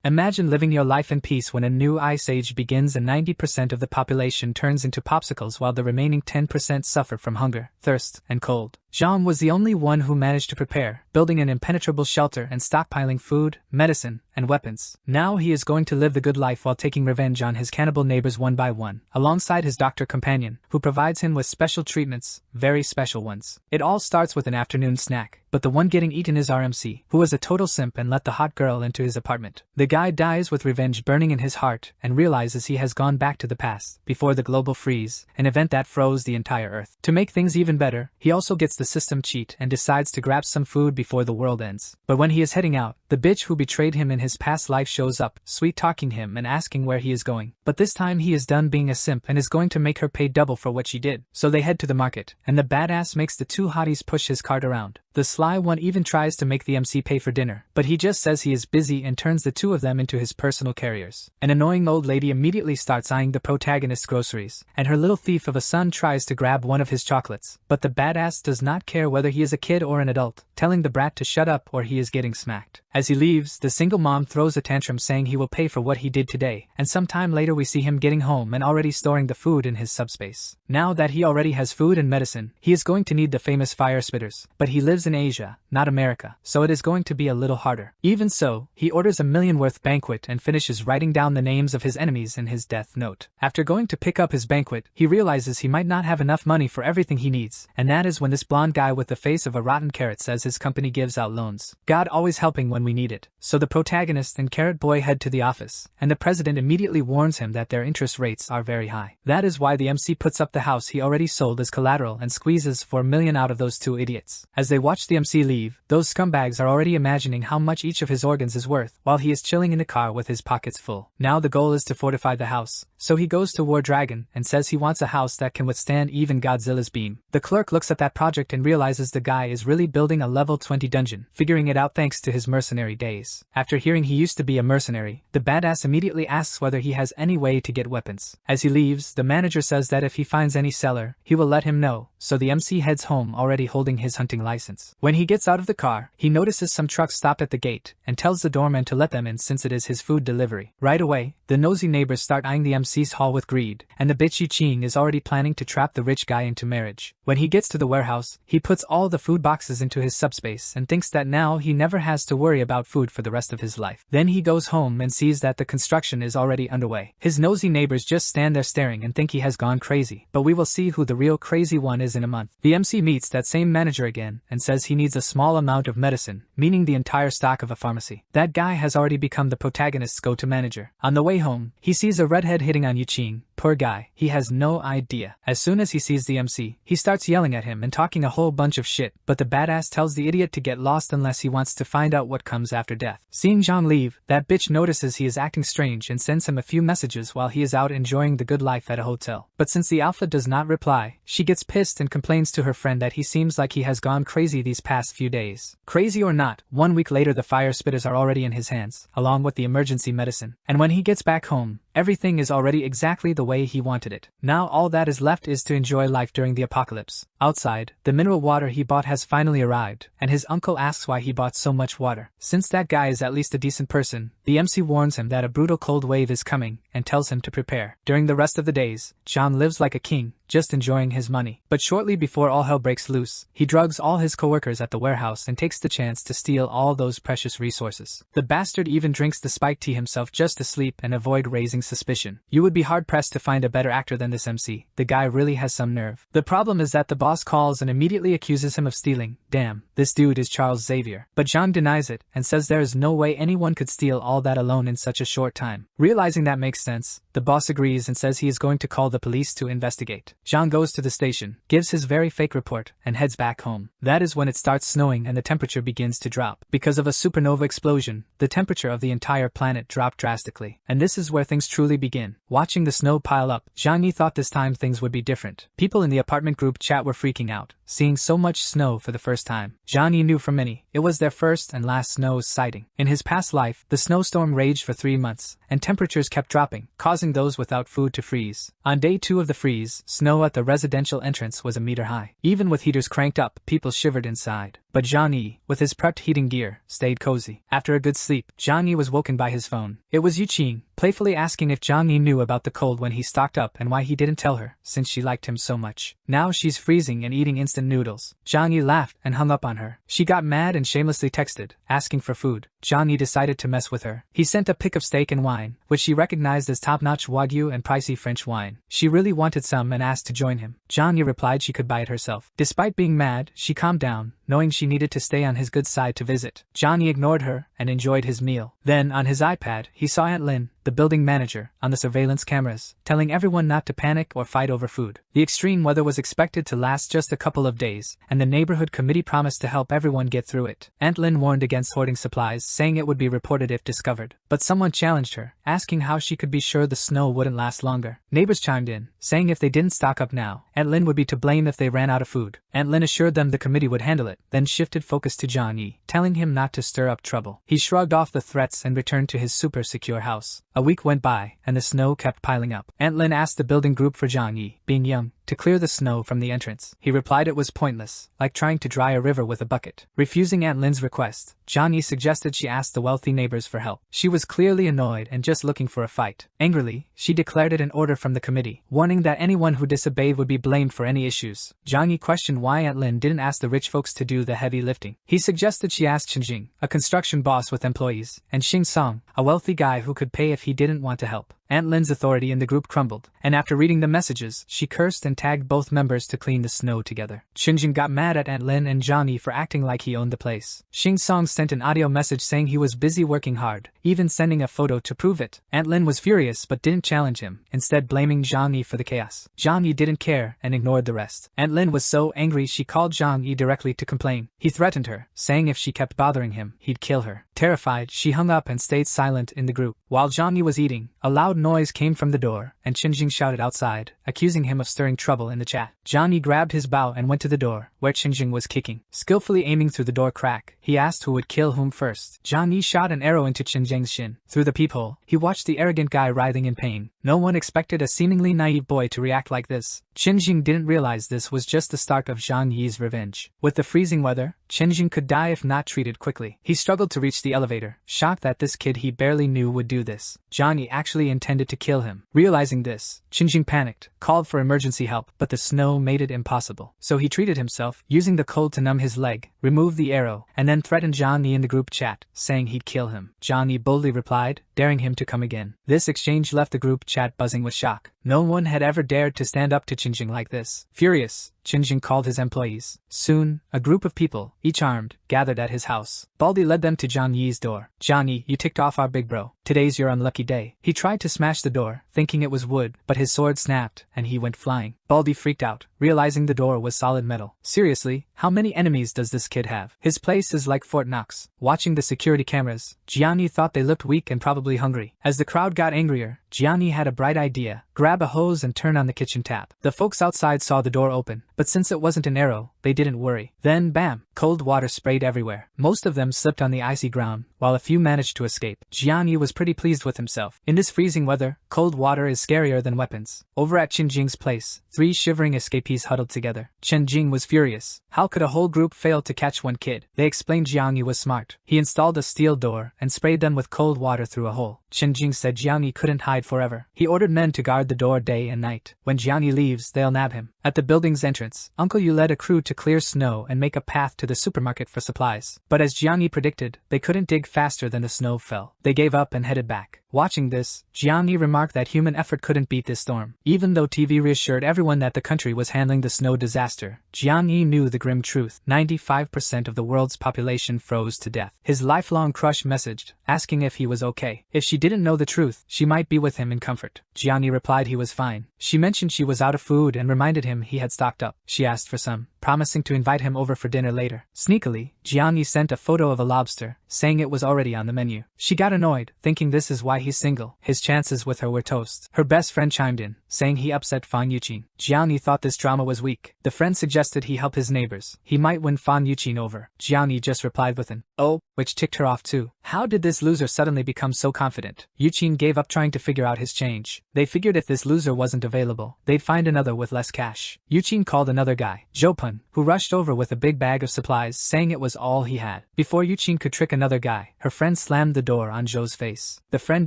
Imagine living your life in peace when a new ice age begins and 90% of the population turns into popsicles while the remaining 10% suffer from hunger, thirst, and cold. Jean was the only one who managed to prepare, building an impenetrable shelter and stockpiling food, medicine, and weapons. Now he is going to live the good life while taking revenge on his cannibal neighbors one by one, alongside his doctor companion, who provides him with special treatments, very special ones. It all starts with an afternoon snack, but the one getting eaten is RMC, who was a total simp and let the hot girl into his apartment. The guy dies with revenge burning in his heart and realizes he has gone back to the past, before the global freeze, an event that froze the entire Earth. To make things even better, he also gets the system cheat and decides to grab some food before the world ends. But when he is heading out, the bitch who betrayed him in his past life shows up, sweet-talking him and asking where he is going. But this time he is done being a simp and is going to make her pay double for what she did. So they head to the market, and the badass makes the two hotties push his cart around. The sly one even tries to make the MC pay for dinner, but he just says he is busy and turns the two of them into his personal carriers. An annoying old lady immediately starts eyeing the protagonist's groceries, and her little thief of a son tries to grab one of his chocolates. But the badass does not care whether he is a kid or an adult, telling the brat to shut up or he is getting smacked. As he leaves, the single mom throws a tantrum saying he will pay for what he did today, and sometime later we see him getting home and already storing the food in his subspace. Now that he already has food and medicine, he is going to need the famous fire spitters, but he lives in Asia, not America, so it is going to be a little harder. Even so, he orders a million-worth banquet and finishes writing down the names of his enemies in his death note. After going to pick up his banquet, he realizes he might not have enough money for everything he needs, and that is when this blonde guy with the face of a rotten carrot says his company gives out loans. God always helping when we need it. So the protagonist and Carrot Boy head to the office, and the president immediately warns him that their interest rates are very high. That is why the MC puts up the house he already sold as collateral and squeezes $4 million out of those two idiots. As they watch the MC leave, those scumbags are already imagining how much each of his organs is worth, while he is chilling in the car with his pockets full. Now the goal is to fortify the house, so he goes to War Dragon and says he wants a house that can withstand even Godzilla's beam. The clerk looks at that project and realizes the guy is really building a level 20 dungeon, figuring it out thanks to his mercenary days. After hearing he used to be a mercenary, the badass immediately asks whether he has any way to get weapons. As he leaves, the manager says that if he finds any seller, he will let him know, so the MC heads home already holding his hunting license. When he gets out of the car, he notices some trucks stopped at the gate, and tells the doorman to let them in since it is his food delivery. Right away, the nosy neighbors start eyeing the MC's haul with greed, and the bitchy Ching is already planning to trap the rich guy into marriage. When he gets to the warehouse, he puts all the food boxes into his subspace and thinks that now he never has to worry about food for the rest of his life. Then he goes home and sees that the construction is already underway. His nosy neighbors just stand there staring and think he has gone crazy, but we will see who the real crazy one is in a month. The MC meets that same manager again and says he needs a small amount of medicine, meaning the entire stock of a pharmacy. That guy has already become the protagonist's go-to manager. On the way home, he sees a redhead hitting on Yuqing. Poor guy, he has no idea. As soon as he sees the MC, he starts yelling at him and talking a whole bunch of shit, but the badass tells the idiot to get lost unless he wants to find out what comes after death. Seeing Zhang leave, that bitch notices he is acting strange and sends him a few messages while he is out enjoying the good life at a hotel. But since the alpha does not reply, she gets pissed and complains to her friend that he seems like he has gone crazy these past few days. Crazy or not, 1 week later the fire spitters are already in his hands, along with the emergency medicine. And when he gets back home, everything is already exactly the way he wanted it. Now all that is left is to enjoy life during the apocalypse. Outside, the mineral water he bought has finally arrived, and his uncle asks why he bought so much water. Since that guy is at least a decent person, the MC warns him that a brutal cold wave is coming, and tells him to prepare. During the rest of the days, John lives like a king, just enjoying his money. But shortly before all hell breaks loose, he drugs all his coworkers at the warehouse and takes the chance to steal all those precious resources. The bastard even drinks the spiked tea himself just to sleep and avoid raising suspicion. You would be hard-pressed to find a better actor than this MC. The guy really has some nerve. The problem is that the boss calls and immediately accuses him of stealing. Damn, this dude is Charles Xavier. But John denies it and says there is no way anyone could steal all that alone in such a short time. Realizing that makes sense, the boss agrees and says he is going to call the police to investigate. John goes to the station, gives his very fake report, and heads back home. That is when it starts snowing and the temperature begins to drop. Because of a supernova explosion, the temperature of the entire planet dropped drastically. And this is where things truly begin. Watching the snow pile up, Johnny thought this time things would be different. People in the apartment group chat were freaking out, seeing so much snow for the first time. Johnny knew for many, it was their first and last snow sighting. In his past life, the snowstorm raged for 3 months, and temperatures kept dropping, causing causing those without food to freeze. On day 2 of the freeze, snow at the residential entrance was a meter high. Even with heaters cranked up, people shivered inside. But Johnny, with his prepped heating gear, stayed cozy. After a good sleep, Johnny was woken by his phone. It was Yuqing, playfully asking if Johnny knew about the cold when he stocked up and why he didn't tell her, since she liked him so much. Now she's freezing and eating instant noodles. Johnny laughed and hung up on her. She got mad and shamelessly texted, asking for food. Johnny decided to mess with her. He sent a pic of steak and wine, which she recognized as top-notch Wagyu and pricey French wine. She really wanted some and asked to join him. Johnny replied she could buy it herself. Despite being mad, she calmed down, knowing she needed to stay on his good side to visit. Johnny ignored her and enjoyed his meal. Then, on his iPad, he saw Aunt Lin, the building manager, on the surveillance cameras, telling everyone not to panic or fight over food. The extreme weather was expected to last just a couple of days, and the neighborhood committee promised to help everyone get through it. Aunt Lin warned against hoarding supplies, saying it would be reported if discovered. But someone challenged her, asking how she could be sure the snow wouldn't last longer. Neighbors chimed in, saying if they didn't stock up now, Aunt Lin would be to blame if they ran out of food. Aunt Lin assured them the committee would handle it, then shifted focus to Johnny, telling him not to stir up trouble. He shrugged off the threats and returned to his super secure house. A week went by, and the snow kept piling up. Aunt Lin asked the building group for Johnny, being young, to clear the snow from the entrance. He replied it was pointless, like trying to dry a river with a bucket. Refusing Aunt Lin's request, Johnny suggested she ask the wealthy neighbors for help. She was clearly annoyed and just looking for a fight. Angrily, she declared it an order from the committee, warning that anyone who disobeyed would be blamed for any issues. Johnny questioned why Aunt Lin didn't ask the rich folks to do the heavy lifting. He suggested she ask Qingjing, a construction boss with employees, and Xing Song, a wealthy guy who could pay if he didn't want to help. Aunt Lin's authority in the group crumbled, and after reading the messages, she cursed and tagged both members to clean the snow together. Qingjing got mad at Aunt Lin and Johnny for acting like he owned the place. Xing Song sent an audio message saying he was busy working hard, even sending a photo to prove it. Aunt Lin was furious but didn't challenge him, instead blaming Johnny for the chaos. Johnny didn't care and ignored the rest. Aunt Lin was so angry she called Johnny directly to complain. He threatened her, saying if she kept bothering him, he'd kill her. Terrified, she hung up and stayed silent in the group. While Johnny was eating, a loud noise came from the door, and Qingjing shouted outside, accusing him of stirring trouble in the chat. Johnny grabbed his bow and went to the door, where Qingjing was kicking. Skillfully aiming through the door crack, he asked who would kill whom first. Johnny shot an arrow into Qingjing's shin. Through the peephole, he watched the arrogant guy writhing in pain. No one expected a seemingly naive boy to react like this. Qingjing didn't realize this was just the start of Zhang Yi's revenge. With the freezing weather, Qingjing could die if not treated quickly. He struggled to reach the elevator, shocked that this kid he barely knew would do this. Johnny actually intended to kill him. Realizing this, Qingjing panicked, called for emergency help, but the snow made it impossible. So he treated himself, using the cold to numb his leg, removed the arrow, and then threatened Johnny in the group chat, saying he'd kill him. Johnny boldly replied, daring him to come again. This exchange left the group chat buzzing with shock. No one had ever dared to stand up to Qingjing like this. Furious, Qingjing called his employees. Soon, a group of people, each armed, gathered at his house. Baldy led them to Zhang Yi's door. Johnny, you ticked off our big bro. Today's your unlucky day. He tried to smash the door, thinking it was wood, but his sword snapped, and he went flying. Baldy freaked out, realizing the door was solid metal. Seriously, how many enemies does this kid have? His place is like Fort Knox. Watching the security cameras, Gianni thought they looked weak and probably hungry. As the crowd got angrier, Gianni had a bright idea. Grab a hose and turn on the kitchen tap. The folks outside saw the door open, but since it wasn't an arrow, they didn't worry. Then bam, cold water sprayed everywhere. Most of them slipped on the icy ground, while a few managed to escape. Gianni was pretty pleased with himself. In this freezing weather, cold water is scarier than weapons. Over at Qingjing's place, 3 shivering escapees huddled together. Qingjing was furious. How could a whole group fail to catch one kid? They explained Gianni was smart. He installed a steel door and sprayed them with cold water through a hole. Qingjing said Gianni couldn't hide forever. He ordered men to guard the door day and night. When Gianni leaves, they'll nab him. At the building's entrance, Uncle Yu led a crew to clear snow and make a path to the supermarket for supplies. But as Gianni predicted, they couldn't dig faster than the snow fell. They gave up and headed back. Watching this, Gianni remarked that human effort couldn't beat this storm. Even though TV reassured everyone that the country was handling the snow disaster, Gianni knew the grim truth. 95% of the world's population froze to death. His lifelong crush messaged, asking if he was okay. If she didn't know the truth, she might be with him in comfort. Gianni replied he was fine. She mentioned she was out of food and reminded him he had stocked up. She asked for some, promising to invite him over for dinner later. Sneakily, Gianni sent a photo of a lobster, saying it was already on the menu. She got annoyed, thinking this is why he's single. His chances with her were toast. Her best friend chimed in, saying he upset Fan Yuqin. Jiangni thought this drama was weak. The friend suggested he help his neighbors. He might win Fan Yuqin over. Jiangni just replied with an "oh," which ticked her off too. How did this loser suddenly become so confident? Yuqin gave up trying to figure out his change. They figured if this loser wasn't available, they'd find another with less cash. Yuqin called another guy, Zhoupun, who rushed over with a big bag of supplies, saying it was all he had. Before Yuqin could trick another guy, her friend slammed the door on Zhou's face. The friend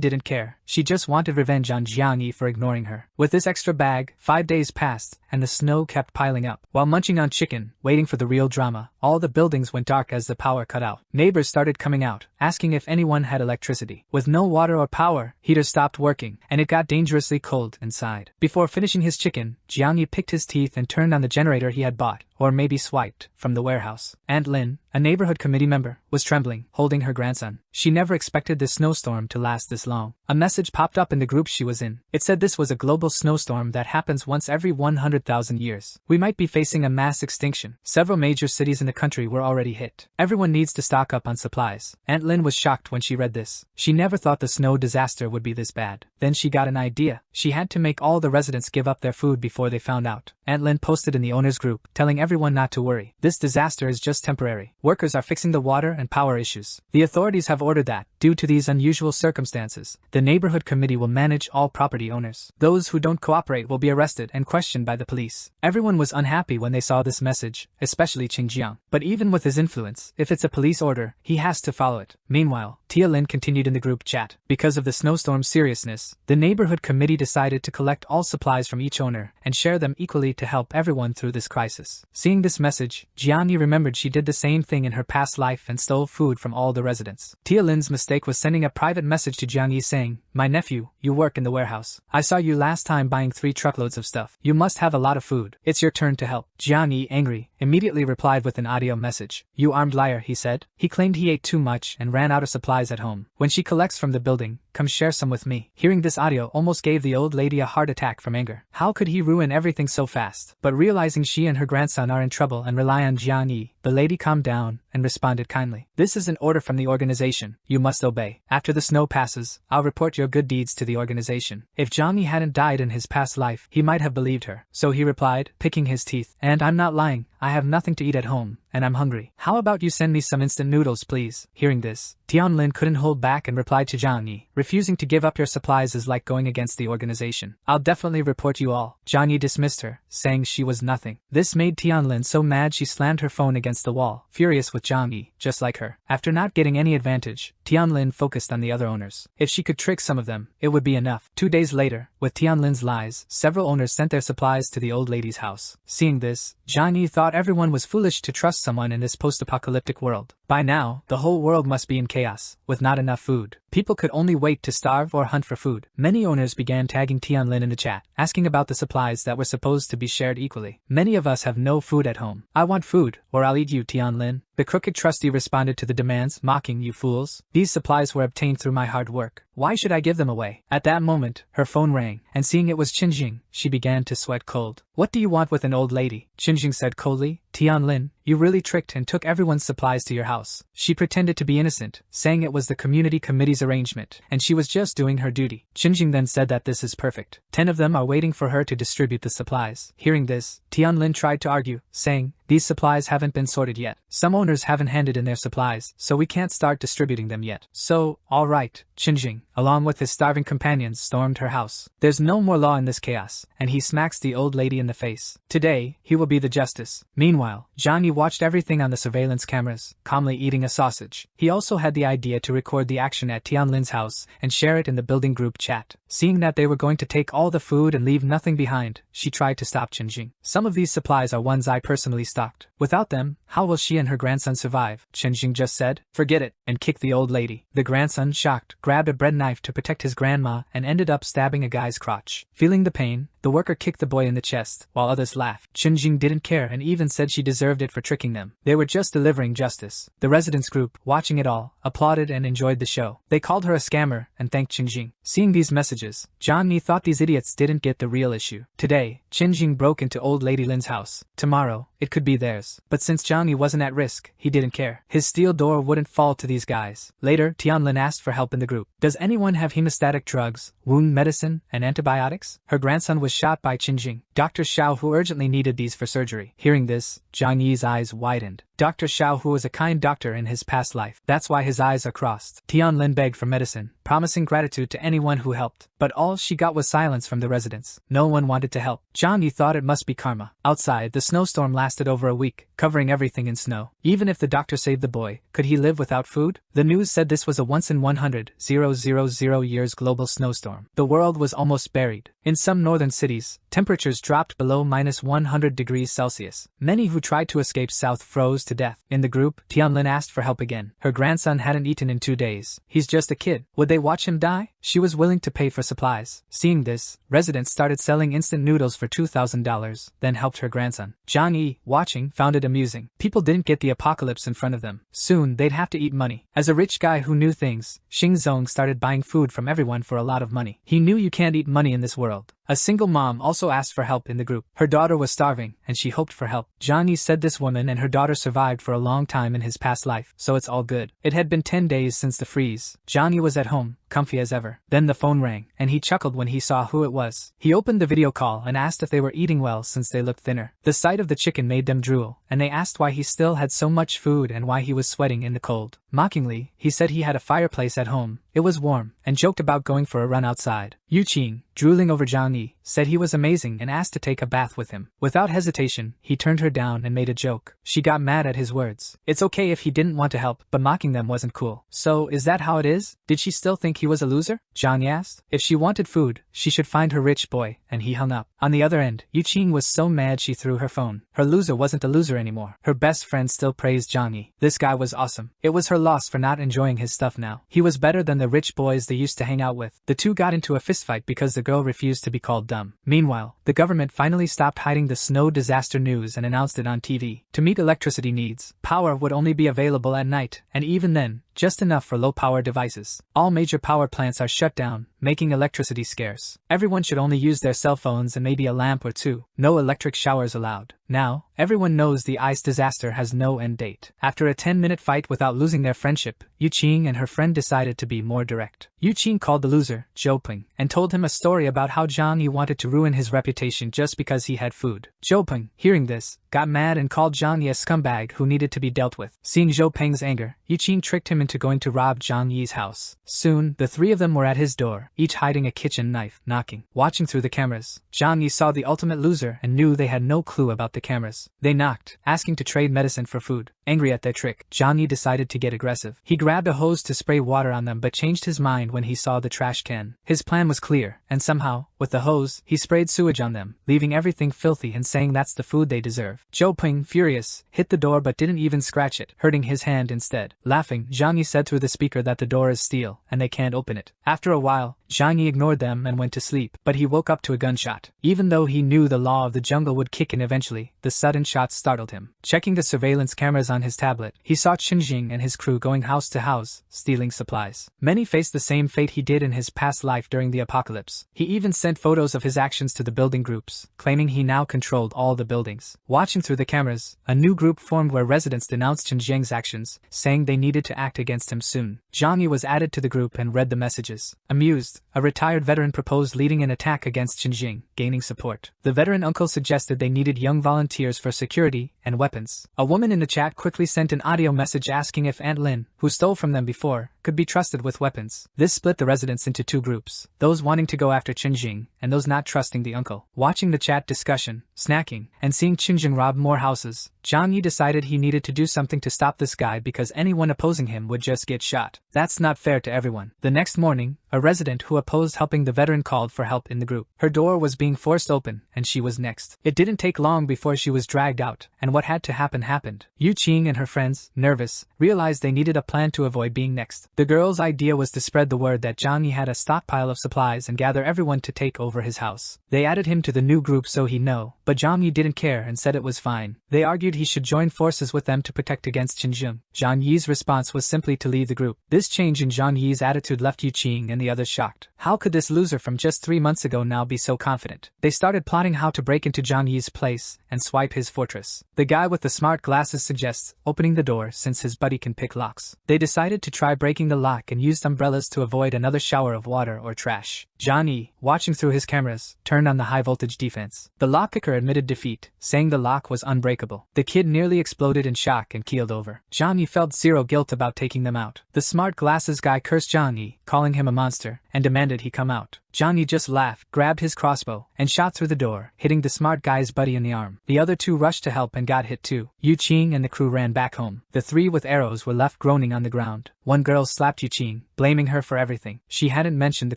didn't care. She just wanted revenge on Jiangni for ignoring her. With this extra bag, 5 days passed, and the snow kept piling up. While munching on chicken, waiting for the real drama, all the buildings went dark as the power cut out. Neighbors started coming out, asking if anyone had electricity. With no water or power, heaters stopped working, and it got dangerously cold inside. Before finishing his chicken, Jiangni picked his teeth and turned on the generator he had bought, or maybe swiped, from the warehouse. Aunt Lin, a neighborhood committee member, was trembling, holding her grandson. She never expected this snowstorm to last this long. A message popped up in the group she was in. It said this was a global snowstorm that happens once every 100,000 years. We might be facing a mass extinction. Several major cities in the country were already hit. Everyone needs to stock up on supplies. Aunt Lin was shocked when she read this. She never thought the snow disaster would be this bad. Then she got an idea. She had to make all the residents give up their food before they found out. Aunt Lin posted in the owners group, telling everyone not to worry. This disaster is just temporary. Workers are fixing the water and power issues. The authorities have ordered that, due to these unusual circumstances, the neighborhood committee will manage all property owners. Those who don't cooperate will be arrested and questioned by the police. Everyone was unhappy when they saw this message, especially Qingjiang. But even with his influence, if it's a police order, he has to follow it. Meanwhile, Tia Lin continued in the group chat. Because of the snowstorm's seriousness, the neighborhood committee decided to collect all supplies from each owner and share them equally to help everyone through this crisis. Seeing this message, Jiangni remembered she did the same thing in her past life and stole food from all the residents. Tia Lin's mistake was sending a private message to Jiangni saying, "My nephew, you work in the warehouse. I saw you last time buying 3 truckloads of stuff. You must have a lot of food. It's your turn to help." Jiangni, angry, immediately replied with an audio message. "You armed liar," he said. He claimed he ate too much and ran out of supplies at home. "When she collects from the building, come share some with me." Hearing this audio almost gave the old lady a heart attack from anger. How could he ruin everything so fast? But realizing she and her grandson are in trouble and rely on Jiangni, the lady calmed down and responded kindly. "This is an order from the organization. You must obey. After the snow passes, I'll report your good deeds to the organization." If Jiangni hadn't died in his past life, he might have believed her. So he replied, picking his teeth, "And I'm not lying. I have nothing to eat at home, and I'm hungry. How about you send me some instant noodles, please?" Hearing this, Tianlin couldn't hold back and replied to Jiangni, "Refusing to give up your supplies is like going against the organization. I'll definitely report you all." Jiangni dismissed her, saying she was nothing. This made Tianlin so mad she slammed her phone against the wall, furious with Jiangni, just like her. After not getting any advantage, Tianlin focused on the other owners. If she could trick some of them, it would be enough. 2 days later, with Tianlin's lies, several owners sent their supplies to the old lady's house. Seeing this, Jiangni thought everyone was foolish to trust someone in this post-apocalyptic world. By now, the whole world must be in chaos, with not enough food. People could only wait to starve or hunt for food. Many owners began tagging Tianlin in the chat, asking about the supplies that were supposed to be shared equally. "Many of us have no food at home. I want food, or I'll eat you, Tianlin." The crooked trustee responded to the demands, mocking, "You fools. These supplies were obtained through my hard work. Why should I give them away?" At that moment, her phone rang, and seeing it was Qingjing, she began to sweat cold. "What do you want with an old lady?" Qingjing said coldly. "Tianlin, you really tricked and took everyone's supplies to your house." She pretended to be innocent, saying it was the community committee's arrangement, and she was just doing her duty. Qingjing then said that this is perfect. 10 of them are waiting for her to distribute the supplies. Hearing this, Tianlin tried to argue, saying, "These supplies haven't been sorted yet. Some owners haven't handed in their supplies, so we can't start distributing them yet." "So, all right," Qingjing, along with his starving companions, stormed her house. "There's no more law in this chaos," and he smacks the old lady in the face. Today, he will be the justice. Meanwhile, Jiangni watched everything on the surveillance cameras, calmly eating a sausage. He also had the idea to record the action at Tianlin's house and share it in the building group chat. Seeing that they were going to take all the food and leave nothing behind, she tried to stop Qingjing. "Some of these supplies are ones I personally stocked. Without them, how will she and her grandson survive?" Qingjing just said, "Forget it," and kicked the old lady. The grandson, shocked, grabbed a bread knife to protect his grandma and ended up stabbing a guy's crotch. Feeling the pain, the worker kicked the boy in the chest, while others laughed. Qingjing didn't care and even said she deserved it for tricking them. They were just delivering justice. The residents group, watching it all, applauded and enjoyed the show. They called her a scammer and thanked Qingjing. Seeing these messages, Jiangni thought these idiots didn't get the real issue. Today, Qingjing broke into old lady Lin's house. Tomorrow, it could be theirs. But since Jiangni wasn't at risk, he didn't care. His steel door wouldn't fall to these guys. Later, Tianlin asked for help in the group. "Does anyone have hemostatic drugs, wound medicine, and antibiotics?" Her grandson was shot by Qinjing, Dr. Xiao, who urgently needed these for surgery. Hearing this, Zhang Yi's eyes widened. Dr. Xiao, who was a kind doctor in his past life. That's why his eyes are crossed. Tianlin begged for medicine, promising gratitude to anyone who helped. But all she got was silence from the residents. No one wanted to help. Zhang Yi thought it must be karma. Outside, the snowstorm lasted over a week, covering everything in snow. Even if the doctor saved the boy, could he live without food? The news said this was a once in 100,000 years global snowstorm. The world was almost buried. In some northern cities, temperatures dropped below -100 degrees Celsius. Many who tried to escape south froze to death. In the group, Tianlin asked for help again. Her grandson hadn't eaten in 2 days. He's just a kid. Would they watch him die? She was willing to pay for supplies. Seeing this, residents started selling instant noodles for $2,000, then helped her grandson. Zhang Yi, watching, found it amusing. People didn't get the apocalypse in front of them. Soon, they'd have to eat money. As a rich guy who knew things, Xing Zong started buying food from everyone for a lot of money. He knew you can't eat money in this world. A single mom also asked for help in the group. Her daughter was starving, and she hoped for help. Zhang Yi said this woman and her daughter survived for a long time in his past life, so it's all good. It had been 10 days since the freeze. Zhang Yi was at home, comfy as ever. Then the phone rang, and he chuckled when he saw who it was. He opened the video call and asked if they were eating well since they looked thinner. The sight of the chicken made them drool, and they asked why he still had so much food and why he was sweating in the cold. Mockingly, he said he had a fireplace at home. It was warm, and joked about going for a run outside. Yu Qing, drooling over Zhang Yi, said he was amazing and asked to take a bath with him. Without hesitation, he turned her down and made a joke. She got mad at his words. It's okay if he didn't want to help, but mocking them wasn't cool. So, is that how it is? Did she still think he was a loser? Zhang Yi asked. If she wanted food, she should find her rich boy, and he hung up. On the other end, Yu Qing was so mad she threw her phone. Her loser wasn't a loser anymore. Her best friend still praised Zhang Yi. This guy was awesome. It was her loss for not enjoying his stuff now. He was better than the rich boys they used to hang out with. The two got into a fistfight because the girl refused to be called dumb. Meanwhile, the government finally stopped hiding the snow disaster news and announced it on TV. To meet electricity needs, power would only be available at night, and even then, just enough for low-power devices. All major power plants are shut down, making electricity scarce. Everyone should only use their cell phones and maybe a lamp or two. No electric showers allowed. Now, everyone knows the ice disaster has no end date. After a 10-minute fight without losing their friendship, Yu Qing and her friend decided to be more direct. Yu Qing called the loser, Zhou Peng, and told him a story about how Zhang Yi wanted to ruin his reputation just because he had food. Zhou Peng, hearing this, got mad and called Zhang Yi a scumbag who needed to be dealt with. Seeing Zhou Peng's anger, Yu Qing tricked him into going to rob Zhang Yi's house. Soon, the three of them were at his door, each hiding a kitchen knife, knocking. Watching through the cameras, Zhang Yi saw the ultimate loser and knew they had no clue about the cameras. They knocked, asking to trade medicine for food. Angry at their trick, Zhang Yi decided to get aggressive. He grabbed a hose to spray water on them but changed his mind when he saw the trash can. His plan was clear, and somehow, with the hose, he sprayed sewage on them, leaving everything filthy and saying that's the food they deserve. Zhou Peng, furious, hit the door but didn't even scratch it, hurting his hand instead. Laughing, Zhang Yi said through the speaker that the door is steel, and they can't open it. After a while, Zhang Yi ignored them and went to sleep, but he woke up to a gunshot. Even though he knew the law of the jungle would kick in eventually, the sudden shot startled him. Checking the surveillance cameras on his tablet, he saw Qinjing and his crew going house to house, stealing supplies. Many faced the same fate he did in his past life during the apocalypse. He even sent photos of his actions to the building groups, claiming he now controlled all the buildings. Watching through the cameras, a new group formed where residents denounced Qinjing's actions, saying they needed to act against him soon. Zhang Yi was added to the group and read the messages. Amused, a retired veteran proposed leading an attack against Qinjing, gaining support. The veteran uncle suggested they needed young volunteers for security and weapons. A woman in the chat quickly sent an audio message asking if Aunt Lin, who stole from them before, could be trusted with weapons. This split the residents into two groups, those wanting to go after Qinjing, and those not trusting the uncle. Watching the chat discussion, snacking, and seeing Qinjing rob more houses, Zhang Yi decided he needed to do something to stop this guy because anyone opposing him would just get shot. That's not fair to everyone. The next morning, a resident who opposed helping the veteran called for help in the group. Her door was being forced open, and she was next. It didn't take long before she was dragged out, and what had to happen happened. Yu Qing and her friends, nervous, realized they needed a plan to avoid being next. The girl's idea was to spread the word that Zhang Yi had a stockpile of supplies and gather everyone to take over his house. They added him to the new group so he'd know, but Zhang Yi didn't care and said it was fine. They argued he should join forces with them to protect against Qinjing. Zhang Yi's response was simply to leave the group. This change in Zhang Yi's attitude left Yu Qing and the others shocked. How could this loser from just 3 months ago now be so confident? They started plotting how to break into John Yee's place and swipe his fortress. The guy with the smart glasses suggests opening the door since his buddy can pick locks. They decided to try breaking the lock and used umbrellas to avoid another shower of water or trash. John Yee, watching through his cameras, turned on the high-voltage defense. The lockpicker admitted defeat, saying the lock was unbreakable. The kid nearly exploded in shock and keeled over. John Yee felt zero guilt about taking them out. The smart glasses guy cursed John Yee, calling him a monster, and demanded he come out. John Yee just laughed, grabbed his crossbow, and shot through the door, hitting the smart guy's buddy in the arm. The other two rushed to help and got hit too. Yu Qing and the crew ran back home. The three with arrows were left groaning on the ground. One girl slapped Yu Qing, blaming her for everything. She hadn't mentioned the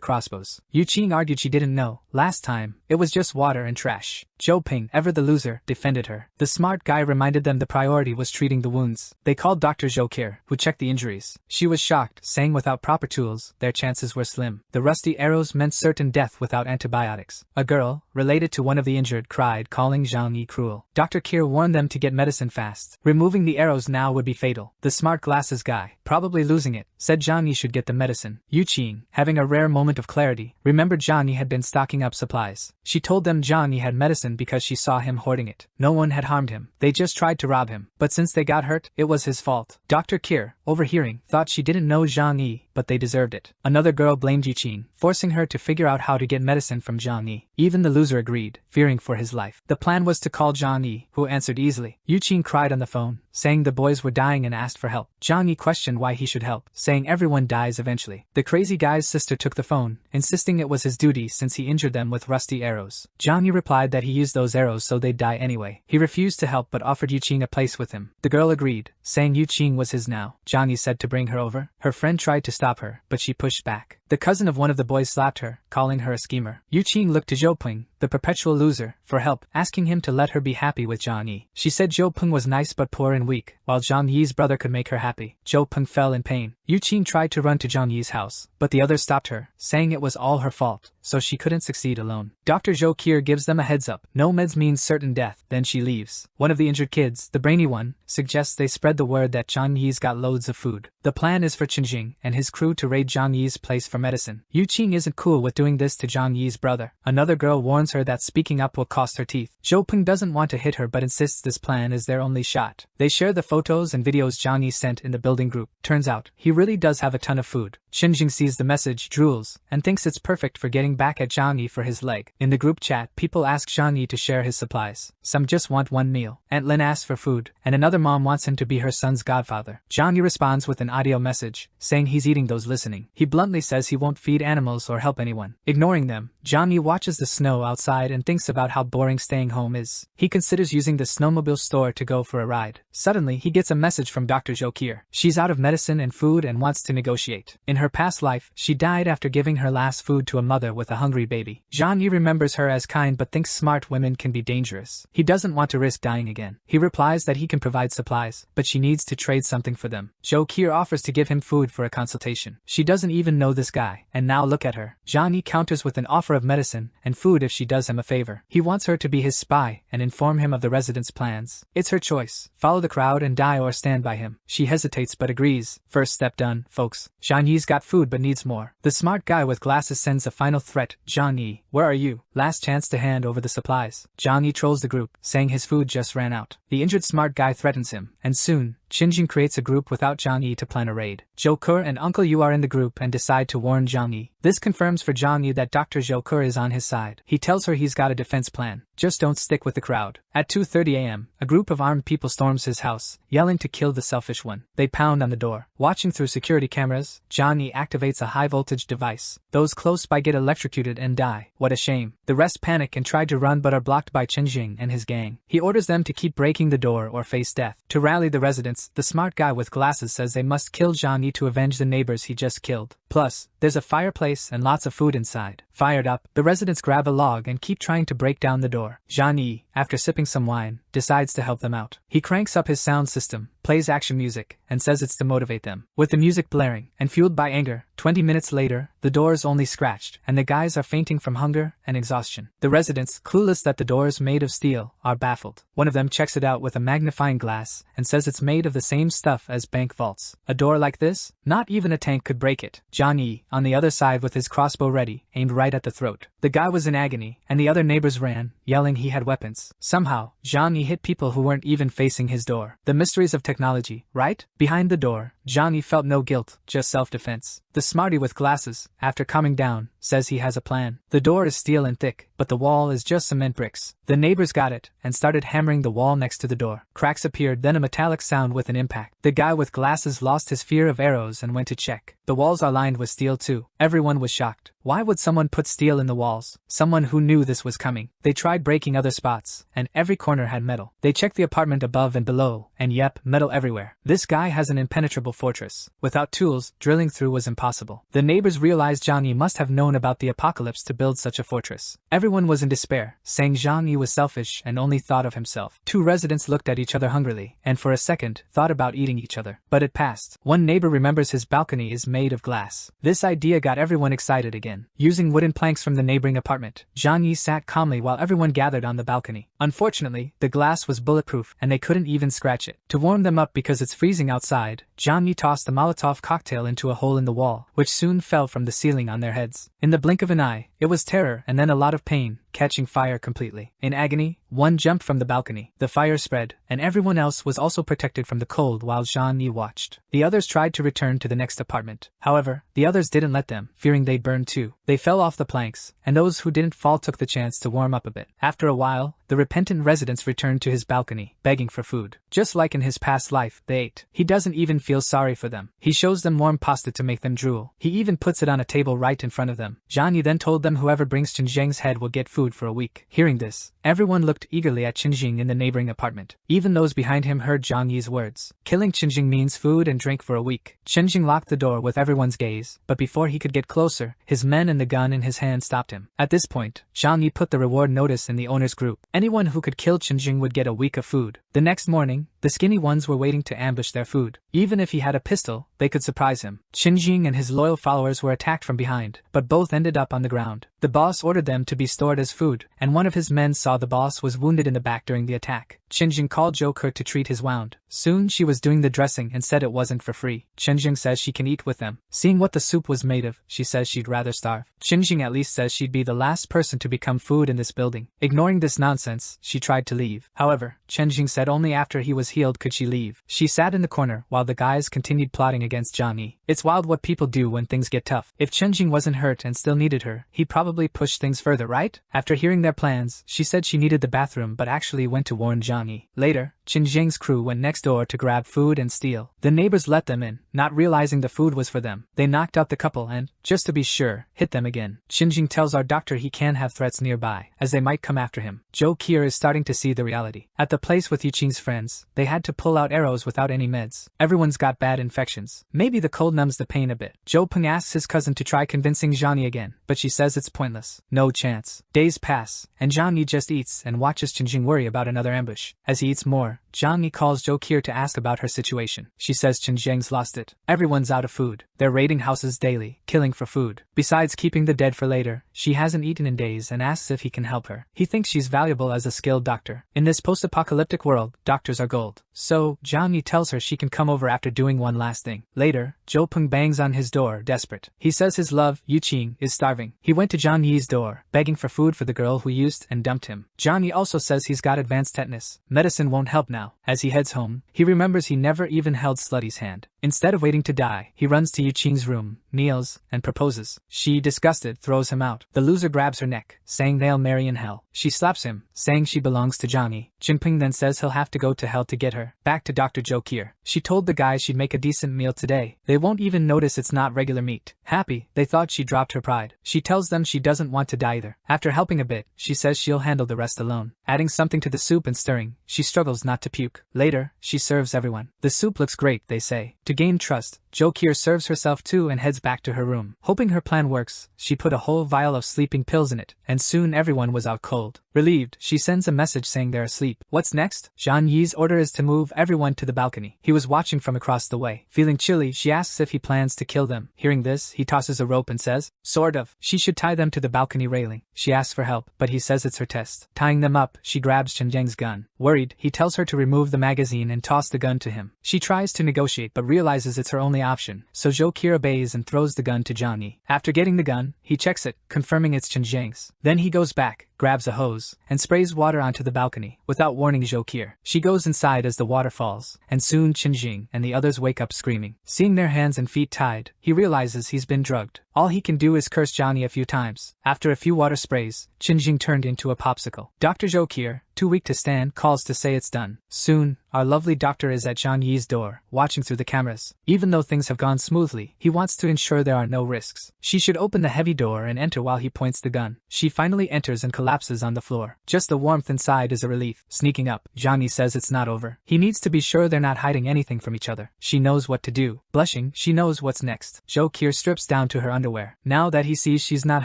crossbows. Yu Qing argued she didn't know. Last time, it was just water and trash. Zhou Ping, ever the loser, defended her. The smart guy reminded them the priority was treating the wounds. They called Dr. Zhou Kir, who checked the injuries. She was shocked, saying without proper tools, their chances were slim. The rusty arrows meant certain death without antibiotics. A girl, related to one of the injured, cried, calling Zhang Yi cruel. Dr. Kir warned them to get medicine fast. Removing the arrows now would be fatal. The smart glasses guy, probably losing it, said Zhang Yi should get the medicine. Yu Qing, having a rare moment of clarity, remembered Zhang Yi had been stocking up supplies. She told them Zhang Yi had medicine because she saw him hoarding it. No one had harmed him. They just tried to rob him. But since they got hurt, it was his fault. Dr. Kir, overhearing, thought she didn't know Zhang Yi, but they deserved it. Another girl blamed Yu Qing, forcing her to figure out how to get medicine from Zhang Yi. Even the loser agreed, fearing for his life. The plan was to call Zhang Yi, who answered easily. Yu Qing cried on the phone, saying the boys were dying and asked for help. Zhang Yi questioned why he should help, saying everyone dies eventually. The crazy guy's sister took the phone, insisting it was his duty since he injured them with rusty arrows. Zhang Yi replied that he used those arrows so they'd die anyway. He refused to help but offered Yu Qing a place with him. The girl agreed, saying Yu Qing was his now. Zhang Yi said to bring her over. Her friend tried to stop her, but she pushed back. The cousin of one of the boys slapped her, calling her a schemer. Yu Qing looked to Zhou Ping, the perpetual loser, for help, asking him to let her be happy with Zhang Yi. She said Zhou Ping was nice but poor and weak, while Zhang Yi's brother could make her happy. Zhou Ping fell in pain. Yu Qing tried to run to Zhang Yi's house, but the others stopped her, saying it was all her fault, so she couldn't succeed alone. Dr. Zhou Kir gives them a heads up. No meds means certain death, then she leaves. One of the injured kids, the brainy one, suggests they spread the word that Zhang Yi's got loads of food. The plan is for Qingjing and his crew to raid Zhang Yi's place for medicine. Yu Qing isn't cool with doing this to Zhang Yi's brother. Another girl warns her that speaking up will cost her teeth. Zhou Ping doesn't want to hit her but insists this plan is their only shot. They share the photos and videos Zhang Yi sent in the building group. Turns out, he really does have a ton of food. Qingjing sees the message, drools, and thinks it's perfect for getting back at Zhang Yi for his leg. In the group chat, people ask Zhang Yi to share his supplies. Some just want one meal. Aunt Lin asks for food, and another mom wants him to be her son's godfather. Zhang Yi responds with an audio message, saying he's eating those listening. He bluntly says he won't feed animals or help anyone. Ignoring them, Zhang Yi watches the snow outside and thinks about how boring staying home is. He considers using the snowmobile store to go for a ride. Suddenly, he gets a message from Dr. Zhou Kir. She's out of medicine and food and wants to negotiate. In her past life, she died after giving her last food to a mother with a hungry baby. Zhang Yi remembers her as kind but thinks smart women can be dangerous. He doesn't want to risk dying again. He replies that he can provide supplies, but she needs to trade something for them. Zhou Kir offers to give him food for a consultation. She doesn't even know this guy, and now look at her. Zhang Yi counters with an offer of medicine and food if she does him a favor. He wants her to be his spy and inform him of the residents' plans. It's her choice. Follow the crowd and die or stand by him. She hesitates but agrees. First step done, folks. Zhang Yi's got food but needs more. The smart guy with glasses sends a final threat. Zhang Yi, where are you? Last chance to hand over the supplies. Zhang Yi trolls the group, saying his food just ran out. The injured smart guy threatens him, and soon, Qingjing creates a group without Zhang Yi to plan a raid. Zhou Ke and Uncle Yu are in the group and decide to warn Zhang Yi. This confirms for Zhang Yi that Dr. Zhou Ke is on his side. He tells her he's got a defense plan. Just don't stick with the crowd. At 2:30 a.m., a group of armed people storms his house, yelling to kill the selfish one. They pound on the door. Watching through security cameras, Zhang Yi activates a high-voltage device. Those close by get electrocuted and die. What a shame. The rest panic and try to run but are blocked by Qingjing and his gang. He orders them to keep breaking the door or face death. To rally the residents, the smart guy with glasses says they must kill Zhang Yi to avenge the neighbors he just killed. Plus, there's a fireplace and lots of food inside. Fired up, the residents grab a log and keep trying to break down the door. Zhang Yi, after sipping some wine, decides to help them out. He cranks up his sound system, plays action music, and says it's to motivate them. With the music blaring, and fueled by anger, 20 minutes later, the door is only scratched, and the guys are fainting from hunger and exhaustion. The residents, clueless that the door is made of steel, are baffled. One of them checks it out with a magnifying glass, and says it's made of the same stuff as bank vaults. A door like this? Not even a tank could break it. Johnny, on the other side with his crossbow ready, aimed right at the throat. The guy was in agony, and the other neighbors ran, yelling he had weapons. Somehow, Johnny hit people who weren't even facing his door. The mysteries of technology, right? Behind the door, Johnny felt no guilt, just self-defense. The smarty with glasses, after calming down, says he has a plan. The door is steel and thick, but the wall is just cement bricks. The neighbors got it, and started hammering the wall next to the door. Cracks appeared, then a metallic sound with an impact. The guy with glasses lost his fear of arrows and went to check. The walls are lined with steel too. Everyone was shocked. Why would someone put steel in the walls? Someone who knew this was coming. They tried breaking other spots, and every corner had metal. They checked the apartment above and below, and yep, metal everywhere. This guy has an impenetrable fortress. Without tools, drilling through was impossible. The neighbors realized Johnny must have known about the apocalypse to build such a fortress. Everyone was in despair, saying Johnny was selfish and only thought of himself. Two residents looked at each other hungrily, and for a second, thought about eating each other. But it passed. One neighbor remembers his balcony is made of glass. This idea got everyone excited again. Using wooden planks from the neighboring apartment, Johnny sat calmly while everyone gathered on the balcony. Unfortunately, the glass was bulletproof, and they couldn't even scratch it. To warm them up because it's freezing outside, Johnny tossed a Molotov cocktail into a hole in the wall, which soon fell from the ceiling on their heads. In the blink of an eye, it was terror and then a lot of pain, catching fire completely. In agony, one jumped from the balcony. The fire spread, and everyone else was also protected from the cold while Johnny watched. The others tried to return to the next apartment. However, the others didn't let them, fearing they'd burn too. They fell off the planks, and those who didn't fall took the chance to warm up a bit. After a while, the repentant residents returned to his balcony, begging for food. Just like in his past life, they ate. He doesn't even feel sorry for them. He shows them warm pasta to make them drool. He even puts it on a table right in front of them. Johnny then told them whoever brings Qingjing's head will get food for a week. Hearing this, everyone looked eagerly at Qingjing in the neighboring apartment. Even those behind him heard Johnny's words. Killing Qingjing means food and drink for a week. Qingjing locked the door with everyone's gaze, but before he could get closer, his men and the gun in his hand stopped him. At this point, Johnny put the reward notice in the owner's group. Anyone who could kill Qingjing would get a week of food. The next morning, the skinny ones were waiting to ambush their food. Even if he had a pistol, they could surprise him. Qingjing and his loyal followers were attacked from behind, but both ended up on the ground. The boss ordered them to be stored as food, and one of his men saw the boss was wounded in the back during the attack. Qingjing called Joker to treat his wound. Soon she was doing the dressing and said it wasn't for free. Qingjing says she can eat with them. Seeing what the soup was made of, she says she'd rather starve. Qingjing at least says she'd be the last person to become food in this building. Ignoring this nonsense, she tried to leave. However, Qingjing said only after he was healed could she leave. She sat in the corner while the guys continued plotting against Johnny. It's wild what people do when things get tough. If Qingjing wasn't hurt and still needed her, he'd probably push things further, right? After hearing their plans, she said she needed the bathroom but actually went to warn Johnny. Later, Qingjing's crew went next door to grab food and steal. The neighbors let them in, not realizing the food was for them. They knocked out the couple and, just to be sure, hit them again. Qingjing tells our doctor he can have threats nearby, as they might come after him. Joe Kier is starting to see the reality. At the place with Yuqing's friends, they had to pull out arrows without any meds. Everyone's got bad infections. Maybe the cold numbs the pain a bit. Joe Peng asks his cousin to try convincing Johnny again, but she says it's pointless. No chance. Days pass, and Johnny just eats and watches Qingjing worry about another ambush. As he eats more, Johnny calls Joe Kier to ask about her situation. She says Qingjing's lost it. Everyone's out of food. They're raiding houses daily, killing for food. Besides keeping the dead for later, she hasn't eaten in days and asks if he can help her. He thinks she's valuable as a skilled doctor. In this post-apocalyptic world, doctors are gold. So, Johnny tells her she can come over after doing one last thing. Later, Joe Peng bangs on his door, desperate. He says his love, Yuqing, is starving. He went to Johnny's door, begging for food for the girl who used and dumped him. Johnny also says he's got advanced tetanus. Medicine won't help now. As he heads home, he remembers he never even held Slutty's hand. Instead of waiting to die, he runs to Yuqing's room, kneels, and proposes. She, disgusted, throws him out. The loser grabs her neck, saying they'll marry in hell. She slaps him, saying she belongs to Johnny. Jinping then says he'll have to go to hell to get her. Back to Dr. Joe Kier. She told the guys she'd make a decent meal today. They won't even notice it's not regular meat. Happy, they thought she dropped her pride. She tells them she doesn't want to die either. After helping a bit, she says she'll handle the rest alone. Adding something to the soup and stirring, she struggles not to puke. Later, she serves everyone. The soup looks great, they say. To gain trust, Kier serves herself too and heads back to her room. Hoping her plan works, she put a whole vial of sleeping pills in it, and soon everyone was out cold. Relieved, she sends a message saying they're asleep. What's next? Zhang Yi's order is to move everyone to the balcony. He was watching from across the way. Feeling chilly, she asks if he plans to kill them. Hearing this, he tosses a rope and says, "Sort of." She should tie them to the balcony railing. She asks for help, but he says it's her test. Tying them up, she grabs Chen Zheng's gun. Worried, he tells her to remove the magazine and toss the gun to him. She tries to negotiate but realizes it's her only option, so Kier obeys and throws the gun to Zhang Yi. After getting the gun, he checks it, confirming it's Chen Zheng's. Then he goes back, grabs a hose, and sprays water onto the balcony, without warning Kier. She goes inside as the water falls, and soon Chen Zheng and the others wake up screaming. Seeing their hands and feet tied, he realizes he's been drugged. All he can do is curse Zhang Yi a few times. After a few water sprays, Chen Zheng turned into a popsicle. Dr. Kier, too weak to stand, calls to say it's done. Soon, our lovely doctor is at Zhang Yi's door, watching through the cameras. Even though things have gone smoothly, he wants to ensure there are no risks. She should open the heavy door and enter while he points the gun. She finally enters and collapses on the floor. Just the warmth inside is a relief. Sneaking up, Zhang Yi says it's not over. He needs to be sure they're not hiding anything from each other. She knows what to do. Blushing, she knows what's next. Kier strips down to her underwear. Now that he sees she's not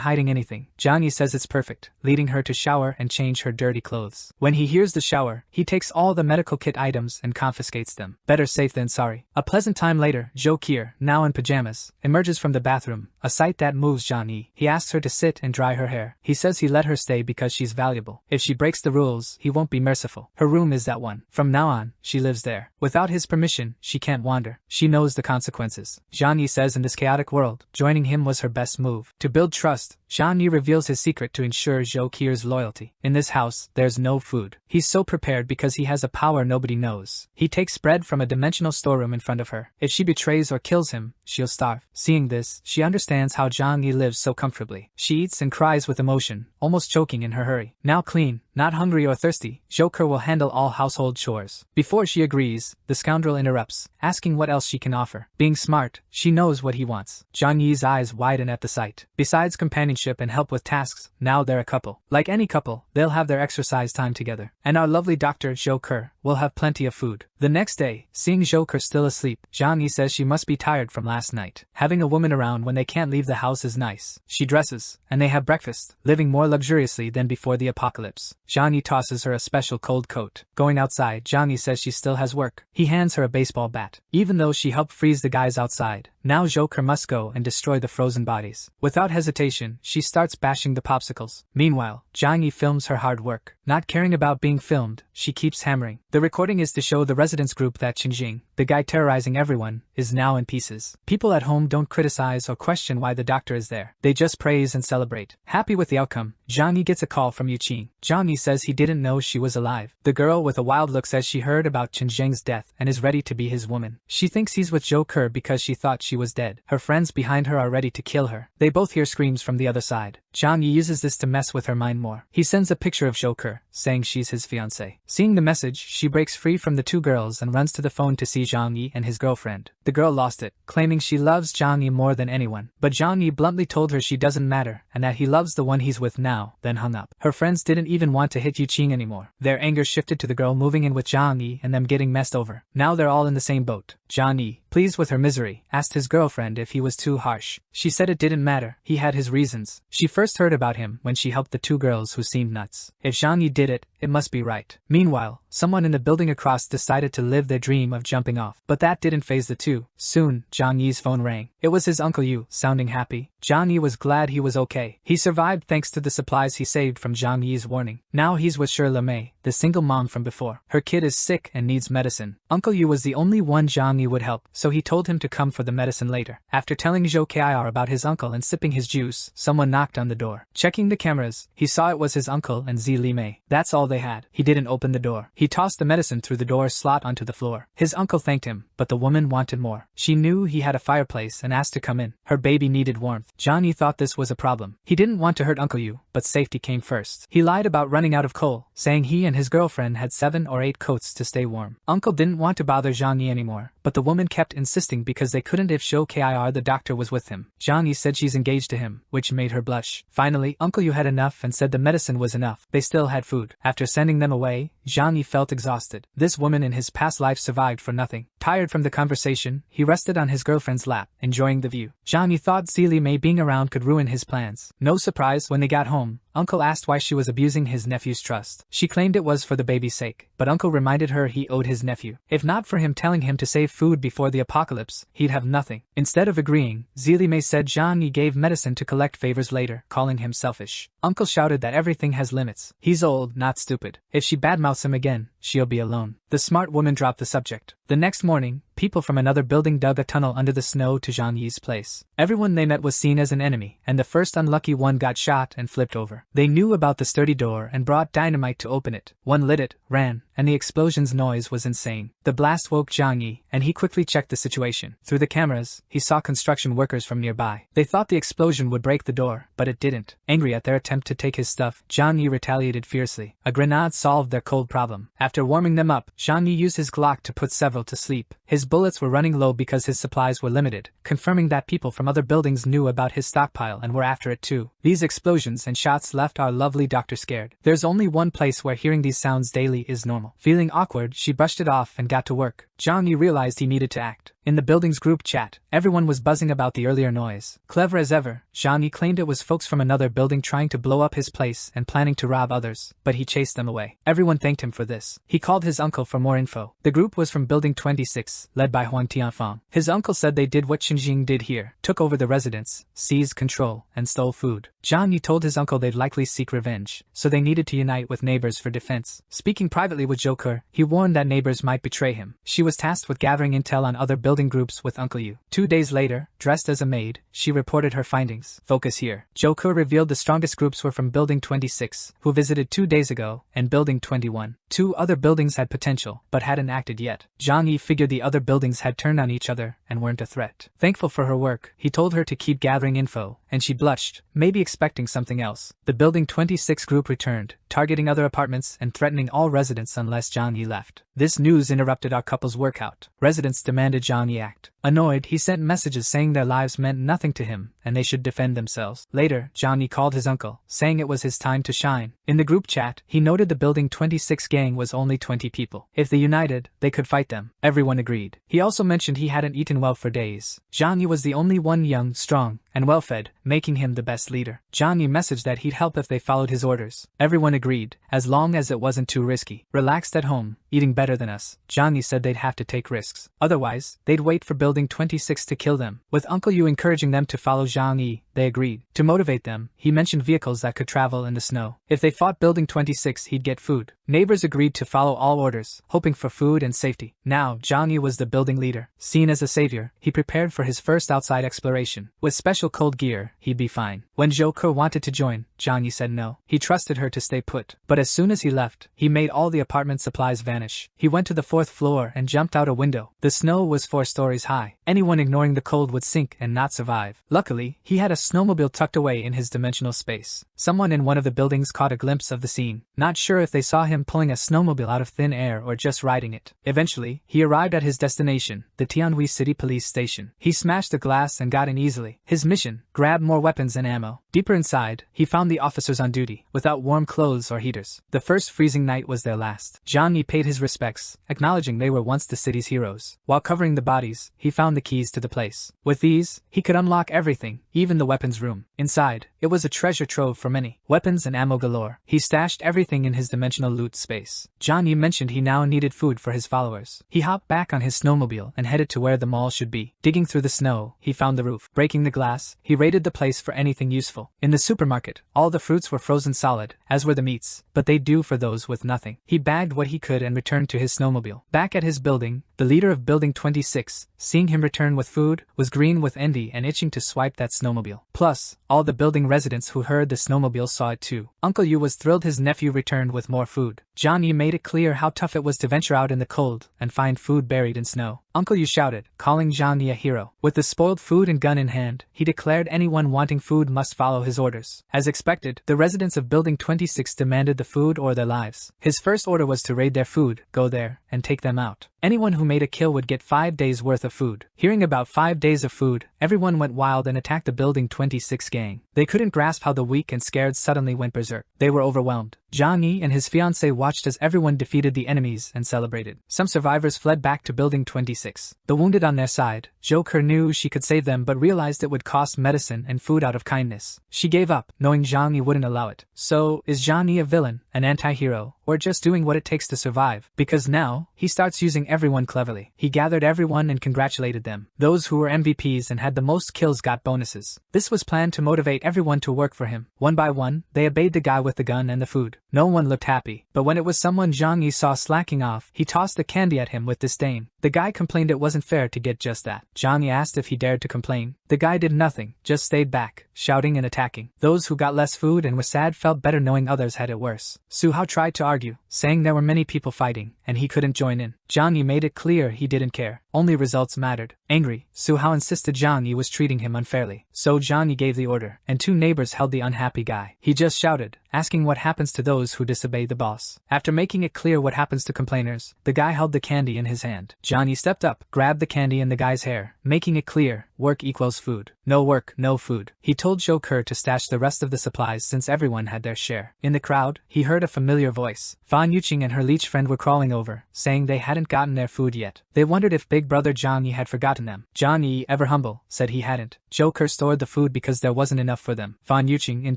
hiding anything, Zhang Yi says it's perfect, leading her to shower and change her dirty clothes. When he hears the shower, he takes all the medical kit items and confiscates them. Better safe than sorry. A pleasant time later, Kier, now in pajamas, emerges from the bathroom, a sight that moves Zhang Yi. He asks her to sit and dry her hair. He says he let her stay because she's valuable. If she breaks the rules, he won't be merciful. Her room is that one. From now on, she lives there. Without his permission, she can't wander. She knows the consequences. Zhang Yi says in this chaotic world, joining him was her best move. To build trust, Zhang Yi reveals his secret to ensure Kier's loyalty. In this house, there's no food. He's so prepared because he has a power nobody knows. He takes bread from a dimensional storeroom in front of her. If she betrays or kills him, she'll starve. Seeing this, she understands how Zhang Yi lives so comfortably. She eats and cries with emotion, almost choking in her hurry. Now clean, not hungry or thirsty, Kier will handle all household chores. Before she agrees, the scoundrel interrupts, asking what else she can offer. Being smart, she knows what he wants. Zhang Yi's eyes widen at the sight. Besides companionship and help with tasks, now they're a couple. Like any couple, they'll have their exercise time together. And our lovely Dr. Kier will have plenty of food. The next day, seeing Kier still asleep, Zhang Yi says she must be tired from last night. Having a woman around when they can't leave the house is nice. She dresses, and they have breakfast, living more luxuriously than before the apocalypse. Zhang Yi tosses her a special cold coat. Going outside, Zhang Yi says she still has work. He hands her a baseball bat. Even though she helped freeze the guys outside, now Kier must go and destroy the frozen bodies. Without hesitation, she starts bashing the popsicles. Meanwhile, Zhang Yi films her hard work. Not caring about being filmed, she keeps hammering. The recording is to show the residents group that Chen Zheng, the guy terrorizing everyone, is now in pieces. People at home don't criticize or question why the doctor is there. They just praise and celebrate. Happy with the outcome, Zhang Yi gets a call from Yuqing. Zhang Yi says he didn't know she was alive. The girl with a wild look says she heard about Chen Zheng's death and is ready to be his woman. She thinks he's with Kier because she thought she was dead. Her friends behind her are ready to kill her. They both hear screams from the other side. Zhang Yi uses this to mess with her mind more. He sends a picture of Kier, saying she's his fiancée. Seeing the message, she breaks free from the two girls and runs to the phone to see Zhang Yi and his girlfriend. The girl lost it, claiming she loves Zhang Yi more than anyone. But Zhang Yi bluntly told her she doesn't matter and that he loves the one he's with now, then hung up. Her friends didn't even want to hit Yuqing anymore. Their anger shifted to the girl moving in with Zhang Yi and them getting messed over. Now they're all in the same boat. Zhang Yi, pleased with her misery, asked his girlfriend if he was too harsh. She said it didn't matter, he had his reasons. She first heard about him when she helped the two girls who seemed nuts. If Zhang Yi did it, it must be right. Meanwhile, someone in the building across decided to live their dream of jumping off. But that didn't faze the two. Soon, Zhang Yi's phone rang. It was his Uncle Yu, sounding happy. Zhang Yi was glad he was okay. He survived thanks to the supplies he saved from Zhang Yi's warning. Now he's with Shi Lemei, the single mom from before. Her kid is sick and needs medicine. Uncle Yu was the only one Zhang Yi would help, so he told him to come for the medicine later. After telling Zhou Kier about his uncle and sipping his juice, someone knocked on the door. Checking the cameras, he saw it was his uncle and Zi Limei. That's all they had. He didn't open the door. He tossed the medicine through the door slot onto the floor. His uncle thanked him, but the woman wanted more. She knew he had a fireplace and asked to come in. Her baby needed warmth. Zhang Yi thought this was a problem. He didn't want to hurt Uncle Yu, but safety came first. He lied about running out of coal, saying he and his girlfriend had 7 or 8 coats to stay warm. Uncle didn't want to bother Zhang Yi anymore, but the woman kept insisting because they couldn't if show Kir the doctor was with him. Johnny said she's engaged to him, which made her blush. Finally, Uncle Yu had enough and said the medicine was enough. They still had food. After sending them away, Johnny felt exhausted. This woman in his past life survived for nothing. Tired from the conversation, he rested on his girlfriend's lap, enjoying the view. Johnny thought Zelie May being around could ruin his plans. No surprise when they got home. Uncle asked why she was abusing his nephew's trust. She claimed it was for the baby's sake, but Uncle reminded her he owed his nephew. If not for him telling him to save food before the apocalypse, he'd have nothing. Instead of agreeing, Zelie May said Johnny gave medicine to collect favors later, calling him selfish. Uncle shouted that everything has limits. He's old, not stupid. If she badmouths him again, she'll be alone. The smart woman dropped the subject. The next morning, people from another building dug a tunnel under the snow to Zhang Yi's place. Everyone they met was seen as an enemy, and the first unlucky one got shot and flipped over. They knew about the sturdy door and brought dynamite to open it. One lit it, ran, and the explosion's noise was insane. The blast woke Zhang Yi, and he quickly checked the situation. Through the cameras, he saw construction workers from nearby. They thought the explosion would break the door, but it didn't. Angry at their attempt to take his stuff, Zhang Yi retaliated fiercely. A grenade solved their cold problem. After warming them up, Zhang Yi used his Glock to put several to sleep. His bullets were running low because his supplies were limited, confirming that people from other buildings knew about his stockpile and were after it too. These explosions and shots left our lovely doctor scared. There's only one place where hearing these sounds daily is normal. Feeling awkward, she brushed it off and got to work. Zhang Yi realized he needed to act. In the building's group chat, everyone was buzzing about the earlier noise. Clever as ever, Zhang Yi claimed it was folks from another building trying to blow up his place and planning to rob others, but he chased them away. Everyone thanked him for this. He called his uncle for more info. The group was from Building 26, led by Huang Tianfang. His uncle said they did what Xinjing did here, took over the residence, seized control, and stole food. Zhang Yi told his uncle they'd likely seek revenge, so they needed to unite with neighbors for defense. Speaking privately with Joker, he warned that neighbors might betray him. She was tasked with gathering intel on other building groups with Uncle Yu. 2 days later, dressed as a maid, she reported her findings. Focus here. Joker revealed the strongest groups were from Building 26, who visited 2 days ago, and Building 21. 2 other buildings had potential, but hadn't acted yet. Zhang Yi figured the other buildings had turned on each other and weren't a threat. Thankful for her work, he told her to keep gathering info, and she blushed, maybe expecting something else. The Building 26 group returned, targeting other apartments and threatening all residents unless Zhang Yi left. This news interrupted our couple's workout. Residents demanded Zhang Yi act. Annoyed, he sent messages saying their lives meant nothing to him and they should defend themselves. Later, Zhang Yi called his uncle, saying it was his time to shine. In the group chat, he noted the Building 26 gang was only 20 people. If they united, they could fight them. Everyone agreed. He also mentioned he hadn't eaten well for days. Zhang Yi was the only one young, strong, and well-fed, making him the best leader. Zhang Yi messaged that he'd help if they followed his orders. Everyone agreed, as long as it wasn't too risky. Relaxed at home, eating better than us, Zhang Yi said they'd have to take risks. Otherwise, they'd wait for Building 26 to kill them. With Uncle Yu encouraging them to follow Zhang Yi, they agreed. To motivate them, he mentioned vehicles that could travel in the snow. If they fought Building 26, he'd get food. Neighbors agreed to follow all orders, hoping for food and safety. Now, Zhang Yi was the building leader. Seen as a savior, he prepared for his first outside exploration. With special cold gear, he'd be fine. When Zhou wanted to join, Zhang Yi said no. He trusted her to stay put. But as soon as he left, he made all the apartment supplies vanish. He went to the 4th floor and jumped out a window. The snow was 4 stories high. Anyone ignoring the cold would sink and not survive. Luckily, he had a snowmobile tucked away in his dimensional space. Someone in one of the buildings caught a glimpse of the scene. Not sure if they saw him pulling a snowmobile out of thin air or just riding it. Eventually, he arrived at his destination, the Tianhui City Police Station. He smashed the glass and got in easily. His mission: grab more weapons and ammo. Deeper inside, he found the officers on duty, without warm clothes or heaters. The first freezing night was their last. Zhang Yi paid his respects, acknowledging they were once the city's heroes. While covering the bodies, he found the keys to the place. With these, he could unlock everything, even the weapons room. Inside, it was a treasure trove for many. Weapons and ammo galore. He stashed everything in his dimensional loot space. Zhang Yi mentioned he now needed food for his followers. He hopped back on his snowmobile and headed to where the mall should be. Digging through the snow, he found the roof. Breaking the glass, he raided the place for anything useful. In the supermarket, all the fruits were frozen solid, as were the meats, but they'd do for those with nothing. He bagged what he could and returned to his snowmobile. Back at his building, the leader of Building 26, seeing him return with food, was green with envy and itching to swipe that snowmobile. Plus, all the building residents who heard the snowmobile saw it too. Uncle Yu was thrilled his nephew returned with more food. Johnny made it clear how tough it was to venture out in the cold and find food buried in snow. Uncle Yu shouted, calling Johnny a hero. With the spoiled food and gun in hand, he declared anyone wanting food must follow his orders. As expected, the residents of Building 26 demanded the food or their lives. His first order was to raid their food, go there, and take them out. Anyone who made a kill would get 5 days worth of food. Hearing about 5 days of food, everyone went wild and attacked the Building 26 gang. They couldn't grasp how the weak and scared suddenly went berserk. They were overwhelmed. Johnny and his fiancée watched as everyone defeated the enemies and celebrated. Some survivors fled back to Building 26. The wounded on their side, Joker knew she could save them but realized it would cost medicine and food out of kindness. She gave up, knowing Johnny wouldn't allow it. So, is Johnny a villain, an anti-hero, or just doing what it takes to survive? Because now, he starts using everyone cleverly. He gathered everyone and congratulated them. Those who were MVPs and had the most kills got bonuses. This was planned to motivate everyone to work for him. One by one, they obeyed the guy with the gun and the food. No one looked happy, but when it was someone Johnny saw slacking off, he tossed the candy at him with disdain. The guy complained it wasn't fair to get just that. Johnny asked if he dared to complain. The guy did nothing, just stayed back, shouting and attacking. Those who got less food and were sad felt better knowing others had it worse. Suhao tried to argue, saying there were many people fighting, and he couldn't join in. Johnny made it clear he didn't care. Only results mattered. Angry, Suhao insisted Johnny was treating him unfairly. So Johnny gave the order, and 2 neighbors held the unhappy guy. He just shouted, asking what happens to those who disobey the boss. After making it clear what happens to complainers, the guy held the candy in his hand. Johnny stepped up, grabbed the candy in the guy's hair, making it clear, work equals food. No work, no food. He told Joker to stash the rest of the supplies since everyone had their share. In the crowd, he heard a familiar voice. Fan Yuqing and her leech friend were crawling over, saying they hadn't gotten their food yet. They wondered if big brother Johnny had forgotten them. Johnny, ever humble, said he hadn't. Joker stored the food because there wasn't enough for them. Fan Yuqing, in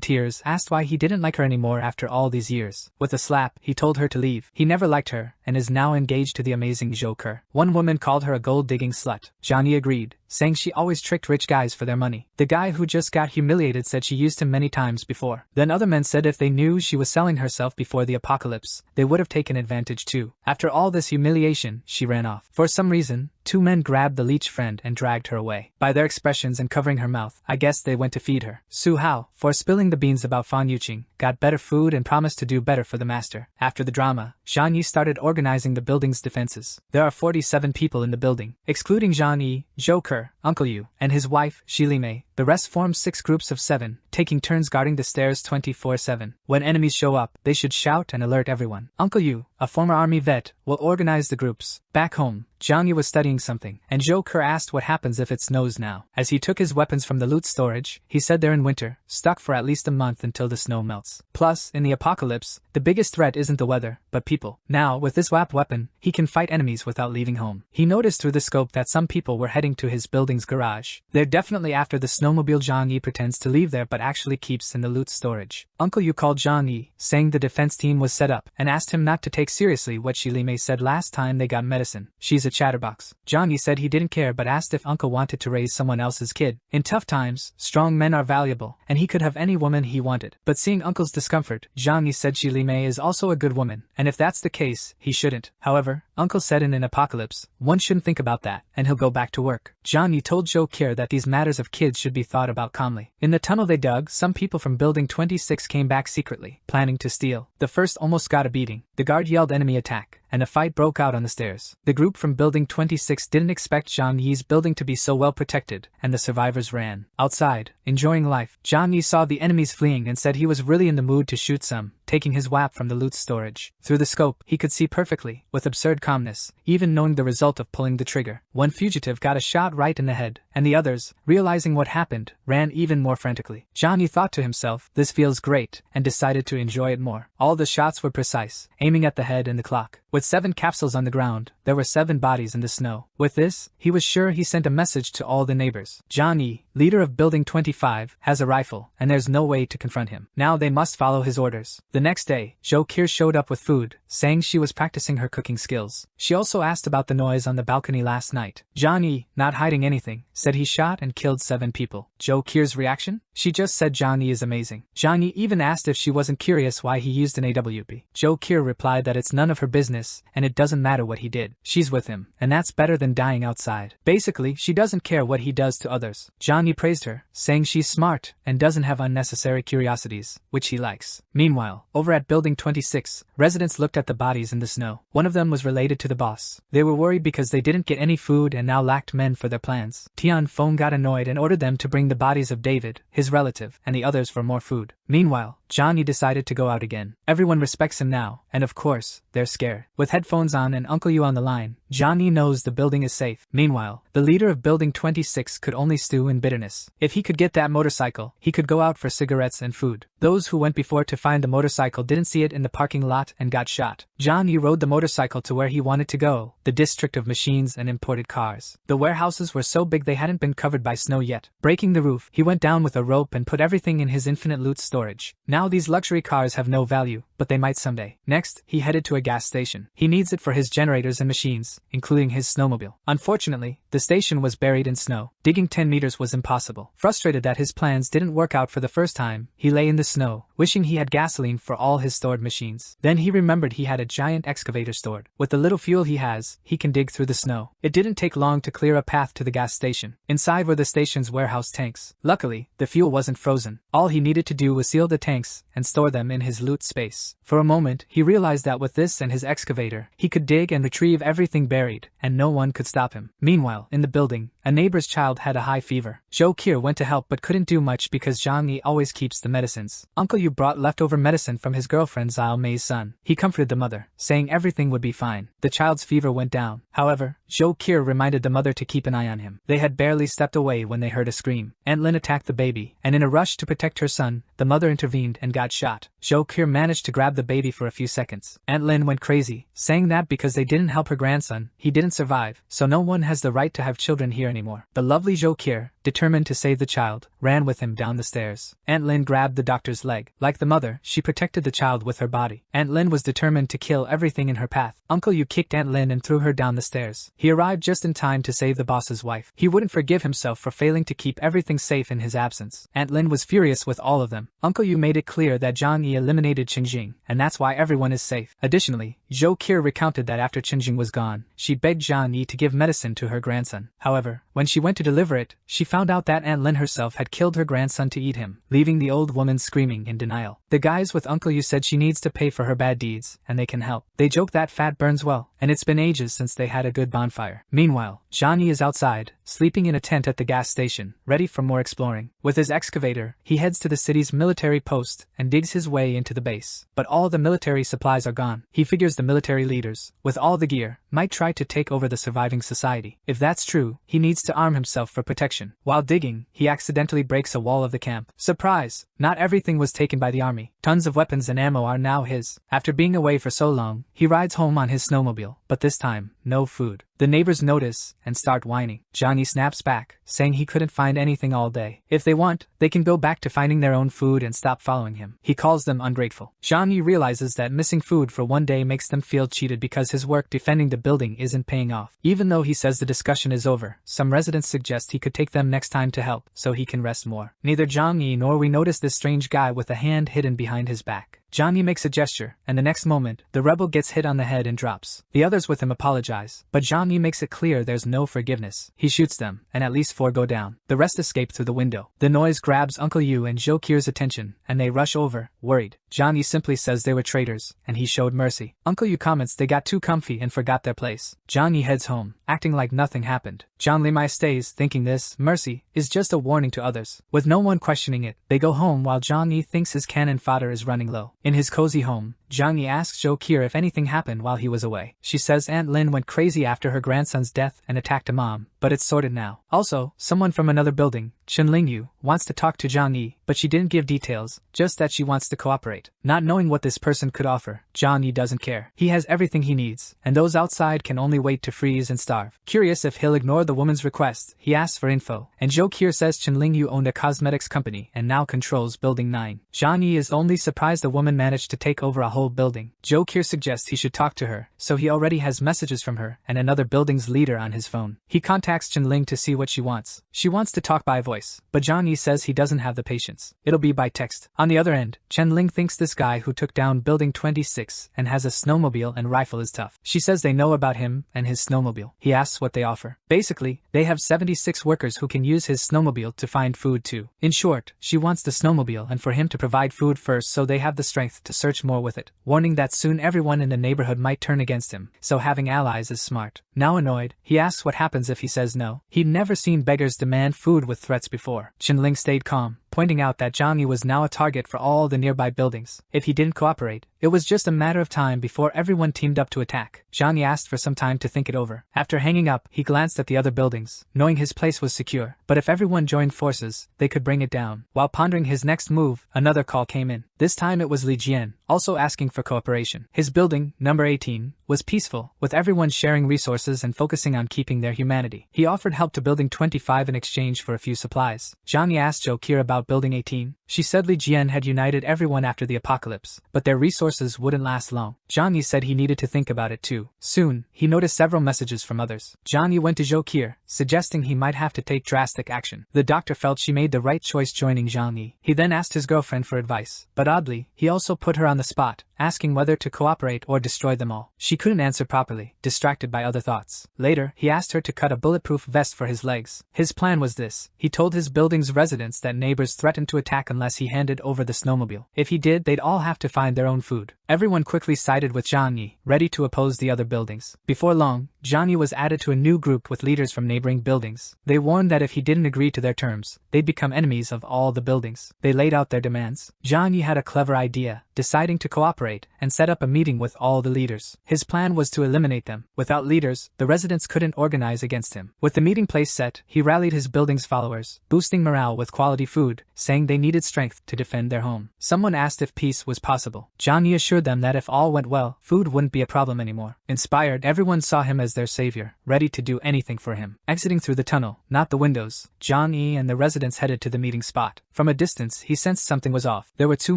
tears, asked why he didn't like her anymore after all these years. With a slap, he told her to leave. He never liked her, and is now engaged to the amazing Joker. One woman called her a gold-digging slut. Johnny agreed, saying she always tricked rich guys for their money. The guy who just got humiliated said she used him many times before. Then other men said if they knew she was selling herself before the apocalypse, they would have taken advantage too. After all this humiliation, she ran off. For some reason, 2 men grabbed the leech friend and dragged her away. By their expressions and covering her mouth, I guess they went to feed her. Suhao, for spilling the beans about Fan Yuqing, got better food and promised to do better for the master. After the drama, Zhang Yi started organizing the building's defenses. There are 47 people in the building, excluding Zhang Yi, Joker, Uncle Yu, and his wife, Shilime. The rest form 6 groups of 7, taking turns guarding the stairs 24/7. When enemies show up, they should shout and alert everyone. Uncle Yu, a former army vet, will organize the groups. Back home, Zhang Yi was studying something, and Joker asked what happens if it snows now. As he took his weapons from the loot storage, he said they're in winter, stuck for at least a month until the snow melts. Plus, in the apocalypse, the biggest threat isn't the weather, but people. Now, with this WAP weapon, he can fight enemies without leaving home. He noticed through the scope that some people were heading to his building's garage. They're definitely after the snowmobile Zhang Yi pretends to leave there but actually keeps in the loot storage. Uncle Yu called Zhang Yi, saying the defense team was set up, and asked him not to take seriously what Shilime said last time they got medicine. She's a chatterbox. Zhang Yi said he didn't care but asked if Uncle wanted to raise someone else's kid. In tough times, strong men are valuable, and he could have any woman he wanted. But seeing Uncle's discomfort, Zhang Yi said Shilime is also a good woman, and if that's the case, he shouldn't. However, Uncle said in an apocalypse, one shouldn't think about that, and he'll go back to work. Zhang Yi told Joker that these matters of kids should be thought about calmly. In the tunnel they dug, some people from Building 26 came back secretly, planning to steal. The first almost got a beating. The guard yelled enemy attack, and a fight broke out on the stairs. The group from Building 26 didn't expect Zhang Yi's building to be so well protected, and the survivors ran. Outside, enjoying life, Zhang Yi saw the enemies fleeing and said he was really in the mood to shoot some, taking his WAP from the loot storage. Through the scope, he could see perfectly, with absurd calmness, even knowing the result of pulling the trigger. One fugitive got a shot right in the head, and the others, realizing what happened, ran even more frantically. Zhang Yi thought to himself, this feels great, and decided to enjoy it more. All the shots were precise, aiming at the head and the clock. With 7 capsules on the ground, there were 7 bodies in the snow. With this, he was sure he sent a message to all the neighbors. Zhang Yi, leader of Building 25, has a rifle, and there's no way to confront him. Now they must follow his orders. The next day, Joker showed up with food, saying she was practicing her cooking skills. She also asked about the noise on the balcony last night. Zhang Yi, not hiding anything, said he shot and killed 7 people. Joker's reaction? She just said Zhang Yi is amazing. Zhang Yi even asked if she wasn't curious why he used an AWP. Joker replied that it's none of her business, and it doesn't matter what he did. She's with him, and that's better than dying outside. Basically, she doesn't care what he does to others. Zhang Yi praised her, saying she's smart and doesn't have unnecessary curiosities, which he likes. Meanwhile, over at Building 26, residents looked at the bodies in the snow. One of them was related to the boss. They were worried because they didn't get any food and now lacked men for their plans. Tian Feng got annoyed and ordered them to bring the bodies of David, his relative, and the others for more food. Meanwhile, Johnny decided to go out again. Everyone respects him now, and of course, they're scared. With headphones on and Uncle Yu on the line, Johnny knows the building is safe. Meanwhile, the leader of Building 26 could only stew in bitterness. If he could get that motorcycle, he could go out for cigarettes and food. Those who went before to find the motorcycle didn't see it in the parking lot and got shot. Johnny rode the motorcycle to where he wanted to go, the district of machines and imported cars. The warehouses were so big they hadn't been covered by snow yet. Breaking the roof, he went down with a rope and put everything in his infinite loot storage. Now these luxury cars have no value, but they might someday. Next, he headed to a gas station. He needs it for his generators and machines, including his snowmobile. Unfortunately, the station was buried in snow. Digging 10 meters was impossible. Frustrated that his plans didn't work out for the first time, he lay in the snow, wishing he had gasoline for all his stored machines. Then he remembered he had a giant excavator stored. With the little fuel he has, he can dig through the snow. It didn't take long to clear a path to the gas station. Inside were the station's warehouse tanks. Luckily, the fuel wasn't frozen. All he needed to do was seal the tanks and store them in his loot space. For a moment, he realized that with this and his excavator, he could dig and retrieve everything buried, and no one could stop him. Meanwhile, in the building, a neighbor's child had a high fever. Zhou Qir went to help but couldn't do much because Zhang Yi always keeps the medicines. Uncle Yu brought leftover medicine from his girlfriend Zhao Mei's son. He comforted the mother, saying everything would be fine. The child's fever went down. However, Zhou Qir reminded the mother to keep an eye on him. They had barely stepped away when they heard a scream. Aunt Lin attacked the baby, and in a rush to protect her son, the mother intervened and got shot. Zhou Qir managed to grab the baby for a few seconds. Aunt Lin went crazy, saying that because they didn't help her grandson, he didn't survive, so no one has the right to have children here anymore. The lovely Zhou Qir, determined to save the child, ran with him down the stairs. Aunt Lin grabbed the doctor's leg. Like the mother, she protected the child with her body. Aunt Lin was determined to kill everything in her path. Uncle Yu kicked Aunt Lin and threw her down the stairs. He arrived just in time to save the boss's wife. He wouldn't forgive himself for failing to keep everything safe in his absence. Aunt Lin was furious with all of them. Uncle Yu made it clear that Zhang Yi eliminated Qingjing, and that's why everyone is safe. Additionally, Zhou Qir recounted that after Qingjing was gone, she begged Zhang Yi to give medicine to her grandson. However, when she went to deliver it, she found out that Aunt Lin herself had killed her grandson to eat him, leaving the old woman screaming in denial. The guys with Uncle Yu said she needs to pay for her bad deeds, and they can help. They joke that fat burns well, and it's been ages since they had a good bonfire. Meanwhile, Zhang Yi is outside, sleeping in a tent at the gas station, ready for more exploring. With his excavator, he heads to the city's military post and digs his way into the base. But all the military supplies are gone. He figures the military leaders, with all the gear, might try to take over the surviving society. If that's true, he needs to arm himself for protection. While digging, he accidentally breaks a wall of the camp. Surprise! Not everything was taken by the army. Tons of weapons and ammo are now his. After being away for so long, he rides home on his snowmobile, but this time, no food. The neighbors notice and start whining. Johnny snaps back, saying he couldn't find anything all day. If they want, they can go back to finding their own food and stop following him. He calls them ungrateful. Johnny realizes that missing food for one day makes them feel cheated because his work defending the building isn't paying off. Even though he says the discussion is over, some residents suggest he could take them next time to help, so he can rest more. Neither Johnny nor we notice this strange guy with a hand hidden behind his back. Johnny makes a gesture, and the next moment, the rebel gets hit on the head and drops. The others with him apologize, but Johnny makes it clear there's no forgiveness. He shoots them, and at least 4 go down. The rest escape through the window. The noise grabs Uncle Yu and Zhou Qir's attention, and they rush over, worried. Johnny simply says they were traitors, and he showed mercy. Uncle Yu comments they got too comfy and forgot their place. Johnny heads home, acting like nothing happened. John Limai stays, thinking this mercy is just a warning to others. With no one questioning it, they go home while Johnny thinks his cannon fodder is running low. In his cozy home, Johnny asks Zhou Qir if anything happened while he was away. She says Aunt Lin went crazy after her grandson's death and attacked a mom, but it's sorted now. Also, someone from another building, Chen Lingyu, wants to talk to Zhang Yi, but she didn't give details, just that she wants to cooperate. Not knowing what this person could offer, Zhang Yi doesn't care. He has everything he needs, and those outside can only wait to freeze and starve. Curious if he'll ignore the woman's request, he asks for info, and Zhou Qir says Chen Lingyu owned a cosmetics company and now controls Building 9. Zhang Yi is only surprised the woman managed to take over a whole whole building. Joe Kier suggests he should talk to her, so he already has messages from her and another building's leader on his phone. He contacts Chen Ling to see what she wants. She wants to talk by voice, but Zhang Yi says he doesn't have the patience. It'll be by text. On the other end, Chen Ling thinks this guy who took down building 26 and has a snowmobile and rifle is tough. She says they know about him and his snowmobile. He asks what they offer. Basically, they have 76 workers who can use his snowmobile to find food too. In short, she wants the snowmobile and for him to provide food first so they have the strength to search more with it, warning that soon everyone in the neighborhood might turn against him, so having allies is smart. Now annoyed, he asks what happens if he says no. He'd never seen beggars demand food with threats before. Chen Ling stayed calm, pointing out that Zhang Yi was now a target for all the nearby buildings. If he didn't cooperate, it was just a matter of time before everyone teamed up to attack. Zhang Yi asked for some time to think it over. After hanging up, he glanced at the other buildings, knowing his place was secure, but if everyone joined forces, they could bring it down. While pondering his next move, another call came in. This time it was Li Jian, also asking for cooperation. His building, number 18, was peaceful, with everyone sharing resources and focusing on keeping their humanity. He offered help to building 25 in exchange for a few supplies. Zhang Yi asked Joe Kier about building 18. She said Li Jian had united everyone after the apocalypse, but their resources wouldn't last long. Zhang Yi said he needed to think about it too. Soon, he noticed several messages from others. Zhang Yi went to Joe Kier, suggesting he might have to take drastic action. The doctor felt she made the right choice joining Zhang Yi. He then asked his girlfriend for advice, but oddly, he also put her on the spot, asking whether to cooperate or destroy them all. She couldn't answer properly, distracted by other thoughts. Later, he asked her to cut a bulletproof vest for his legs. His plan was this. He told his building's residents that neighbors threatened to attack unless he handed over the snowmobile. If he did, they'd all have to find their own food. Everyone quickly sided with Zhang Yi, ready to oppose the other buildings. Before long, Zhang Yi was added to a new group with leaders from neighboring buildings. They warned that if he didn't agree to their terms, they'd become enemies of all the buildings. They laid out their demands. Zhang Yi had a clever idea, deciding to cooperate and set up a meeting with all the leaders. His plan was to eliminate them. Without leaders, the residents couldn't organize against him. With the meeting place set, he rallied his building's followers, boosting morale with quality food, saying they needed strength to defend their home. Someone asked if peace was possible. Zhang Yi assured them that if all went well, food wouldn't be a problem anymore. Inspired, everyone saw him as their savior, ready to do anything for him. Exiting through the tunnel, not the windows, Zhang Yi and the residents headed to the meeting spot. From a distance, he sensed something was off. There were too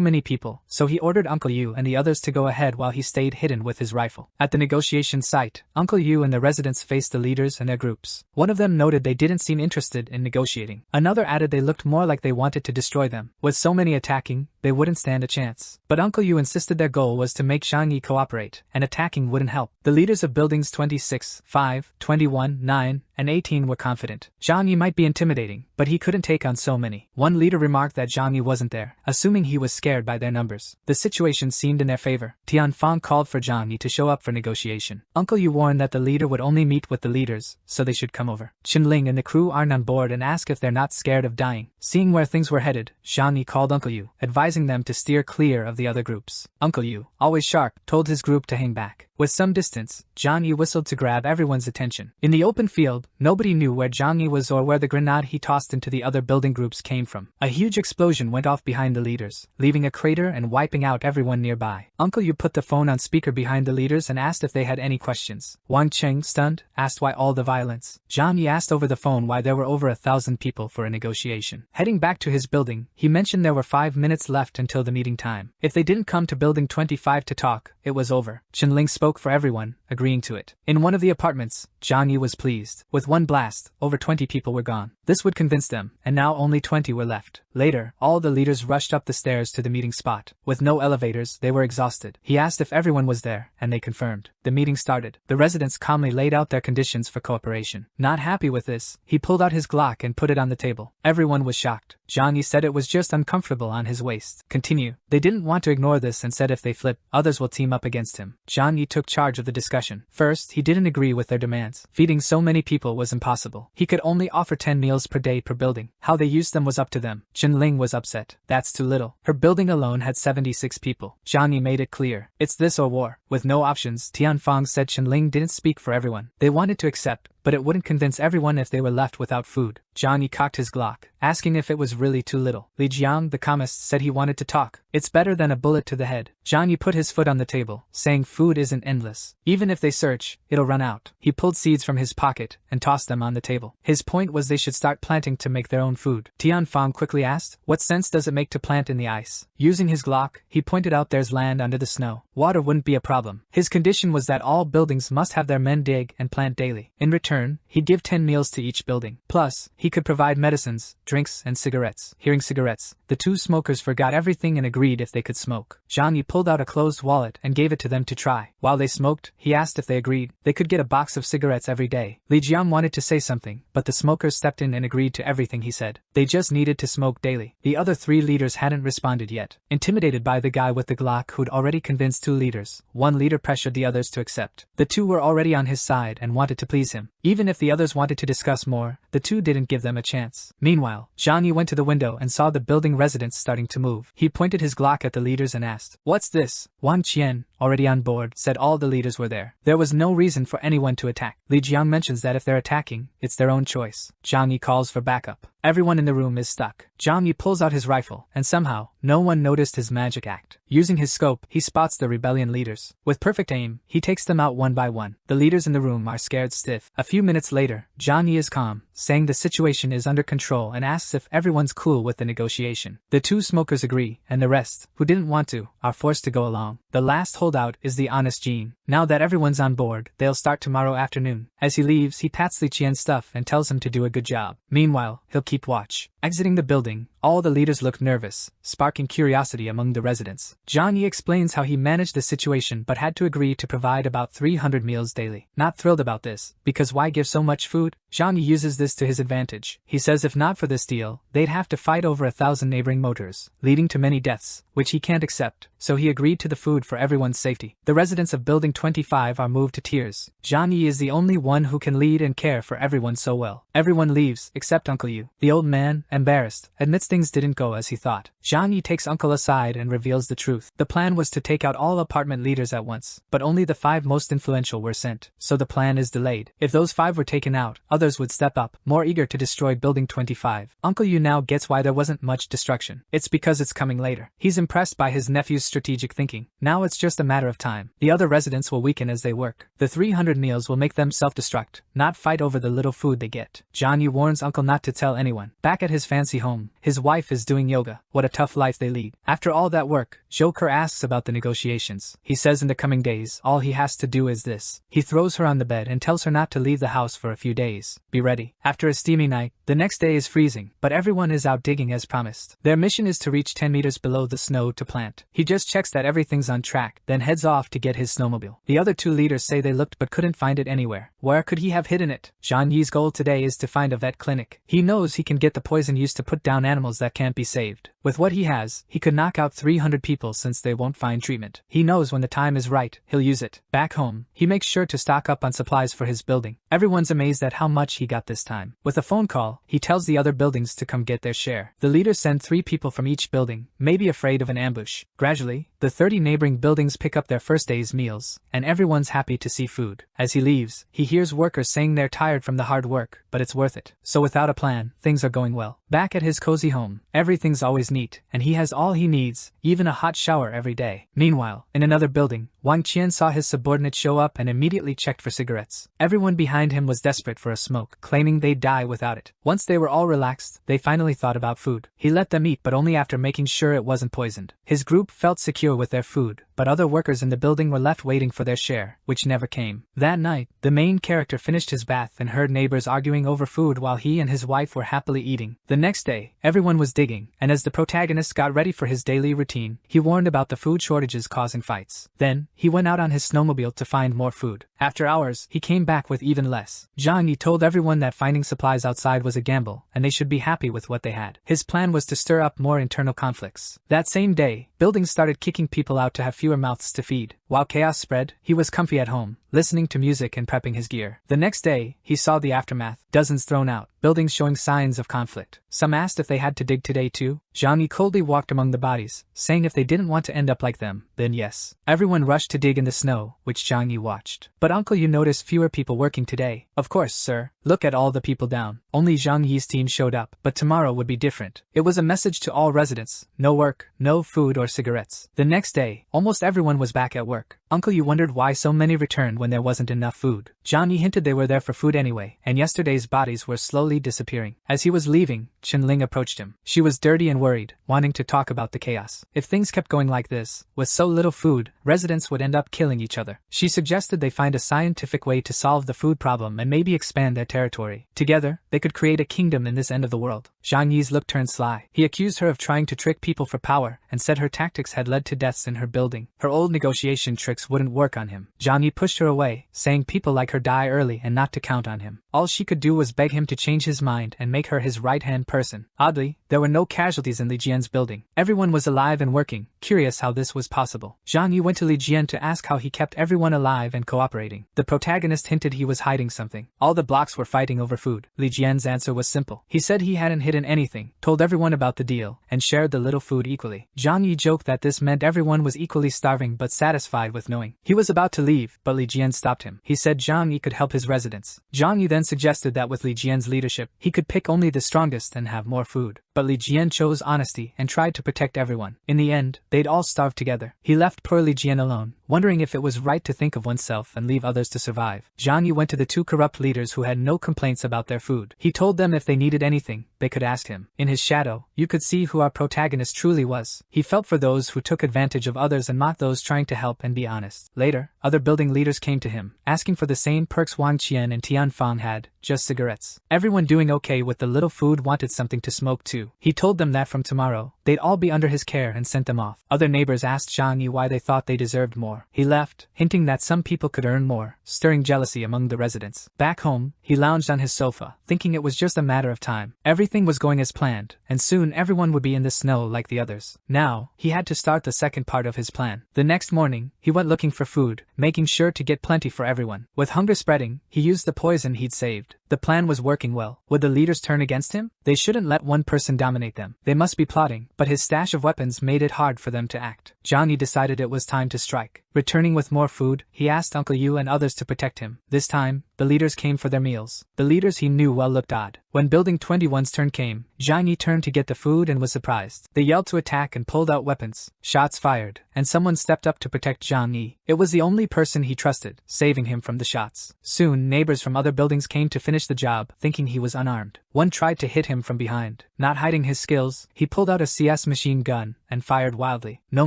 many people, so he ordered Uncle Yu and the others to go ahead while he stayed hidden with his rifle. At the negotiation site, Uncle Yu and the residents faced the leaders and their groups. One of them noted they didn't seem interested in negotiating. Another added they looked more like they wanted to destroy them. With so many attacking, they wouldn't stand a chance. But Uncle Yu insisted their goal was to make Zhang Yi cooperate, and attacking wouldn't help. The leaders of buildings 26, 5, 21, 9, and 18 were confident. Zhang Yi might be intimidating, but he couldn't take on so many. One leader remarked that Zhang Yi wasn't there, assuming he was scared by their numbers. The situation seemed in their favor. Tianfang called for Zhang Yi to show up for negotiation. Uncle Yu warned that the leader would only meet with the leaders, so they should come over. Chen Ling and the crew aren't on board and ask if they're not scared of dying. Seeing where things were headed, Zhang Yi called Uncle Yu, advising them to steer clear of the other groups. Uncle Yu, always sharp, told his group to hang back. With some distance, Zhang Yi whistled to grab everyone's attention. In the open field, nobody knew where Zhang Yi was or where the grenade he tossed into the other building groups came from. A huge explosion went off behind the leaders, leaving a crater and wiping out everyone nearby. Uncle Yu put the phone on speaker behind the leaders and asked if they had any questions. Wang Cheng, stunned, asked why all the violence. Zhang Yi asked over the phone why there were over 1,000 people for a negotiation. Heading back to his building, he mentioned there were 5 minutes left until the meeting time. If they didn't come to building 25 to talk, it was over. Chen Ling spoke for everyone, agreeing to it. In one of the apartments, Zhang Yi was pleased. With one blast, over 20 people were gone. This would convince them, and now only 20 were left. Later, all the leaders rushed up the stairs to the meeting spot. With no elevators, they were exhausted. He asked if everyone was there, and they confirmed. The meeting started. The residents calmly laid out their conditions for cooperation. Not happy with this, he pulled out his Glock and put it on the table. Everyone was shocked. Zhang Yi said it was just uncomfortable on his waist. Continue. They didn't want to ignore this and said if they flip, others will team up against him. Zhang Yi took charge of the discussion. First, he didn't agree with their demands. Feeding so many people was impossible. He could only offer 10 meals per day per building. How they used them was up to them. Chen Ling was upset. That's too little. Her building alone had 76 people. Zhang Yi made it clear. It's this or war. With no options, Tianfang said Chen Ling didn't speak for everyone. They wanted to accept, but it wouldn't convince everyone if they were left without food. Zhang Yi cocked his Glock, asking if it was really too little. Li Jiang, the comist, said he wanted to talk. It's better than a bullet to the head. Zhang Yi put his foot on the table, saying food isn't endless. Even if they search, it'll run out. He pulled seeds from his pocket and tossed them on the table. His point was they should start planting to make their own food. Tianfang quickly asked, what sense does it make to plant in the ice? Using his Glock, he pointed out there's land under the snow. Water wouldn't be a problem. His condition was that all buildings must have their men dig and plant daily. In return, he'd give 10 meals to each building. Plus, he could provide medicines, drinks, and cigarettes. Hearing cigarettes, the two smokers forgot everything and agreed if they could smoke. Zhang Yi pulled out a closed wallet and gave it to them to try. While they smoked, he asked if they agreed. They could get a box of cigarettes every day. Li Jiang wanted to say something, but the smokers stepped in and agreed to everything he said. They just needed to smoke daily. The other 3 leaders hadn't responded yet. Intimidated by the guy with the Glock who'd already convinced 2 leaders, 1 leader pressured the others to accept. The 2 were already on his side and wanted to please him. Even if the others wanted to discuss more, the 2 didn't give them a chance. Meanwhile, Zhang Yi went to the window and saw the building residents starting to move. He pointed his Glock at the leaders and asked, "What's this?" Wang Qian, already on board, said all the leaders were there. There was no reason for anyone to attack. Li Jiang mentions that if they're attacking, it's their own choice. Zhang Yi calls for backup. Everyone in the room is stuck. Zhang Yi pulls out his rifle, and somehow, no one noticed his magic act. Using his scope, he spots the rebellion leaders. With perfect aim, he takes them out one by one. The leaders in the room are scared stiff. A few minutes later, Zhang Yi is calm, saying the situation is under control and asks if everyone's cool with the negotiation. The 2 smokers agree, and the rest, who didn't want to, are forced to go along. The last holdout is the honest Jean. Now that everyone's on board, they'll start tomorrow afternoon. As he leaves, he pats Li Qian's stuff and tells him to do a good job. Meanwhile, he'll keep watch. Exiting the building, all the leaders look nervous, sparking curiosity among the residents. Zhang Yi explains how he managed the situation but had to agree to provide about 300 meals daily. Not thrilled about this, because why give so much food? Zhang Yi uses this to his advantage. He says if not for this deal, they'd have to fight over 1,000 neighboring motors, leading to many deaths, which he can't accept, so he agreed to the food for everyone's safety. The residents of Building 25 are moved to tears. Zhang Yi is the only one who can lead and care for everyone so well. Everyone leaves, except Uncle Yu. The old man, embarrassed, admits things didn't go as he thought. Zhang Yi takes Uncle aside and reveals the truth. The plan was to take out all apartment leaders at once, but only the 5 most influential were sent, so the plan is delayed. If those 5 were taken out, others would step up, more eager to destroy Building 25. Uncle Yu now gets why there wasn't much destruction. It's because it's coming later. He's impressed by his nephew's strategic thinking. Now it's just a matter of time. The other residents will weaken as they work. The 300 meals will make them self-destruct, not fight over the little food they get. Zhang Yi warns Uncle not to tell anyone. Back at his fancy home, his wife is doing yoga. What a tough life they lead. After all that work, Joker asks about the negotiations. He says in the coming days, all he has to do is this. He throws her on the bed and tells her not to leave the house for a few days. Be ready. After a steamy night, the next day is freezing, but everyone is out digging as promised. Their mission is to reach 10 meters below the snow to plant. He just checks that everything's on track, then heads off to get his snowmobile. The other 2 leaders say they looked but couldn't find it anywhere. Where could he have hidden it? Zhang Yi's goal today is to find a vet clinic. He knows he can get the poison used to put down animals that can't be saved. With what he has, he could knock out 300 people since they won't find treatment. He knows when the time is right, he'll use it. Back home, he makes sure to stock up on supplies for his building. Everyone's amazed at how much he got this time. With a phone call, he tells the other buildings to come get their share. The leaders send 3 people from each building, maybe afraid of an ambush. Gradually, the 30 neighboring buildings pick up their first day's meals, and everyone's happy to see food. As he leaves, he hears workers saying they're tired from the hard work, but it's worth it. So without a plan, things are going well. Back at his cozy home, everything's always neat, and he has all he needs, even a hot shower every day. Meanwhile, in another building, Wang Qian saw his subordinate show up and immediately checked for cigarettes. Everyone behind him was desperate for a smoke, claiming they'd die without it. Once they were all relaxed, they finally thought about food. He let them eat, but only after making sure it wasn't poisoned. His group felt secure with their food, but other workers in the building were left waiting for their share, which never came. That night, the main character finished his bath and heard neighbors arguing over food while he and his wife were happily eating. The next day, everyone was digging, and as the protagonist got ready for his daily routine, he warned about the food shortages causing fights. Then, he went out on his snowmobile to find more food. After hours, he came back with even less. Zhang Yi told everyone that finding supplies outside was a gamble, and they should be happy with what they had. His plan was to stir up more internal conflicts. That same day, buildings started kicking people out to have fewer mouths to feed. While chaos spread, he was comfy at home, listening to music and prepping his gear. The next day, he saw the aftermath, dozens thrown out, buildings showing signs of conflict. Some asked if they had to dig today too. Zhang Yi coldly walked among the bodies, saying if they didn't want to end up like them, then yes. Everyone rushed to dig in the snow, which Zhang Yi watched. But Uncle Yu noticed fewer people working today. Of course, sir. Look at all the people down. Only Zhang Yi's team showed up, but tomorrow would be different. It was a message to all residents. No work, no food or cigarettes. The next day, almost everyone was back at work. Uncle Yu wondered why so many returned when there wasn't enough food. Zhang Yi hinted they were there for food anyway, and yesterday's bodies were slowly disappearing. As he was leaving, Ling approached him. She was dirty and worried, wanting to talk about the chaos. If things kept going like this, with so little food, residents would end up killing each other. She suggested they find a scientific way to solve the food problem and maybe expand their territory. Together, they could create a kingdom in this end of the world. Zhang Yi's look turned sly. He accused her of trying to trick people for power, and said her tactics had led to deaths in her building. Her old negotiation tricks wouldn't work on him. Zhang Yi pushed her away, saying people like her die early and not to count on him. All she could do was beg him to change his mind and make her his right-hand person. Oddly, there were no casualties in Li Jian's building. Everyone was alive and working, curious how this was possible. Zhang Yi went to Li Jian to ask how he kept everyone alive and cooperating. The protagonist hinted he was hiding something. All the blocks were fighting over food. Li Jian's answer was simple. He said he hadn't hidden anything, told everyone about the deal, and shared the little food equally. Zhang Yi joked that this meant everyone was equally starving but satisfied with knowing. He was about to leave, but Li Jian stopped him. He said Zhang Yi could help his residents. Zhang Yi then suggested that with Li Jian's leadership, he could pick only the strongest and have more food. But Li Jian chose honesty and tried to protect everyone. In the end, they'd all starve together. He left poor Li Jian alone, wondering if it was right to think of oneself and leave others to survive. Zhang Yi went to the two corrupt leaders who had no complaints about their food. He told them if they needed anything, they could ask him. In his shadow, you could see who our protagonist truly was. He felt for those who took advantage of others and mocked those trying to help and be honest. Later, other building leaders came to him, asking for the same perks Wang Qian and Tian Fang had, just cigarettes. Everyone doing okay with the little food wanted something to smoke too. He told them that from tomorrow, they'd all be under his care and sent them off. Other neighbors asked Zhang Yi why they thought they deserved more. He left, hinting that some people could earn more, stirring jealousy among the residents. Back home, he lounged on his sofa, thinking it was just a matter of time. Everything was going as planned, and soon everyone would be in the snow like the others. Now, he had to start the second part of his plan. The next morning, he went looking for food, making sure to get plenty for everyone. With hunger spreading, he used the poison he'd saved. The plan was working well. Would the leaders turn against him? They shouldn't let one person dominate them. They must be plotting, but his stash of weapons made it hard for them to act. Zhang Yi decided it was time to strike. Returning with more food, he asked Uncle Yu and others to protect him. This time, the leaders came for their meals. The leaders he knew well looked odd. When Building 21's turn came, Zhang Yi turned to get the food and was surprised. They yelled to attack and pulled out weapons. Shots fired, and someone stepped up to protect Zhang Yi. It was the only person he trusted, saving him from the shots. Soon, neighbors from other buildings came to finish the job, thinking he was unarmed. One tried to hit him from behind. Not hiding his skills, he pulled out a CS machine gun and fired wildly. No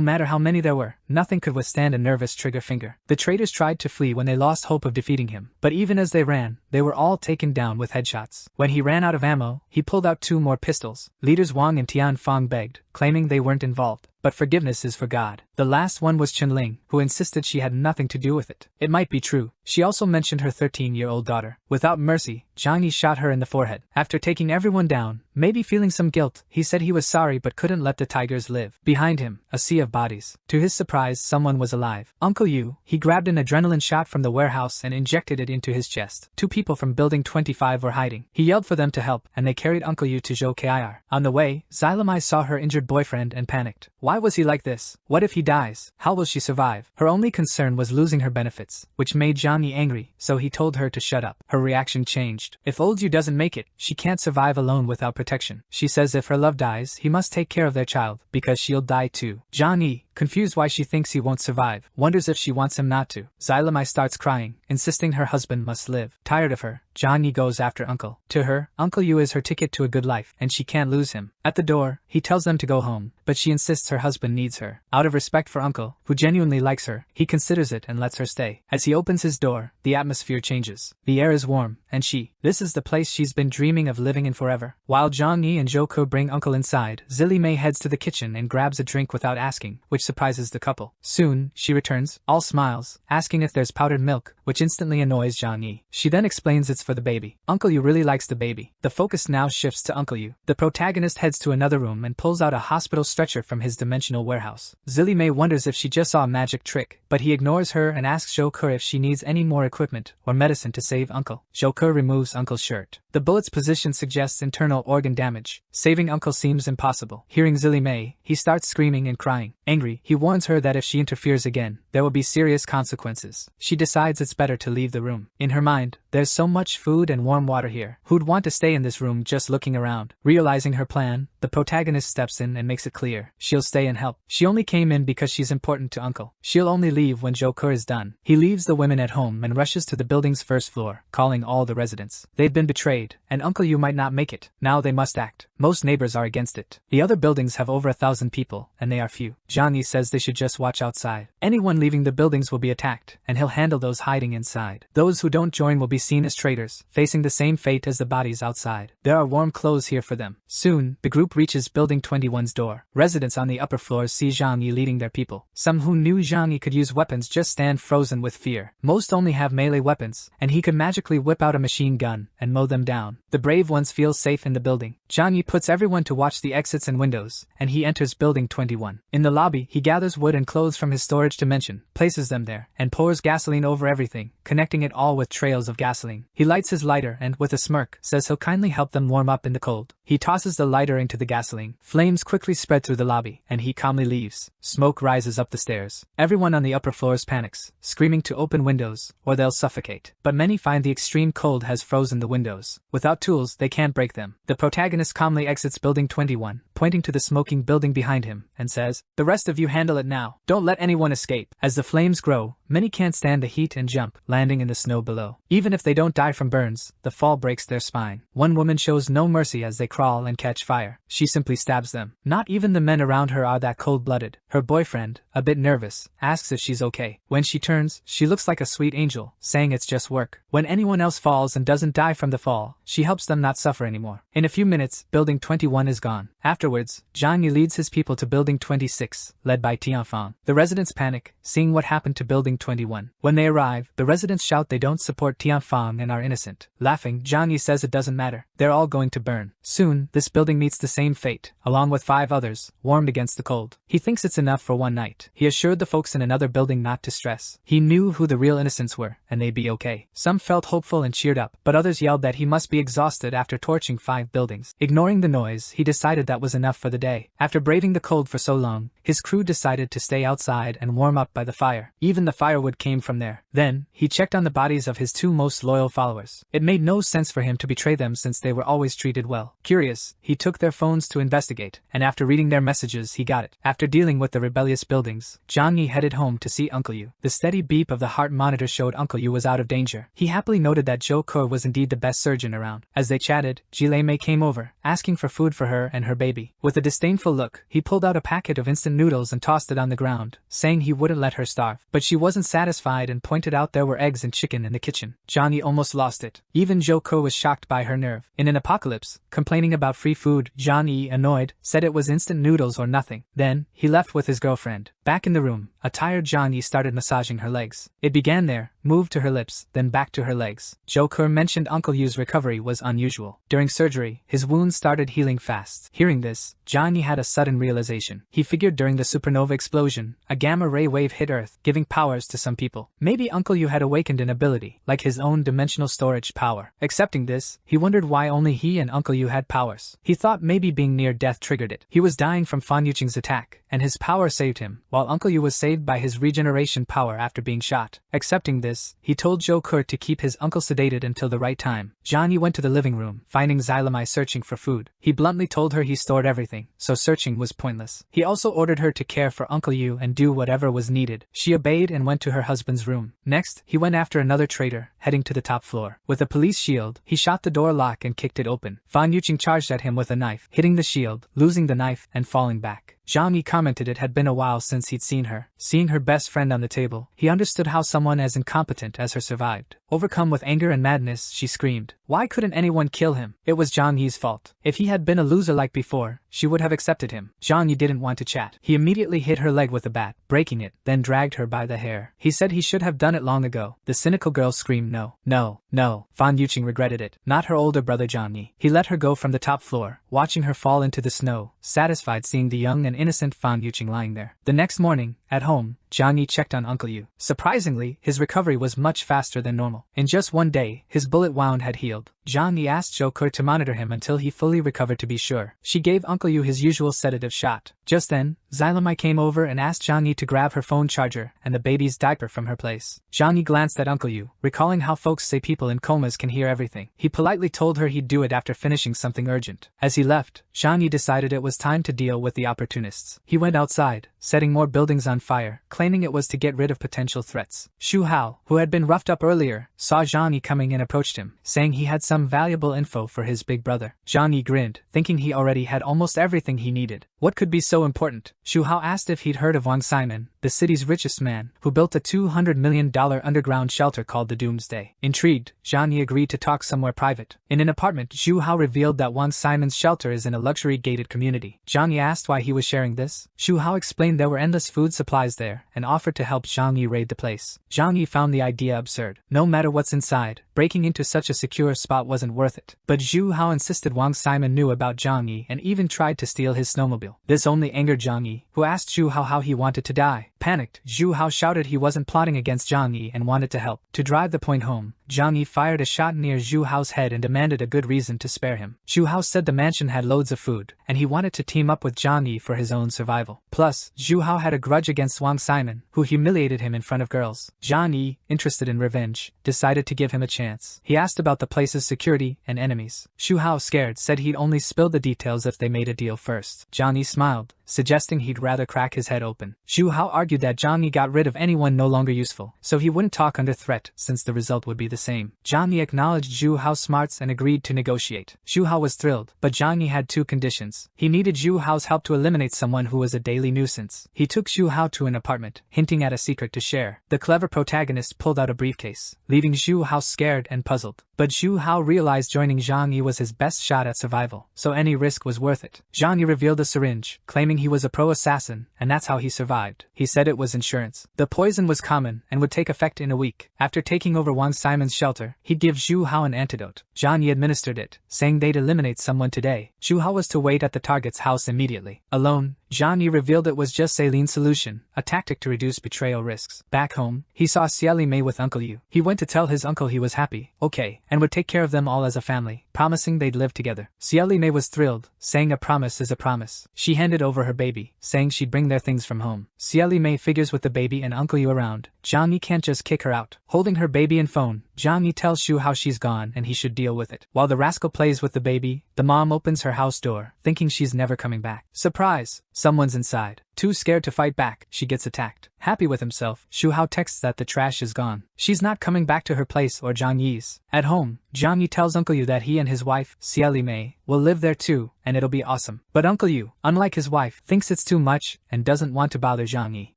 matter how many there were, nothing could withstand a nervous trigger finger. The traitors tried to flee when they lost hope of defeating him, but even as they ran, they were all taken down with headshots. When he ran out of ammo, he pulled out 2 more pistols. Leaders Wang and Tian Fang begged, claiming they weren't involved. But forgiveness is for God. The last one was Ling, who insisted she had nothing to do with it. It might be true. She also mentioned her 13-year-old daughter. Without mercy, Zhang Yi shot her in the forehead. After taking everyone down, maybe feeling some guilt, he said he was sorry but couldn't let the tigers live. Behind him, a sea of bodies. To his surprise, someone was alive. Uncle Yu. He grabbed an adrenaline shot from the warehouse and injected it into his chest. 2 people from Building 25 were hiding. He yelled for them to help, and they carried Uncle Yu to Zhou Kir. On the way, Xylamai saw her injured boyfriend and panicked. Why was he like this? What if he dies? How will she survive? Her only concern was losing her benefits, which made Zhang Yi angry, so he told her to shut up. Her reaction changed. If old Yu doesn't make it, she can't survive alone without protection. She says if her love dies, he must take care of their child, because she'll die too. Zhang Yi, confused why she thinks he won't survive, wonders if she wants him not to. Xylamai starts crying, insisting her husband must live. Tired of her, Zhang Yi goes after Uncle. To her, Uncle Yu is her ticket to a good life, and she can't lose him. At the door, he tells them to go home, but she insists her husband needs her. Out of respect for Uncle, who genuinely likes her, he considers it and lets her stay. As he opens his door, the atmosphere changes. The air is warm, and this is the place she's been dreaming of living in forever. While Zhang Yi and Zhou Ke bring Uncle inside, Zili Mei heads to the kitchen and grabs a drink without asking, which surprises the couple. Soon, she returns, all smiles, asking if there's powdered milk, which instantly annoys Zhang Yi. She then explains it's for the baby. Uncle Yu really likes the baby. The focus now shifts to Uncle Yu. The protagonist heads to another room and pulls out a hospital stretcher from his dimensional warehouse. Zili Mei wonders if she just saw a magic trick, but he ignores her and asks Zhou Ke if she needs any more equipment or medicine to save Uncle. Zhou Ke removes Uncle's shirt. The bullet's position suggests internal organ damage. Saving Uncle seems impossible. Hearing Zili Mei, he starts screaming and crying. Angry, he warns her that if she interferes again, there will be serious consequences. She decides it's better to leave the room. In her mind, there's so much food and warm water here. Who'd want to stay in this room just looking around? Realizing her plan, the protagonist steps in and makes it clear. She'll stay and help. She only came in because she's important to Uncle. She'll only leave when Zhou Ke is done. He leaves the women at home and rushes to the building's first floor, calling all the residents. They've been betrayed, and Uncle Yu might not make it. Now they must act. Most neighbors are against it. The other buildings have over 1,000 people, and they are few. Zhang Yi says they should just watch outside. Anyone leaving the buildings will be attacked, and he'll handle those hiding inside. Those who don't join will be seen as traitors, facing the same fate as the bodies outside. There are warm clothes here for them. Soon, the group reaches Building 21's door. Residents on the upper floors see Zhang Yi leading their people. Some who knew Zhang Yi could use weapons just stand frozen with fear. Most only have melee weapons, and he could magically whip out a machine gun and mow them down. The brave ones feel safe in the building. Zhang Yi puts everyone to watch the exits and windows, and he enters Building 21. In the lobby, he gathers wood and clothes from his storage dimension, places them there, and pours gasoline over everything, connecting it all with trails of gasoline. He lights his lighter and, with a smirk, says he'll kindly help them warm up in the cold. He tosses the lighter into the gasoline. Flames quickly spread through the lobby, and he calmly leaves. Smoke rises up the stairs. Everyone on the upper floors panics, screaming to open windows, or they'll suffocate. But many find the extreme cold has frozen the windows. Without tools, they can't break them. The protagonist calmly exits Building 21, pointing to the smoking building behind him, and says, "The rest of you handle it now. Don't let anyone escape." As the flames grow, many can't stand the heat and jump, landing in the snow below. Even if they don't die from burns, the fall breaks their spine. One woman shows no mercy as they crawl and catch fire. She simply stabs them. Not even the men around her are that cold-blooded. Her boyfriend, a bit nervous, asks if she's okay. When she turns, she looks like a sweet angel, saying it's just work. When anyone else falls and doesn't die from the fall, she helps them not suffer anymore. In a few minutes, Building 21 is gone. Afterwards, Zhang Yi leads his people to Building 26, led by Tianfang. The residents panic, seeing what happened to Building 21. When they arrive, the residents shout they don't support Tianfang and are innocent. Laughing, Zhang Yi says it doesn't matter. They're all going to burn. Soon, this building meets the same fate, along with 5 others, warmed against the cold. He thinks it's enough for one night. He assured the folks in another building not to stress. He knew who the real innocents were, and they'd be okay. Some felt hopeful and cheered up, but others yelled that he must be exhausted after torching 5 buildings. Ignoring the noise, he decided that was enough for the day. After braving the cold for so long, his crew decided to stay outside and warm up by the fire. Even the firewood came from there. Then, he checked on the bodies of his 2 most loyal followers. It made no sense for him to betray them since they were always treated well. Curious, he took their phones to investigate, and after reading their messages he got it. After dealing with the rebellious buildings, Zhang Yi headed home to see Uncle Yu. The steady beep of the heart monitor showed Uncle Yu was out of danger. He happily noted that Zhou Ke was indeed the best surgeon around. As they chatted, Jile Mei came over, asking for food for her and her baby. With a disdainful look, he pulled out a packet of instant noodles and tossed it on the ground, saying he wouldn't let her starve. But she wasn't satisfied and pointed out there were eggs and chicken in the kitchen. Zhang Yi almost lost it. Even Zhou Ke was shocked by her nerve. In an apocalypse, complaining about free food, Zhang Yi, annoyed, said it was instant noodles or nothing. Then, he left with his girlfriend. Back in the room, a tired Zhang Yi started massaging her legs. It began there, moved to her lips, then back to her legs. Zhou Ke mentioned Uncle Yu's recovery was unusual. During surgery, his wounds started healing fast. Hearing this, Zhang Yi had a sudden realization. He figured during the supernova explosion, a gamma-ray wave hit Earth, giving powers to some people. Maybe Uncle Yu had awakened an ability, like his own dimensional storage power. Accepting this, he wondered why only he and Uncle Yu had powers. He thought maybe being near death triggered it. He was dying from Fan Yuqing's attack, and his power saved him, while Uncle Yu was saved by his regeneration power after being shot. Accepting this, he told Zhou Ke to keep his uncle sedated until the right time. Zhang Yi went to the living room, finding Xylemai searching for food. He bluntly told her he stored everything, so searching was pointless. He also ordered her to care for Uncle Yu and do whatever was needed. She obeyed and went to her husband's room. Next, he went after another traitor, heading to the top floor. With a police shield, he shot the door lock and kicked it open. Fan Yuqing charged at him with a knife, hitting the shield, losing the knife, and falling back. Zhang Yi commented it had been a while since he'd seen her. Seeing her best friend on the table, he understood how someone as incompetent as her survived. Overcome with anger and madness, she screamed. Why couldn't anyone kill him? It was Zhang Yi's fault. If he had been a loser like before, she would have accepted him. Zhang Yi didn't want to chat. He immediately hit her leg with a bat, breaking it, then dragged her by the hair. He said he should have done it long ago. The cynical girl screamed no, no, no. Fan Yuqing regretted it, not her older brother Zhang Yi. He let her go from the top floor, watching her fall into the snow, satisfied seeing the young and innocent Fan Yuqing lying there. The next morning, at home, Zhang Yi checked on Uncle Yu. Surprisingly, his recovery was much faster than normal. In just one day, his bullet wound had healed. Zhang Yi asked Zhou to monitor him until he fully recovered to be sure. She gave Uncle Yu his usual sedative shot. Just then, Xylemai came over and asked Zhang Yi to grab her phone charger and the baby's diaper from her place. Zhang Yi glanced at Uncle Yu, recalling how folks say people in comas can hear everything. He politely told her he'd do it after finishing something urgent. As he left, Zhang Yi decided it was time to deal with the opportunists. He went outside, setting more buildings on fire, claiming it was to get rid of potential threats. Xu Hao, who had been roughed up earlier, saw Zhang Yi coming and approached him, saying he had some valuable info for his big brother. Zhang Yi grinned, thinking he already had almost everything he needed. What could be so important? Xu Hao asked if he'd heard of Wang Simon, the city's richest man, who built a $200 million underground shelter called the Doomsday. Intrigued, Zhang Yi agreed to talk somewhere private. In an apartment, Xu Hao revealed that Wang Simon's shelter is in a luxury gated community. Zhang Yi asked why he was sharing this. Xu Hao explained there were endless food supplies there and offered to help Zhang Yi raid the place. Zhang Yi found the idea absurd. No matter what's inside, breaking into such a secure spot wasn't worth it. But Xu Hao insisted Wang Simon knew about Zhang Yi and even tried to steal his snowmobile. This only angered Zhang Yi, who asked Xu Hao how he wanted to die. Panicked, Xu Hao shouted he wasn't plotting against Zhang Yi and wanted to help. To drive the point home, Zhang Yi fired a shot near Xu Hao's head and demanded a good reason to spare him. Xu Hao said the mansion had loads of food, and he wanted to team up with Zhang Yi for his own survival. Plus, Xu Hao had a grudge against Wang Simon, who humiliated him in front of girls. Zhang Yi, interested in revenge, decided to give him a chance. He asked about the place's security and enemies. Xu Hao, scared, said he'd only spill the details if they made a deal first. Zhang Yi smiled, suggesting he'd rather crack his head open. Xu Hao argued that Zhang Yi got rid of anyone no longer useful, so he wouldn't talk under threat since the result would be the same. Zhang Yi acknowledged Xu Hao's smarts and agreed to negotiate. Xu Hao was thrilled, but Zhang Yi had two conditions. He needed Xu Hao's help to eliminate someone who was a daily nuisance. He took Xu Hao to an apartment, hinting at a secret to share. The clever protagonist pulled out a briefcase, leaving Xu Hao scared and puzzled. But Xu Hao realized joining Zhang Yi was his best shot at survival, so any risk was worth it. Zhang Yi revealed a syringe, claiming he was a pro assassin, and that's how he survived. He said it was insurance. The poison was common and would take effect in a week. After taking over Wang Simon's shelter, he'd give Xu Hao an antidote. Zhang Yi administered it, saying they'd eliminate someone today. Xu Hao was to wait at the target's house immediately. Alone, Zhang Yi revealed it was just Celine's solution, a tactic to reduce betrayal risks. Back home, he saw Xiaomei with Uncle Yu. He went to tell his uncle he was happy, okay, and would take care of them all as a family, promising they'd live together. Xiaomei was thrilled, saying a promise is a promise. She handed over her baby, saying she'd bring their things from home. Xiaomei figures with the baby and Uncle Yu around. Zhang Yi can't just kick her out. Holding her baby and phone, Zhang Yi tells Xu Hao she's gone and he should deal with it. While the rascal plays with the baby, the mom opens her house door, thinking she's never coming back. Surprise! Someone's inside. Too scared to fight back, she gets attacked. Happy with himself, Xu Hao texts that the trash is gone. She's not coming back to her place or Zhang Yi's. At home, Zhang Yi tells Uncle Yu that he and his wife, Xiaomei, will live there too, and it'll be awesome. But Uncle Yu, unlike his wife, thinks it's too much and doesn't want to bother Zhang Yi.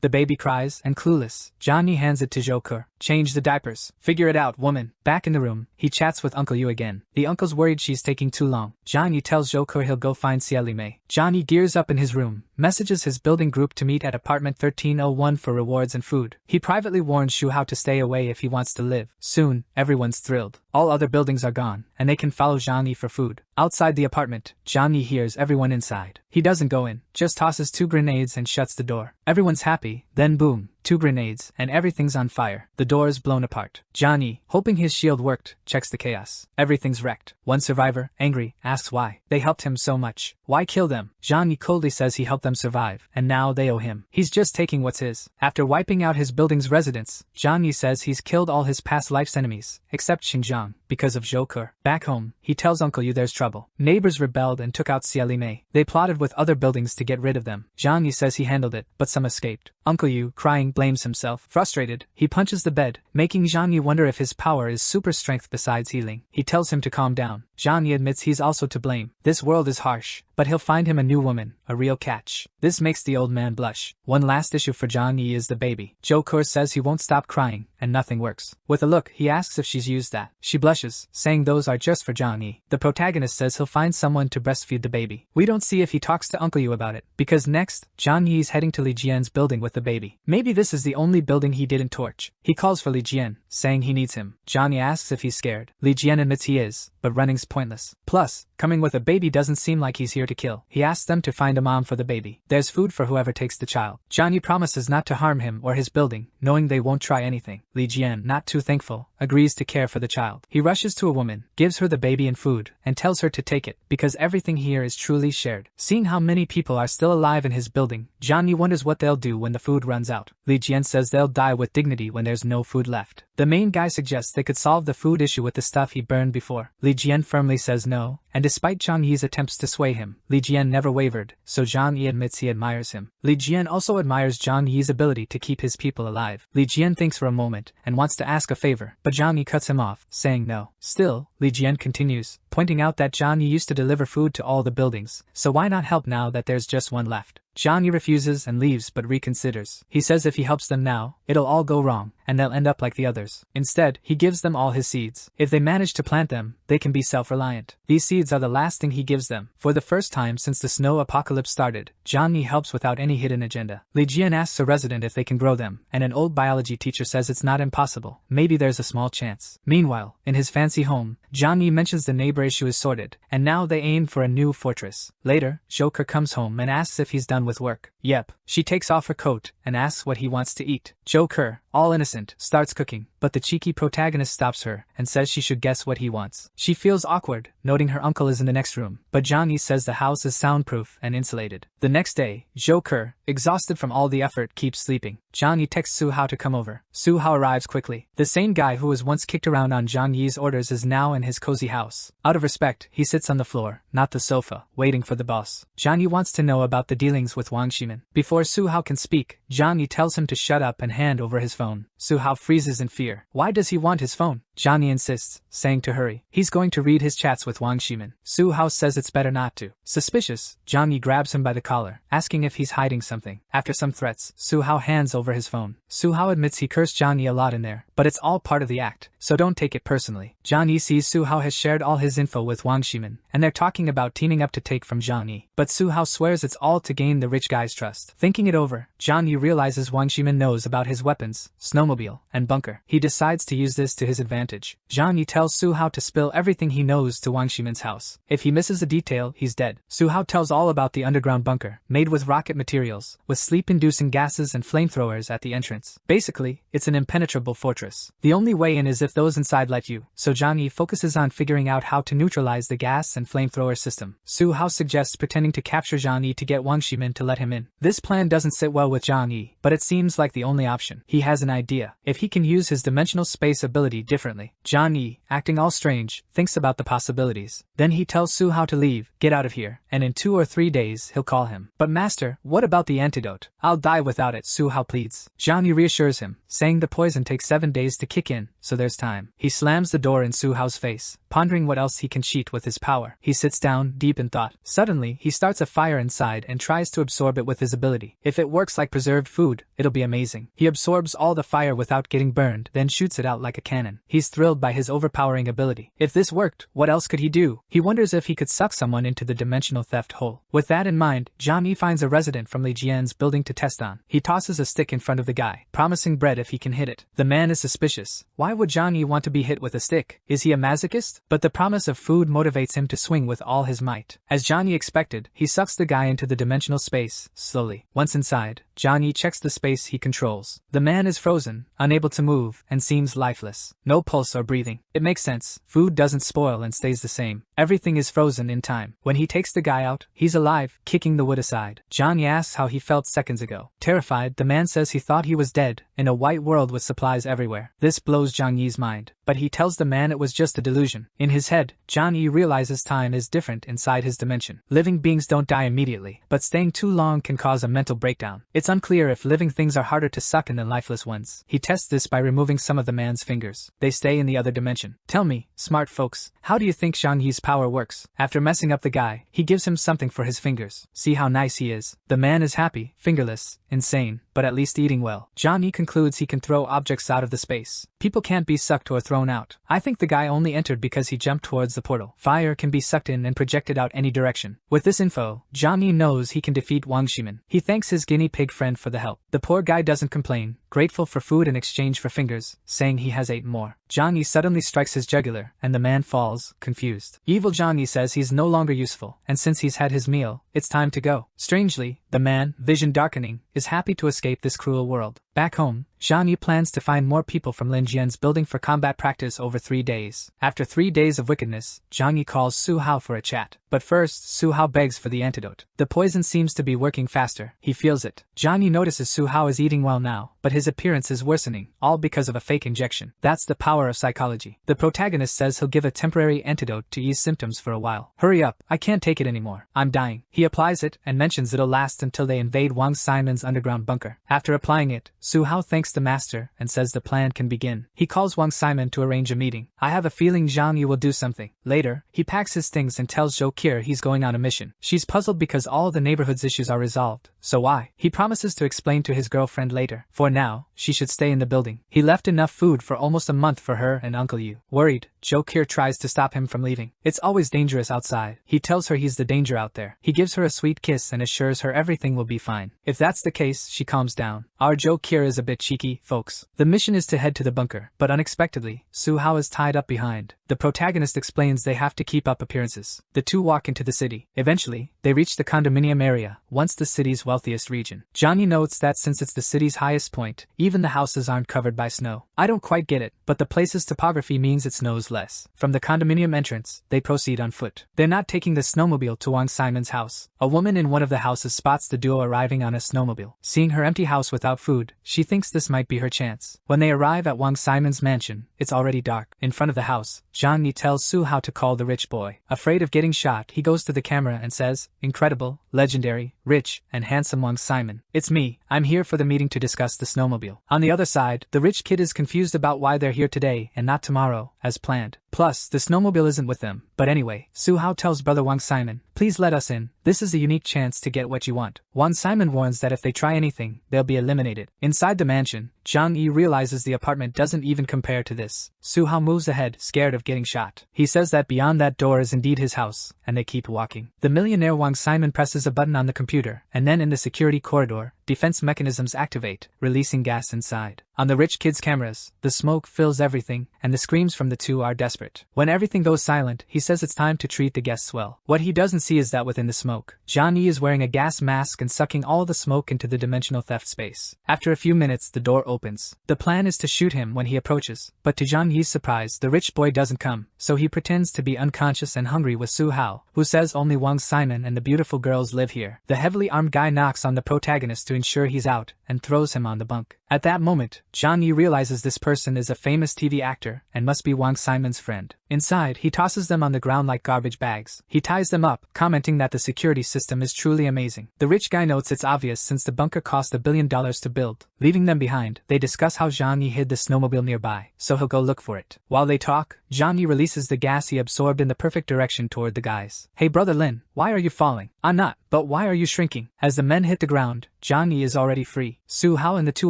The baby cries, and clueless, Zhang Yi hands it to Zhou. Change the diapers. Figure it out, woman. Back in the room, he chats with Uncle Yu again. The uncle's worried she's taking too long. Zhang Yi tells Zhou he'll go find Xiaomei. Zhang Yi gears up in his room, messages his building group to meet at apartment 1301 for rewards and food. He privately warns Xu Hao to stay away if he wants to live. Soon, everyone's thrilled. All other buildings are gone, and they can follow Zhang Yi for food. Outside the apartment, Zhang Yi hears everyone inside. He doesn't go in, just tosses 2 grenades and shuts the door. Everyone's happy, then boom, 2 grenades, and everything's on fire. The door is blown apart. Zhang Yi, hoping his shield worked, checks the chaos. Everything's wrecked. One survivor, angry, asks why. They helped him so much. Why kill them? Zhang Yi coldly says he helped them survive, and now they owe him. He's just taking what's his. After wiping out his building's residents, Zhang Yi says he's killed all his past life's enemies, except Xinjiang, because of Zhou. Back home, he tells Uncle Yu there's trouble. Neighbors rebelled and took out Xiaomei. They plotted with other buildings to get rid of them. Zhang Yi says he handled it, but some escaped. Uncle Yu, crying, blames himself. Frustrated, he punches the bed, making Zhang Yi wonder if his power is super strength besides healing. He tells him to calm down. Johnny admits he's also to blame. This world is harsh, but he'll find him a new woman, a real catch. This makes the old man blush. One last issue for Johnny is the baby. Joker says he won't stop crying, and nothing works. With a look, he asks if she's used that. She blushes, saying those are just for Johnny. The protagonist says he'll find someone to breastfeed the baby. We don't see if he talks to Uncle Yu about it, because next, Johnny's heading to Li Jian's building with the baby. Maybe this is the only building he didn't torch. He calls for Li Jian, saying he needs him. Johnny asks if he's scared. Li Jian admits he is, but running's pointless. Plus, coming with a baby doesn't seem like he's here to kill. He asks them to find a mom for the baby. There's food for whoever takes the child. Johnny promises not to harm him or his building, knowing they won't try anything. Li Jian, not too thankful, agrees to care for the child. He rushes to a woman, gives her the baby and food, and tells her to take it, because everything here is truly shared. Seeing how many people are still alive in his building, Johnny wonders what they'll do when the food runs out. Li Jian says they'll die with dignity when there's no food left. The main guy suggests they could solve the food issue with the stuff he burned before. Li Jian firmly says no, and despite Zhang Yi's attempts to sway him, Li Jian never wavered, so Zhang Yi admits he admires him. Li Jian also admires Zhang Yi's ability to keep his people alive. Li Jian thinks for a moment, and wants to ask a favor, but Zhang Yi cuts him off, saying no. Still, Li Jian continues, pointing out that Zhang Yi used to deliver food to all the buildings, so why not help now that there's just one left? Zhang Yi refuses and leaves but reconsiders. He says if he helps them now, it'll all go wrong, and they'll end up like the others. Instead, he gives them all his seeds. If they manage to plant them, they can be self-reliant. These seeds are the last thing he gives them. For the first time since the snow apocalypse started, Zhang Yi helps without any hidden agenda. Li Jian asks a resident if they can grow them, and an old biology teacher says it's not impossible. Maybe there's a small chance. Meanwhile, in his fancy home, Zhang Yi mentions the neighbor issue is sorted, and now they aim for a new fortress. Later, Joker comes home and asks if he's done with work. Yep. She takes off her coat and asks what he wants to eat. Joker, all innocent, starts cooking, but the cheeky protagonist stops her and says she should guess what he wants. She feels awkward, noting her uncle is in the next room, but Johnny says the house is soundproof and insulated. The next day, Joker, exhausted from all the effort, keeps sleeping. Johnny texts Su Hao to come over. Su Hao arrives quickly. The same guy who was once kicked around on Zhang Yi's orders is now in his cozy house. Out of respect, he sits on the floor, not the sofa, waiting for the boss. Johnny wants to know about the dealings with Wang Shimin. Before Su Hao can speak, Johnny tells him to shut up and hand over his phone. Su Hao freezes in fear. Why does he want his phone? Johnny insists, saying to hurry. He's going to read his chats with Wang Shimin. Su Hao says it's better not to. Suspicious, Johnny grabs him by the collar, asking if he's hiding something. After some threats, Su Hao hands over his phone. Su Hao admits he cursed Johnny a lot in there, but it's all part of the act, so don't take it personally. Johnny sees Su Hao has shared all his info with Wang Shimin, and they're talking about teaming up to take from Johnny. But Su Hao swears it's all to gain the rich guy's trust. Thinking it over, Johnny realizes Wang Shimin knows about his weapons, snowmobile, and bunker. He decides to use this to his advantage. Johnny tells Su Hao to spill everything he knows to Wang Shimin's house. If he misses a detail, he's dead. Su Hao tells all about the underground bunker, made with rocket materials, with sleep-inducing gases and flamethrowers at the entrance. Basically, it's an impenetrable fortress. The only way in is if those inside let you, so Johnny focuses on figuring out how to neutralize the gas and flamethrower system. Su Hao suggests pretending to capture Johnny to get Wang Shimin to let him in. This plan doesn't sit well with Johnny, but it seems like the only option. He has an idea. If he can use his dimensional space ability differently. Johnny, acting all strange, thinks about the possibilities. Then he tells Su Hao to leave, get out of here, and in 2 or 3 days he'll call him. But master, what about the antidote? I'll die without it, Su Hao pleads. Johnny reassures him, saying the poison takes 7 days to kick in, so there's time. He slams the door in Su Hao's face, pondering what else he can cheat with his power. He sits down, deep in thought. Suddenly, he starts a fire inside and tries to absorb it with his ability. If it works like preserved food, it'll be amazing. He absorbs all the fire without getting burned, then shoots it out like a cannon. He's thrilled by his overpowering ability. If this worked, what else could he do? He wonders if he could suck someone into the dimensional theft hole. With that in mind, Johnny finds a resident from Li Jian's building to test on. He tosses a stick in front of the guy, promising bread if he can hit it. The man is suspicious. Why would Johnny want to be hit with a stick? Is he a masochist? But the promise of food motivates him to swing with all his might. As Johnny expected, he sucks the guy into the dimensional space, slowly. Once inside, Johnny checks the space he controls. The man is frozen, unable to move, and seems lifeless. No pulse or breathing. It makes sense. Food doesn't spoil and stays the same. Everything is frozen in time. When he takes the guy out, he's alive, kicking the wood aside. Johnny asks how he felt seconds ago. Terrified, the man says he thought he was dead, in a white world with supplies everywhere. This blows Zhang Yi's mind. but he tells the man it was just a delusion. In his head, John E realizes time is different inside his dimension. Living beings don't die immediately, but staying too long can cause a mental breakdown. It's unclear if living things are harder to suck in than lifeless ones. He tests this by removing some of the man's fingers. They stay in the other dimension. Tell me, smart folks, how do you think Zhang Yi's power works? After messing up the guy, he gives him something for his fingers. See how nice he is. The man is happy, fingerless, insane, but at least eating well. Zhang Yi concludes he can throw objects out of the space. People can't be sucked or thrown out. I think the guy only entered because he jumped towards the portal. Fire can be sucked in and projected out any direction. With this info, Zhang Yi knows he can defeat Wang Shimin. He thanks his guinea pig friend for the help. The poor guy doesn't complain, grateful for food in exchange for fingers, saying he has 8 more. Zhang Yi suddenly strikes his jugular, and the man falls, confused. Evil Zhang Yi says he's no longer useful, and since he's had his meal, it's time to go. Strangely, the man, vision darkening, is happy to escape this cruel world. Back home, Zhang Yi plans to find more people from Lin Jian's building for combat practice over 3 days. After 3 days of wickedness, Zhang Yi calls Su Hao for a chat. But first, Su Hao begs for the antidote. The poison seems to be working faster. He feels it. Zhang Yi notices Su Hao is eating well now, but his appearance is worsening, all because of a fake injection. That's the power of psychology. The protagonist says he'll give a temporary antidote to ease symptoms for a while. Hurry up, I can't take it anymore. I'm dying. He applies it and mentions it'll last until they invade Wang Simon's underground bunker. After applying it, Su Hao thanks the master and says the plan can begin. He calls Wang Simon to arrange a meeting. I have a feeling Zhang Yi will do something. Later, he packs his things and tells Zhou Qi he's going on a mission. She's puzzled because all the neighborhood's issues are resolved. So why? He promises to explain to his girlfriend later. For now, she should stay in the building. He left enough food for almost a month for her and Uncle Yu. Worried, Zhou Qi tries to stop him from leaving. It's always dangerous outside. He tells her he's the danger out there. He gives her a sweet kiss and assures her everything will be fine. If that's the case, she calms down. Our Zhou Qi is a bit cheeky, folks. The mission is to head to the bunker, but unexpectedly, Su Hao is tied up behind. The protagonist explains they have to keep up appearances. The two walk into the city. Eventually, they reach the condominium area, once the city's wealthiest region. Zhang Yi notes that since it's the city's highest point, even the houses aren't covered by snow. I don't quite get it, but the place's topography means it snows less. From the condominium entrance, they proceed on foot. They're not taking the snowmobile to Wang Simon's house. A woman in one of the houses spots the duo arriving on a snowmobile. Seeing her empty house without food, she thinks this might be her chance. When they arrive at Wang Simon's mansion, it's already dark. In front of the house, Zhang Yi tells Su Hao to call the rich boy. Afraid of getting shot, he goes to the camera and says, "Incredible, legendary, rich, and handsome Wang Simon. It's me. I'm here for the meeting to discuss the snowmobile." On the other side, the rich kid is confused about why they're here today and not tomorrow, as planned. Plus, the snowmobile isn't with them. But anyway, Su Hao tells brother Wang Simon, "Please let us in. This is a unique chance to get what you want." Wang Simon warns that if they try anything, they'll be eliminated. Inside the mansion, Zhang Yi realizes the apartment doesn't even compare to this. Su Hao moves ahead, scared of getting shot. He says that beyond that door is indeed his house, and they keep walking. The millionaire Wang Simon presses a button on the computer, and then in the security corridor, defense mechanisms activate, releasing gas inside. On the rich kid's cameras, the smoke fills everything, and the screams from the two are desperate. When everything goes silent, he says it's time to treat the guests well. What he doesn't see is that within the smoke, Zhang Yi is wearing a gas mask and sucking all the smoke into the dimensional theft space. After a few minutes, the door opens. The plan is to shoot him when he approaches, but to Zhang Yi's surprise, the rich boy doesn't come, so he pretends to be unconscious and hungry with Su Hao, who says only Wang Simon and the beautiful girls live here. The heavily armed guy knocks on the protagonist to ensure he's out, and throws him on the bunk. At that moment, Zhang Yi realizes this person is a famous TV actor, and must be Wang Simon's friend. Inside, he tosses them on the ground like garbage bags. He ties them up, commenting that the security system is truly amazing. The rich guy notes it's obvious since the bunker cost $1 billion to build. Leaving them behind, they discuss how Zhang Yi hid the snowmobile nearby, so he'll go look for it. While they talk, Zhang Yi releases the gas he absorbed in the perfect direction toward the guys. "Hey brother Lin, why are you falling?" "I'm not, but why are you shrinking?" As the men hit the ground, Zhang Yi is already free. Su Hao and the two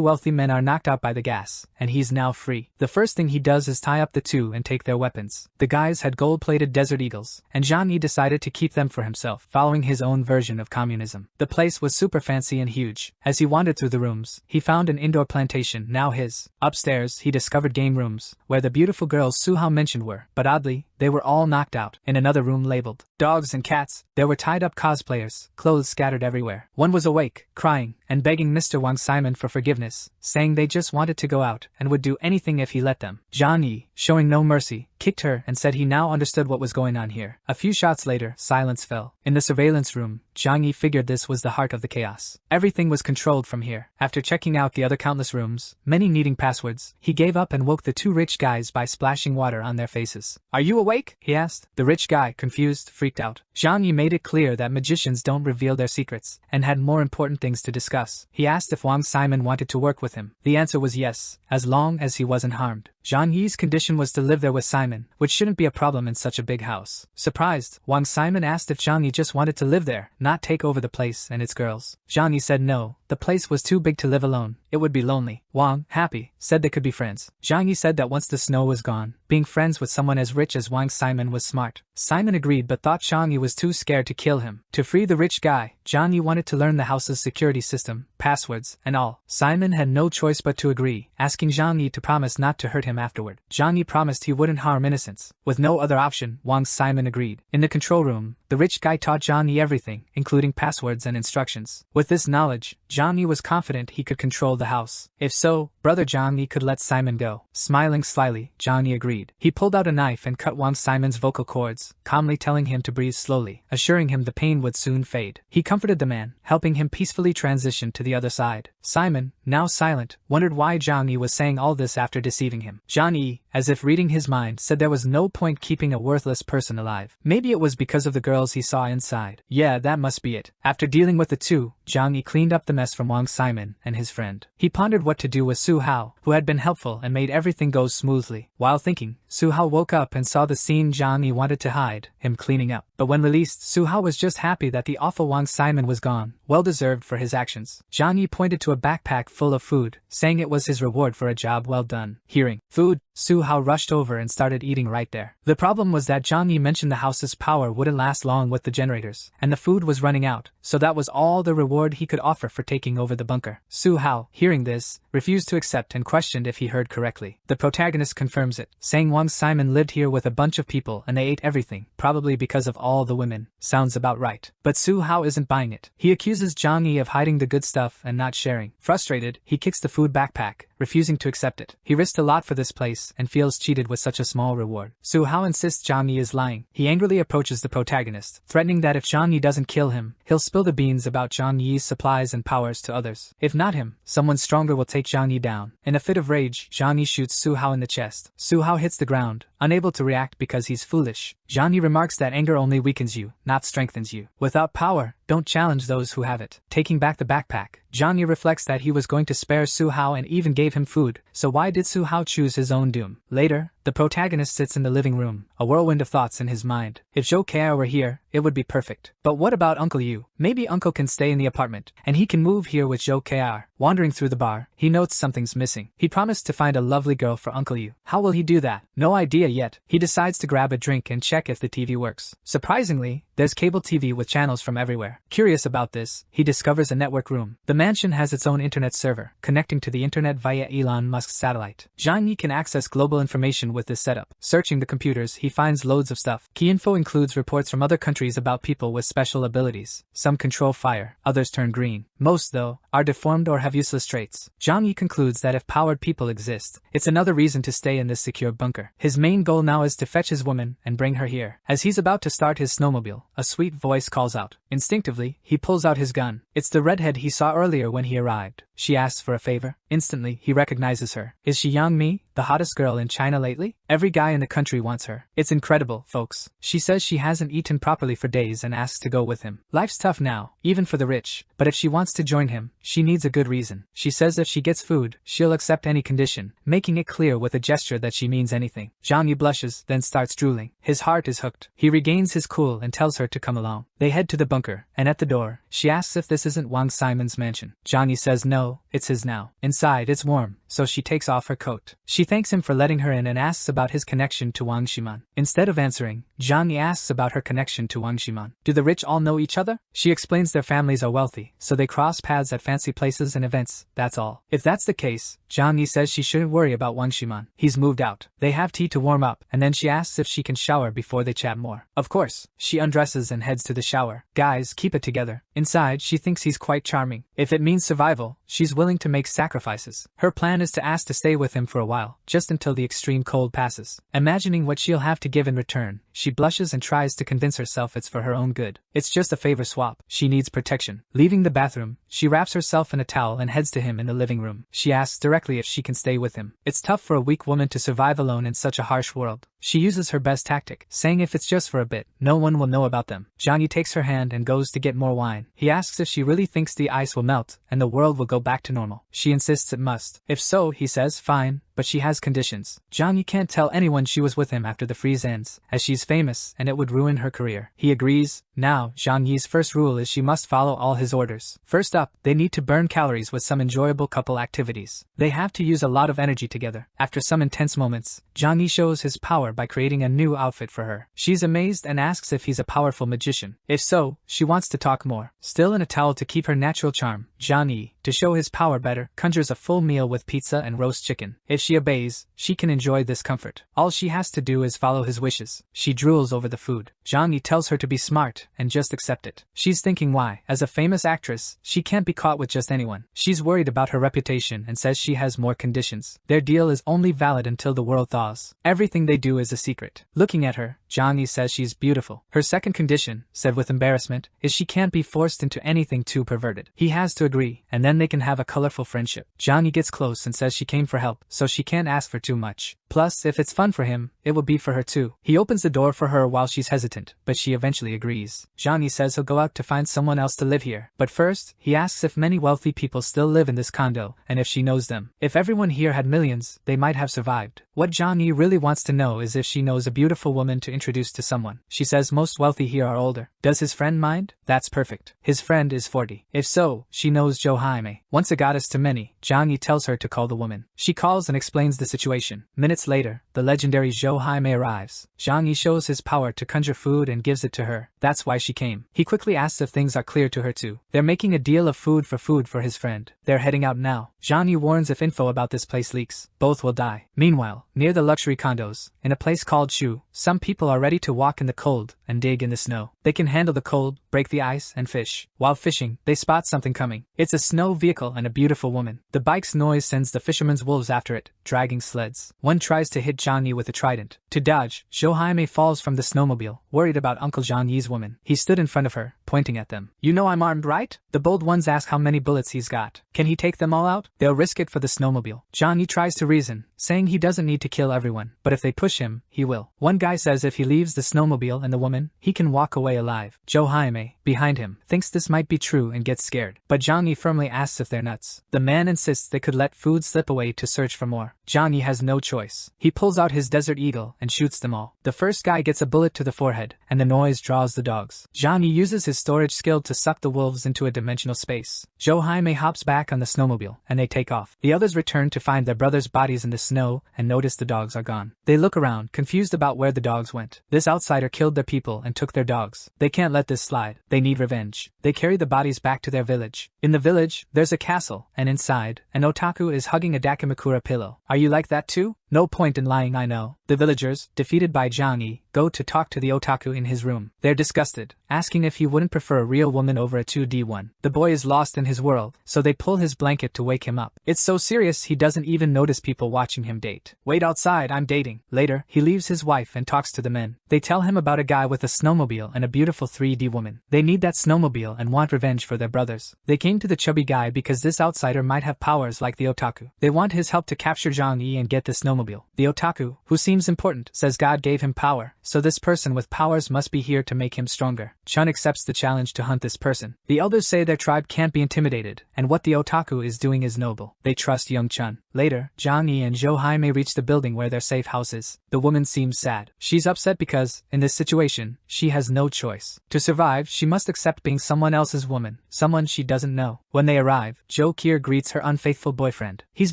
wealthy men are knocked out by the gas, and he's now free. The first thing he does is tie up the two and take their weapons. The guys had gold-plated Desert Eagles, and Zhang Yi decided to keep them for himself, following his own version of communism. The place was super fancy and huge. As he wandered through the rooms, he found an indoor plantation, now his. Upstairs, he discovered game rooms, where the beautiful girls Su Hao mentioned were, but oddly, they were all knocked out. In another room labeled dogs and cats, there were tied-up cosplayers, clothes scattered everywhere. One was awake, crying, and begging Mr. Wang Simon for forgiveness, saying they just wanted to go out and would do anything if he let them. Zhang Yi, showing no mercy, kicked her and said he now understood what was going on here. A few shots later, silence fell. In the surveillance room, Zhang Yi figured this was the heart of the chaos. Everything was controlled from here. After checking out the other countless rooms, many needing passwords, he gave up and woke the two rich guys by splashing water on their faces. "Are you awake?" he asked. The rich guy, confused, freaked out. Zhang Yi made it clear that magicians don't reveal their secrets, and had more important things to discuss. He asked if Wang Simon wanted to work with him. The answer was yes, as long as he wasn't harmed. Zhang Yi's condition was to live there with Simon, which shouldn't be a problem in such a big house. Surprised, Wang Simon asked if Zhang Yi just wanted to live there, not take over the place and its girls. Zhang Yi said no, the place was too big to live alone, it would be lonely. Wang, happy, said they could be friends. Zhang Yi said that once the snow was gone, being friends with someone as rich as Wang Simon was smart. Simon agreed but thought Zhang Yi was too scared to kill him. To free the rich guy, Zhang Yi wanted to learn the house's security system, passwords, and all. Simon had no choice but to agree, asking Zhang Yi to promise not to hurt him afterward. Zhang Yi promised he wouldn't harm innocents. With no other option, Wang Simon agreed. In the control room, the rich guy taught Zhang Yi everything, including passwords and instructions. With this knowledge, Zhang Yi was confident he could control the house. If so, brother Zhang Yi could let Simon go. Smiling slyly, Zhang Yi agreed. He pulled out a knife and cut Wang Simon's vocal cords, calmly telling him to breathe slowly, assuring him the pain would soon fade. He comforted the man, helping him peacefully transition to the other side. Simon, now silent, wondered why Zhang Yi was saying all this after deceiving him. Zhang Yi, as if reading his mind, said there was no point keeping a worthless person alive. Maybe it was because of the girls he saw inside. Yeah, that must be it. After dealing with the two, Zhang Yi cleaned up the mess from Wang Simon and his friend. He pondered what to do with Su Hao, who had been helpful and made everything go smoothly. While thinking, Su Hao woke up and saw the scene Zhang Yi wanted to hide, him cleaning up. But when released, Su Hao was just happy that the awful Wang Simon was gone, well deserved for his actions. Zhang Yi pointed to a backpack full of food, saying it was his reward for a job well done. Hearing food, Su Hao rushed over and started eating right there. The problem was that Zhang Yi mentioned the house's power wouldn't last long with the generators, and the food was running out, so that was all the reward he could offer for taking over the bunker. Su Hao, hearing this, refused to accept and questioned if he heard correctly. The protagonist confirms it, saying Wang Simon lived here with a bunch of people and they ate everything, probably because of all the women. Sounds about right. But Su Hao isn't buying it. He accuses Zhang Yi of hiding the good stuff and not sharing. Frustrated, he kicks the food backpack, refusing to accept it. He risked a lot for this place and feels cheated with such a small reward. Su Hao insists Zhang Yi is lying. He angrily approaches the protagonist, threatening that if Zhang Yi doesn't kill him, he'll spill the beans about Zhang Yi's supplies and powers to others. If not him, someone stronger will take Zhang Yi down. In a fit of rage, Zhang Yi shoots Su Hao in the chest. Su Hao hits the ground, unable to react because he's foolish. Zhang Yi remarks that anger only weakens you, not strengthens you. Without power, don't challenge those who have it. Taking back the backpack, Zhang Yi reflects that he was going to spare Su Hao and even gave him food, so why did Su Hao choose his own doom? Later, the protagonist sits in the living room, a whirlwind of thoughts in his mind. If Zhou Kai were here, it would be perfect. But what about Uncle Yu? Maybe Uncle can stay in the apartment, and he can move here with Zhou Kai. Wandering through the bar, he notes something's missing. He promised to find a lovely girl for Uncle Yu. How will he do that? No idea yet. He decides to grab a drink and check if the TV works. Surprisingly, there's cable TV with channels from everywhere. Curious about this, he discovers a network room. The mansion has its own internet server, connecting to the internet via Elon Musk's satellite. Zhang Yi can access global information with this setup. Searching the computers, he finds loads of stuff. Key info includes reports from other countries about people with special abilities. Some control fire, others turn green. Most, though, are deformed or have useless traits. Zhang Yi concludes that if powered people exist, it's another reason to stay in this secure bunker. His main goal now is to fetch his woman and bring her here. As he's about to start his snowmobile, a sweet voice calls out. Instinctively, he pulls out his gun. It's the redhead he saw earlier when he arrived. She asks for a favor. Instantly, he recognizes her. Is she Yang Mi, the hottest girl in China lately? Every guy in the country wants her. It's incredible, folks. She says she hasn't eaten properly for days and asks to go with him. Life's tough now, even for the rich, but if she wants to join him, she needs a good reason. She says if she gets food, she'll accept any condition, making it clear with a gesture that she means anything. Zhang Yi blushes, then starts drooling. His heart is hooked. He regains his cool and tells her to come along. They head to the bunker, and at the door, she asks if this isn't Wang Simon's mansion. Zhang Yi says no, it's his now. Inside, it's warm, so she takes off her coat. She thanks him for letting her in and asks about his connection to Wang Shiman. Instead of answering, Zhang Yi asks about her connection to Wang Shiman. Do the rich all know each other? She explains their families are wealthy, so they cross paths at fancy places and events, that's all. If that's the case, Zhang Yi says she shouldn't worry about Wang Shiman. He's moved out. They have tea to warm up, and then she asks if she can shower before they chat more. Of course, she undresses and heads to the shower. Guys, keep it together. Inside, she thinks he's quite charming. If it means survival, she's willing to make sacrifices. Her plan plan is to ask to stay with him for a while, just until the extreme cold passes. Imagining what she'll have to give in return, she blushes and tries to convince herself it's for her own good. It's just a favor swap. She needs protection. Leaving the bathroom, she wraps herself in a towel and heads to him in the living room. She asks directly if she can stay with him. It's tough for a weak woman to survive alone in such a harsh world. She uses her best tactic, saying if it's just for a bit, no one will know about them. Johnny takes her hand and goes to get more wine. He asks if she really thinks the ice will melt and the world will go back to normal. She insists it must. If so, he says fine, but she has conditions. Johnny can't tell anyone she was with him after the freeze ends, as she's famous and it would ruin her career. He agrees. Now, Zhang Yi's first rule is she must follow all his orders. First up, they need to burn calories with some enjoyable couple activities. They have to use a lot of energy together. After some intense moments, Zhang Yi shows his power by creating a new outfit for her. She's amazed and asks if he's a powerful magician. If so, she wants to talk more. Still in a towel to keep her natural charm, Zhang Yi, to show his power better, conjures a full meal with pizza and roast chicken. If she obeys, she can enjoy this comfort. All she has to do is follow his wishes. She drools over the food. Zhang Yi tells her to be smart and just accept it. She's thinking why, as a famous actress, she can't be caught with just anyone. She's worried about her reputation and says she has more conditions. Their deal is only valid until the world thaws. Everything they do is a secret. Looking at her, Zhang Yi says she's beautiful. Her second condition, said with embarrassment, is she can't be forced into anything too perverted. He has to agree, and then they can have a colorful friendship. Zhang Yi gets close and says she came for help, so she can't ask for too much. Plus, if it's fun for him, it will be for her too. He opens the door for her while she's hesitant, but she eventually agrees. Zhang Yi says he'll go out to find someone else to live here. But first, he asks if many wealthy people still live in this condo, and if she knows them. If everyone here had millions, they might have survived. What Zhang Yi really wants to know is if she knows a beautiful woman to introduce to someone. She says most wealthy here are older. Does his friend mind? That's perfect. His friend is 40. If so, she knows Jo Jaime. Once a goddess to many, Zhang Yi tells her to call the woman. She calls and explains the situation. Minutes later, the legendary Jo Jaime arrives. Zhang Yi shows his power to conjure food and gives it to her. That's why she came. He quickly asks if things are clear to her too. They're making a deal of food for his friend. They're heading out now. Zhang Yi warns if info about this place leaks, both will die. Meanwhile, near the luxury condos, in a place called Shu, some people are ready to walk in the cold and dig in the snow. They can handle the cold, break the ice, and fish. While fishing, they spot something coming. It's a snow vehicle and a beautiful woman. The bike's noise sends the fisherman's wolves after it, dragging sleds. One tries to hit Zhang Yi with a trident. To dodge, Jo Jaime falls from the snowmobile, worried about Uncle Zhang Yi's woman. He stood in front of her, pointing at them. You know I'm armed, right? The bold ones ask how many bullets he's got. Can he take them all out? They'll risk it for the snowmobile. Zhang Yi tries to reason, saying he doesn't need to kill everyone, but if they push him, he will. One guy says if he leaves the snowmobile and the woman, he can walk away alive. Jo Jaime, behind him, thinks this might be true and gets scared, but Zhang Yi firmly asks if they're nuts. The man insists they could let food slip away to search for more. Zhang Yi has no choice. He pulls out his Desert Eagle and shoots them all. The first guy gets a bullet to the forehead, and the noise draws the dogs. Zhang Yi uses his storage skill to suck the wolves into a dimensional space. Jo Jaime hops back on the snowmobile, and they take off. The others return to find their brothers' bodies in the snow and notice the dogs are gone. They look around, confused about where the dogs went. This outsider killed their people and took their dogs. They can't let this slide. They need revenge. They carry the bodies back to their village. In the village, there's a castle, and inside, an otaku is hugging a Dakimakura pillow. Are you like that too? No point in lying, I know. The villagers, defeated by Zhang Yi, go to talk to the otaku in his room. They're disgusted, asking if he wouldn't prefer a real woman over a 2D one. The boy is lost in his world, so they pull his blanket to wake him up. It's so serious he doesn't even notice people watching him date. Wait outside, I'm dating. Later, he leaves his wife and talks to the men. They tell him about a guy with a snowmobile and a beautiful 3D woman. They need that snowmobile and want revenge for their brothers. They came to the chubby guy because this outsider might have powers like the otaku. They want his help to capture Zhang Yi and get the snowmobile. The otaku, who seems important, says God gave him power, so this person with powers must be here to make him stronger. Chun accepts the challenge to hunt this person. The elders say their tribe can't be intimidated, and what the otaku is doing is noble. They trust young Chun. Later, Zhang Yi and Jo Jaime reach the building where their safe house is. The woman seems sad. She's upset because, in this situation, she has no choice. To survive, she must accept being someone else's woman, someone she doesn't know. When they arrive, Jo Kier greets her unfaithful boyfriend. He's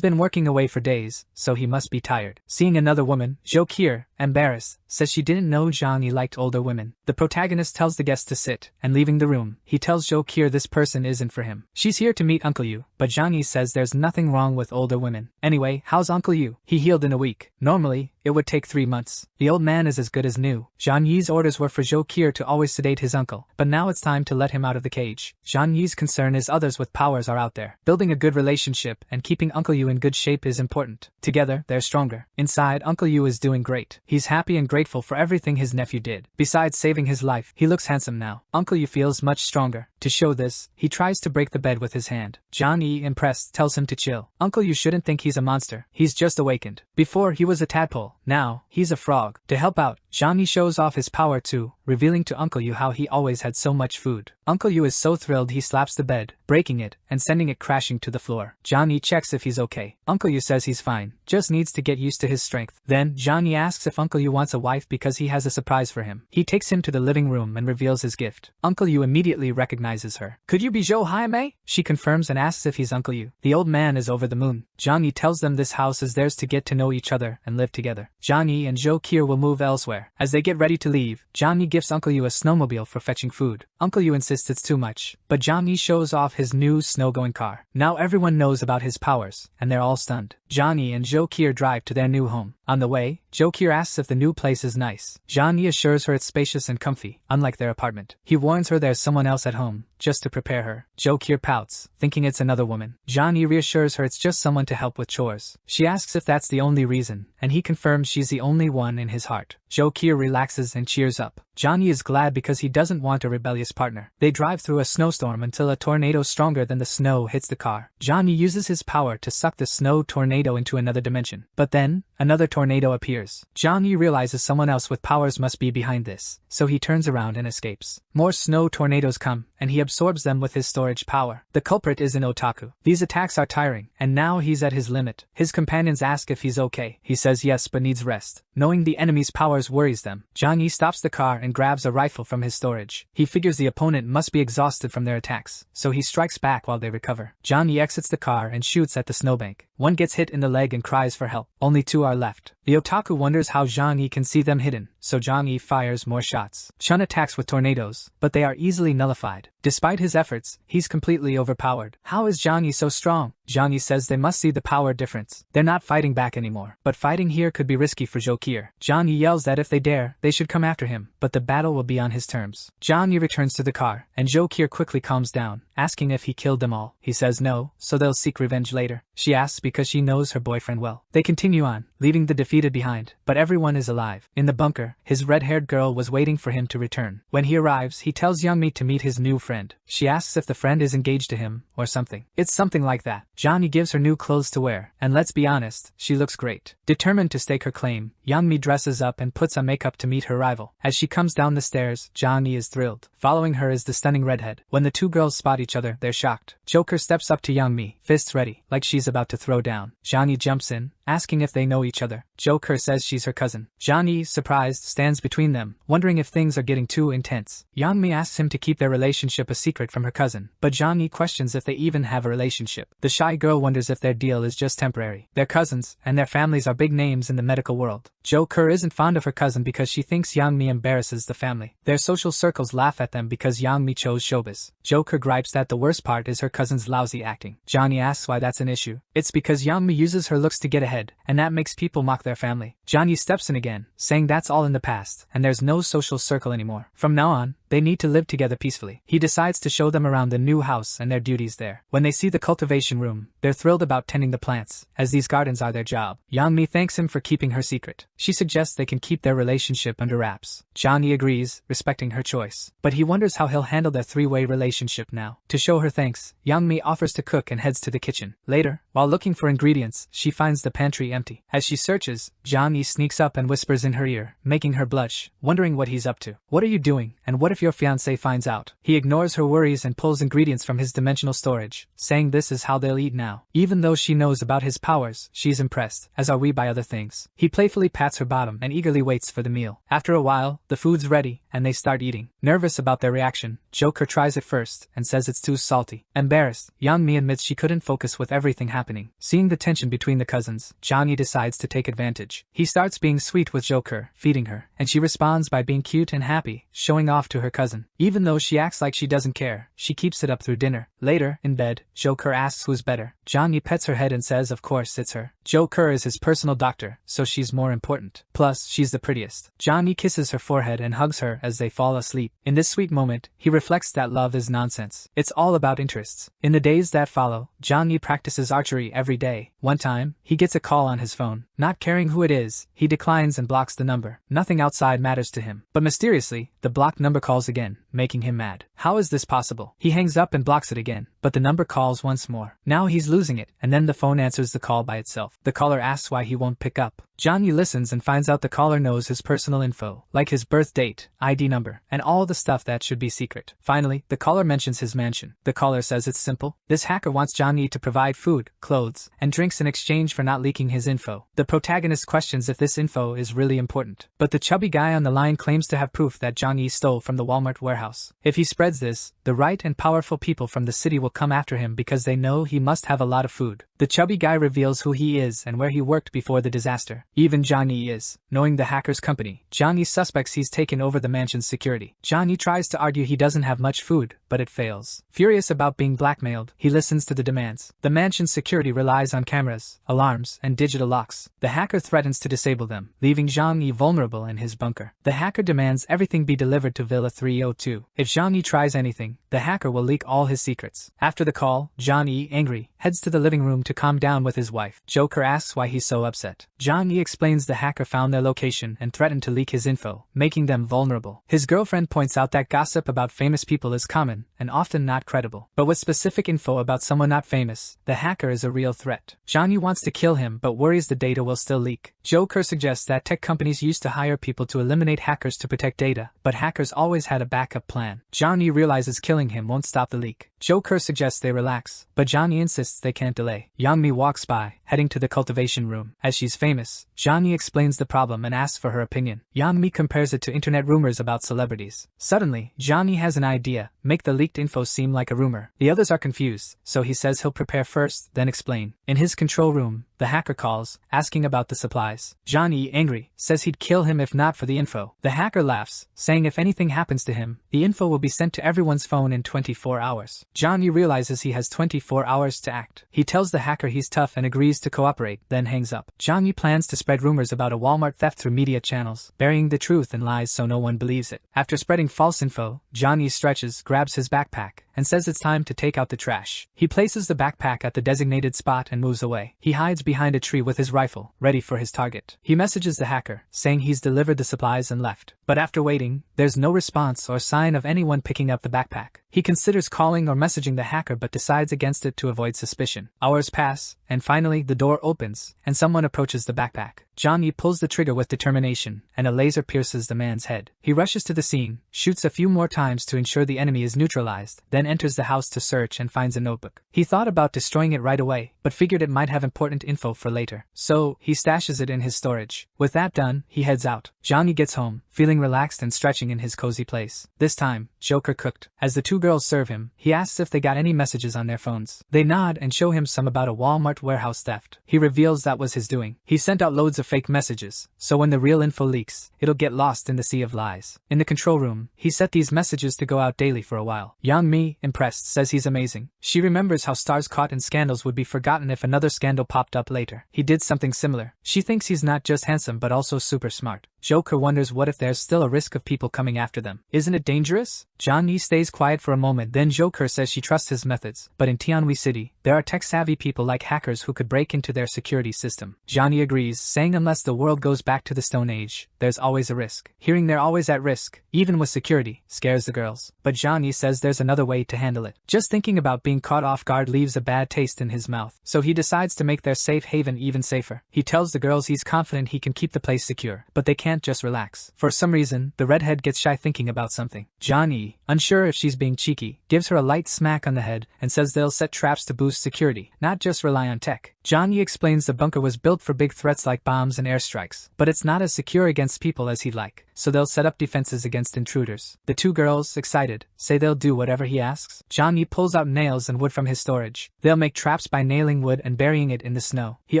been working away for days, so he must be tired. Seeing another woman, Jo Kier, embarrassed, says she didn't know Zhang Yi liked older women. The protagonist tells the guest to sit, and leaving the room, he tells Jo Kier this person isn't for him. She's here to meet Uncle Yu, but Zhang Yi says there's nothing wrong with older women. Anyway, how's Uncle Yu? He healed in a week. Normally, It would take 3 months. The old man is as good as new. Zhang Yi's orders were for Zhou Qier to always sedate his uncle, but now it's time to let him out of the cage. Zhang Yi's concern is others with powers are out there. Building a good relationship and keeping Uncle Yu in good shape is important. Together, they're stronger. Inside, Uncle Yu is doing great. He's happy and grateful for everything his nephew did. Besides saving his life, he looks handsome now. Uncle Yu feels much stronger. To show this, he tries to break the bed with his hand. Zhang Yi, impressed, tells him to chill. Uncle Yu shouldn't think he's a monster. He's just awakened. Before, he was a tadpole. Now, he's a frog. To help out, Zhang Yi shows off his power too, revealing to Uncle Yu how he always had so much food. Uncle Yu is so thrilled he slaps the bed, breaking it, and sending it crashing to the floor. Zhang Yi checks if he's okay. Uncle Yu says he's fine, just needs to get used to his strength. Then, Zhang Yi asks if Uncle Yu wants a wife because he has a surprise for him. He takes him to the living room and reveals his gift. Uncle Yu immediately recognizes her. Could you be Zhou Haimei? She confirms and asks if he's Uncle Yu. The old man is over the moon. Zhang Yi tells them this house is theirs to get to know each other and live together. Zhang Yi and Zhou Qier will move elsewhere. As they get ready to leave, Zhang Yi gives Uncle Yu a snowmobile for fetching food. Uncle Yu insists it's too much, but Zhang Yi shows off his new snow-going car. Now everyone knows about his powers, and they're all stunned. Zhang Yi and Zhou Qier drive to their new home. On the way, Zhou Qier asks if the new place is nice. Zhang Yi assures her it's spacious and comfy, unlike their apartment. He warns her there's someone else at home, just to prepare her. Zhou Qier pouts, thinking it's another woman. Zhang Yi reassures her it's just someone to help with chores. She asks if that's the only reason, and he confirms she's the only one in his heart. Zhou Qier relaxes and cheers up. Zhang Yi is glad because he doesn't want a rebellious partner. They drive through a snowstorm until a tornado stronger than the snow hits the car. Zhang Yi uses his power to suck the snow tornado into another dimension. But then, another tornado appears. Zhang Yi realizes someone else with powers must be behind this, so he turns around and escapes. More snow tornadoes come, and he absorbs them with his storage power. The culprit is an otaku. These attacks are tiring, and now he's at his limit. His companions ask if he's okay. He says yes but needs rest. Knowing the enemy's powers worries them, Zhang Yi stops the car and grabs a rifle from his storage. He figures the opponent must be exhausted from their attacks, so he strikes back while they recover. Zhang Yi exits the car and shoots at the snowbank. One gets hit in the leg and cries for help. Only 2 are left. The otaku wonders how Zhang Yi can see them hidden, so Zhang Yi fires more shots. Chun attacks with tornadoes, but they are easily nullified. Despite his efforts, he's completely overpowered. How is Zhang Yi so strong? Zhang Yi says they must see the power difference. They're not fighting back anymore, but fighting here could be risky for Zhou Qier. Zhang Yi yells that if they dare, they should come after him, but the battle will be on his terms. Zhang Yi returns to the car, and Zhou Qier quickly calms down, asking if he killed them all. He says no, so they'll seek revenge later. She asks because she knows her boyfriend well. They continue on, leaving the defeated behind, but everyone is alive. In the bunker, his red-haired girl was waiting for him to return. When he arrives, he tells Youngmi to meet his new friend. She asks if the friend is engaged to him, or something. It's something like that. Zhang Yi gives her new clothes to wear, and let's be honest, she looks great. Determined to stake her claim, Youngmi dresses up and puts on makeup to meet her rival. As she comes down the stairs, Zhang Yi is thrilled. Following her is the stunning redhead. When the two girls spot each other, they're shocked. Joker steps up to Youngmi, fists ready, like she's about to throw down. Zhang Yi jumps in, asking if they know each other. Joker says she's her cousin. Zhang Yi, surprised, stands between them, wondering if things are getting too intense. Youngmi asks him to keep their relationship a secret from her cousin, but Zhang Yi questions if they even have a relationship. The shy girl wonders if their deal is just temporary. They're cousins, and their families are big names in the medical world. Joker isn't fond of her cousin because she thinks Youngmi embarrasses the family. Their social circles laugh at them because Youngmi chose showbiz. Joker gripes that the worst part is her cousin's lousy acting. Zhang Yi asks why that's an issue. It's because Youngmi uses her looks to get ahead, and that makes people mock their family. Zhang Yi steps in again, saying that's all in the past, and there's no social circle anymore. From now on, they need to live together peacefully. He decides to show them around the new house and their duties there. When they see the cultivation room, they're thrilled about tending the plants, as these gardens are their job. Youngmi thanks him for keeping her secret. She suggests they can keep their relationship under wraps. Zhang Yi agrees, respecting her choice. But he wonders how he'll handle their three-way relationship now. To show her thanks, Youngmi offers to cook and heads to the kitchen. Later, while looking for ingredients, she finds the pantry empty. As she searches, Zhang Yi sneaks up and whispers in her ear, making her blush, wondering what he's up to. What are you doing, and what if your fiancé finds out? He ignores her worries and pulls ingredients from his dimensional storage, saying this is how they'll eat now. Even though she knows about his powers, she's impressed, as are we by other things. He playfully pats her bottom and eagerly waits for the meal. After a while, the food's ready, and they start eating. Nervous about their reaction, Joker tries it first and says it's too salty. Embarrassed, Youngmi admits she couldn't focus with everything happening. Seeing the tension between the cousins, Zhang Yi decides to take advantage. He starts being sweet with Joker, feeding her, and she responds by being cute and happy, showing off to her cousin. Even though she acts like she doesn't care, she keeps it up through dinner. Later, in bed, Joker asks who's better. Johnny pets her head and says of course it's her. Joker is his personal doctor, so she's more important. Plus, she's the prettiest. Johnny kisses her forehead and hugs her as they fall asleep. In this sweet moment, he reflects that love is nonsense. It's all about interests. In the days that follow, Johnny practices archery every day. One time, he gets a call on his phone. Not caring who it is, he declines and blocks the number. Nothing outside matters to him. But mysteriously, the blocked number calls again, making him mad. How is this possible? He hangs up and blocks it again, but the number calls once more. Now he's losing it, and then the phone answers the call by itself. The caller asks why he won't pick up. Johnny listens and finds out the caller knows his personal info, like his birth date, ID number, and all the stuff that should be secret. Finally, the caller mentions his mansion. The caller says it's simple. This hacker wants Johnny to provide food, clothes, and drinks in exchange for not leaking his info. The protagonist questions if this info is really important, but the chubby guy on the line claims to have proof that Johnny stole from the Walmart warehouse. If he spreads this, the right and powerful people from the city will come after him because they know he must have a lot of food. The chubby guy reveals who he is and where he worked before the disaster. Even Johnny is. Knowing the hacker's company, Johnny suspects he's taken over the mansion's security. Johnny tries to argue he doesn't have much food, but it fails. Furious about being blackmailed, he listens to the demands. The mansion's security relies on cameras, alarms, and digital locks. The hacker threatens to disable them, leaving Johnny vulnerable in his bunker. The hacker demands everything be delivered to Villa 302. If Johnny tries anything, the hacker will leak all his secrets. After the call, Johnny, angry, heads to the living room to calm down with his wife. Joker asks why he's so upset. Johnny explains the hacker found their location and threatened to leak his info, making them vulnerable. His girlfriend points out that gossip about famous people is common and often not credible. But with specific info about someone not famous, the hacker is a real threat. Johnny wants to kill him but worries the data will still leak. Joker suggests that tech companies used to hire people to eliminate hackers to protect data, but hackers always had a backup plan. Johnny realizes killing him won't stop the leak. Joker suggests they relax, but Johnny insists they can't delay. Youngmi walks by, heading to the cultivation room. As she's famous, Johnny explains the problem and asks for her opinion. Youngmi compares it to internet rumors about celebrities. Suddenly, Johnny has an idea: make the leaked info seem like a rumor. The others are confused, so he says he'll prepare first, then explain. In his control room, the hacker calls, asking about the supplies. Johnny, angry, says he'd kill him if not for the info. The hacker laughs, saying if anything happens to him, the info will be sent to everyone's phone in 24 hours. Johnny realizes he has 24 hours to act. He tells the hacker he's tough and agrees to cooperate, then hangs up. Johnny plans to spread rumors about a Walmart theft through media channels, burying the truth in lies so no one believes it. After spreading false info, Johnny stretches, grabs his backpack, and says it's time to take out the trash. He places the backpack at the designated spot and moves away. He hides behind a tree with his rifle, ready for his target. He messages the hacker, saying he's delivered the supplies and left. But after waiting, there's no response or sign of anyone picking up the backpack. He considers calling or messaging the hacker but decides against it to avoid suspicion. Hours pass, and finally the door opens, and someone approaches the backpack. Johnny pulls the trigger with determination, and a laser pierces the man's head. He rushes to the scene, shoots a few more times to ensure the enemy is neutralized, then enters the house to search and finds a notebook. He thought about destroying it right away, but figured it might have important info for later. So, he stashes it in his storage. With that done, he heads out. Johnny gets home, feeling relaxed and stretching in his cozy place. This time, Joker cooked. As the two girls serve him, he asks if they got any messages on their phones. They nod and show him some about a Walmart warehouse theft. He reveals that was his doing. He sent out loads of fake messages, so when the real info leaks, it'll get lost in the sea of lies. In the control room, he set these messages to go out daily for a while. Youngmi, impressed, says he's amazing. She remembers how stars caught in scandals would be forgotten if another scandal popped up later. He did something similar. She thinks he's not just handsome but also super smart. Joker wonders what if there's still a risk of people coming after them. Isn't it dangerous? Johnny stays quiet for a moment, then Joker says she trusts his methods. But in Tianhui City, there are tech-savvy people like hackers who could break into their security system. Johnny agrees, saying unless the world goes back to the Stone Age, there's always a risk. Hearing they're always at risk, even with security, scares the girls. But Johnny says there's another way to handle it. Just thinking about being caught off guard leaves a bad taste in his mouth. So he decides to make their safe haven even safer. He tells the girls he's confident he can keep the place secure, but they can't just relax. For some reason, the redhead gets shy thinking about something. Johnny, unsure if she's being cheeky, gives her a light smack on the head and says they'll set traps to boost security, not just rely on tech. Johnny explains the bunker was built for big threats like bombs and airstrikes, but it's not as secure against people as he'd like, so they'll set up defenses against intruders. The two girls, excited, say they'll do whatever he asks. Johnny pulls out nails and wood from his storage. They'll make traps by nailing wood and burying it in the snow. He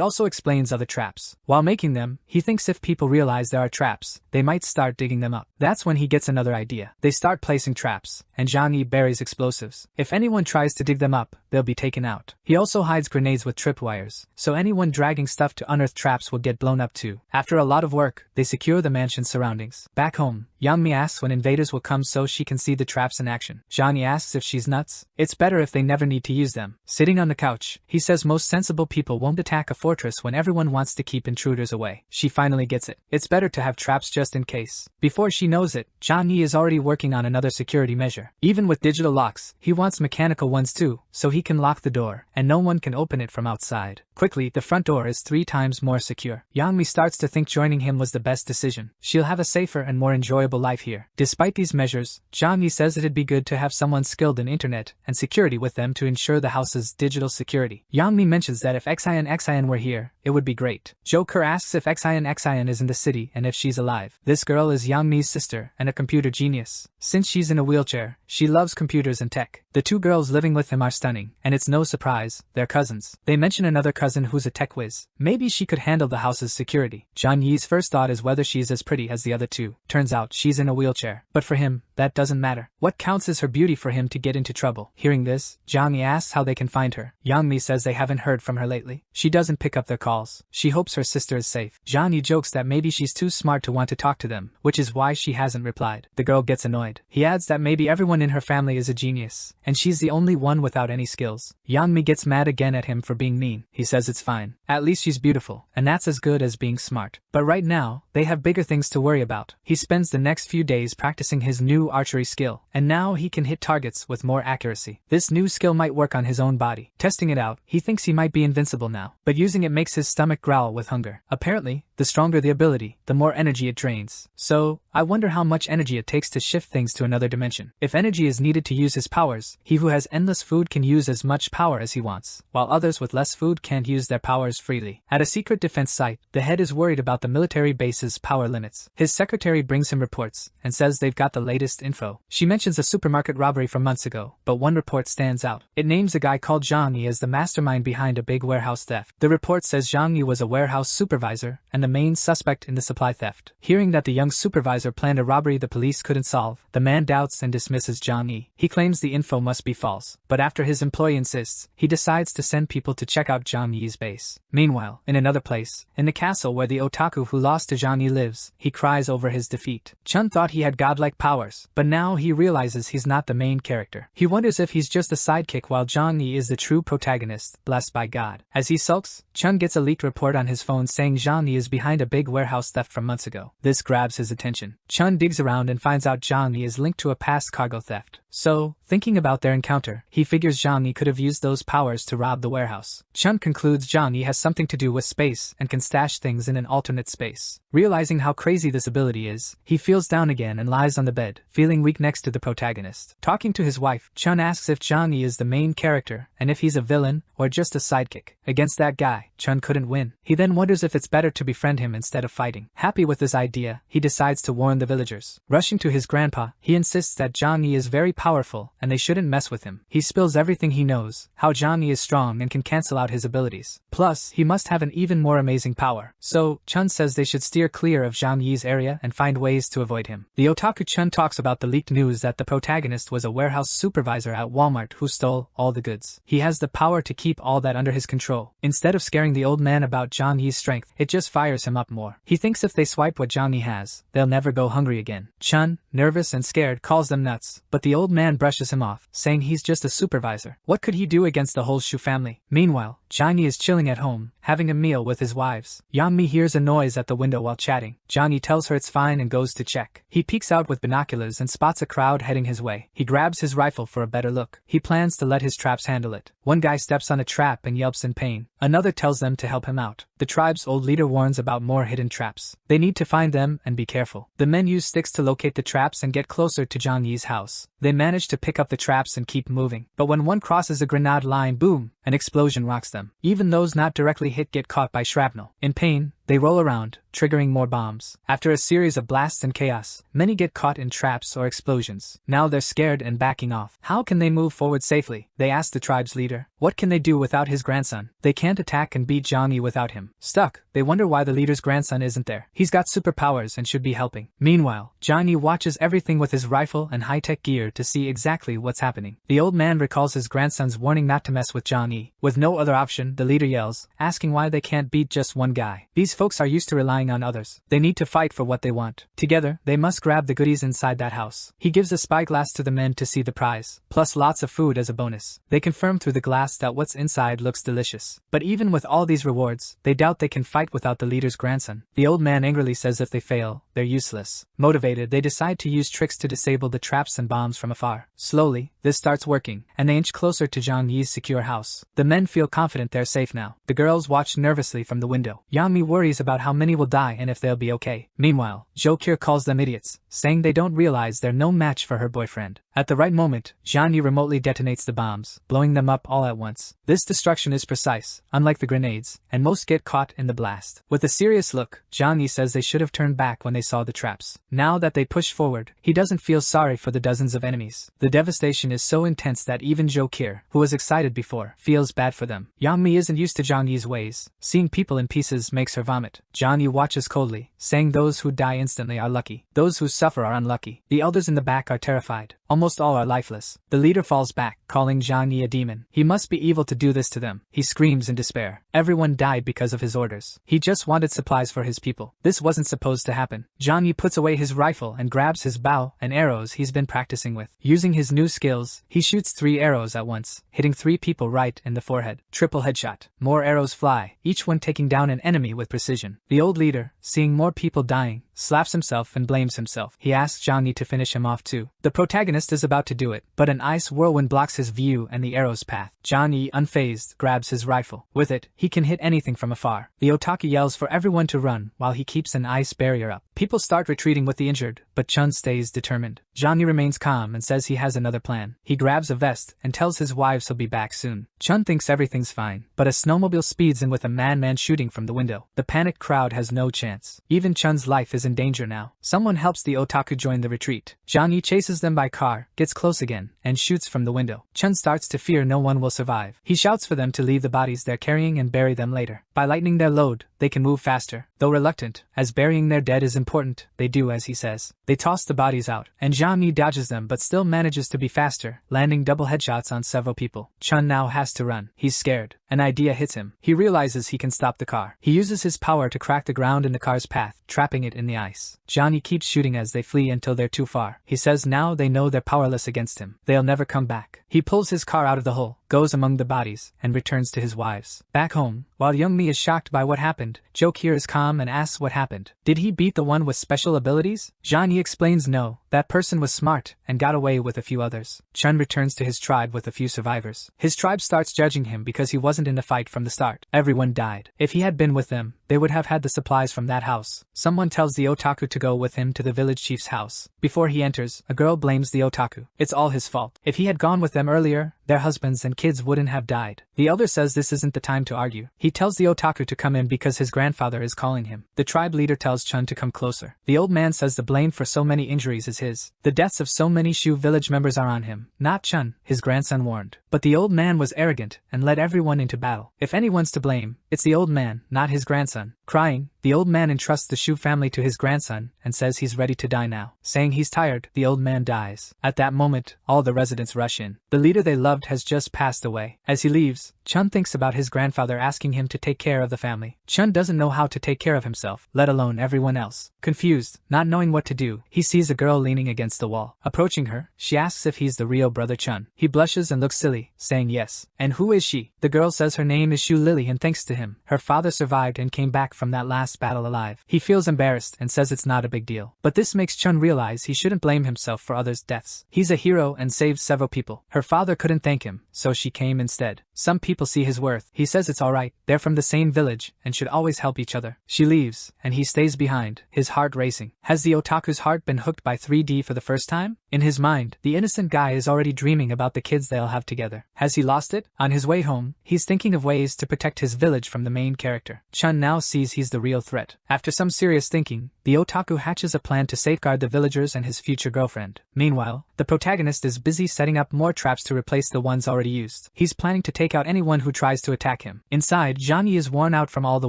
also explains other traps. While making them, he thinks if people realize there are traps traps, they might start digging them up. That's when he gets another idea. They start placing traps, and Zhang Yi buries explosives. If anyone tries to dig them up, they'll be taken out. He also hides grenades with tripwires, so anyone dragging stuff to unearthed traps will get blown up too. After a lot of work, they secure the mansion's surroundings. Back home, Yang Mi asks when invaders will come so she can see the traps in action. Zhang Yi asks if she's nuts. It's better if they never need to use them. Sitting on the couch, he says most sensible people won't attack a fortress when everyone wants to keep intruders away. She finally gets it. It's better to have traps just in case. Before she knows it, Zhang Yi is already working on another security measure. Even with digital locks, he wants mechanical ones too, so he can lock the door, and no one can open it from outside. Quickly, the front door is 3 times more secure. Yang Mi starts to think joining him was the best decision. She'll have a safer and more enjoyable life here. Despite these measures, Zhang Yi says it'd be good to have someone skilled in internet and security with them to ensure the house's digital security. Yang Mi mentions that if Xian were here, it would be great. Zhou Ke asks if Xian is in the city and if she's alive. This girl is Yang Mi's sister and a computer genius. Since she's in a wheelchair, she loves computers and tech. The 2 girls living with him are stunning, and it's no surprise, they're cousins. They mention another cousin who's a tech whiz. Maybe she could handle the house's security. Zhang Yi's first thought is whether she's as pretty as the other 2. Turns out she's in a wheelchair. But for him, that doesn't matter. What counts is her beauty for him to get into trouble. Hearing this, Zhang Yi asks how they can find her. Yang Mi says they haven't heard from her lately. She doesn't pick up their calls. She hopes her sister is safe. Zhang Yi jokes that maybe she's too smart to want to talk to them, which is why she hasn't replied. The girl gets annoyed. He adds that maybe everyone in her family is a genius, and she's the only one without any skills. Yang Mi gets mad again at him for being mean. He says it's fine. At least she's beautiful, and that's as good as being smart. But right now, they have bigger things to worry about. He spends the next few days practicing his new archery skill, and now he can hit targets with more accuracy. This new skill might work on his own body. Testing it out, he thinks he might be invincible now, but using it makes his stomach growl with hunger. Apparently, the stronger the ability, the more energy it drains. So, I wonder how much energy it takes to shift things to another dimension. If energy is needed to use his powers, he who has endless food can use as much power as he wants, while others with less food can't use their powers freely. At a secret defense site, the head is worried about the military base's power limits. His secretary brings him reports, and says they've got the latest info. She mentions a supermarket robbery from months ago, but one report stands out. It names a guy called Zhang Yi as the mastermind behind a big warehouse theft. The report says Zhang Yi was a warehouse supervisor, and the main suspect in the supply theft. Hearing that the young supervisor planned a robbery the police couldn't solve, the man doubts and dismisses Zhang Yi. He claims the info must be false, but after his employee insists, he decides to send people to check out Zhang Yi's base. Meanwhile, in another place, in the castle where the otaku who lost to Zhang Yi lives, he cries over his defeat. Chun thought he had godlike powers, but now he realizes he's not the main character. He wonders if he's just a sidekick while Zhang Yi is the true protagonist, blessed by God. As he sulks, Chun gets a leaked report on his phone saying Zhang Yi is behind a big warehouse theft from months ago. This grabs his attention. Chun digs around and finds out Zhang Yi is linked to a past cargo theft. So, thinking about their encounter, he figures Zhang Yi could have used those powers to rob the warehouse. Chun concludes Zhang Yi has something to do with space and can stash things in an alternate space. Realizing how crazy this ability is, he feels down again and lies on the bed, feeling weak next to the protagonist. Talking to his wife, Chun asks if Zhang Yi is the main character and if he's a villain or just a sidekick. Against that guy, Chun couldn't win. He then wonders if it's better to befriend him instead of fighting. Happy with this idea, he decides to warn the villagers. Rushing to his grandpa, he insists that Zhang Yi is very powerful and they shouldn't mess with him. He spills everything he knows, how Zhang Yi is strong and can cancel out his abilities. Plus, he must have an even more amazing power. So, Chun says they should steer clear of Zhang Yi's area and find ways to avoid him. The otaku Chun talks about the leaked news that the protagonist was a warehouse supervisor at Walmart who stole all the goods. He has the power to keep all that under his control. Instead of scaring the old man about Zhang Yi's strength, it just fires him up more. He thinks if they swipe what Zhang Yi has, they'll never go hungry again. Chun, nervous and scared, calls them nuts, but the old man brushes him off, saying he's just a supervisor. What could he do against the whole Shu family? Meanwhile, Zhang Yi is chilling at home, having a meal with his wives. Yang Mi hears a noise at the window while chatting. Zhang Yi tells her it's fine and goes to check. He peeks out with binoculars and spots a crowd heading his way. He grabs his rifle for a better look. He plans to let his traps handle it. One guy steps on a trap and yelps in pain. Another tells them to help him out. The tribe's old leader warns about more hidden traps. They need to find them and be careful. The men use sticks to locate the traps and get closer to Zhang Yi's house. They manage to pick up the traps and keep moving. But when one crosses a grenade line, boom, An explosion rocks them. Even those not directly hit get caught by shrapnel. In pain, they roll around, triggering more bombs. After a series of blasts and chaos, many get caught in traps or explosions. Now they're scared and backing off. How can they move forward safely? They ask the tribe's leader. What can they do without his grandson? They can't attack and beat Zhang Yi without him. Stuck, they wonder why the leader's grandson isn't there. He's got superpowers and should be helping. Meanwhile, Zhang Yi watches everything with his rifle and high-tech gear to see exactly what's happening. The old man recalls his grandson's warning not to mess with Zhang Yi. With no other option, the leader yells, asking why they can't beat just one guy. These folks are used to relying on others. They need to fight for what they want. Together, they must grab the goodies inside that house. He gives a spyglass to the men to see the prize, plus lots of food as a bonus. They confirm through the glass that what's inside looks delicious. But even with all these rewards, they doubt they can fight without the leader's grandson. The old man angrily says if they fail, they're useless. Motivated, they decide to use tricks to disable the traps and bombs from afar. Slowly, this starts working, and they inch closer to Zhang Yi's secure house. The men feel confident they're safe now. The girls watch nervously from the window. Yang Mi worries about how many will die and if they'll be okay. Meanwhile, Zhou Qi calls them idiots, saying they don't realize they're no match for her boyfriend. At the right moment, Zhang Yi remotely detonates the bombs, blowing them up all at once. This destruction is precise, unlike the grenades, and most get caught in the blast. With a serious look, Zhang Yi says they should have turned back when they saw the traps. Now that they push forward, he doesn't feel sorry for the dozens of enemies. The devastation is so intense that even Zhou Qi, who was excited before, feels bad for them. Yang Mi isn't used to Zhang Yi's ways. Seeing people in pieces makes her vomit. Zhang Yi watches coldly, saying those who die instantly are lucky. Those who suffer are unlucky. The elders in the back are terrified. Almost all are lifeless. The leader falls back, calling Zhang Yi a demon. He must be evil to do this to them. He screams in despair. Everyone died because of his orders. He just wanted supplies for his people. This wasn't supposed to happen. Zhang Yi puts away his rifle and grabs his bow and arrows he's been practicing with. Using his new skills, he shoots 3 arrows at once, hitting 3 people right in the forehead. Triple headshot. More arrows fly, each one taking down an enemy with precision. The old leader, seeing more people dying, slaps himself and blames himself. He asks Zhang Yi to finish him off too. The protagonist is about to do it, but an ice whirlwind blocks his view and the arrow's path. Zhang Yi, unfazed, grabs his rifle. With it, he can hit anything from afar. The otaku yells for everyone to run while he keeps an ice barrier up. People start retreating with the injured, but Chun stays determined. Zhang Yi remains calm and says he has another plan. He grabs a vest and tells his wives he'll be back soon. Chun thinks everything's fine, but a snowmobile speeds in with a man shooting from the window. The panicked crowd has no chance. Even Chun's life is in danger now. Someone helps the otaku join the retreat. Zhang Yi chases them by car, gets close again, and shoots from the window. Chun starts to fear no one will survive. He shouts for them to leave the bodies they're carrying and bury them later. By lightening their load, they can move faster. Though reluctant, as burying their dead is important, they do as he says. They toss the bodies out, and Zhang Yi dodges them but still manages to be faster, landing double headshots on several people. Chun now has to run. He's scared. An idea hits him. He realizes he can stop the car. He uses his power to crack the ground in the car's path, trapping it in the ice. Zhang Yi keeps shooting as they flee until they're too far. He says now they know they're powerless against him. They'll never come back. He pulls his car out of the hole, goes among the bodies, and returns to his wives. Back home, while Young Mi is shocked by what happened, Zhou Qi is calm and asks what happened. Did he beat the one with special abilities? Zhang Yi explains no, that person was smart and got away with a few others. Chun returns to his tribe with a few survivors. His tribe starts judging him because he wasn't in the fight from the start. Everyone died. If he had been with them, they would have had the supplies from that house. Someone tells the otaku to go with him to the village chief's house. Before he enters, a girl blames the otaku. It's all his fault. If he had gone with them earlier, their husbands and kids wouldn't have died. The elder says this isn't the time to argue. He tells the otaku to come in because his grandfather is calling him. The tribe leader tells Chun to come closer. The old man says the blame for so many injuries is his. The deaths of so many Shu village members are on him, not Chun, his grandson warned. But the old man was arrogant and led everyone into battle. If anyone's to blame, it's the old man, not his grandson. Crying, the old man entrusts the Shu family to his grandson and says he's ready to die now. Saying he's tired, the old man dies. At that moment, all the residents rush in. The leader they loved has just passed away. As he leaves, Chun thinks about his grandfather asking him to take care of the family. Chun doesn't know how to take care of himself, let alone everyone else. Confused, not knowing what to do, he sees a girl leaning against the wall. Approaching her, she asks if he's the real brother Chun. He blushes and looks silly, saying yes. And who is she? The girl says her name is Shu Lily and thanks to him, her father survived and came back from that last battle alive. He feels embarrassed and says it's not a big deal. But this makes Chun realize he shouldn't blame himself for others' deaths. He's a hero and saved several people. Her father couldn't thank him, so she came instead. Some people see his worth. He says it's alright, they're from the same village, and should always help each other. She leaves, and he stays behind, his heart racing. Has the otaku's heart been hooked by 3D for the first time? In his mind, the innocent guy is already dreaming about the kids they'll have together. Has he lost it? On his way home, he's thinking of ways to protect his village from the main character. Chun now sees he's the real threat. After some serious thinking, the otaku hatches a plan to safeguard the villagers and his future girlfriend. Meanwhile, the protagonist is busy setting up more traps to replace the ones already used. He's planning to take out anyone who tries to attack him. Inside, Johnny is worn out from all the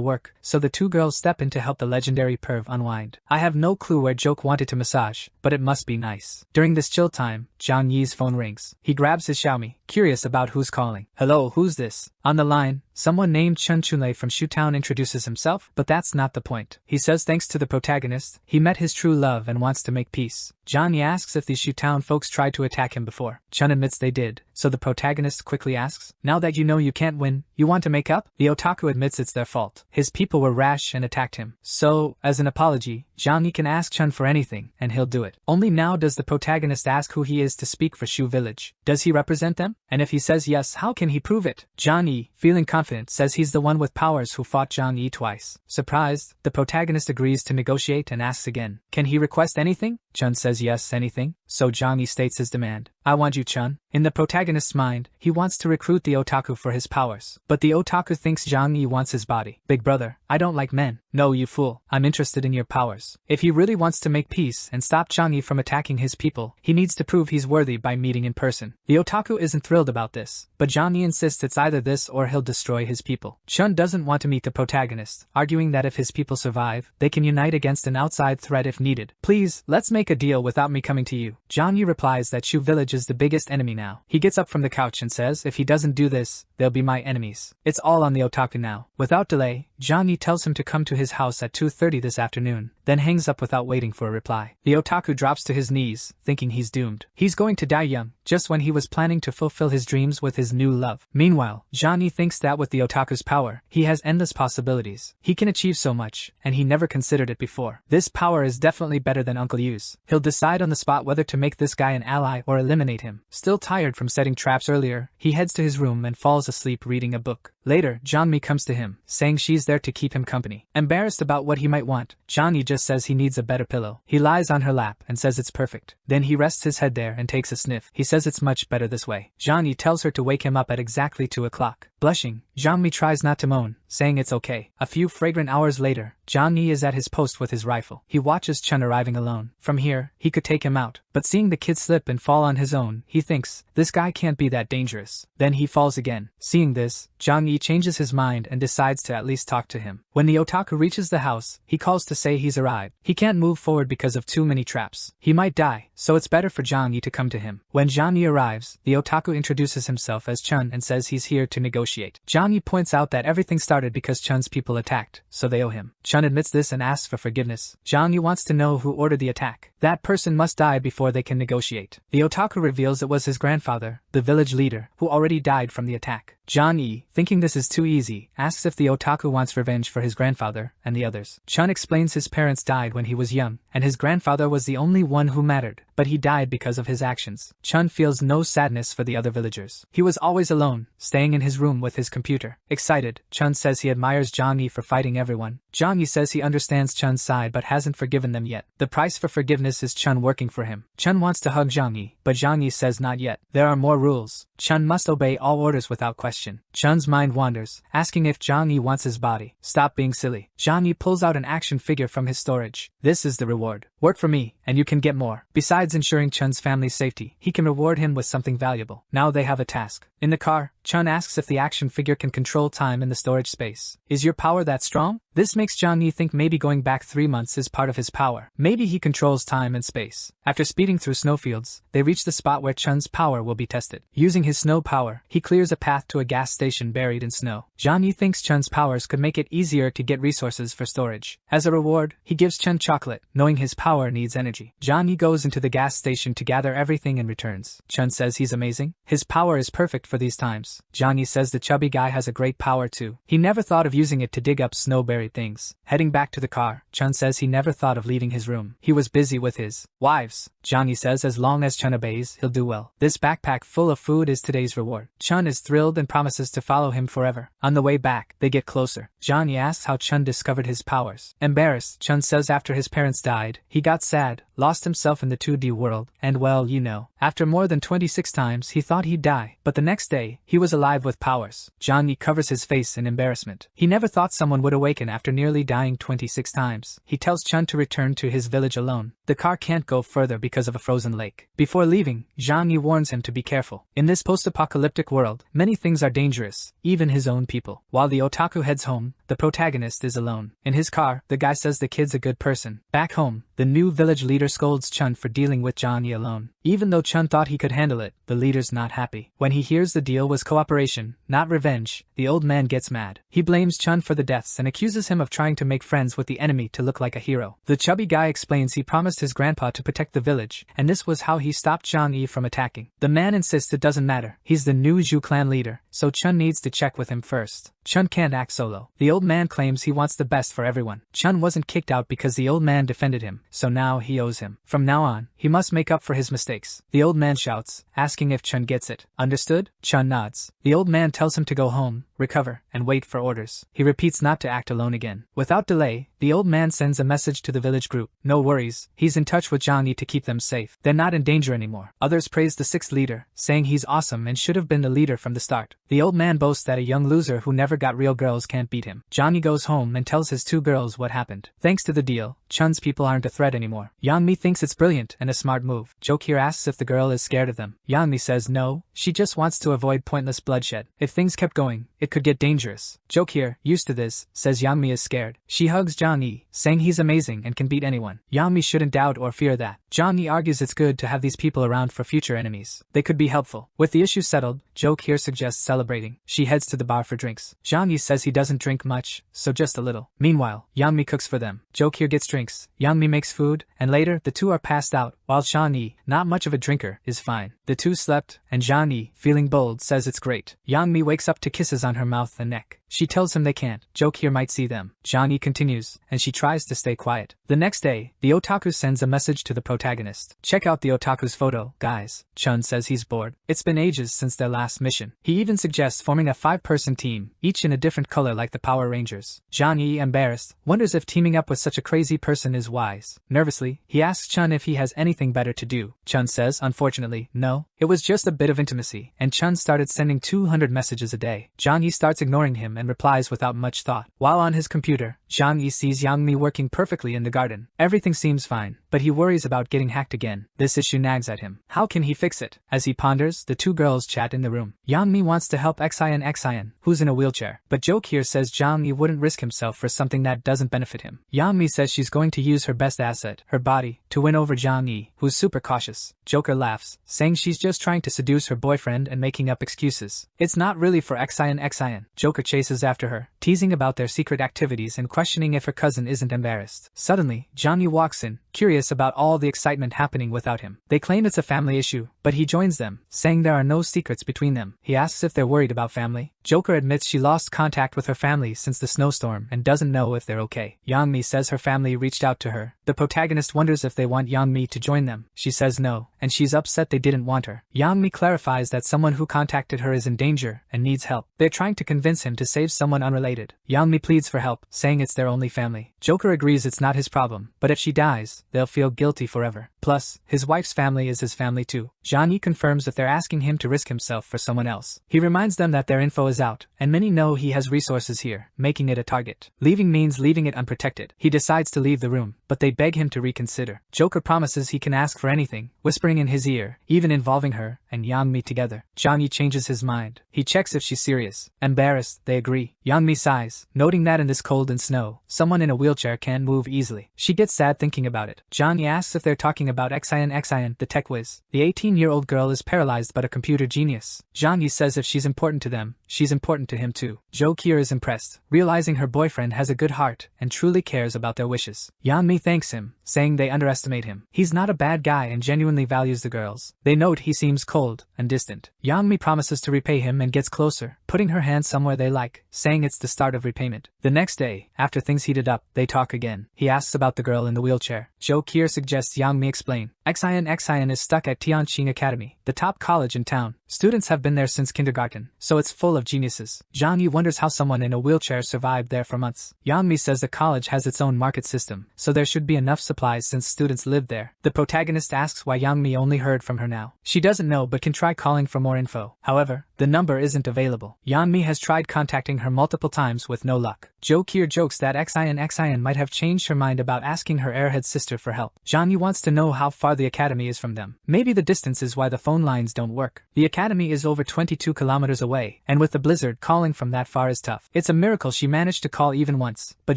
work, so the two girls step in to help the legendary perv unwind. I have no clue where Joke wanted to massage, but it must be nice. During this chill time, John Yee's phone rings. He grabs his Xiaomi, curious about who's calling. Hello, who's this? On the line, someone named Chun Chunlei from Shutown introduces himself, but that's not the point. He says thanks to the protagonist, he met his true love and wants to make peace. Johnny asks if these Shutown folks tried to attack him before. Chun admits they did, so the protagonist quickly asks, now that you know you can't win, you want to make up? The otaku admits it's their fault. His people were rash and attacked him. So, as an apology, Johnny can ask Chun for anything, and he'll do it. Only now does the protagonist ask who he is to speak for Shu Village. Does he represent them? And if he says yes, how can he prove it? Johnny, feeling confident, says he's the one with powers who fought Zhang Yi twice. Surprised, the protagonist agrees to negotiate and asks again. Can he request anything? Chun says yes, anything. So Zhang Yi states his demand. I want you, Chun. In the protagonist's mind, he wants to recruit the otaku for his powers. But the otaku thinks Zhang Yi wants his body. Big brother, I don't like men. No, you fool. I'm interested in your powers. If he really wants to make peace and stop Zhang Yi from attacking his people, he needs to prove he's worthy by meeting in person. The otaku isn't thrilled about this, but Zhang Yi insists it's either this or he'll destroy his people. Chun doesn't want to meet the protagonist, arguing that if his people survive, they can unite against an outside threat if needed. Please, let's make a deal without me coming to you. Zhang Yi replies that Shu Village is the biggest enemy now. He gets up from the couch and says if he doesn't do this, they'll be my enemies. It's all on the otaku now. Without delay, Zhang Yi tells him to come to his house at 2:30 this afternoon, then hangs up without waiting for a reply. The otaku drops to his knees, thinking he's doomed. He's going to die young, just when he was planning to fulfill his dreams with his new love. Meanwhile, Zhang Yi thinks that with the otaku's power, he has endless possibilities. He can achieve so much, and he never considered it before. This power is definitely better than Uncle Yu's. He'll decide on the spot whether to make this guy an ally or eliminate him. Still tired from setting traps earlier, he heads to his room and falls asleep reading a book. Later, Johnmi comes to him, saying she's there to keep him company. Embarrassed about what he might want, Johnny just says he needs a better pillow. He lies on her lap and says it's perfect. Then he rests his head there and takes a sniff. He says it's much better this way. Johnny tells her to wake him up at exactly 2 o'clock. Blushing, Johnmi tries not to moan, saying it's okay. A few fragrant hours later, Johnny is at his post with his rifle. He watches Chun arriving alone. From here, he could take him out, but seeing the kid slip and fall on his own, he thinks, this guy can't be that dangerous. Then he falls again. Seeing this, Johnny changes his mind and decides to at least talk to him. When the otaku reaches the house, he calls to say he's arrived. He can't move forward because of too many traps. He might die, so it's better for Johnny to come to him. When Johnny arrives, the otaku introduces himself as Chun and says he's here to negotiate. Johnny points out that everything started because Chun's people attacked, so they owe him. Chun admits this and asks for forgiveness. Johnny wants to know who ordered the attack. That person must die before they can negotiate. The otaku reveals it was his grandfather, the village leader, who already died from the attack. Johnny, thinking this is too easy, asks if the otaku wants revenge for his grandfather and the others. Chun explains his parents died when he was young, and his grandfather was the only one who mattered, but he died because of his actions. Chun feels no sadness for the other villagers. He was always alone, staying in his room with his computer. Excited, Chun says he admires Johnny for fighting everyone. Johnny says he understands Chun's side but hasn't forgiven them yet. The price for forgiveness is Chun working for him. Chun wants to hug Johnny, but Johnny says not yet. There are more rules. Chun must obey all orders without question. Chun's mind wanders, asking if Johnny wants his body. Stop being silly. Johnny pulls out an action figure from his storage. This is the reward. Work for me, and you can get more. Besides ensuring Chun's family's safety, he can reward him with something valuable. Now they have a task. In the car, Chun asks if the action figure can control time in the storage space. Is your power that strong? This makes Johnny think maybe going back 3 months is part of his power. Maybe he controls time and space. After speeding through snowfields, they reach the spot where Chun's power will be tested. Using his snow power, he clears a path to a gas station buried in snow. Johnny thinks Chun's powers could make it easier to get resources for storage. As a reward, he gives Chun chocolate, knowing his power needs energy. Johnny goes into the gas station to gather everything and returns. Chun says he's amazing. His power is perfect for these times. Johnny says the chubby guy has a great power too. He never thought of using it to dig up snow buried celebrate things. Heading back to the car, Chun says he never thought of leaving his room. He was busy with his wives. Johnny says as long as Chun obeys, he'll do well. This backpack full of food is today's reward. Chun is thrilled and promises to follow him forever. On the way back, they get closer. Johnny asks how Chun discovered his powers. Embarrassed, Chun says after his parents died, he got sad, lost himself in the 2D world, and well, you know. After more than 26 times he thought he'd die, but the next day, he was alive with powers. Johnny covers his face in embarrassment. He never thought someone would awaken after nearly dying 26 times. He tells Chun to return to his village alone. The car can't go further because of a frozen lake. Before leaving, Johnny warns him to be careful. In this post-apocalyptic world, many things are dangerous, even his own people. While the otaku heads home, the protagonist is alone. In his car, the guy says the kid's a good person. Back home, the new village leader scolds Chun for dealing with Johnny alone. Even though Chun thought he could handle it, the leader's not happy. When he hears the deal was cooperation, not revenge, the old man gets mad. He blames Chun for the deaths and accuses him of trying to make friends with the enemy to look like a hero. The chubby guy explains he promised his grandpa to protect the village, and this was how he stopped Johnny from attacking. The man insists it doesn't matter. He's the new Zhu clan leader, so Chun needs to check with him first. Chun can't act solo. The old man claims he wants the best for everyone. Chun wasn't kicked out because the old man defended him, so now he owes him. From now on, he must make up for his mistakes. The old man shouts, asking if Chun gets it. Understood? Chun nods. The old man tells him to go home, recover, and wait for orders. He repeats not to act alone again. Without delay, the old man sends a message to the village group. No worries, he's in touch with Johnny to keep them safe. They're not in danger anymore. Others praise the sixth leader, saying he's awesome and should have been the leader from the start. The old man boasts that a young loser who never got real girls can't beat him. Johnny goes home and tells his two girls what happened. Thanks to the deal, Chun's people aren't a threat anymore. Yeonmi thinks it's brilliant and a smart move. Jokir asks if the girl is scared of them. Yeonmi says no, she just wants to avoid pointless bloodshed. If things kept going, it could get dangerous. Jokir, used to this, says Yeonmi is scared. She hugs Johnny, saying he's amazing and can beat anyone. Yeonmi shouldn't doubt or fear that. Johnny argues it's good to have these people around for future enemies. They could be helpful. With the issue settled, Jokir suggests celebrating. She heads to the bar for drinks. Johnny says he doesn't drink much, so just a little. Meanwhile, Yeonmi cooks for them. Jokir gets drinks, Yeonmi makes food, and later the two are passed out, while Johnny, not much of a drinker, is fine. The two slept, and Johnny, feeling bold, says it's great. Yeonmi wakes up to kisses on her mouth and neck. She tells him they can't. Jokir might see them. Johnny continues, and she tries to stay quiet. The next day, the otaku sends a message to the protagonist. Check out the otaku's photo, guys. Chun says he's bored. It's been ages since their last mission. He even suggests forming a 5-person team, each in a different color like the Power Rangers. Johnny, embarrassed, wonders if teaming up with such a crazy person is wise. Nervously, he asks Chun if he has anything better to do. Chun says, unfortunately, no. It was just a bit of intimacy, and Chun started sending 200 messages a day. Johnny starts ignoring him and replies without much thought. While on his computer, Johnny sees Yeonmi working perfectly in the garden. Everything seems fine, but he worries about getting hacked again. This issue nags at him. How can he fix it? As he ponders, the two girls chat in the room. Yeonmi wants to help Xion, who's in a wheelchair, but Jokir says Johnny wouldn't risk himself for something that doesn't benefit him. Yeonmi says she's going to use her best asset, her body, to win over Johnny, who's super cautious. Joker laughs, saying she's just trying to seduce her boyfriend and making up excuses. It's not really for Xion. Joker chases after her, teasing about their secret activities and questioning if her cousin isn't embarrassed. Suddenly, Johnny walks in, curious about all the excitement happening without him. They claim it's a family issue, but he joins them, saying there are no secrets between them. He asks if they're worried about family. Joker admits she lost contact with her family since the snowstorm and doesn't know if they're okay. Yeonmi says her family reached out to her. The protagonist wonders if they want Yeonmi to join them. She says no, and she's upset they didn't want her. Yeonmi clarifies that someone who contacted her is in danger and needs help. They're trying to convince him to save someone unrelated. Yeonmi pleads for help, saying it's their only family. Joker agrees it's not his problem, but if she dies, they'll feel guilty forever. Plus, his wife's family is his family too. Johnny confirms that they're asking him to risk himself for someone else. He reminds them that their info is out, and many know he has resources here, making it a target. Leaving means leaving it unprotected. He decides to leave the room, but they beg him to reconsider. Joker promises he can ask for anything, whispering in his ear, even involving her and Yeonmi together. Johnny changes his mind. He checks if she's serious. Embarrassed, they agree. Yeonmi sighs, noting that in this cold and snow, someone in a wheelchair can't move easily. She gets sad thinking about it. Johnny asks if they're talking about Xion, the tech whiz. The 18-year-old girl is paralyzed but a computer genius. Johnny says if she's important to them, she's important to him too. Jo-Kir is impressed, realizing her boyfriend has a good heart and truly cares about their wishes. Yeonmi thanks him, saying they underestimate him. He's not a bad guy and genuinely values the girls. They note he seems cold and distant. Yeonmi promises to repay him and gets closer, putting her hand somewhere they like, saying it's the start of repayment. The next day, after things heated up, they talk again. He asks about the girl in the wheelchair. Jo-Kir suggests Yeonmi explain. Xian is stuck at Tianqing Academy, the top college in town. Students have been there since kindergarten, so it's full of geniuses. Zhang wonders how someone in a wheelchair survived there for months. Yeonmi says the college has its own market system, so there should be enough supplies since students live there. The protagonist asks why Yeonmi only heard from her now. She doesn't know but can try calling for more info. However, the number isn't available. Yeonmi has tried contacting her multiple times with no luck. Jo-Kir jokes that Xian might have changed her mind about asking her airhead sister for help. Zhang wants to know how far the academy is from them. Maybe the distance is why the phone lines don't work. The academy is over 22 kilometers away, and with the blizzard, calling from that far is tough. It's a miracle she managed to call even once, but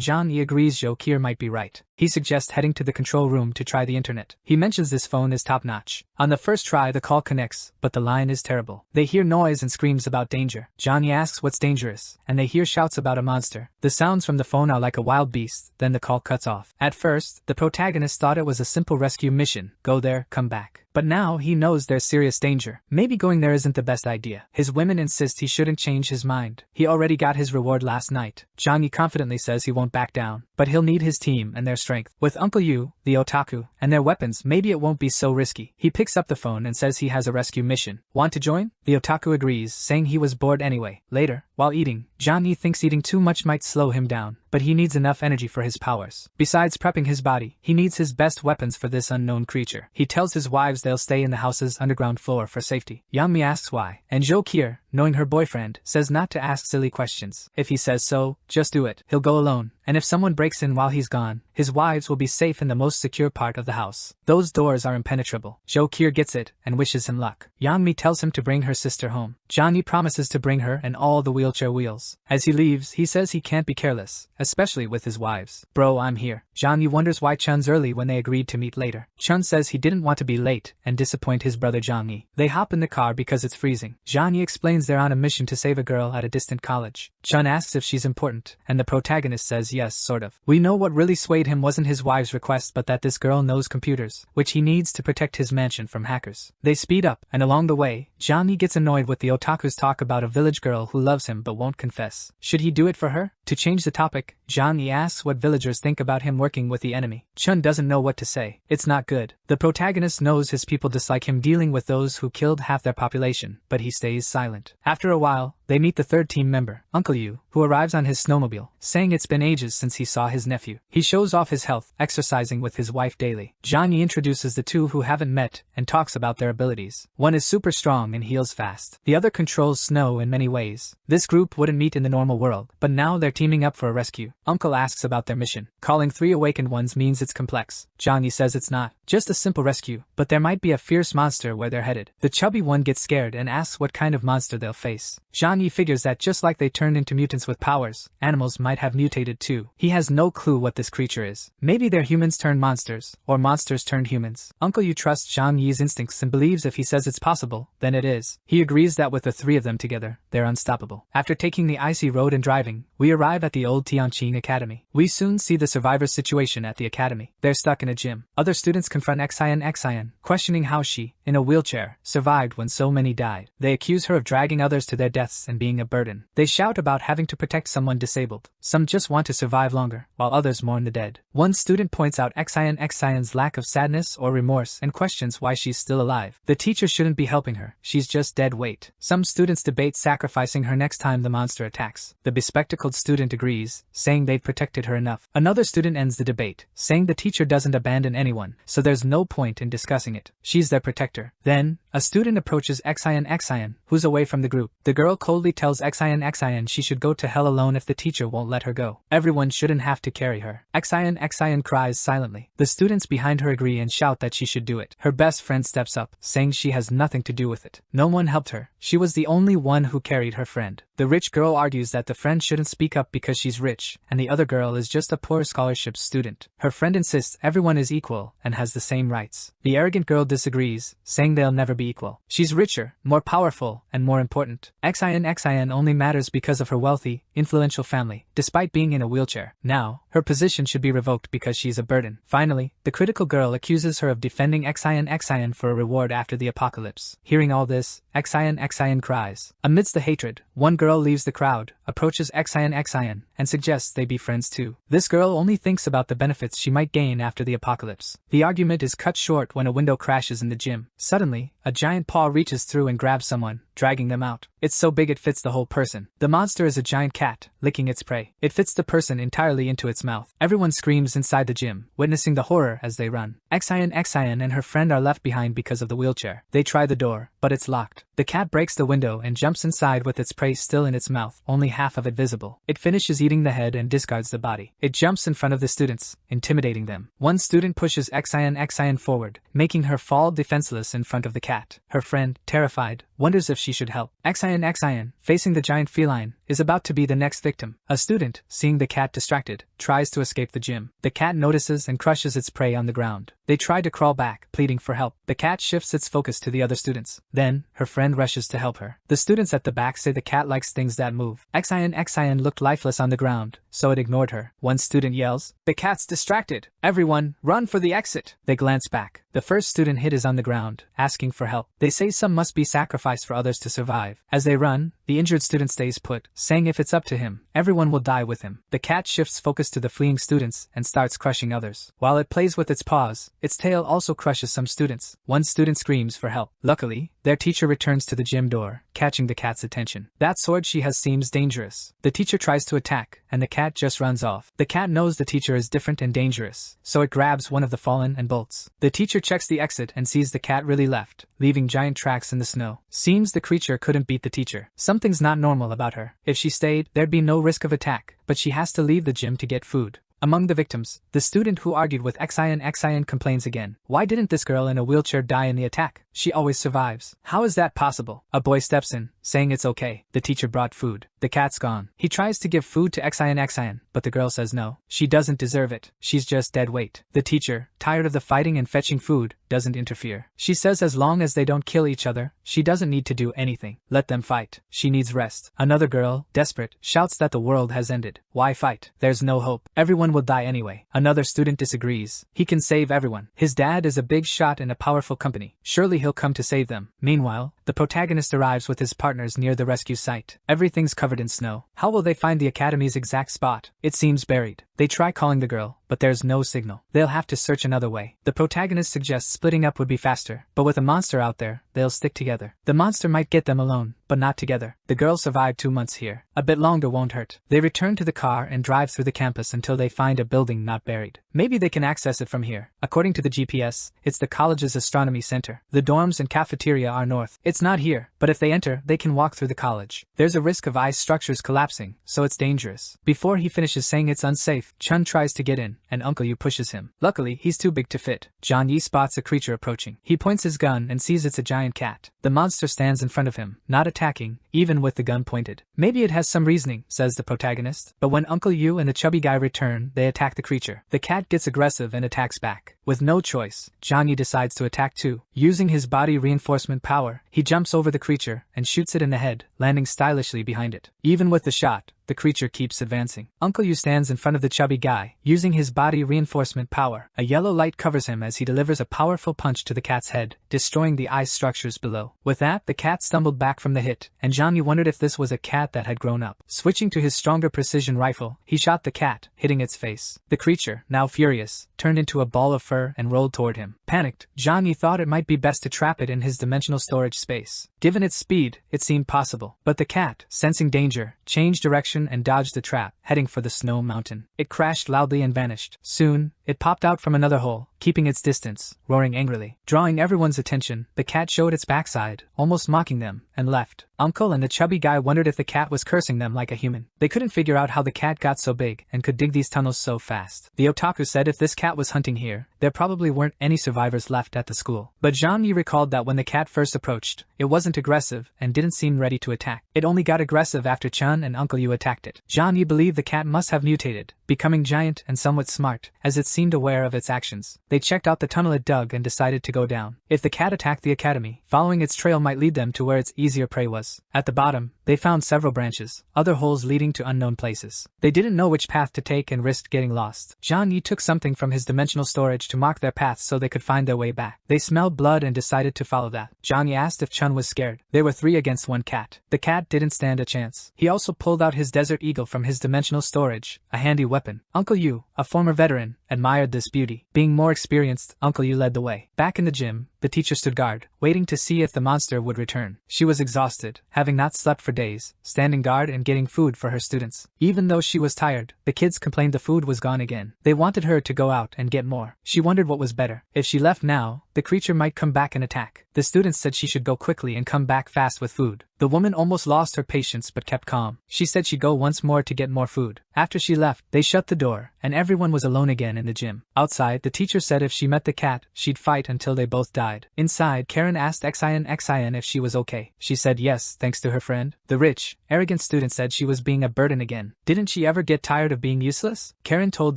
Zhang agrees Jo-Kir might be right. He suggests heading to the control room to try the internet. He mentions this phone is top-notch. On the first try the call connects, but the line is terrible. They hear noise and screams about danger. Johnny asks what's dangerous, and they hear shouts about a monster. The sounds from the phone are like a wild beast, then the call cuts off. At first, the protagonist thought it was a simple rescue mission, go there, come back. But now he knows there's serious danger. Maybe going there isn't the best idea. His women insist he shouldn't change his mind. He already got his reward last night. Zhang confidently says he won't back down, but he'll need his team and their strength. With Uncle Yu, the otaku, and their weapons, maybe it won't be so risky. He picks up the phone and says he has a rescue mission. Want to join? The otaku agrees, saying he was bored anyway. Later, while eating, Zhang thinks eating too much might slow him down, but he needs enough energy for his powers. Besides prepping his body, he needs his best weapons for this unknown creature. He tells his wives they'll stay in the house's underground floor for safety. Yeonmi asks why, and Jo-Kir, knowing her boyfriend, says not to ask silly questions. If he says so, just do it. He'll go alone, and if someone breaks in while he's gone, his wives will be safe in the most secure part of the house. Those doors are impenetrable. Jo-Kir gets it and wishes him luck. Yeonmi tells him to bring her sister home. Johnny promises to bring her and all the wheelchair wheels. As he leaves, he says he can't be careless, especially with his wives. Bro, I'm here. Johnny wonders why Chun's early when they agreed to meet later. Chun says he didn't want to be late and disappoint his brother Johnny. They hop in the car because it's freezing. Johnny explains they're on a mission to save a girl at a distant college. Chun asks if she's important, and the protagonist says yes, sort of. We know what really swayed him wasn't his wife's request but that this girl knows computers, which he needs to protect his mansion from hackers. They speed up, and along the way, Johnny gets annoyed with the otaku's talk about a village girl who loves him but won't confess. Should he do it for her? To change the topic, Johnny asks what villagers think about him working with the enemy. Chun doesn't know what to say. It's not good. The protagonist knows his people dislike him dealing with those who killed half their population, but he stays silent. After a while, they meet the third team member, Uncle Yu, who arrives on his snowmobile, saying it's been ages since he saw his nephew. He shows off his health, exercising with his wife daily. Johnny introduces the two who haven't met and talks about their abilities. One is super strong and heals fast. The other controls snow in many ways. This group wouldn't meet in the normal world, but now they're teaming up for a rescue. Uncle asks about their mission. Calling 3 awakened ones means it's complex. Johnny says it's not. Just a simple rescue, but there might be a fierce monster where they're headed. The chubby one gets scared and asks what kind of monster they'll face. Johnny figures that just like they turned into mutants with powers, animals might have mutated too. He has no clue what this creature is. Maybe they're humans turned monsters, or monsters turned humans. Uncle Yu trusts Zhang Yi's instincts and believes if he says it's possible, then it is. He agrees that with the 3 of them together, they're unstoppable. After taking the icy road and driving, we arrive at the old Tianqing Academy. We soon see the survivors' situation at the academy. They're stuck in a gym. Other students confront Xian, questioning how she, in a wheelchair, survived when so many died. They accuse her of dragging others to their deaths and being a burden. They shout about having to protect someone disabled. Some just want to survive longer, while others mourn the dead. One student points out Xian's lack of sadness or remorse and questions why she's still alive. The teacher shouldn't be helping her, she's just dead weight. Some students debate sacrificing her next time the monster attacks. The bespectacled student agrees, saying they've protected her enough. Another student ends the debate, saying the teacher doesn't abandon anyone, so there's no point in discussing it. She's their protector. Then, a student approaches Xian, who's away from the group. The girl coldly tells Xian she should go to hell alone if the teacher won't let her go. Everyone shouldn't have to carry her. Xian cries silently. The students behind her agree and shout that she should do it. Her best friend steps up, saying she has nothing to do with it. No one helped her. She was the only one who carried her friend. The rich girl argues that the friend shouldn't speak up because she's rich, and the other girl is just a poor scholarship student. Her friend insists everyone is equal and has the same rights. The arrogant girl disagrees, saying they'll never be equal. She's richer, more powerful, and more important. Xin only matters because of her wealthy, influential family, despite being in a wheelchair. Now, her position should be revoked because she's a burden. Finally, the critical girl accuses her of defending Xin for a reward after the apocalypse. Hearing all this, Xin cries. Amidst the hatred, one girl leaves the crowd, approaches Xin, and suggests they be friends too. This girl only thinks about the benefits she might gain after the apocalypse. The argument is cut short when a window crashes in the gym. Suddenly, a giant paw reaches through and grabs someone, dragging them out. It's so big it fits the whole person. The monster is a giant cat, licking its prey. It fits the person entirely into its mouth. Everyone screams inside the gym, witnessing the horror as they run. Xin and her friend are left behind because of the wheelchair. They try the door, but it's locked. The cat breaks the window and jumps inside with its prey still in its mouth, only half of it visible. It finishes eating the head and discards the body. It jumps in front of the students, intimidating them. One student pushes Xin forward, making her fall defenseless in front of the cat. Her friend, terrified, wonders if she should help. Xin, facing the giant feline, is about to be the next victim. A student, seeing the cat distracted, tries to escape the gym. The cat notices and crushes its prey on the ground. They try to crawl back, pleading for help. The cat shifts its focus to the other students. Then, her friend rushes to help her. The students at the back say the cat likes things that move. Xin looked lifeless on the ground, so it ignored her. One student yells, "The cat's distracted! Everyone, run for the exit!" They glance back. The first student hit is on the ground, asking for help. They say some must be sacrificed for others to survive. As they run, the injured student stays put, saying if it's up to him, everyone will die with him. The cat shifts focus to the fleeing students and starts crushing others. While it plays with its paws, its tail also crushes some students. One student screams for help. Luckily, their teacher returns to the gym door, catching the cat's attention. That sword she has seems dangerous. The teacher tries to attack, and the cat just runs off. The cat knows the teacher is different and dangerous, so it grabs one of the fallen and bolts. The teacher checks the exit and sees the cat really left, leaving giant tracks in the snow. Seems the creature couldn't beat the teacher. Something's not normal about her. If she stayed, there'd be no risk of attack, but she has to leave the gym to get food. Among the victims, the student who argued with Xin complains again. Why didn't this girl in a wheelchair die in the attack? She always survives. How is that possible? A boy steps in, saying it's okay. The teacher brought food. The cat's gone. He tries to give food to Xin, but the girl says no. She doesn't deserve it. She's just dead weight. The teacher, tired of the fighting and fetching food, doesn't interfere. She says as long as they don't kill each other, she doesn't need to do anything. Let them fight. She needs rest. Another girl, desperate, shouts that the world has ended. Why fight? There's no hope. Everyone will die anyway. Another student disagrees. He can save everyone. His dad is a big shot in a powerful company. Surely he'll come to save them. Meanwhile, the protagonist arrives with his partners near the rescue site. Everything's covered in snow. How will they find the academy's exact spot? It seems buried. They try calling the girl, but there's no signal. They'll have to search another way. The protagonist suggests splitting up would be faster, but with a monster out there, they'll stick together. The monster might get them alone, but not together. The girls survived 2 months here. A bit longer won't hurt. They return to the car and drive through the campus until they find a building not buried. Maybe they can access it from here. According to the GPS, it's the college's astronomy center. The dorms and cafeteria are north. It's not here, but if they enter, they can walk through the college. There's a risk of ice structures collapsing, so it's dangerous. Before he finishes saying it's unsafe, Chun tries to get in, and Uncle Yu pushes him. Luckily, he's too big to fit. John Yi spots a creature approaching. He points his gun and sees it's a giant cat. The monster stands in front of him, not attacking, even with the gun pointed. Maybe it has some reasoning, says the protagonist. But when Uncle Yu and the chubby guy return, they attack the creature. The cat gets aggressive and attacks back. With no choice, Johnny decides to attack too. Using his body reinforcement power, he jumps over the creature and shoots it in the head, landing stylishly behind it. Even with the shot, the creature keeps advancing. Uncle Yu stands in front of the chubby guy, using his body reinforcement power. A yellow light covers him as he delivers a powerful punch to the cat's head, destroying the ice structures below. With that, the cat stumbled back from the hit, and Johnny wondered if this was a cat that had grown up. Switching to his stronger precision rifle, he shot the cat, hitting its face. The creature, now furious, turned into a ball of fur and rolled toward him. Panicked, Johnny thought it might be best to trap it in his dimensional storage space. Given its speed, it seemed possible. But the cat, sensing danger, changed direction and dodged the trap, heading for the snow mountain. It crashed loudly and vanished. Soon, it popped out from another hole, keeping its distance, roaring angrily. Drawing everyone's attention, the cat showed its backside, almost mocking them, and left. Uncle and the chubby guy wondered if the cat was cursing them like a human. They couldn't figure out how the cat got so big and could dig these tunnels so fast. The otaku said if this cat was hunting here, there probably weren't any survivors left at the school. But Zhang Yi recalled that when the cat first approached, it wasn't aggressive and didn't seem ready to attack. It only got aggressive after Chun and Uncle Yu attacked it. Zhang Yi believed the cat must have mutated, becoming giant and somewhat smart, as it seemed seemed aware of its actions. They checked out the tunnel it dug and decided to go down. If the cat attacked the academy, following its trail might lead them to where its easier prey was. At the bottom, they found several branches, other holes leading to unknown places. They didn't know which path to take and risked getting lost. Zhang Yi took something from his dimensional storage to mark their paths so they could find their way back. They smelled blood and decided to follow that. Zhang Yi asked if Chun was scared. They were 3 against 1 cat. The cat didn't stand a chance. He also pulled out his desert eagle from his dimensional storage, a handy weapon. Uncle Yu, a former veteran, admired this beauty. Being more experienced, Uncle Yu led the way. Back in the gym, the teacher stood guard, waiting to see if the monster would return. She was exhausted, having not slept for days, standing guard and getting food for her students. Even though she was tired, the kids complained the food was gone again. They wanted her to go out and get more. She wondered what was better. If she left now, the creature might come back and attack. The students said she should go quickly and come back fast with food. The woman almost lost her patience but kept calm. She said she'd go once more to get more food. After she left, they shut the door, and everyone was alone again in the gym. Outside, the teacher said if she met the cat, she'd fight until they both died. Inside, Karen asked Xian if she was okay. She said yes, thanks to her friend. The rich, arrogant student said she was being a burden again. Didn't she ever get tired of being useless? Karen told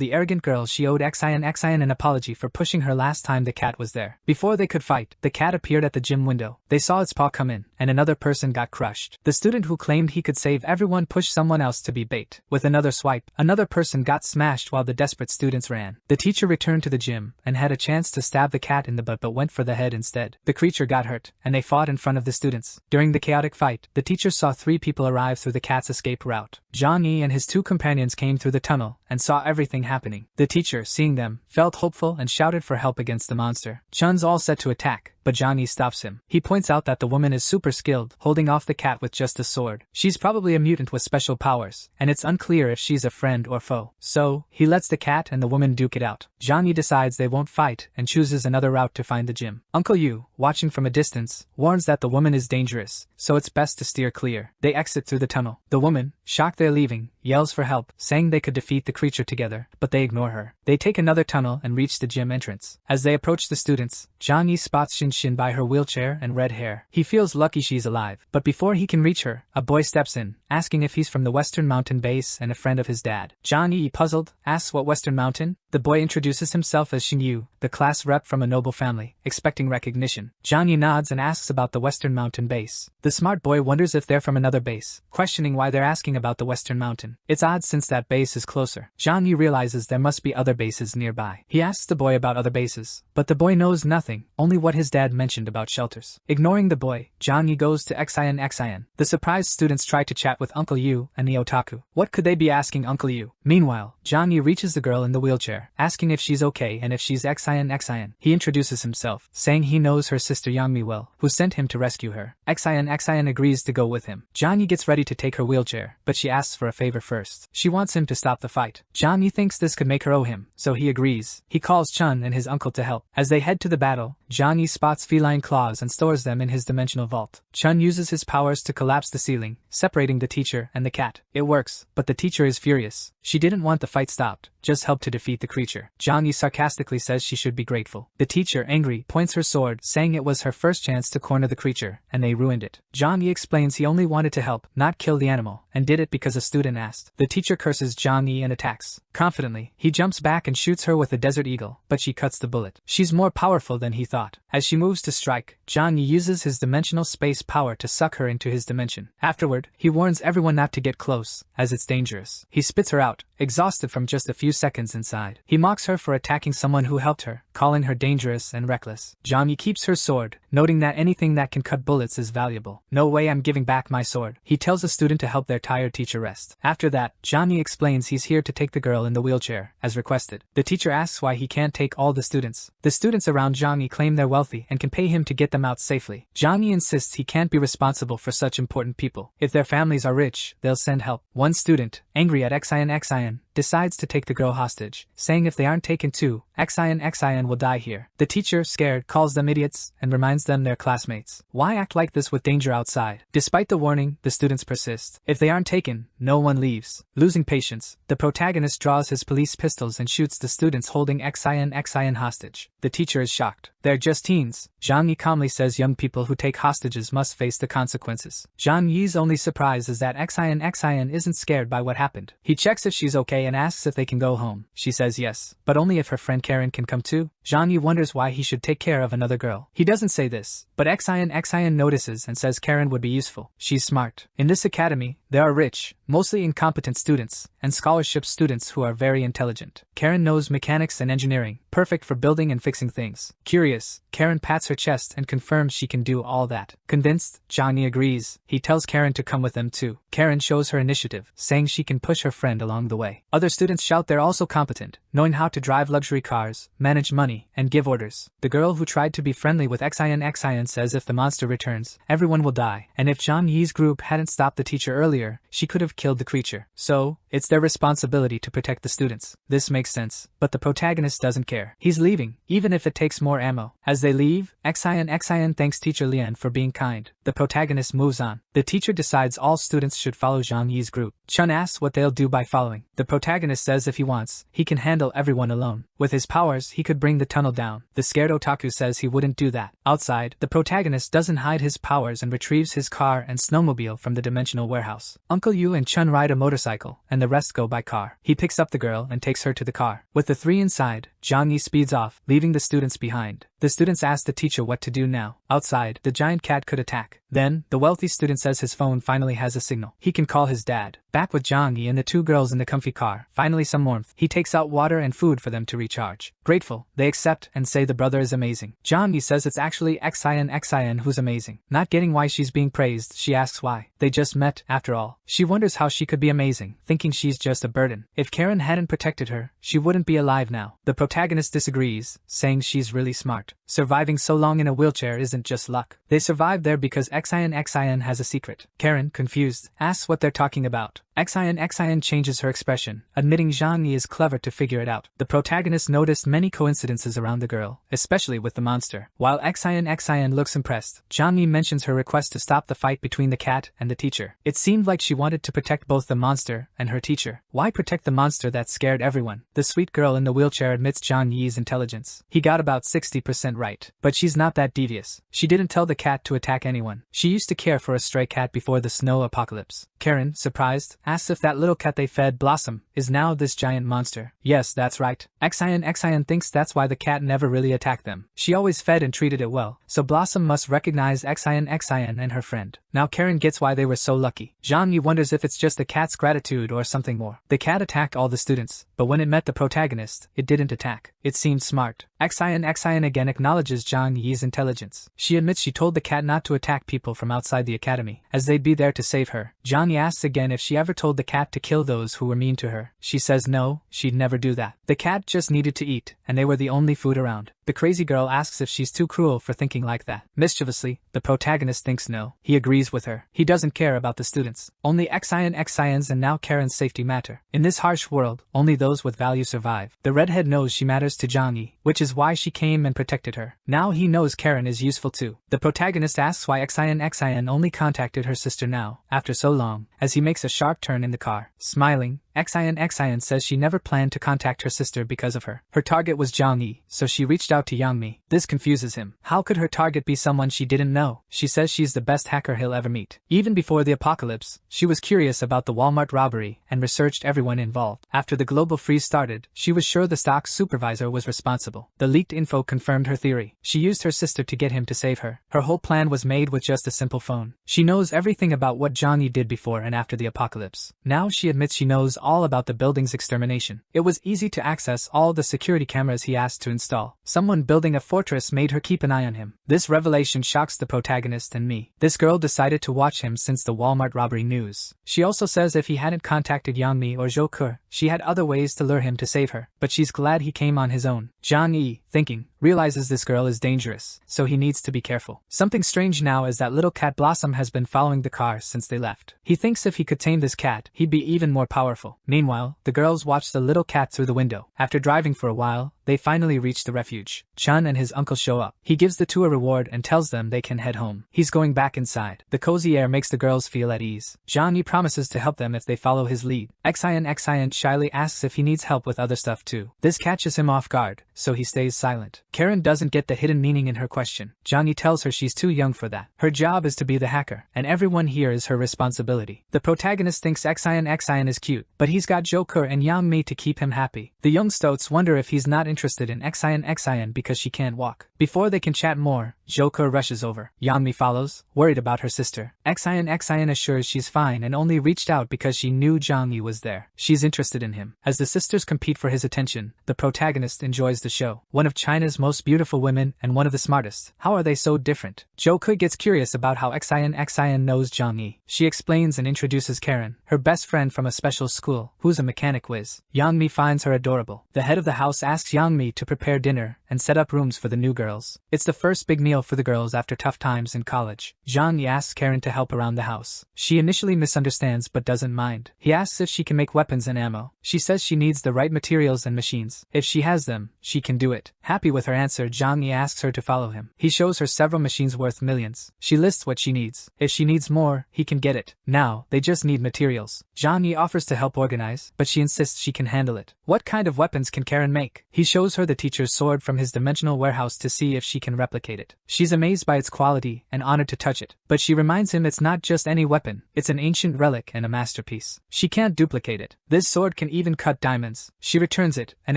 the arrogant girl she owed Xian an apology for pushing her last time the cat was there. Before they could fight, the cat appeared at the gym window. They saw its paw come in, and another person got crushed. The student who claimed he could save everyone pushed someone else to be bait. With another swipe, another person got smashed while the desperate students ran. The teacher returned to the gym and had a chance to stab the cat in the butt but went for the head instead. The creature got hurt, and they fought in front of the students. During the chaotic fight, the teacher saw 3 people arrive through the cat's escape route. Zhang Yi and his 2 companions came through the tunnel and saw everything happening. The teacher, seeing them, felt hopeful and shouted for help against the monster. Chun's all set to attack, but Zhang Yi stops him. He points out that the woman is super skilled, holding off the cat with just a sword. She's probably a mutant with special powers, and it's unclear if she's a friend or foe. So, he lets the cat and the woman duke it out. Zhang Yi decides they won't fight and chooses another route to find the gym. Uncle Yu, watching from a distance, warns that the woman is dangerous, so it's best to steer clear. They exit through the tunnel. The woman, shocked they're leaving, yells for help, saying they could defeat the creature together, but they ignore her. They take another tunnel and reach the gym entrance. As they approach the students, Zhang Yi spots Xin by her wheelchair and red hair. He feels lucky she's alive, but before he can reach her, a boy steps in, asking if he's from the Western Mountain base and a friend of his dad. Zhang Yi, puzzled, asks what Western Mountain. The boy introduces himself as Xin Yu, the class rep from a noble family, expecting recognition. Zhang Yi nods and asks about the Western Mountain base. The smart boy wonders if they're from another base, questioning why they're asking about the Western Mountain. It's odd since that base is closer. Zhang Yi realizes there must be other bases nearby. He asks the boy about other bases, but the boy knows nothing, only what his dad mentioned about shelters. Ignoring the boy, Zhang Yi goes to Xian. The surprised students try to chat with Uncle Yu and the otaku. What could they be asking Uncle Yu? Meanwhile, Zhang Yi reaches the girl in the wheelchair, asking if she's okay and if she's Xian. He introduces himself, saying he knows her sister Yangmi well, who sent him to rescue her. Xian agrees to go with him. Zhang Yi gets ready to take her wheelchair, but she asks for a favor first. She wants him to stop the fight. Zhang Yi thinks this could make her owe him, so he agrees. He calls Chun and his uncle to help. As they head to the battle, Zhang Yi spots feline claws and stores them in his dimensional vault. Chun uses his powers to collapse the ceiling, separating the teacher and the cat. It works, but the teacher is furious. She didn't want the fight stopped, just help to defeat the creature. Zhang Yi sarcastically says she should be grateful. The teacher, angry, points her sword, saying it was her first chance to corner the creature, and they ruined it. Zhang Yi explains he only wanted to help, not kill the animal, and did it because a student asked. The teacher curses Zhang Yi and attacks. Confidently, he jumps back and shoots her with a desert eagle, but she cuts the bullet. She's more powerful than he thought. As she moves to strike, Zhang Yi uses his dimensional space power to suck her into his dimension. Afterward, he warns everyone not to get close, as it's dangerous. He spits her out, exhausted from just a few seconds inside. He mocks her for attacking someone who helped her, calling her dangerous and reckless. Zhang Yi keeps her sword, noting that anything that can cut bullets is valuable. No way I'm giving back my sword. He tells a student to help their tired teacher rest. After that, Zhang Yi explains he's here to take the girl in the wheelchair, as requested. The teacher asks why he can't take all the students. The students around Zhang Yi claim they're wealthy and can pay him to get them out safely. Zhang Yi insists he can't be responsible for such important people. If their families are rich, they'll send help. One student, angry at Xian, decides to take the girl hostage, saying if they aren't taken too, Xian will die here. The teacher, scared, calls them idiots and reminds them they're classmates. Why act like this with danger outside? Despite the warning, the students persist. If they aren't taken, no one leaves. Losing patience, the protagonist draws his police pistols and shoots the students holding Xian hostage. The teacher is shocked. They're just teens. Zhang Yi calmly says young people who take hostages must face the consequences. Zhang Yi's only surprise is that Xian isn't scared by what happened. He checks if she's okay day and asks if they can go home. She says yes, but only if her friend Karen can come too. Jean-Yi wonders why he should take care of another girl. He doesn't say this, but Xian notices and says Karen would be useful. She's smart. In this academy, there are rich, mostly incompetent students, and scholarship students who are very intelligent. Karen knows mechanics and engineering, perfect for building and fixing things. Curious, Karen pats her chest and confirms she can do all that. Convinced, Jean-Yi agrees. He tells Karen to come with them too. Karen shows her initiative, saying she can push her friend along the way. Other students shout they're also competent, knowing how to drive luxury cars, manage money, and give orders. The girl who tried to be friendly with Xian says if the monster returns, everyone will die, and if Jean-Yi's group hadn't stopped the teacher earlier, she could have killed the creature. So, it's their responsibility to protect the students. This makes sense, but the protagonist doesn't care. He's leaving, even if it takes more ammo. As they leave, Xian thanks teacher Lian for being kind. The protagonist moves on. The teacher decides all students should follow Jean-Yi's group. Chun asks what they'll do by following. The protagonist says if he wants, he can handle everyone alone. With his powers, he could bring the tunnel down. The scared otaku says he wouldn't do that. Outside, the protagonist doesn't hide his powers and retrieves his car and snowmobile from the dimensional warehouse. Uncle Yu and Chun ride a motorcycle, and the rest go by car. He picks up the girl and takes her to the car. With the three inside, Jean-Yi speeds off, leaving the students behind. The students ask the teacher what to do now. Outside, the giant cat could attack. Then, the wealthy student says his phone finally has a signal. He can call his dad. Back with Jean-Yi and the two girls in the comfy car, finally some warmth. He takes out water and food for them to recharge. Grateful, they accept and say the brother is amazing. Jean-Yi says it's actually Xian who's amazing. Not getting why she's being praised, she asks why. They just met, after all. She wonders how she could be amazing, thinking she's just a burden. If Karen hadn't protected her, she wouldn't be alive now. The protagonist disagrees, saying she's really smart. Surviving so long in a wheelchair isn't just luck. They survived there because Xian has a secret. Karen, confused, asks what they're talking about. Xian changes her expression, admitting Jean-Yi is clever to figure it out. The protagonist noticed many coincidences around the girl, especially with the monster. While Xian looks impressed, Jean-Yi mentions her request to stop the fight between the cat and the teacher. It seemed like she wanted to protect both the monster and her teacher. Why protect the monster that scared everyone? The sweet girl in the wheelchair admits Jean-Yi's intelligence. He got about 60% right. But she's not that devious. She didn't tell the cat to attack anyone. She used to care for a stray cat before the snow apocalypse. Karen, surprised, asks if that little cat they fed, Blossom, is now this giant monster. Yes, that's right. Xian thinks that's why the cat never really attacked them. She always fed and treated it well, so Blossom must recognize Xian and her friend. Now Karen gets why they were so lucky. Jean-Yi wonders if it's just the cat's gratitude or something more. The cat attacked all the students, but when it met the protagonist, it didn't attack. It seemed smart. Xian again acknowledges Jean-Yi's intelligence. She admits she told the cat not to attack people from outside the academy, as they'd be there to save her. Jean-Yi asks again if she ever told the cat to kill those who were mean to her. She says no, she'd never do that. The cat just needed to eat, and they were the only food around. The crazy girl asks if she's too cruel for thinking like that. Mischievously, the protagonist thinks no. He agrees with her. He doesn't care about the students. Only Xian's and now Karen's safety matter. In this harsh world, only those with value survive. The redhead knows she matters to Jean-Yi, which is why she came and protected her. Now he knows Karen is useful too. The protagonist asks why Xian only contacted her sister now, after so long, as he makes a sharp turn in the car. Smiling, Xian says she never planned to contact her sister because of her. Her target was Jean-Yi, so she reached out to Yang-Mi. This confuses him. How could her target be someone she didn't know? She says she's the best hacker he'll ever meet. Even before the apocalypse, she was curious about the Walmart robbery and researched everyone involved. After the global freeze started, she was sure the stock supervisor was responsible. The leaked info confirmed her theory. She used her sister to get him to save her. Her whole plan was made with just a simple phone. She knows everything about what Jean-Yi did before and after the apocalypse. Now she admits she knows all about the building's extermination. It was easy to access all the security cameras he asked to install. Someone building a fortress made her keep an eye on him. This revelation shocks the protagonist and me. This girl decided to watch him since the Walmart robbery news. She also says if he hadn't contacted Yang-Mi or Zhou, she had other ways to lure him to save her, but she's glad he came on his own. Jean-Yi, thinking, realizes this girl is dangerous, so he needs to be careful. Something strange now is that little cat Blossom has been following the car since they left. He thinks if he could tame this cat, he'd be even more powerful. Meanwhile, the girls watch the little cat through the window. After driving for a while, they finally reach the refuge. Chun and his uncle show up. He gives the two a reward and tells them they can head home. He's going back inside. The cozy air makes the girls feel at ease. Johnny promises to help them if they follow his lead. Xian shyly asks if he needs help with other stuff too. This catches him off guard, so he stays silent. Karen doesn't get the hidden meaning in her question. Johnny tells her she's too young for that. Her job is to be the hacker, and everyone here is her responsibility. The protagonist thinks Xian is cute, but he's got Joker and Yang Mi to keep him happy. The young stoats wonder if he's not interested in Xian because she can't walk. Before they can chat more, Joker rushes over. Yang Mi follows, worried about her sister. Xian assures she's fine and only reached out because she knew Zhang Yi was there. She's interested in him. As the sisters compete for his attention, the protagonist enjoys the show. One of China's most beautiful women and one of the smartest. How are they so different? Joker gets curious about how Xian knows Zhang Yi. She explains and introduces Karen, her best friend from a special school, who's a mechanic whiz. Yang Mi finds her adorable. The head of the house asks Yang Mi to prepare dinner and set up rooms for the new girls. It's the first big meal for the girls after tough times in college. Zhang Yi asks Karen to help around the house. She initially misunderstands but doesn't mind. He asks if she can make weapons and ammo. She says she needs the right materials and machines. If she has them, she can do it. Happy with her answer, Zhang Yi asks her to follow him. He shows her several machines worth millions. She lists what she needs. If she needs more, he can get it. Now, they just need materials. Zhang Yi offers to help organize, but she insists she can handle it. What kind of weapons can Karen make? He shows her the teacher's sword from his dimensional warehouse to see if she can replicate it. She's amazed by its quality and honored to touch it, but she reminds him it's not just any weapon, it's an ancient relic and a masterpiece. She can't duplicate it. This sword can even cut diamonds. She returns it and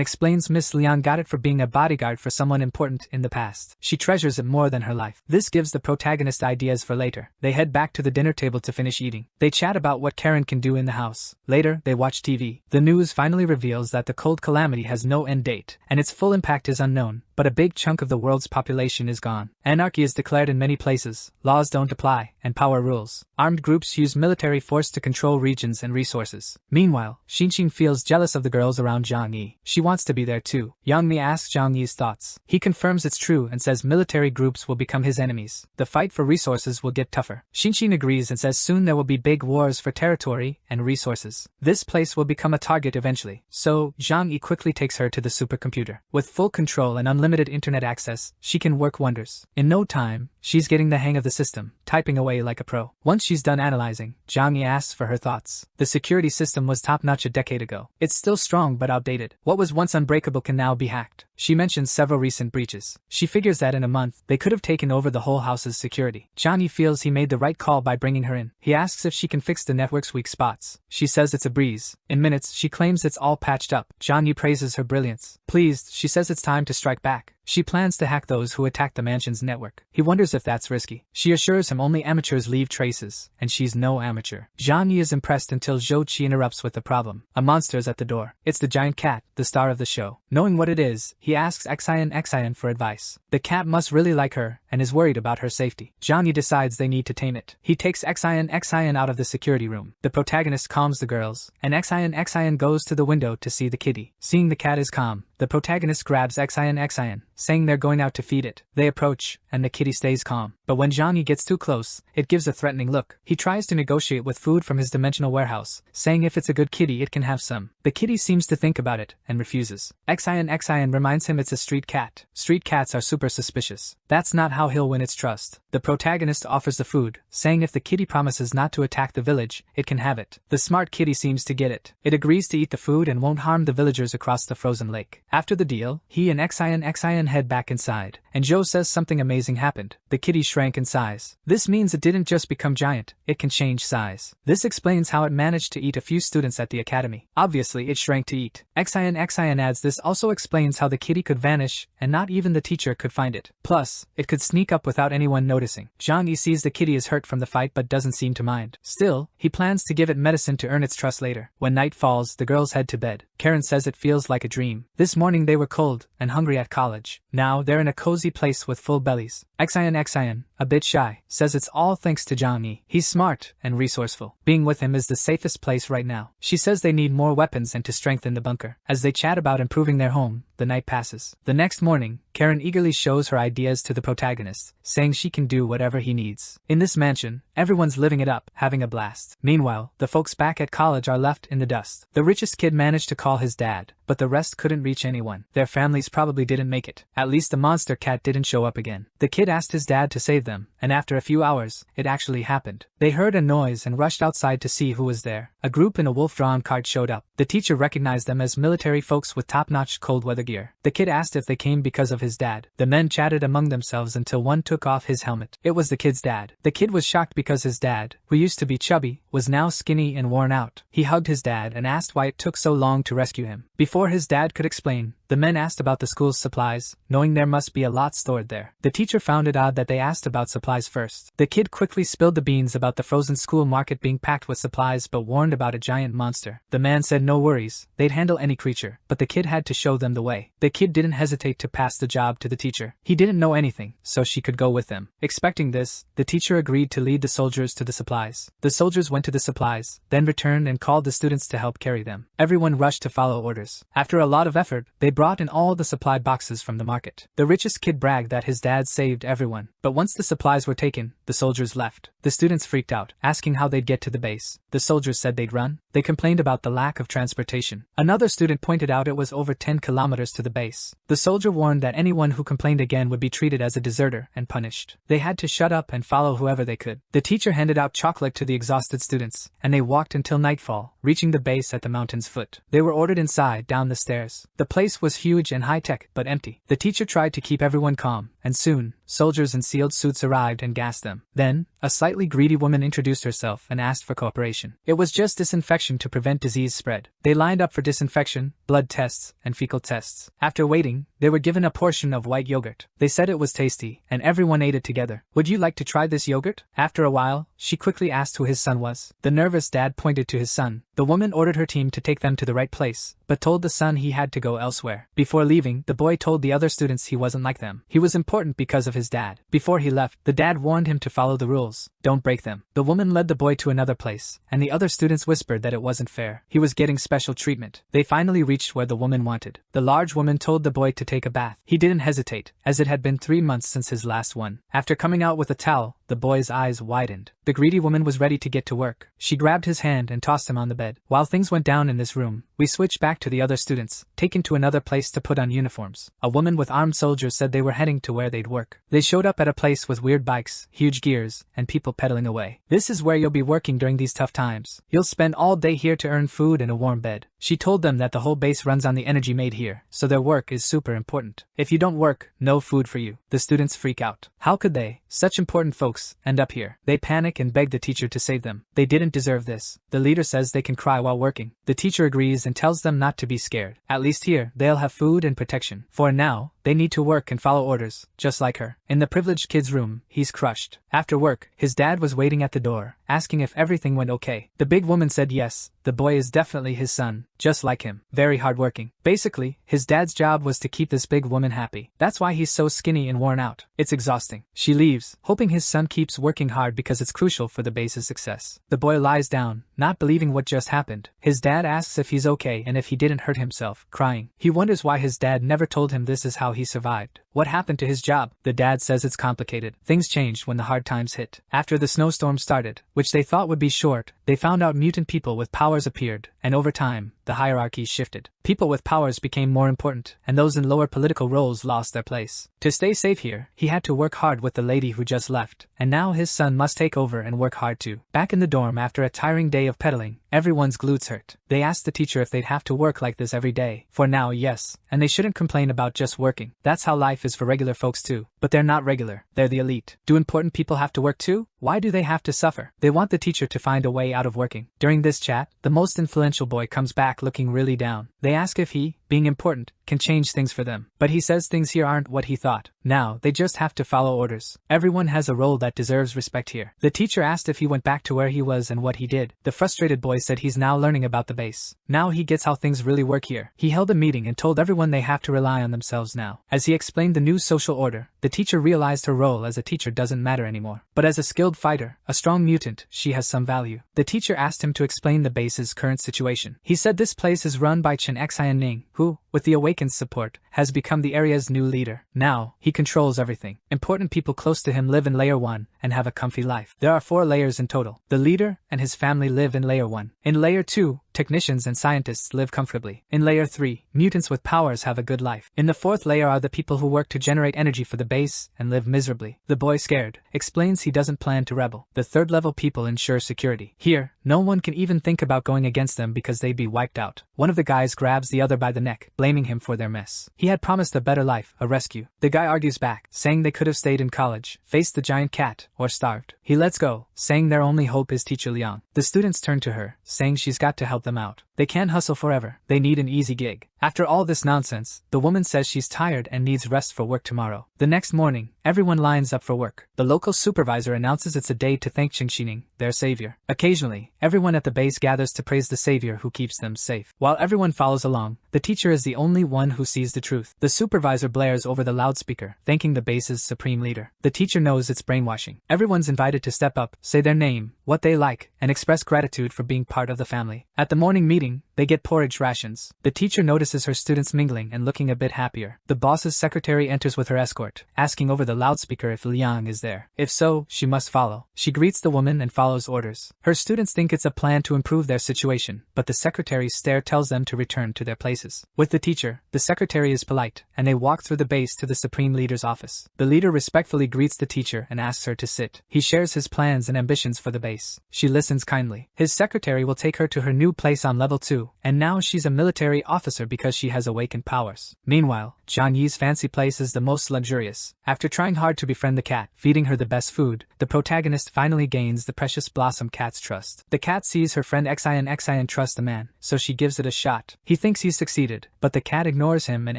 explains Miss Liang got it for being a bodyguard for someone important in the past. She treasures it more than her life. This gives the protagonist ideas for later. They head back to the dinner table to finish eating. They chat about what Karen can do in the house. Later, they watch TV. The news finally reveals that the cold calamity has no end date, and its full impact is unknown, but a big chunk of the world's population is gone. Anarchy is declared in many places, laws don't apply, and power rules. Armed groups use military force to control regions and resources. Meanwhile, Xinxin feels jealous of the girls around Zhang Yi. She wants to be there too. Yang Mi asks Zhang Yi's thoughts. He confirms it's true and says military groups will become his enemies. The fight for resources will get tougher. Xinxin agrees and says soon there will be big wars for territory and resources. This place will become a target eventually. So, Zhang Yi quickly takes her to the supercomputer. With full control and unlimited internet access, she can work wonders. In no time, she's getting the hang of the system, typing away like a pro. Once she's done analyzing, Zhang Yi asks for her thoughts. The security system was top-notch a decade ago. It's still strong but outdated. What was once unbreakable can now be hacked. She mentions several recent breaches. She figures that in a month, they could have taken over the whole house's security. Zhang Yi feels he made the right call by bringing her in. He asks if she can fix the network's weak spots. She says it's a breeze. In minutes, she claims it's all patched up. Zhang Yi praises her brilliance. Pleased, she says it's time to strike back. She plans to hack those who attack the mansion's network. He wonders if that's risky. She assures him only amateurs leave traces, and she's no amateur. Zhang Yi is impressed until Zhou Qi interrupts with the problem. A monster's at the door. It's the giant cat, the star of the show. Knowing what it is, he asks Xian for advice. The cat must really like her, and is worried about her safety. Zhang Yi decides they need to tame it. He takes Xian out of the security room. The protagonist calms the girls, and Xian goes to the window to see the kitty. Seeing the cat is calm, the protagonist grabs Xian, saying they're going out to feed it. They approach, and the kitty stays calm. But when Zhang Yi gets too close, it gives a threatening look. He tries to negotiate with food from his dimensional warehouse, saying if it's a good kitty it can have some. The kitty seems to think about it, and refuses. Xian reminds him it's a street cat. Street cats are super suspicious. That's not how he'll win its trust. The protagonist offers the food, saying if the kitty promises not to attack the village, it can have it. The smart kitty seems to get it. It agrees to eat the food and won't harm the villagers across the frozen lake. After the deal, he and Xian head back inside, and Zhou says something amazing happened. The kitty shrank in size. This means it didn't just become giant, it can change size. This explains how it managed to eat a few students at the academy. Obviously, it shrank to eat. Xian adds this also explains how the kitty could vanish, and not even the teacher could find it. Plus, it could sneak up without anyone noticing. Zhang Yi sees the kitty is hurt from the fight but doesn't seem to mind. Still, he plans to give it medicine to earn its trust later. When night falls, the girls head to bed. Karen says it feels like a dream. This morning they were cold and hungry at college. Now they're in a cozy place with full bellies. Xian, a bit shy, says it's all thanks to Zhang Yi. He's smart and resourceful. Being with him is the safest place right now. She says they need more weapons and to strengthen the bunker. As they chat about improving their home, the night passes. The next morning, Karen eagerly shows her ideas to the protagonist, saying she can do whatever he needs. In this mansion, everyone's living it up, having a blast. Meanwhile, the folks back at college are left in the dust. The richest kid managed to call his dad, but the rest couldn't reach anyone. Their families probably didn't make it. At least the monster cat didn't show up again. The kid asked his dad to save them, and after a few hours, it actually happened. They heard a noise and rushed outside to see who was there. A group in a wolf-drawn cart showed up. The teacher recognized them as military folks with top-notch cold weather gear. The kid asked if they came because of his dad. The men chatted among themselves until one took off his helmet. It was the kid's dad. The kid was shocked because his dad, who used to be chubby, was now skinny and worn out. He hugged his dad and asked why it took so long to rescue him. Before his dad could explain, the men asked about the school's supplies, knowing there must be a lot stored there. The teacher found it odd that they asked about supplies first. The kid quickly spilled the beans about the frozen school market being packed with supplies but warned about a giant monster. The man said no worries, they'd handle any creature, but the kid had to show them the way. The kid didn't hesitate to pass the job to the teacher. He didn't know anything, so she could go with them. Expecting this, the teacher agreed to lead the soldiers to the supplies. The soldiers went to the supplies, then returned and called the students to help carry them. Everyone rushed to follow orders. After a lot of effort, they brought in all the supply boxes from the market. The richest kid bragged that his dad saved everyone, but once the supplies were taken, the soldiers left. The students freaked out, asking how they'd get to the base. The soldiers said they'd run. They complained about the lack of transportation. Another student pointed out it was over 10 kilometers to the base. The soldier warned that anyone who complained again would be treated as a deserter and punished. They had to shut up and follow whoever they could. The teacher handed out chocolate to the exhausted students, and they walked until nightfall, reaching the base at the mountain's foot. They were ordered inside down the stairs. The place was huge and high-tech, but empty. The teacher tried to keep everyone calm, and soon, soldiers in sealed suits arrived and gassed them. Then, a slightly greedy woman introduced herself and asked for cooperation. It was just disinfection to prevent disease spread. They lined up for disinfection, blood tests, and fecal tests. After waiting, they were given a portion of white yogurt. They said it was tasty, and everyone ate it together. Would you like to try this yogurt? After a while, she quickly asked who his son was. The nervous dad pointed to his son. The woman ordered her team to take them to the right place, but told the son he had to go elsewhere. Before leaving, the boy told the other students he wasn't like them. He was important because of his dad. Before he left, the dad warned him to follow the rules. Don't break them. The woman led the boy to another place, and the other students whispered that it wasn't fair. He was getting special treatment. They finally reached where the woman wanted. The large woman told the boy to take a bath. He didn't hesitate, as it had been 3 months since his last one. After coming out with a towel, the boy's eyes widened. The greedy woman was ready to get to work. She grabbed his hand and tossed him on the bed. While things went down in this room, we switched back to the other students, taken to another place to put on uniforms. A woman with armed soldiers said they were heading to where they'd work. They showed up at a place with weird bikes, huge gears, and people pedaling away. This is where you'll be working during these tough times. You'll spend all day here to earn food and a warm bed. She told them that the whole base runs on the energy made here, so their work is super important. If you don't work, no food for you. The students freak out. How could they, such important folks, end up here? They panic and beg the teacher to save them. They didn't deserve this. The leader says they can cry while working. The teacher agrees and tells them not to be scared. At least here, they'll have food and protection. For now, they need to work and follow orders, just like her. In the privileged kid's room, he's crushed. After work, his dad was waiting at the door, asking if everything went okay. The big woman said yes, the boy is definitely his son, just like him. Very hardworking. Basically, his dad's job was to keep this big woman happy. That's why he's so skinny and worn out. It's exhausting. She leaves, hoping his son keeps working hard because it's crucial for the base's success. The boy lies down, not believing what just happened. His dad asks if he's okay and if he didn't hurt himself, crying. He wonders why his dad never told him this is how he survived. What happened to his job? The dad says it's complicated. Things changed when the hard times hit. After the snowstorm started, which they thought would be short, they found out mutant people with powers appeared, and over time, the hierarchy shifted. People with powers became more important, and those in lower political roles lost their place. To stay safe here, he had to work hard with the lady who just left, and now his son must take over and work hard too. Back in the dorm after a tiring day of pedaling, everyone's glutes hurt. They asked the teacher if they'd have to work like this every day. For now, yes, and they shouldn't complain about just working. That's how life is for regular folks too. But they're not regular, they're the elite. Do important people have to work too? Why do they have to suffer? They want the teacher to find a way out of working. During this chat, the most influential boy comes back looking really down. They ask if he, being important, can change things for them. But he says things here aren't what he thought. Now, they just have to follow orders. Everyone has a role that deserves respect here. The teacher asked if he went back to where he was and what he did. The frustrated boy said he's now learning about the base. Now he gets how things really work here. He held a meeting and told everyone they have to rely on themselves now. As he explained the new social order, the teacher realized her role as a teacher doesn't matter anymore. But as a skilled fighter, a strong mutant, she has some value. The teacher asked him to explain the base's current situation. He said this place is run by Chen Xian Ning, who, with the Awakened's support, has become the area's new leader. Now, he controls everything. Important people close to him live in Layer 1 and have a comfy life. There are 4 layers in total. The leader and his family live in Layer 1. In Layer 2, technicians and scientists live comfortably. In Layer 3, mutants with powers have a good life. In the 4th layer are the people who work to generate energy for the base and live miserably. The boy, scared, explains he doesn't plan to rebel. The 3rd level people ensure security. Here, no one can even think about going against them because they'd be wiped out. One of the guys grabs the other by the neck, blaming him for their mess. He had promised a better life, a rescue. The guy argues back, saying they could have stayed in college, faced the giant cat, or starved. He lets go, saying their only hope is Teacher Liang. The students turn to her, saying she's got to help them out. They can't hustle forever. They need an easy gig. After all this nonsense, the woman says she's tired and needs rest for work tomorrow. The next morning, everyone lines up for work. The local supervisor announces it's a day to thank Qingxining, their savior. Occasionally, everyone at the base gathers to praise the savior who keeps them safe. While everyone follows along, the teacher is the only one who sees the truth. The supervisor blares over the loudspeaker, thanking the base's supreme leader. The teacher knows it's brainwashing. Everyone's invited to step up, say their name, what they like, and express gratitude for being part of the family. At the morning meeting, they get porridge rations. The teacher notices her students mingling and looking a bit happier. The boss's secretary enters with her escort, asking over the loudspeaker if Liang is there. If so, she must follow. She greets the woman and follows orders. Her students think it's a plan to improve their situation, but the secretary's stare tells them to return to their places. With the teacher, the secretary is polite, and they walk through the base to the supreme leader's office. The leader respectfully greets the teacher and asks her to sit. He shares his plans and ambitions for the base. She listens kindly. His secretary will take her to her new place on level 2, and now she's a military officer because she has awakened powers. Meanwhile, Zhang Yi's fancy place is the most luxurious. After trying hard to befriend the cat, feeding her the best food, the protagonist finally gains the precious Blossom Cat's trust. The cat sees her friend Xian trust the man, so she gives it a shot. He thinks he's succeeded, but the cat ignores him and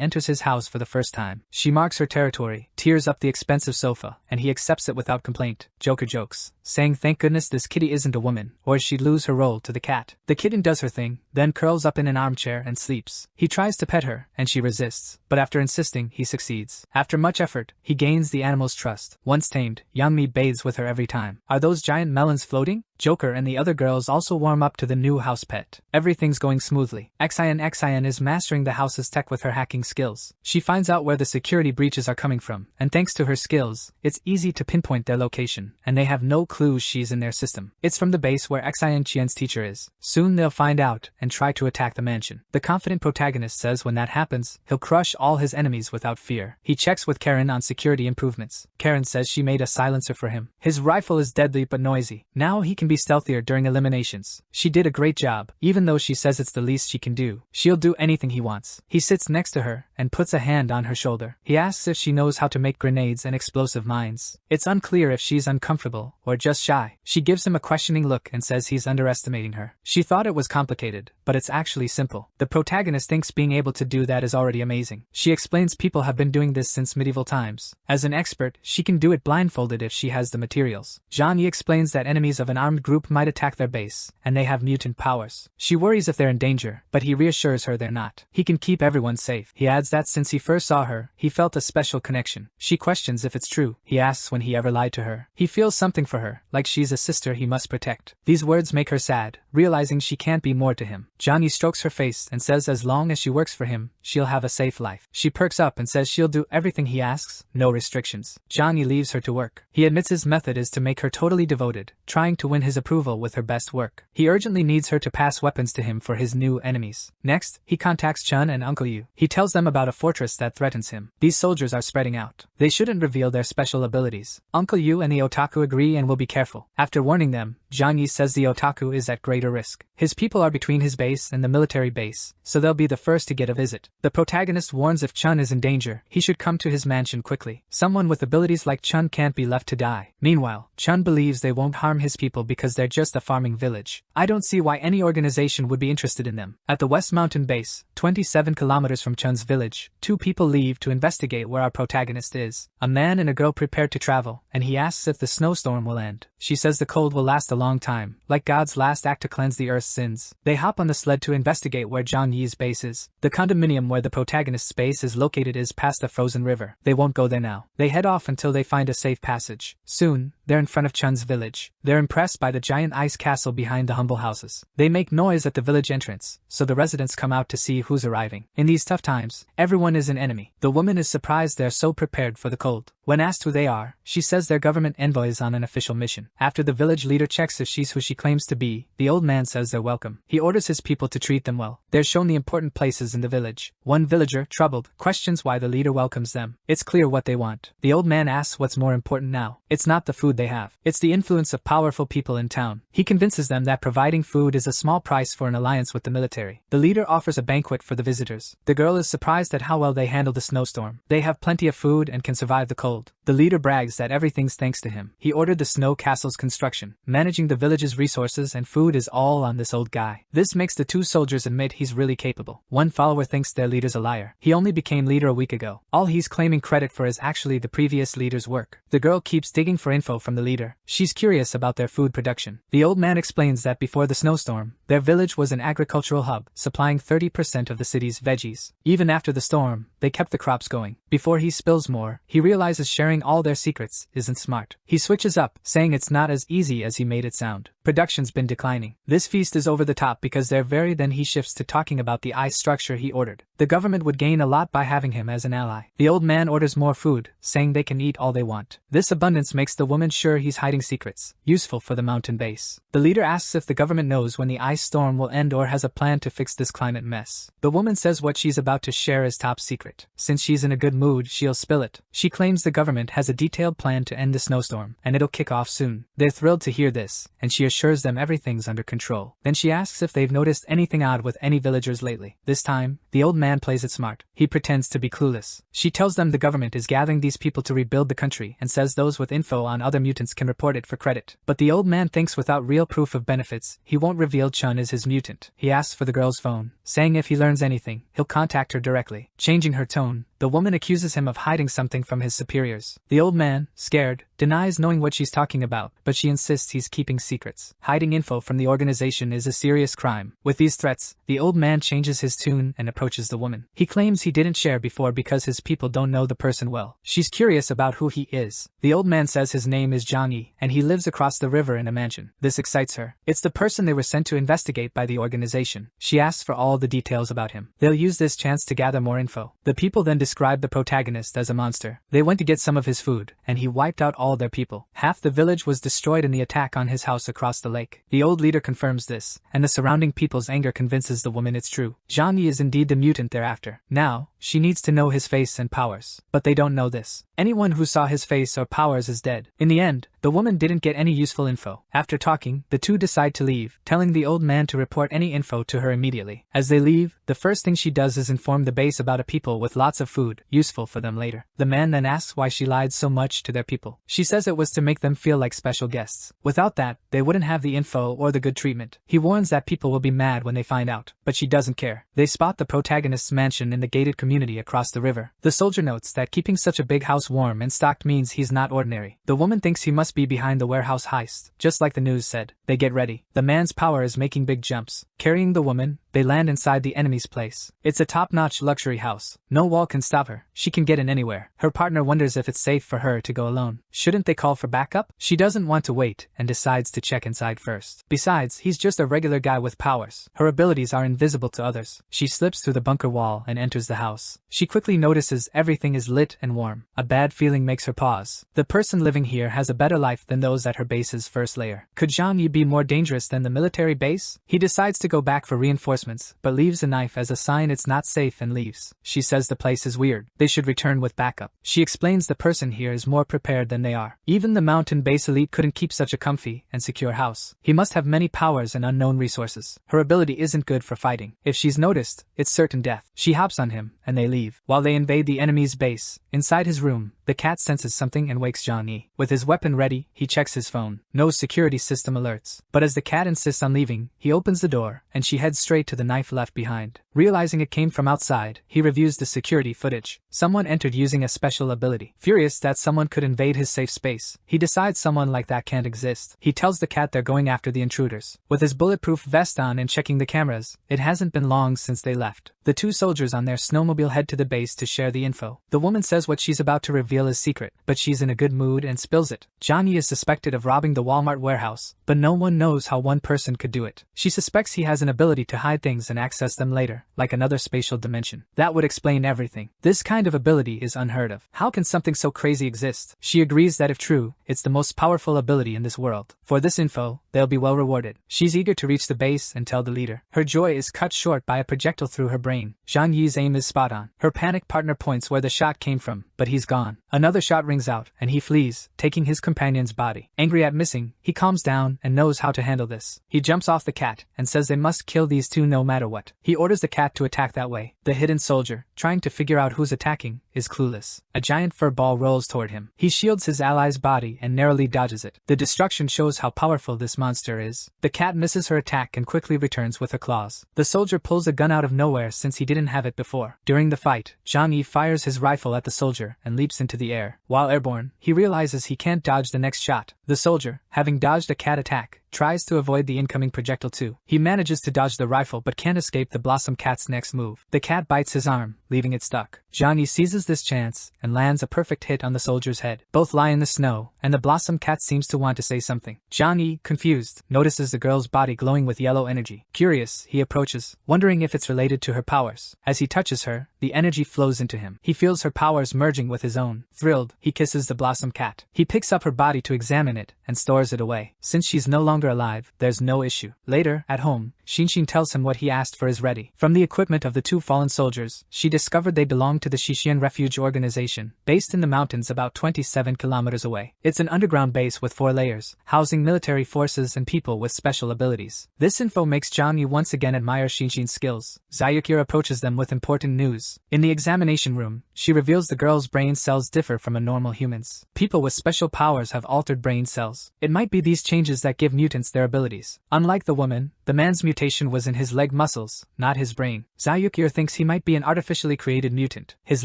enters his house for the first time. She marks her territory, tears up the expensive sofa, and he accepts it without complaint. Joker jokes, saying thank goodness this kitty isn't a woman, or she'd lose her role to the cat. The kitten does her thing, then curls up in an armchair and sleeps. He tries to pet her, and she resists, but after insisting, he succeeds. After much effort, he gains the animal's trust. Once tamed, Yangmi bathes with her every time. Are those giant melons floating? Joker and the other girls also warm up to the new house pet. Everything's going smoothly. Xian is mastering the house's tech with her hacking skills. She finds out where the security breaches are coming from, and thanks to her skills, it's easy to pinpoint their location, and they have no clues she's in their system. It's from the base where Qian's teacher is. Soon they'll find out and try to attack the mansion. The confident protagonist says when that happens, he'll crush all his enemies without fear. He checks with Karen on security improvements. Karen says she made a silencer for him. His rifle is deadly but noisy. Now he can be stealthier during eliminations. She did a great job, even though she says it's the least she can do. She'll do anything he wants. He sits next to her and puts a hand on her shoulder. He asks if she knows how to make grenades and explosive mines. It's unclear if she's uncomfortable or just shy. She gives him a questioning look and says he's underestimating her. She thought it was complicated, but it's actually simple. The protagonist thinks being able to do that is already amazing. She explains people have been doing this since medieval times. As an expert, she can do it blindfolded if she has the materials. Zhang Yi explains that enemies of an armed group might attack their base, and they have mutant powers. She worries if they're in danger, but he reassures her they're not. He can keep everyone safe. He adds that since he first saw her, he felt a special connection. She questions if it's true. He asks when he ever lied to her. He feels something for her, like she's a sister he must protect. These words make her sad, realizing she can't be more to him. Zhang Yi strokes her face and says as long as she works for him, she'll have a safe life. She perks up and says she'll do everything he asks, no restrictions. Zhang Yi leaves her to work. He admits his method is to make her totally devoted, trying to win his approval with her best work. He urgently needs her to pass weapons to him for his new enemies. Next, he contacts Chun and Uncle Yu. He tells them about a fortress that threatens him. These soldiers are spreading out. They shouldn't reveal their special abilities. Uncle Yu and the otaku agree and will be careful. After warning them, Zhang Yi says the otaku is at greater risk. His people are between his base and the military base, so they'll be the first to get a visit. The protagonist warns if Chun is in danger, he should come to his mansion quickly. Someone with abilities like Chun can't be left to die. Meanwhile, Chun believes they won't harm his people because they're just a farming village. I don't see why any organization would be interested in them. At the West Mountain base, 27 kilometers from Chun's village, two people leave to investigate where our protagonist is. A man and a girl prepare to travel, and he asks if the snowstorm will end. She says the cold will last a long time, like God's last act to cleanse the Earth's sins. They hop on the sled to investigate where Zhang Yi's base is. The condominium where the protagonist's base is located is past the frozen river. They won't go there now. They head off until they find a safe passage. Soon, they're in front of Chun's village. They're impressed by the giant ice castle behind the humble houses. They make noise at the village entrance, so the residents come out to see who's arriving. In these tough times, everyone is an enemy. The woman is surprised they're so prepared for the cold. When asked who they are, she says they're government envoys on an official mission. After the village leader checks if she's who she claims to be, the old man says they're welcome. He orders his people to treat them well. They're shown the important places in the village. One villager, troubled, questions why the leader welcomes them. It's clear what they want. The old man asks what's more important now. It's not the food they have. It's the influence of powerful people in town. He convinces them that providing food is a small price for an alliance with the military. The leader offers a banquet for the visitors. The girl is surprised at how well they handle the snowstorm. They have plenty of food and can survive the cold. The leader brags that everything's thanks to him. He ordered the snow castle's construction. Managing the village's resources and food is all on this old guy. This makes the two soldiers admit he's really capable. One follower thinks their leader's a liar. He only became leader a week ago. All he's claiming credit for is actually the previous leader's work. The girl keeps digging for info from the leader. She's curious about their food production. The old man explains that before the snowstorm, their village was an agricultural hub, supplying 30% of the city's veggies. Even after the storm, they kept the crops going. Before he spills more, he realizes sharing all their secrets isn't smart. He switches up, saying it's not as easy as he made it sound. Production's been declining. This feast is over the top because they're very. Then he shifts to talking about the ice structure he ordered. The government would gain a lot by having him as an ally. The old man orders more food, saying they can eat all they want. This abundance makes the woman sure he's hiding secrets, useful for the mountain base. The leader asks if the government knows when the ice storm will end or has a plan to fix this climate mess. The woman says what she's about to share is top secret. Since she's in a good mood, she'll spill it. She claims the government has a detailed plan to end the snowstorm, and it'll kick off soon. They're thrilled to hear this, and she assures them everything's under control. Then she asks if they've noticed anything odd with any villagers lately. This time, the old man plays it smart. He pretends to be clueless. She tells them the government is gathering these people to rebuild the country and says those with info on other mutants can report it for credit. But the old man thinks without real proof of benefits, he won't reveal Chun is his mutant. He asks for the girl's phone, saying if he learns anything, he'll contact her directly. Changing her tone, the woman accuses him of hiding something from his superiors. The old man, scared, denies knowing what she's talking about, but she insists he's keeping secrets. Hiding info from the organization is a serious crime. With these threats, the old man changes his tune and approaches the woman. He claims he didn't share before because his people don't know the person well. She's curious about who he is. The old man says his name is Zhang Yi, and he lives across the river in a mansion. This excites her. It's the person they were sent to investigate by the organization. She asks for all the details about him. They'll use this chance to gather more info. The people then describe the protagonist as a monster. They went to get some of his food, and he wiped out all their people. Half the village was destroyed in the attack on his house across the lake. The old leader confirms this, and the surrounding people's anger convinces the woman it's true. Zhang Yi is indeed the mutant they're after. Now, she needs to know his face and powers. But they don't know this. Anyone who saw his face or powers is dead. In the end, the woman didn't get any useful info. After talking, the two decide to leave, telling the old man to report any info to her immediately. As they leave, the first thing she does is inform the base about a people with lots of food, useful for them later. The man then asks why she lied so much to their people. She says it was to make them feel like special guests. Without that, they wouldn't have the info or the good treatment. He warns that people will be mad when they find out, but she doesn't care. They spot the protagonist's mansion in the gated community across the river. The soldier notes that keeping such a big house warm and stocked means he's not ordinary. The woman thinks he must be behind the warehouse heist, just like the news said. They get ready. The man's power is making big jumps. Carrying the woman, they land inside the enemy's place. It's a top-notch luxury house. No wall can stop her. She can get in anywhere. Her partner wonders if it's safe for her to go alone. Shouldn't they call for backup? She doesn't want to wait and decides to check inside first. Besides, he's just a regular guy with powers. Her abilities are invisible to others. She slips through the bunker wall and enters the house. She quickly notices everything is lit and warm. A bad feeling makes her pause. The person living here has a better life than those at her base's first layer. Could Zhang Yi be more dangerous than the military base? He decides to go back for reinforcements, but leaves a knife as a sign it's not safe and leaves. She says the place is weird. They should return with backup. She explains the person here is more prepared than they are. Even the mountain base elite couldn't keep such a comfy and secure house. He must have many powers and unknown resources. Her ability isn't good for fighting. If she's noticed, it's certain death. She hops on him, and they leave. While they invade the enemy's base, inside his room, the cat senses something and wakes Zhang Yi. With his weapon ready, he checks his phone. No security system alerts. But as the cat insists on leaving, he opens the door, and she heads straight to the knife left behind. Realizing it came from outside, he reviews the security footage. Someone entered using a special ability. Furious that someone could invade his safe space, he decides someone like that can't exist. He tells the cat they're going after the intruders. With his bulletproof vest on and checking the cameras, it hasn't been long since they left. The two soldiers on their snowmobile we'll head to the base to share the info. The woman says what she's about to reveal is secret, but she's in a good mood and spills it. Johnny is suspected of robbing the Walmart warehouse, but no one knows how one person could do it. She suspects he has an ability to hide things and access them later, like another spatial dimension. That would explain everything. This kind of ability is unheard of. How can something so crazy exist? She agrees that if true, it's the most powerful ability in this world. For this info, they'll be well rewarded. She's eager to reach the base and tell the leader. Her joy is cut short by a projectile through her brain. Zhang Yi's aim is spot on. Her panicked partner points where the shot came from, but he's gone. Another shot rings out, and he flees, taking his companion's body. Angry at missing, he calms down and knows how to handle this. He jumps off the cat and says they must kill these two no matter what. He orders the cat to attack that way. The hidden soldier, trying to figure out who's attacking, is clueless. A giant fur ball rolls toward him. He shields his ally's body and narrowly dodges it. The destruction shows how powerful this monster is. The cat misses her attack and quickly returns with her claws. The soldier pulls a gun out of nowhere since he didn't have it before. During the fight, Zhang Yi fires his rifle at the soldier and leaps into the air. While airborne, he realizes he can't dodge the next shot. The soldier, having dodged a cat attack, tries to avoid the incoming projectile too. He manages to dodge the rifle but can't escape the Blossom Cat's next move. The cat bites his arm, leaving it stuck. Zhang Yi seizes this chance and lands a perfect hit on the soldier's head. Both lie in the snow, and the Blossom Cat seems to want to say something. Zhang Yi, confused, notices the girl's body glowing with yellow energy. Curious, he approaches, wondering if it's related to her powers. As he touches her, the energy flows into him. He feels her powers merging with his own. Thrilled, he kisses the Blossom Cat. He picks up her body to examine it and stores it away. Since she's no longer alive, there's no issue. Later, at home, Xinxin tells him what he asked for is ready. From the equipment of the two fallen soldiers, she discovered they belonged to the Xixian Refuge Organization, based in the mountains about 27 kilometers away. It's an underground base with 4 layers, housing military forces and people with special abilities. This info makes Zhang Yi once again admire Xinxin's skills. Zayukir approaches them with important news. In the examination room, she reveals the girl's brain cells differ from a normal human's. People with special powers have altered brain cells. It might be these changes that give mutants their abilities. Unlike the woman, the man's mutation was in his leg muscles, not his brain. Zayukir thinks he might be an artificially created mutant. His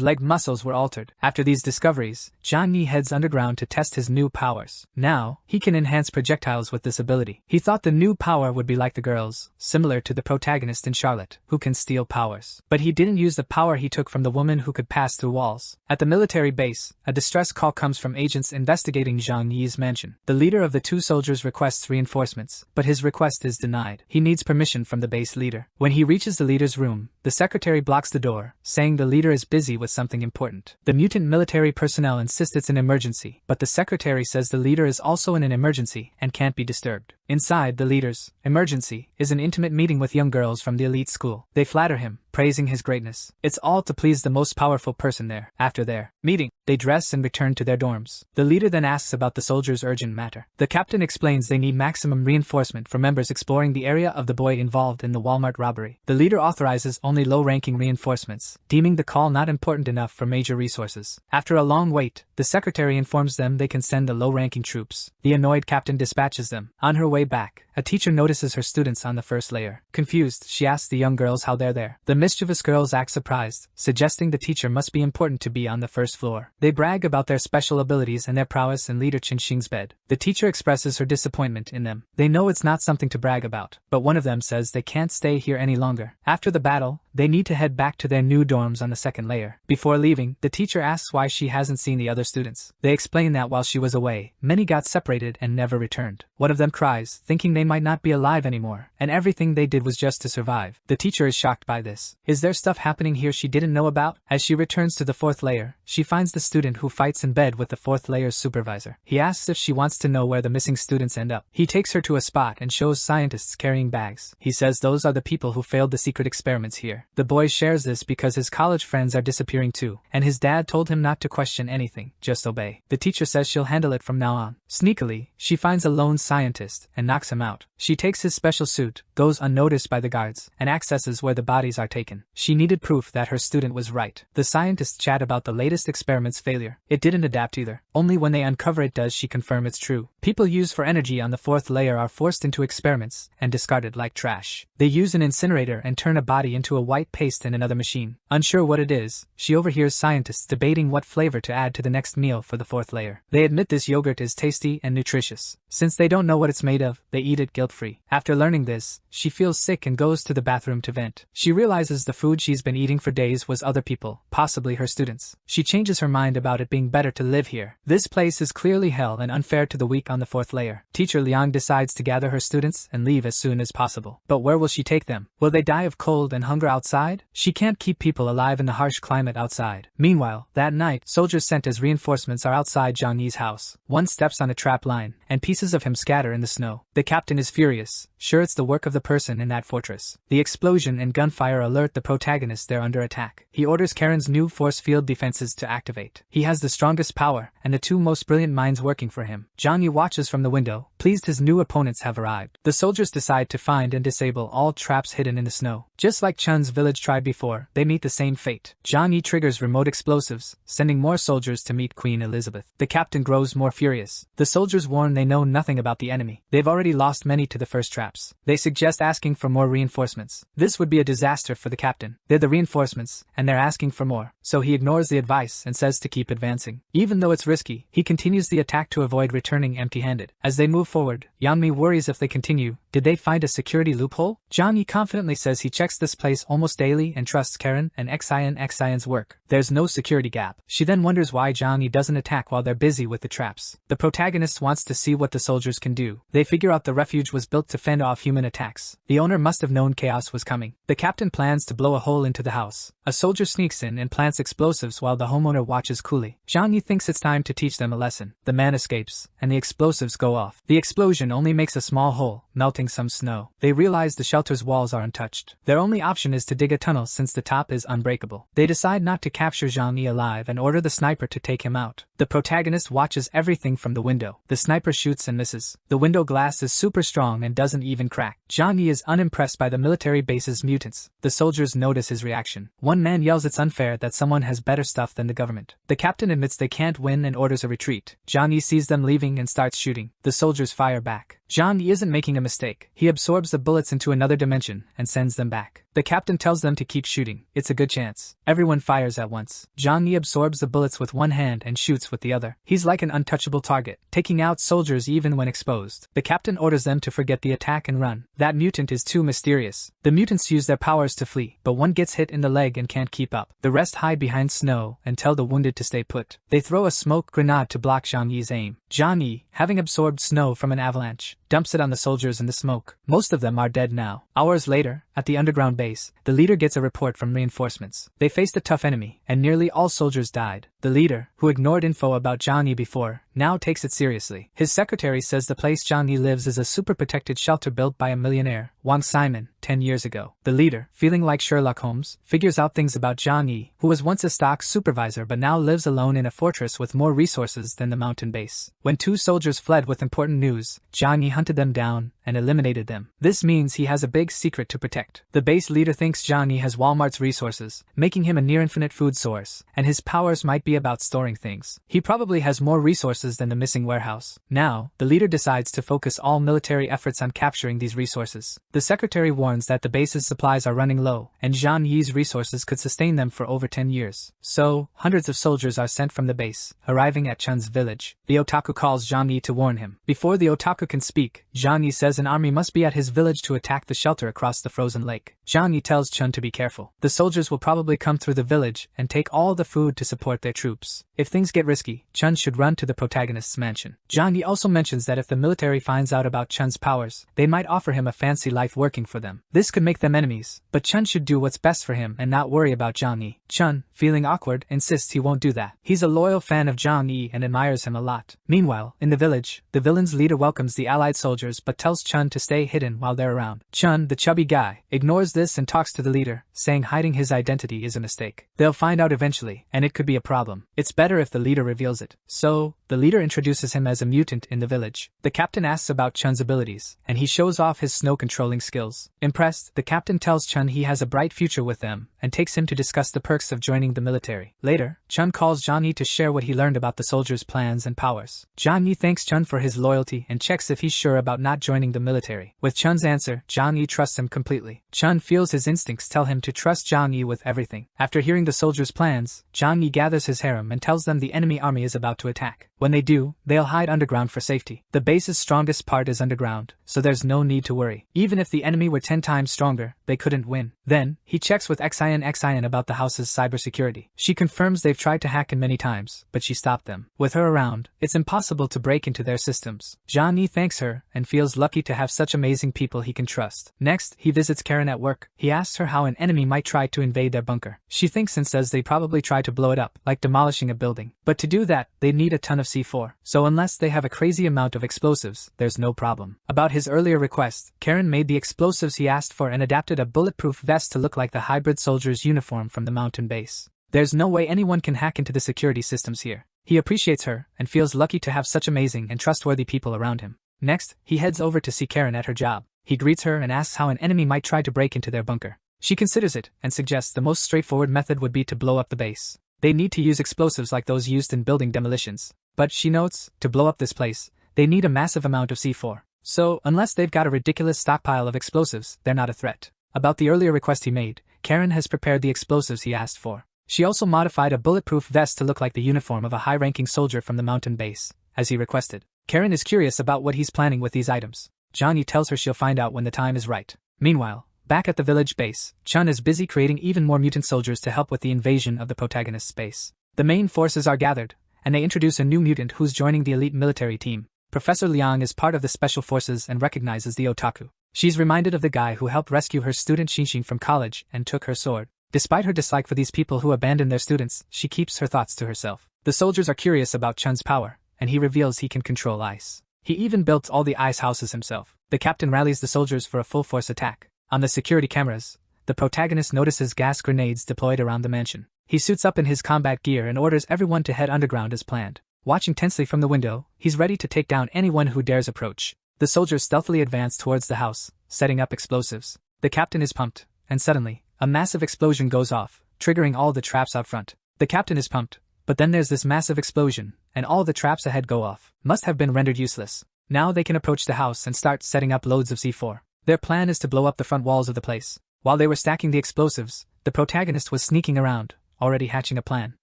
leg muscles were altered. After these discoveries, Zhang Yi heads underground to test his new powers. Now, he can enhance projectiles with this ability. He thought the new power would be like the girl's, similar to the protagonist in Charlotte, who can steal powers. But he didn't use the power he took from the woman who could pass through walls. At the military base, a distress call comes from agents investigating Zhang Yi's mansion. The leader of the two soldiers requests reinforcements, but his request is denied. He needs permission from the base leader. When he reaches the leader's room, the secretary blocks the door, saying the leader is busy with something important. The mutant military personnel insist it's an emergency, but the secretary says the leader is also in an emergency and can't be disturbed. Inside, the leader's emergency is an intimate meeting with young girls from the elite school. They flatter him, praising his greatness. It's all to please the most powerful person there. After their meeting, they dress and return to their dorms. The leader then asks about the soldiers' urgent matter. The captain explains they need maximum reinforcement for members exploring the area of the boy involved in the Walmart robbery. The leader authorizes only low-ranking reinforcements, deeming the call not important enough for major resources. After a long wait, the secretary informs them they can send the low-ranking troops. The annoyed captain dispatches them. On her way back, a teacher notices her students on the first layer. Confused, she asks the young girls how they're there. The mischievous girls act surprised, suggesting the teacher must be important to be on the first floor. They brag about their special abilities and their prowess in Leader Qinxing's bed. The teacher expresses her disappointment in them. They know it's not something to brag about, but one of them says they can't stay here any longer. After the battle, they need to head back to their new dorms on the second layer. Before leaving, the teacher asks why she hasn't seen the other students. They explain that while she was away, many got separated and never returned. One of them cries, thinking they might not be alive anymore, and everything they did was just to survive. The teacher is shocked by this. Is there stuff happening here she didn't know about? As she returns to the fourth layer, she finds the student who fights in bed with the fourth layer's supervisor. He asks if she wants to know where the missing students end up. He takes her to a spot and shows scientists carrying bags. He says those are the people who failed the secret experiments here. The boy shares this because his college friends are disappearing too, and his dad told him not to question anything, just obey. The teacher says she'll handle it from now on. Sneakily, she finds a lone scientist and knocks him out. She takes his special suit, goes unnoticed by the guards, and accesses where the bodies are taken. She needed proof that her student was right. The scientists chat about the latest experiment's failure. It didn't adapt either. Only when they uncover it does she confirm it's true. People used for energy on the fourth layer are forced into experiments and discarded like trash. They use an incinerator and turn a body into a white paste in another machine. Unsure what it is, she overhears scientists debating what flavor to add to the next meal for the fourth layer. They admit this yogurt is tasty and nutritious. Since they don't know what it's made of, they eat it guiltily. guilt-free. After learning this, she feels sick and goes to the bathroom to vent. She realizes the food she's been eating for days was other people, possibly her students. She changes her mind about it being better to live here. This place is clearly hell and unfair to the weak on the 4th layer. Teacher Liang decides to gather her students and leave as soon as possible. But where will she take them? Will they die of cold and hunger outside? She can't keep people alive in the harsh climate outside. Meanwhile, that night, soldiers sent as reinforcements are outside Zhang Yi's house. One steps on a trap line, and pieces of him scatter in the snow. The captain is furious, sure it's the work of the person in that fortress. The explosion and gunfire alert the protagonist they're under attack. He orders Karen's new force field defenses to activate. He has the strongest power, and the 2 most brilliant minds working for him. Zhang Yi watches from the window, pleased his new opponents have arrived. The soldiers decide to find and disable all traps hidden in the snow. Just like Chun's village tried before, they meet the same fate. Zhang Yi triggers remote explosives, sending more soldiers to meet Queen Elizabeth. The captain grows more furious. The soldiers warn they know nothing about the enemy. They've already lost many to the first traps. They suggest asking for more reinforcements. This would be a disaster for the captain. They're the reinforcements, and they're asking for more. So he ignores the advice and says to keep advancing. Even though it's risky, he continues the attack to avoid returning empty-handed. As they move forward, Yanmi worries if they continue. Did they find a security loophole? Zhang Yi confidently says he checks this place almost daily and trusts Karen and Xion's work. There's no security gap. She then wonders why Zhang Yi doesn't attack while they're busy with the traps. The protagonist wants to see what the soldiers can do. They figure out the refuge was built to fend off human attacks. The owner must have known chaos was coming. The captain plans to blow a hole into the house. A soldier sneaks in and plants explosives while the homeowner watches coolly. Zhang Yi thinks it's time to teach them a lesson. The man escapes, and the explosives go off. The explosion only makes a small hole, melting some snow. They realize the shelter's walls are untouched. Their only option is to dig a tunnel since the top is unbreakable. They decide not to capture Zhang Yi alive and order the sniper to take him out. The protagonist watches everything from the window. The sniper shoots and misses. The window glass is super strong and doesn't even crack. Zhang Yi is unimpressed by the military base's mutants. The soldiers notice his reaction. One man yells it's unfair that someone has better stuff than the government. The captain admits they can't win and orders a retreat. Zhang Yi sees them leaving and starts shooting. The soldiers fire back. Zhang Yi isn't making a mistake. He absorbs the bullets into another dimension and sends them back. The captain tells them to keep shooting. It's a good chance. Everyone fires at once. Zhang Yi absorbs the bullets with one hand and shoots with the other. He's like an untouchable target, taking out soldiers even when exposed. The captain orders them to forget the attack and run. That mutant is too mysterious. The mutants use their powers to flee, but one gets hit in the leg and can't keep up. The rest hide behind snow and tell the wounded to stay put. They throw a smoke grenade to block Zhang Yi's aim. Zhang Yi, having absorbed snow from an avalanche, dumps it on the soldiers in the smoke. Most of them are dead now. Hours later, at the underground base, the leader gets a report from reinforcements. They faced a tough enemy, and nearly all soldiers died. The leader, who ignored info about Zhang Yi before, now takes it seriously. His secretary says the place Zhang Yi lives is a super-protected shelter built by a millionaire, Wang Simon, 10 years ago. The leader, feeling like Sherlock Holmes, figures out things about Zhang Yi, who was once a stock supervisor but now lives alone in a fortress with more resources than the mountain base. When 2 soldiers fled with important news, Zhang Yi hunted them down and eliminated them. This means he has a big secret to protect. The base leader thinks Zhang Yi has Walmart's resources, making him a near-infinite food source, and his powers might be about storing things. He probably has more resources than the missing warehouse. Now, the leader decides to focus all military efforts on capturing these resources. The secretary warns that the base's supplies are running low, and Zhang Yi's resources could sustain them for over 10 years. So, hundreds of soldiers are sent from the base, arriving at Chun's village. The otaku calls Zhang Yi to warn him. Before the otaku can speak, Zhang Yi says an army must be at his village to attack the shelter across the frozen lake. Zhang Yi tells Chun to be careful. The soldiers will probably come through the village and take all the food to support their troops. If things get risky, Chun should run to the protagonist's mansion. Zhang Yi also mentions that if the military finds out about Chun's powers, they might offer him a fancy life working for them. This could make them enemies, but Chun should do what's best for him and not worry about Zhang Yi. Chun, feeling awkward, insists he won't do that. He's a loyal fan of Zhang Yi and admires him a lot. Meanwhile, in the village, the villain's leader welcomes the allied soldiers but tells Chun to stay hidden while they're around. Chun, the chubby guy, ignores this and talks to the leader, saying hiding his identity is a mistake. They'll find out eventually, and it could be a problem. It's better if the leader reveals it. So, the leader introduces him as a mutant in the village. The captain asks about Chun's abilities, and he shows off his snow controlling skills. Impressed, the captain tells Chun he has a bright future with them, and takes him to discuss the perks of joining the military. Later, Chun calls Zhang Yi to share what he learned about the soldiers' plans and powers. Zhang Yi thanks Chun for his loyalty and checks if he's sure about not joining the military. With Chun's answer, Zhang Yi trusts him completely. Chun feels his instincts tell him to trust Zhang Yi with everything. After hearing the soldiers' plans, Zhang Yi gathers his harem and tells them the enemy army is about to attack. When they do, they'll hide underground for safety. The base's strongest part is underground, so there's no need to worry. Even if the enemy were 10 times stronger, they couldn't win. Then, he checks with Xin about the house's cybersecurity. She confirms they've tried to hack in many times, but she stopped them. With her around, it's impossible to break into their systems. Zhang Yi thanks her and feels lucky to have such amazing people he can trust. Next, he visits Karen at work. He asks her how an enemy might try to invade their bunker. She thinks and says they probably try to blow it up, like demolishing a building. But to do that, they need a ton of C4. So unless they have a crazy amount of explosives, there's no problem. About his earlier request, Karen made the explosives he asked for and adapted a bulletproof vest to look like the hybrid soldier's uniform from the mountain base. There's no way anyone can hack into the security systems here. He appreciates her and feels lucky to have such amazing and trustworthy people around him. Next, he heads over to see Karen at her job. He greets her and asks how an enemy might try to break into their bunker. She considers it and suggests the most straightforward method would be to blow up the base. They need to use explosives like those used in building demolitions. But she notes, to blow up this place, they need a massive amount of C4. So, unless they've got a ridiculous stockpile of explosives, they're not a threat. About the earlier request he made, Karen has prepared the explosives he asked for. She also modified a bulletproof vest to look like the uniform of a high-ranking soldier from the mountain base, as he requested. Karen is curious about what he's planning with these items. Zhang Yi tells her she'll find out when the time is right. Meanwhile, back at the village base, Chun is busy creating even more mutant soldiers to help with the invasion of the protagonist's base. The main forces are gathered, and they introduce a new mutant who's joining the elite military team. Professor Liang is part of the special forces and recognizes the otaku. She's reminded of the guy who helped rescue her student Xinxin from college and took her sword. Despite her dislike for these people who abandon their students, she keeps her thoughts to herself. The soldiers are curious about Chun's power, and he reveals he can control ice. He even built all the ice houses himself. The captain rallies the soldiers for a full-force attack. On the security cameras, the protagonist notices gas grenades deployed around the mansion. He suits up in his combat gear and orders everyone to head underground as planned. Watching tensely from the window, he's ready to take down anyone who dares approach. The soldiers stealthily advance towards the house, setting up explosives. The captain is pumped, and suddenly, a massive explosion goes off, triggering all the traps out front. The captain is pumped, but then there's this massive explosion, and all the traps ahead go off. Must have been rendered useless. Now they can approach the house and start setting up loads of C4. Their plan is to blow up the front walls of the place. While they were stacking the explosives, the protagonist was sneaking around, already hatching a plan.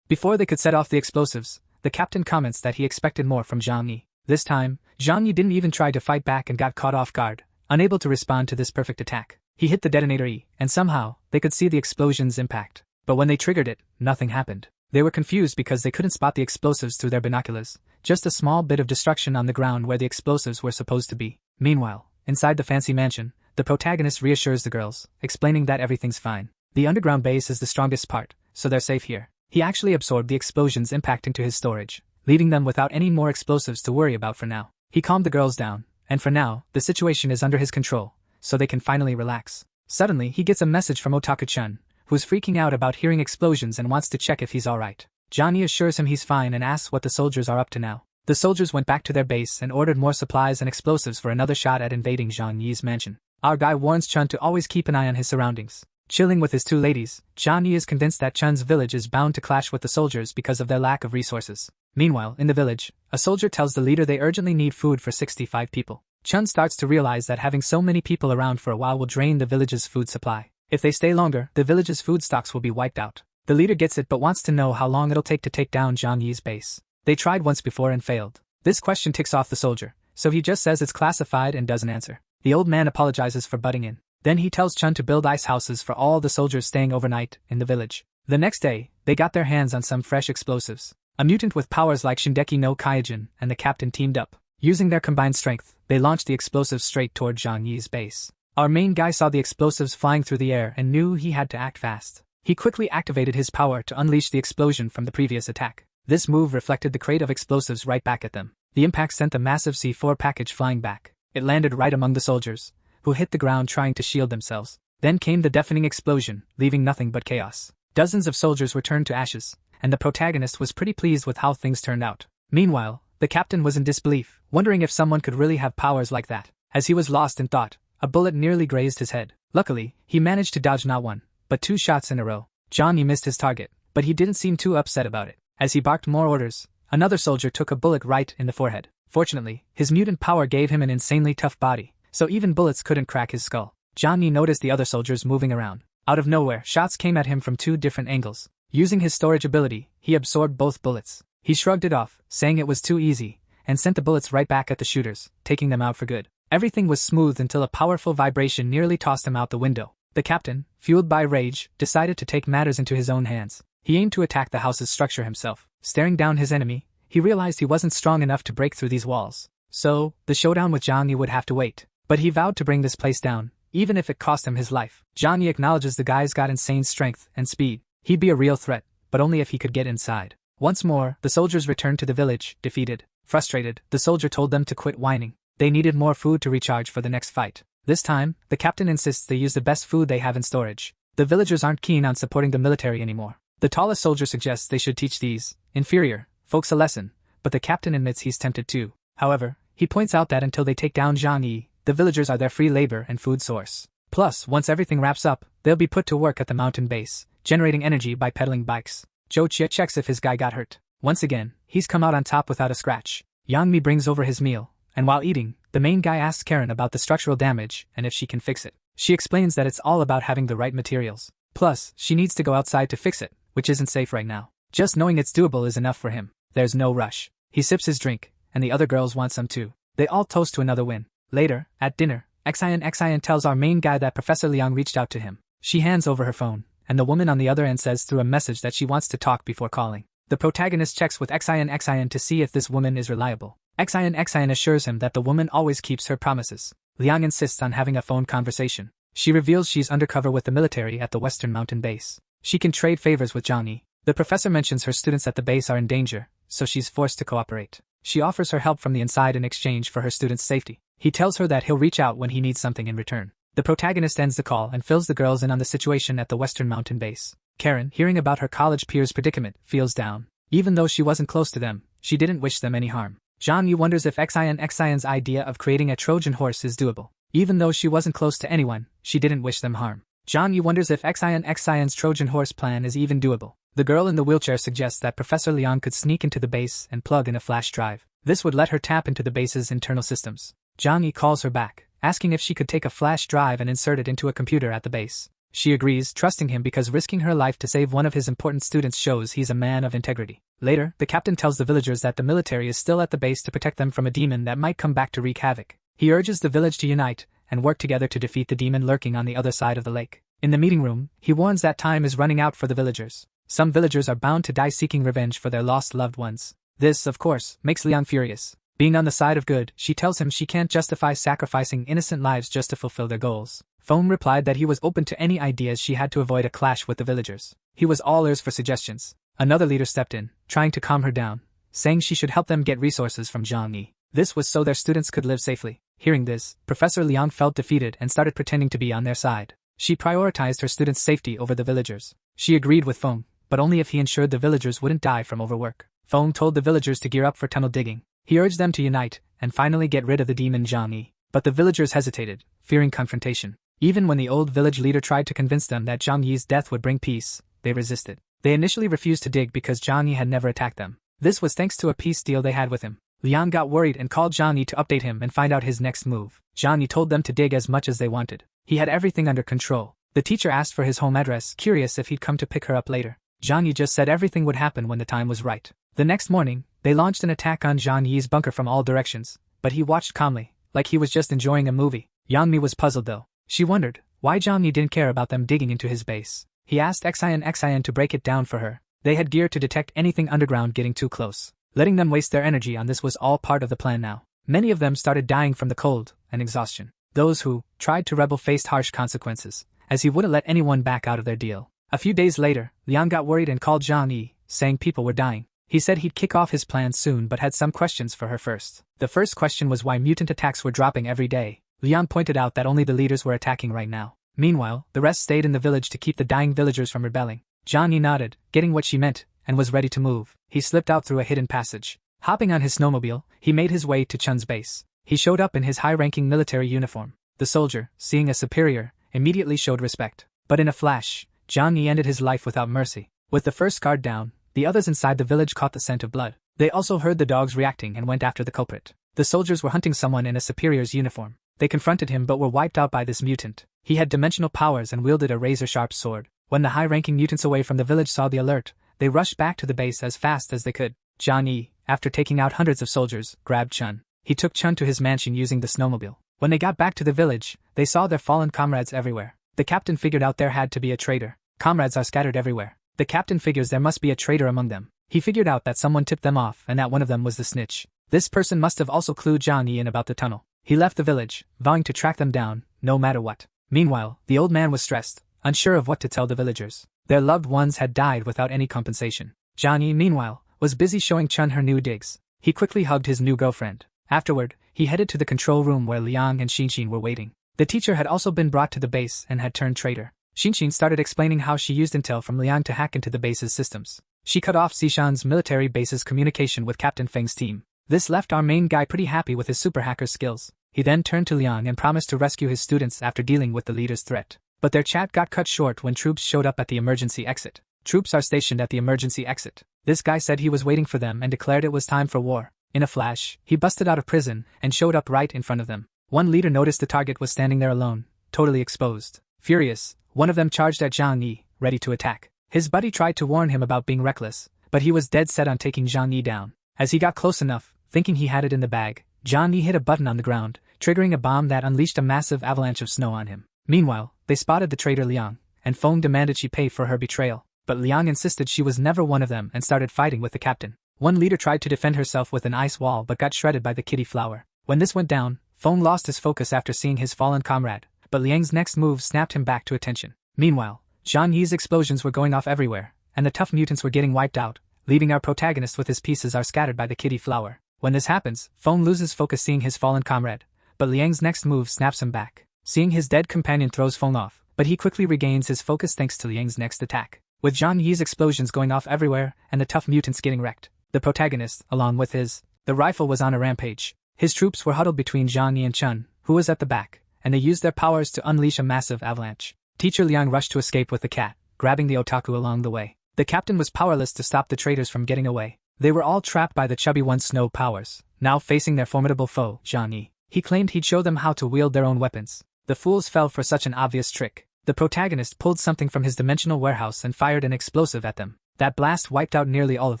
Before they could set off the explosives, the captain comments that he expected more from Zhang Yi. This time, Zhang Yi didn't even try to fight back and got caught off guard, unable to respond to this perfect attack. He hit the detonator E, and somehow, they could see the explosion's impact. But when they triggered it, nothing happened. They were confused because they couldn't spot the explosives through their binoculars, just a small bit of destruction on the ground where the explosives were supposed to be. Meanwhile, inside the fancy mansion, the protagonist reassures the girls, explaining that everything's fine. The underground base is the strongest part, so they're safe here. He actually absorbed the explosion's impact into his storage, leaving them without any more explosives to worry about for now. He calmed the girls down, and for now, the situation is under his control, so they can finally relax. Suddenly, he gets a message from Otaku-chan, who's freaking out about hearing explosions and wants to check if he's alright. Johnny assures him he's fine and asks what the soldiers are up to now. The soldiers went back to their base and ordered more supplies and explosives for another shot at invading Zhang Yi's mansion. Our guy warns Chun to always keep an eye on his surroundings. Chilling with his two ladies, Zhang Yi is convinced that Chun's village is bound to clash with the soldiers because of their lack of resources. Meanwhile, in the village, a soldier tells the leader they urgently need food for 65 people. Chun starts to realize that having so many people around for a while will drain the village's food supply. If they stay longer, the village's food stocks will be wiped out. The leader gets it but wants to know how long it'll take to take down Zhang Yi's base. They tried once before and failed. This question ticks off the soldier, so he just says it's classified and doesn't answer. The old man apologizes for butting in. Then he tells Chun to build ice houses for all the soldiers staying overnight in the village. The next day, they got their hands on some fresh explosives. A mutant with powers like Shingeki no Kyojin and the captain teamed up. Using their combined strength, they launched the explosives straight toward Zhang Yi's base. Our main guy saw the explosives flying through the air and knew he had to act fast. He quickly activated his power to unleash the explosion from the previous attack. This move reflected the crate of explosives right back at them. The impact sent the massive C4 package flying back. It landed right among the soldiers, who hit the ground trying to shield themselves. Then came the deafening explosion, leaving nothing but chaos. Dozens of soldiers were turned to ashes, and the protagonist was pretty pleased with how things turned out. Meanwhile, the captain was in disbelief, wondering if someone could really have powers like that. As he was lost in thought, a bullet nearly grazed his head. Luckily, he managed to dodge not one, but 2 shots in a row. Johnny missed his target, but he didn't seem too upset about it. As he barked more orders, another soldier took a bullet right in the forehead. Fortunately, his mutant power gave him an insanely tough body, so even bullets couldn't crack his skull. Johnny noticed the other soldiers moving around. Out of nowhere, shots came at him from 2 different angles. Using his storage ability, he absorbed both bullets. He shrugged it off, saying it was too easy, and sent the bullets right back at the shooters, taking them out for good. Everything was smooth until a powerful vibration nearly tossed him out the window. The captain, fueled by rage, decided to take matters into his own hands. He aimed to attack the house's structure himself. Staring down his enemy, he realized he wasn't strong enough to break through these walls. So, the showdown with Johnny would have to wait. But he vowed to bring this place down, even if it cost him his life. Johnny acknowledges the guy's got insane strength and speed. He'd be a real threat, but only if he could get inside. Once more, the soldiers returned to the village, defeated. Frustrated, the soldier told them to quit whining. They needed more food to recharge for the next fight. This time, the captain insists they use the best food they have in storage. The villagers aren't keen on supporting the military anymore. The tallest soldier suggests they should teach these inferior folks a lesson, but the captain admits he's tempted too. However, he points out that until they take down Zhang, the villagers are their free labor and food source. Plus, once everything wraps up, they'll be put to work at the mountain base, generating energy by pedaling bikes. Zhou Jie checks if his guy got hurt. Once again, he's come out on top without a scratch. Yang Mi brings over his meal, and while eating, the main guy asks Karen about the structural damage and if she can fix it. She explains that it's all about having the right materials. Plus, she needs to go outside to fix it, which isn't safe right now. Just knowing it's doable is enough for him. There's no rush. He sips his drink, and the other girls want some too. They all toast to another win. Later, at dinner, Xian tells our main guy that Professor Liang reached out to him. She hands over her phone, and the woman on the other end says through a message that she wants to talk before calling. The protagonist checks with Xian to see if this woman is reliable. Xian assures him that the woman always keeps her promises. Liang insists on having a phone conversation. She reveals she's undercover with the military at the Western Mountain Base. She can trade favors with Zhang. The professor mentions her students at the base are in danger, so she's forced to cooperate. She offers her help from the inside in exchange for her students' safety. He tells her that he'll reach out when he needs something in return. The protagonist ends the call and fills the girls in on the situation at the Western Mountain Base. Karen, hearing about her college peers' predicament, feels down. Even though she wasn't close to them, she didn't wish them any harm. Zhang Yu wonders if Xian's idea of creating a Trojan horse is doable. Even though she wasn't close to anyone, she didn't wish them harm. Zhang Yu wonders if Xian's Trojan horse plan is even doable. The girl in the wheelchair suggests that Professor Liang could sneak into the base and plug in a flash drive. This would let her tap into the base's internal systems. Zhang Yi calls her back, asking if she could take a flash drive and insert it into a computer at the base. She agrees, trusting him because risking her life to save one of his important students shows he's a man of integrity. Later, the captain tells the villagers that the military is still at the base to protect them from a demon that might come back to wreak havoc. He urges the village to unite and work together to defeat the demon lurking on the other side of the lake. In the meeting room, he warns that time is running out for the villagers. Some villagers are bound to die seeking revenge for their lost loved ones. This, of course, makes Liang furious. Being on the side of good, she tells him she can't justify sacrificing innocent lives just to fulfill their goals. Foam replied that he was open to any ideas she had to avoid a clash with the villagers. He was all ears for suggestions. Another leader stepped in, trying to calm her down, saying she should help them get resources from Zhang Yi. This was so their students could live safely. Hearing this, Professor Liang felt defeated and started pretending to be on their side. She prioritized her students' safety over the villagers. She agreed with Foam, but only if he ensured the villagers wouldn't die from overwork. Foam told the villagers to gear up for tunnel digging. He urged them to unite and finally get rid of the demon Zhang Yi. But the villagers hesitated, fearing confrontation. Even when the old village leader tried to convince them that Zhang Yi's death would bring peace, they resisted. They initially refused to dig because Zhang Yi had never attacked them. This was thanks to a peace deal they had with him. Liang got worried and called Zhang Yi to update him and find out his next move. Zhang Yi told them to dig as much as they wanted. He had everything under control. The teacher asked for his home address, curious if he'd come to pick her up later. Zhang Yi just said everything would happen when the time was right. The next morning, they launched an attack on Zhang Yi's bunker from all directions, but he watched calmly, like he was just enjoying a movie. Yang Mi was puzzled though. She wondered why Zhang Yi didn't care about them digging into his base. He asked Xian to break it down for her. They had gear to detect anything underground getting too close. Letting them waste their energy on this was all part of the plan now. Many of them started dying from the cold and exhaustion. Those who tried to rebel faced harsh consequences, as he wouldn't let anyone back out of their deal. A few days later, Liang got worried and called Zhang Yi, saying people were dying. He said he'd kick off his plan soon but had some questions for her first. The first question was why mutant attacks were dropping every day. Liang pointed out that only the leaders were attacking right now. Meanwhile, the rest stayed in the village to keep the dying villagers from rebelling. Zhang Yi nodded, getting what she meant, and was ready to move. He slipped out through a hidden passage. Hopping on his snowmobile, he made his way to Chun's base. He showed up in his high-ranking military uniform. The soldier, seeing a superior, immediately showed respect. But in a flash, Zhang Yi ended his life without mercy. With the first guard down, the others inside the village caught the scent of blood. They also heard the dogs reacting and went after the culprit. The soldiers were hunting someone in a superior's uniform. They confronted him but were wiped out by this mutant. He had dimensional powers and wielded a razor-sharp sword. When the high-ranking mutants away from the village saw the alert, they rushed back to the base as fast as they could. Zhang Yi, after taking out hundreds of soldiers, grabbed Chun. He took Chun to his mansion using the snowmobile. When they got back to the village, they saw their fallen comrades everywhere. The captain figured out there had to be a traitor. Comrades are scattered everywhere. The captain figures there must be a traitor among them. He figured out that someone tipped them off and that one of them was the snitch. This person must have also clued Zhang Yi in about the tunnel. He left the village, vowing to track them down, no matter what. Meanwhile, the old man was stressed, unsure of what to tell the villagers. Their loved ones had died without any compensation. Zhang Yi, meanwhile, was busy showing Chun her new digs. He quickly hugged his new girlfriend. Afterward, he headed to the control room where Liang and Xinxin were waiting. The teacher had also been brought to the base and had turned traitor. Xinxin started explaining how she used intel from Liang to hack into the base's systems. She cut off Xishan's military base's communication with Captain Feng's team. This left our main guy pretty happy with his super hacker skills. He then turned to Liang and promised to rescue his students after dealing with the leader's threat. But their chat got cut short when troops showed up at the emergency exit. Troops are stationed at the emergency exit. This guy said he was waiting for them and declared it was time for war. In a flash, he busted out of prison and showed up right in front of them. One leader noticed the target was standing there alone, totally exposed. Furious, one of them charged at Zhang Yi, ready to attack. His buddy tried to warn him about being reckless, but he was dead set on taking Zhang Yi down. As he got close enough, thinking he had it in the bag, Zhang Yi hit a button on the ground, triggering a bomb that unleashed a massive avalanche of snow on him. Meanwhile, they spotted the traitor Liang, and Feng demanded she pay for her betrayal. But Liang insisted she was never one of them and started fighting with the captain. One leader tried to defend herself with an ice wall but got shredded by the kitty flower. When this went down, Feng lost his focus after seeing his fallen comrade, but Liang's next move snapped him back to attention. Meanwhile, Zhang Yi's explosions were going off everywhere, and the tough mutants were getting wiped out, leaving our protagonist with his pieces are scattered by the kitty flower. When this happens, Feng loses focus seeing his fallen comrade, but Liang's next move snaps him back. Seeing his dead companion throws Feng off, but he quickly regains his focus thanks to Liang's next attack. With Zhang Yi's explosions going off everywhere and the tough mutants getting wrecked, the protagonist, along with the rifle was on a rampage. His troops were huddled between Zhang Yi and Chun, who was at the back, and they used their powers to unleash a massive avalanche. Teacher Liang rushed to escape with the cat, grabbing the otaku along the way. The captain was powerless to stop the traitors from getting away. They were all trapped by the chubby one's snow powers, now facing their formidable foe, Zhang Yi. He claimed he'd show them how to wield their own weapons. The fools fell for such an obvious trick. The protagonist pulled something from his dimensional warehouse and fired an explosive at them. That blast wiped out nearly all of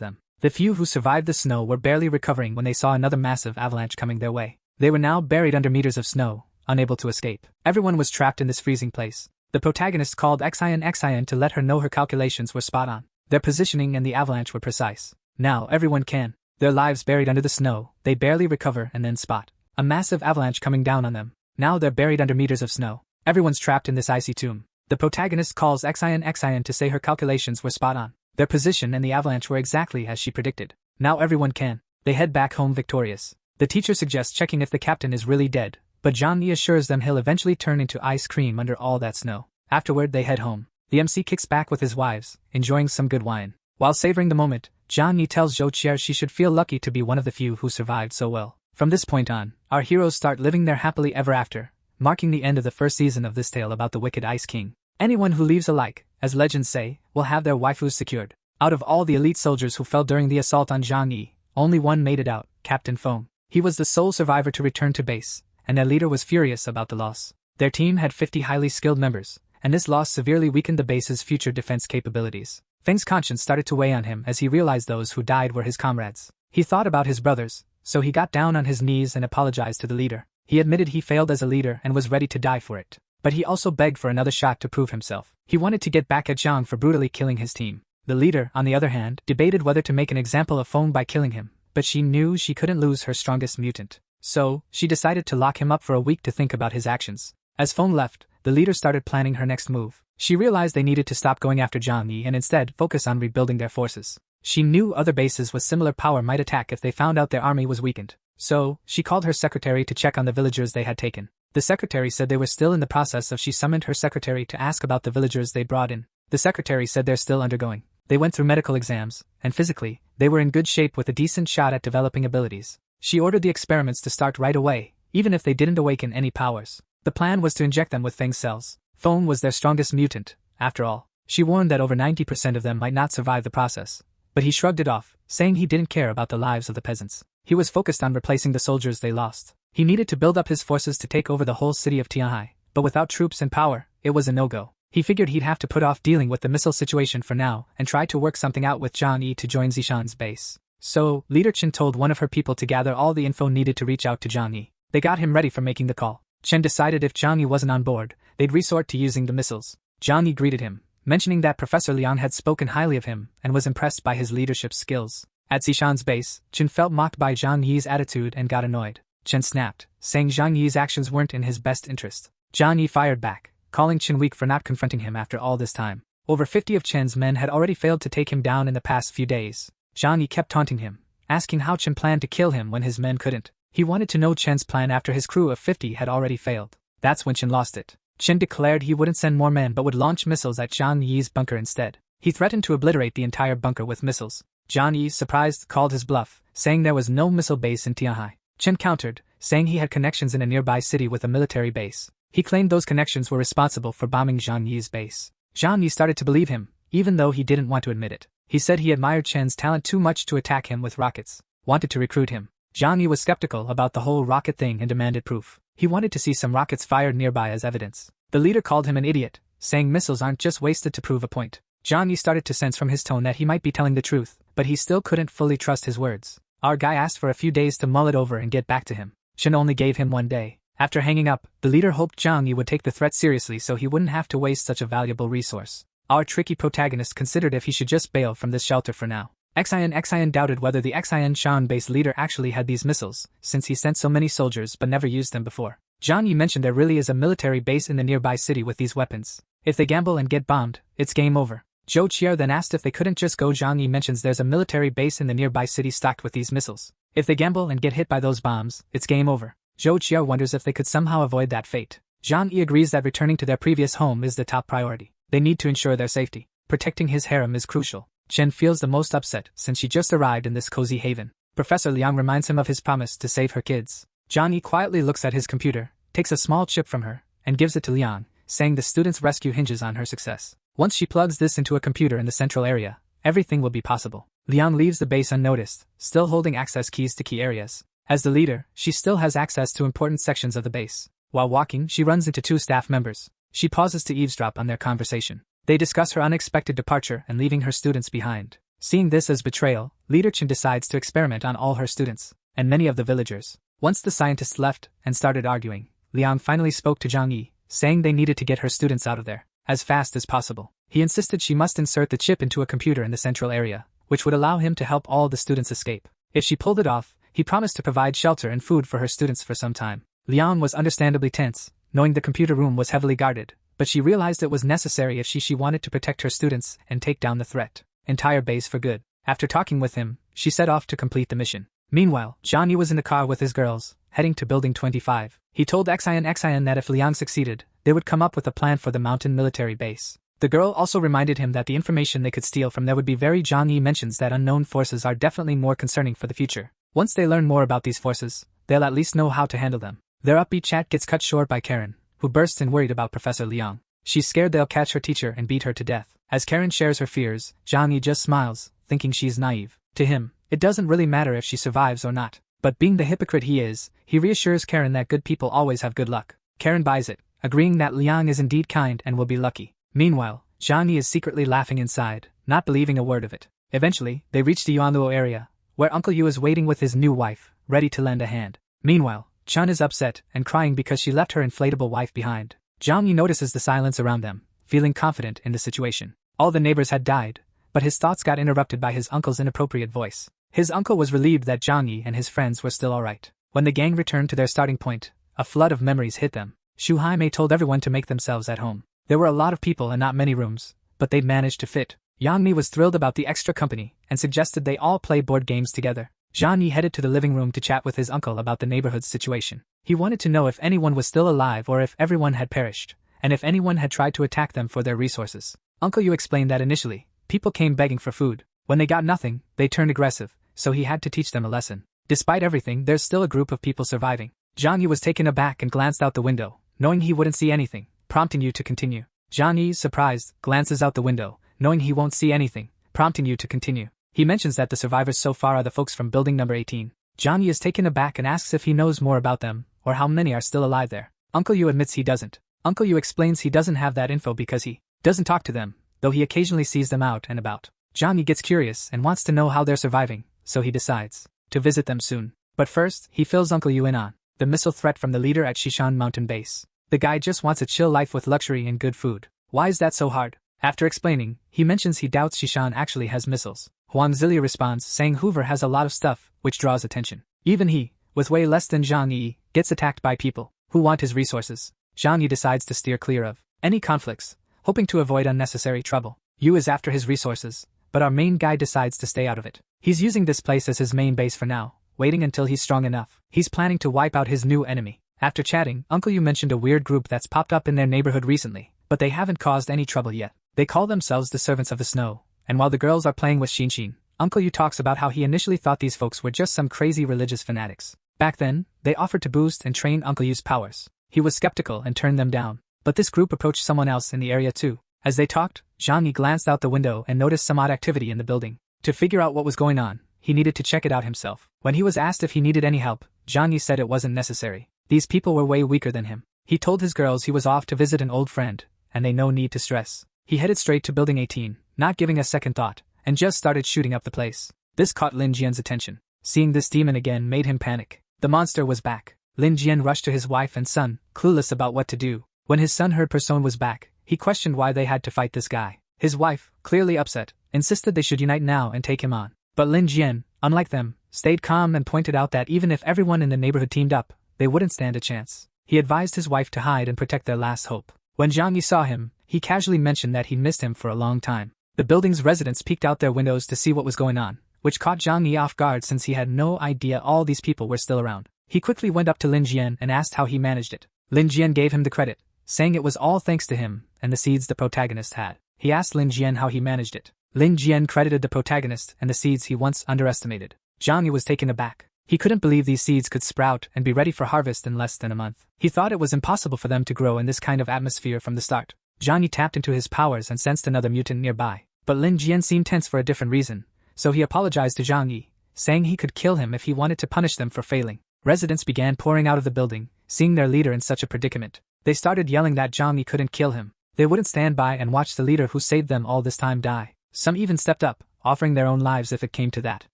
them. The few who survived the snow were barely recovering when they saw another massive avalanche coming their way. They were now buried under meters of snow, unable to escape. Everyone was trapped in this freezing place. The protagonist called Xian to let her know her calculations were spot on. Their positioning and the avalanche were precise. Now everyone can. Their lives buried under the snow, they barely recover and then spot a massive avalanche coming down on them. Now they're buried under meters of snow. Everyone's trapped in this icy tomb. The protagonist calls Xian to say her calculations were spot on. Their position and the avalanche were exactly as she predicted. Now everyone can. They head back home victorious. The teacher suggests checking if the captain is really dead, but Zhang Yi assures them he'll eventually turn into ice cream under all that snow. Afterward they head home. The MC kicks back with his wives, enjoying some good wine. While savoring the moment, Zhang Yi tells Zhou Qier she should feel lucky to be one of the few who survived so well. From this point on, our heroes start living their happily ever after, marking the end of the first season of this tale about the wicked Ice King. Anyone who leaves alike, as legends say, will have their waifus secured. Out of all the elite soldiers who fell during the assault on Zhang Yi, only one made it out, Captain Feng. He was the sole survivor to return to base, and their leader was furious about the loss. Their team had 50 highly skilled members, and this loss severely weakened the base's future defense capabilities. Feng's conscience started to weigh on him as he realized those who died were his comrades. He thought about his brothers, so he got down on his knees and apologized to the leader. He admitted he failed as a leader and was ready to die for it. But he also begged for another shot to prove himself. He wanted to get back at Zhang for brutally killing his team. The leader, on the other hand, debated whether to make an example of Feng by killing him, but she knew she couldn't lose her strongest mutant. So, she decided to lock him up for a week to think about his actions. As Feng left, the leader started planning her next move. She realized they needed to stop going after Zhang Yi and instead focus on rebuilding their forces. She knew other bases with similar power might attack if they found out their army was weakened. So, she called her secretary to check on the villagers they had taken. The secretary said they were still in the process of. She summoned her secretary to ask about the villagers they brought in. The secretary said they're still undergoing. They went through medical exams, and physically, they were in good shape with a decent shot at developing abilities. She ordered the experiments to start right away, even if they didn't awaken any powers. The plan was to inject them with Feng cells. Feng was their strongest mutant, after all. She warned that over 90% of them might not survive the process. But he shrugged it off, saying he didn't care about the lives of the peasants. He was focused on replacing the soldiers they lost. He needed to build up his forces to take over the whole city of Tianhai, but without troops and power, it was a no-go. He figured he'd have to put off dealing with the missile situation for now and try to work something out with Zhang Yi to join Zishan's base. So, Leader Chen told one of her people to gather all the info needed to reach out to Zhang Yi. They got him ready for making the call. Chen decided if Zhang Yi wasn't on board, they'd resort to using the missiles. Zhang Yi greeted him, mentioning that Professor Liang had spoken highly of him and was impressed by his leadership skills. At Zishan's base, Chen felt mocked by Zhang Yi's attitude and got annoyed. Chen snapped, saying Zhang Yi's actions weren't in his best interest. Zhang Yi fired back, calling Chen weak for not confronting him after all this time. Over 50 of Chen's men had already failed to take him down in the past few days. Zhang Yi kept taunting him, asking how Chen planned to kill him when his men couldn't. He wanted to know Chen's plan after his crew of 50 had already failed. That's when Chen lost it. Chen declared he wouldn't send more men but would launch missiles at Zhang Yi's bunker instead. He threatened to obliterate the entire bunker with missiles. Zhang Yi, surprised, called his bluff, saying there was no missile base in Tianhai. Chen countered, saying he had connections in a nearby city with a military base. He claimed those connections were responsible for bombing Zhang Yi's base. Zhang Yi started to believe him, even though he didn't want to admit it. He said he admired Chen's talent too much to attack him with rockets, wanted to recruit him. Zhang Yi was skeptical about the whole rocket thing and demanded proof. He wanted to see some rockets fired nearby as evidence. The leader called him an idiot, saying missiles aren't just wasted to prove a point. Zhang Yi started to sense from his tone that he might be telling the truth, but he still couldn't fully trust his words. Our guy asked for a few days to mull it over and get back to him. Chen only gave him 1 day. After hanging up, the leader hoped Zhang Yi would take the threat seriously so he wouldn't have to waste such a valuable resource. Our tricky protagonist considered if he should just bail from this shelter for now. Xian doubted whether the Xian Shan base leader actually had these missiles, since he sent so many soldiers but never used them before. Zhang Yi mentioned there really is a military base in the nearby city with these weapons. If they gamble and get bombed, it's game over. Zhou Qier then asked if they couldn't just go. Zhang Yi mentions there's a military base in the nearby city stocked with these missiles. If they gamble and get hit by those bombs, it's game over. Zhou Qier wonders if they could somehow avoid that fate. Zhang Yi agrees that returning to their previous home is the top priority. They need to ensure their safety. Protecting his harem is crucial. Chen feels the most upset since she just arrived in this cozy haven. Professor Liang reminds him of his promise to save her kids. Zhang Yi quietly looks at his computer, takes a small chip from her, and gives it to Liang, saying the student's rescue hinges on her success. Once she plugs this into a computer in the central area, everything will be possible. Liang leaves the base unnoticed, still holding access keys to key areas. As the leader, she still has access to important sections of the base. While walking, she runs into 2 staff members. She pauses to eavesdrop on their conversation. They discuss her unexpected departure and leaving her students behind. Seeing this as betrayal, Leader Chen decides to experiment on all her students, and many of the villagers. Once the scientists left and started arguing, Liang finally spoke to Zhang Yi, saying they needed to get her students out of there as fast as possible. He insisted she must insert the chip into a computer in the central area, which would allow him to help all the students escape. If she pulled it off, he promised to provide shelter and food for her students for some time. Liang was understandably tense, knowing the computer room was heavily guarded, but she realized it was necessary if she wanted to protect her students and take down the threat. Entire base for good. After talking with him, she set off to complete the mission. Meanwhile, Zhang Yi was in the car with his girls, heading to Building 25. He told Xian that if Liang succeeded, they would come up with a plan for the mountain military base. The girl also reminded him that the information they could steal from there would be very. Zhang Yi mentions that unknown forces are definitely more concerning for the future. Once they learn more about these forces, they'll at least know how to handle them. Their upbeat chat gets cut short by Karen, who bursts in worried about Professor Liang. She's scared they'll catch her teacher and beat her to death. As Karen shares her fears, Zhang Yi just smiles, thinking she's naive. To him, it doesn't really matter if she survives or not. But being the hypocrite he is, he reassures Karen that good people always have good luck. Karen buys it, agreeing that Liang is indeed kind and will be lucky. Meanwhile, Zhang Yi is secretly laughing inside, not believing a word of it. Eventually, they reach the Yuanluo area, where Uncle Yu is waiting with his new wife, ready to lend a hand. Meanwhile, Chun is upset and crying because she left her inflatable wife behind. Zhang Yi notices the silence around them, feeling confident in the situation. All the neighbors had died, but his thoughts got interrupted by his uncle's inappropriate voice. His uncle was relieved that Zhang Yi and his friends were still alright. When the gang returned to their starting point, a flood of memories hit them. Xu Haimei told everyone to make themselves at home. There were a lot of people and not many rooms, but they'd managed to fit. Yang Mi was thrilled about the extra company and suggested they all play board games together. Zhang Yi headed to the living room to chat with his uncle about the neighborhood's situation. He wanted to know if anyone was still alive or if everyone had perished, and if anyone had tried to attack them for their resources. Uncle Yu explained that initially, people came begging for food. When they got nothing, they turned aggressive, so he had to teach them a lesson. Despite everything, there's still a group of people surviving. Zhang Yi was taken aback and glanced out the window, knowing he wouldn't see anything, prompting Yu to continue. Zhang Yi, surprised, glances out the window, knowing he won't see anything, prompting Yu to continue. He mentions that the survivors so far are the folks from building number 18. Zhang Yi is taken aback and asks if he knows more about them, or how many are still alive there. Uncle Yu admits he doesn't. Uncle Yu explains he doesn't have that info because he doesn't talk to them, though he occasionally sees them out and about. Zhang Yi gets curious and wants to know how they're surviving, so he decides to visit them soon. But first, he fills Uncle Yu in on the missile threat from the leader at Shishan Mountain Base. The guy just wants a chill life with luxury and good food. Why is that so hard? After explaining, he mentions he doubts Shishan actually has missiles. Huang Zilia responds saying Hoover has a lot of stuff, which draws attention. Even he, with way less than Zhang Yi, gets attacked by people who want his resources. Zhang Yi decides to steer clear of any conflicts, hoping to avoid unnecessary trouble. Yu is after his resources, but our main guy decides to stay out of it. He's using this place as his main base for now, waiting until he's strong enough. He's planning to wipe out his new enemy. After chatting, Uncle Yu mentioned a weird group that's popped up in their neighborhood recently, but they haven't caused any trouble yet. They call themselves the Servants of the Snow, and while the girls are playing with Shinshin, Uncle Yu talks about how he initially thought these folks were just some crazy religious fanatics. Back then, they offered to boost and train Uncle Yu's powers. He was skeptical and turned them down. But this group approached someone else in the area too. As they talked, Zhang Yi glanced out the window and noticed some odd activity in the building. To figure out what was going on, he needed to check it out himself. When he was asked if he needed any help, Zhang Yi said it wasn't necessary. These people were way weaker than him. He told his girls he was off to visit an old friend, and they no need to stress. He headed straight to building 18, not giving a second thought, and just started shooting up the place. This caught Lin Jian's attention. Seeing this demon again made him panic. The monster was back. Lin Jian rushed to his wife and son, clueless about what to do. When his son heard Person was back, he questioned why they had to fight this guy. His wife, clearly upset, insisted they should unite now and take him on. But Lin Jian, unlike them, stayed calm and pointed out that even if everyone in the neighborhood teamed up, they wouldn't stand a chance. He advised his wife to hide and protect their last hope. When Zhang Yi saw him, he casually mentioned that he missed him for a long time. The building's residents peeked out their windows to see what was going on, which caught Zhang Yi off guard since he had no idea all these people were still around. He quickly went up to Lin Jian and asked how he managed it. Lin Jian gave him the credit, saying it was all thanks to him and the seeds the protagonist had. He asked Lin Jian how he managed it. Lin Jian credited the protagonist and the seeds he once underestimated. Zhang Yi was taken aback. He couldn't believe these seeds could sprout and be ready for harvest in less than a month. He thought it was impossible for them to grow in this kind of atmosphere from the start. Zhang Yi tapped into his powers and sensed another mutant nearby. But Lin Jian seemed tense for a different reason, so he apologized to Zhang Yi, saying he could kill him if he wanted to punish them for failing. Residents began pouring out of the building, seeing their leader in such a predicament. They started yelling that Zhang Yi couldn't kill him. They wouldn't stand by and watch the leader who saved them all this time die. Some even stepped up, offering their own lives if it came to that.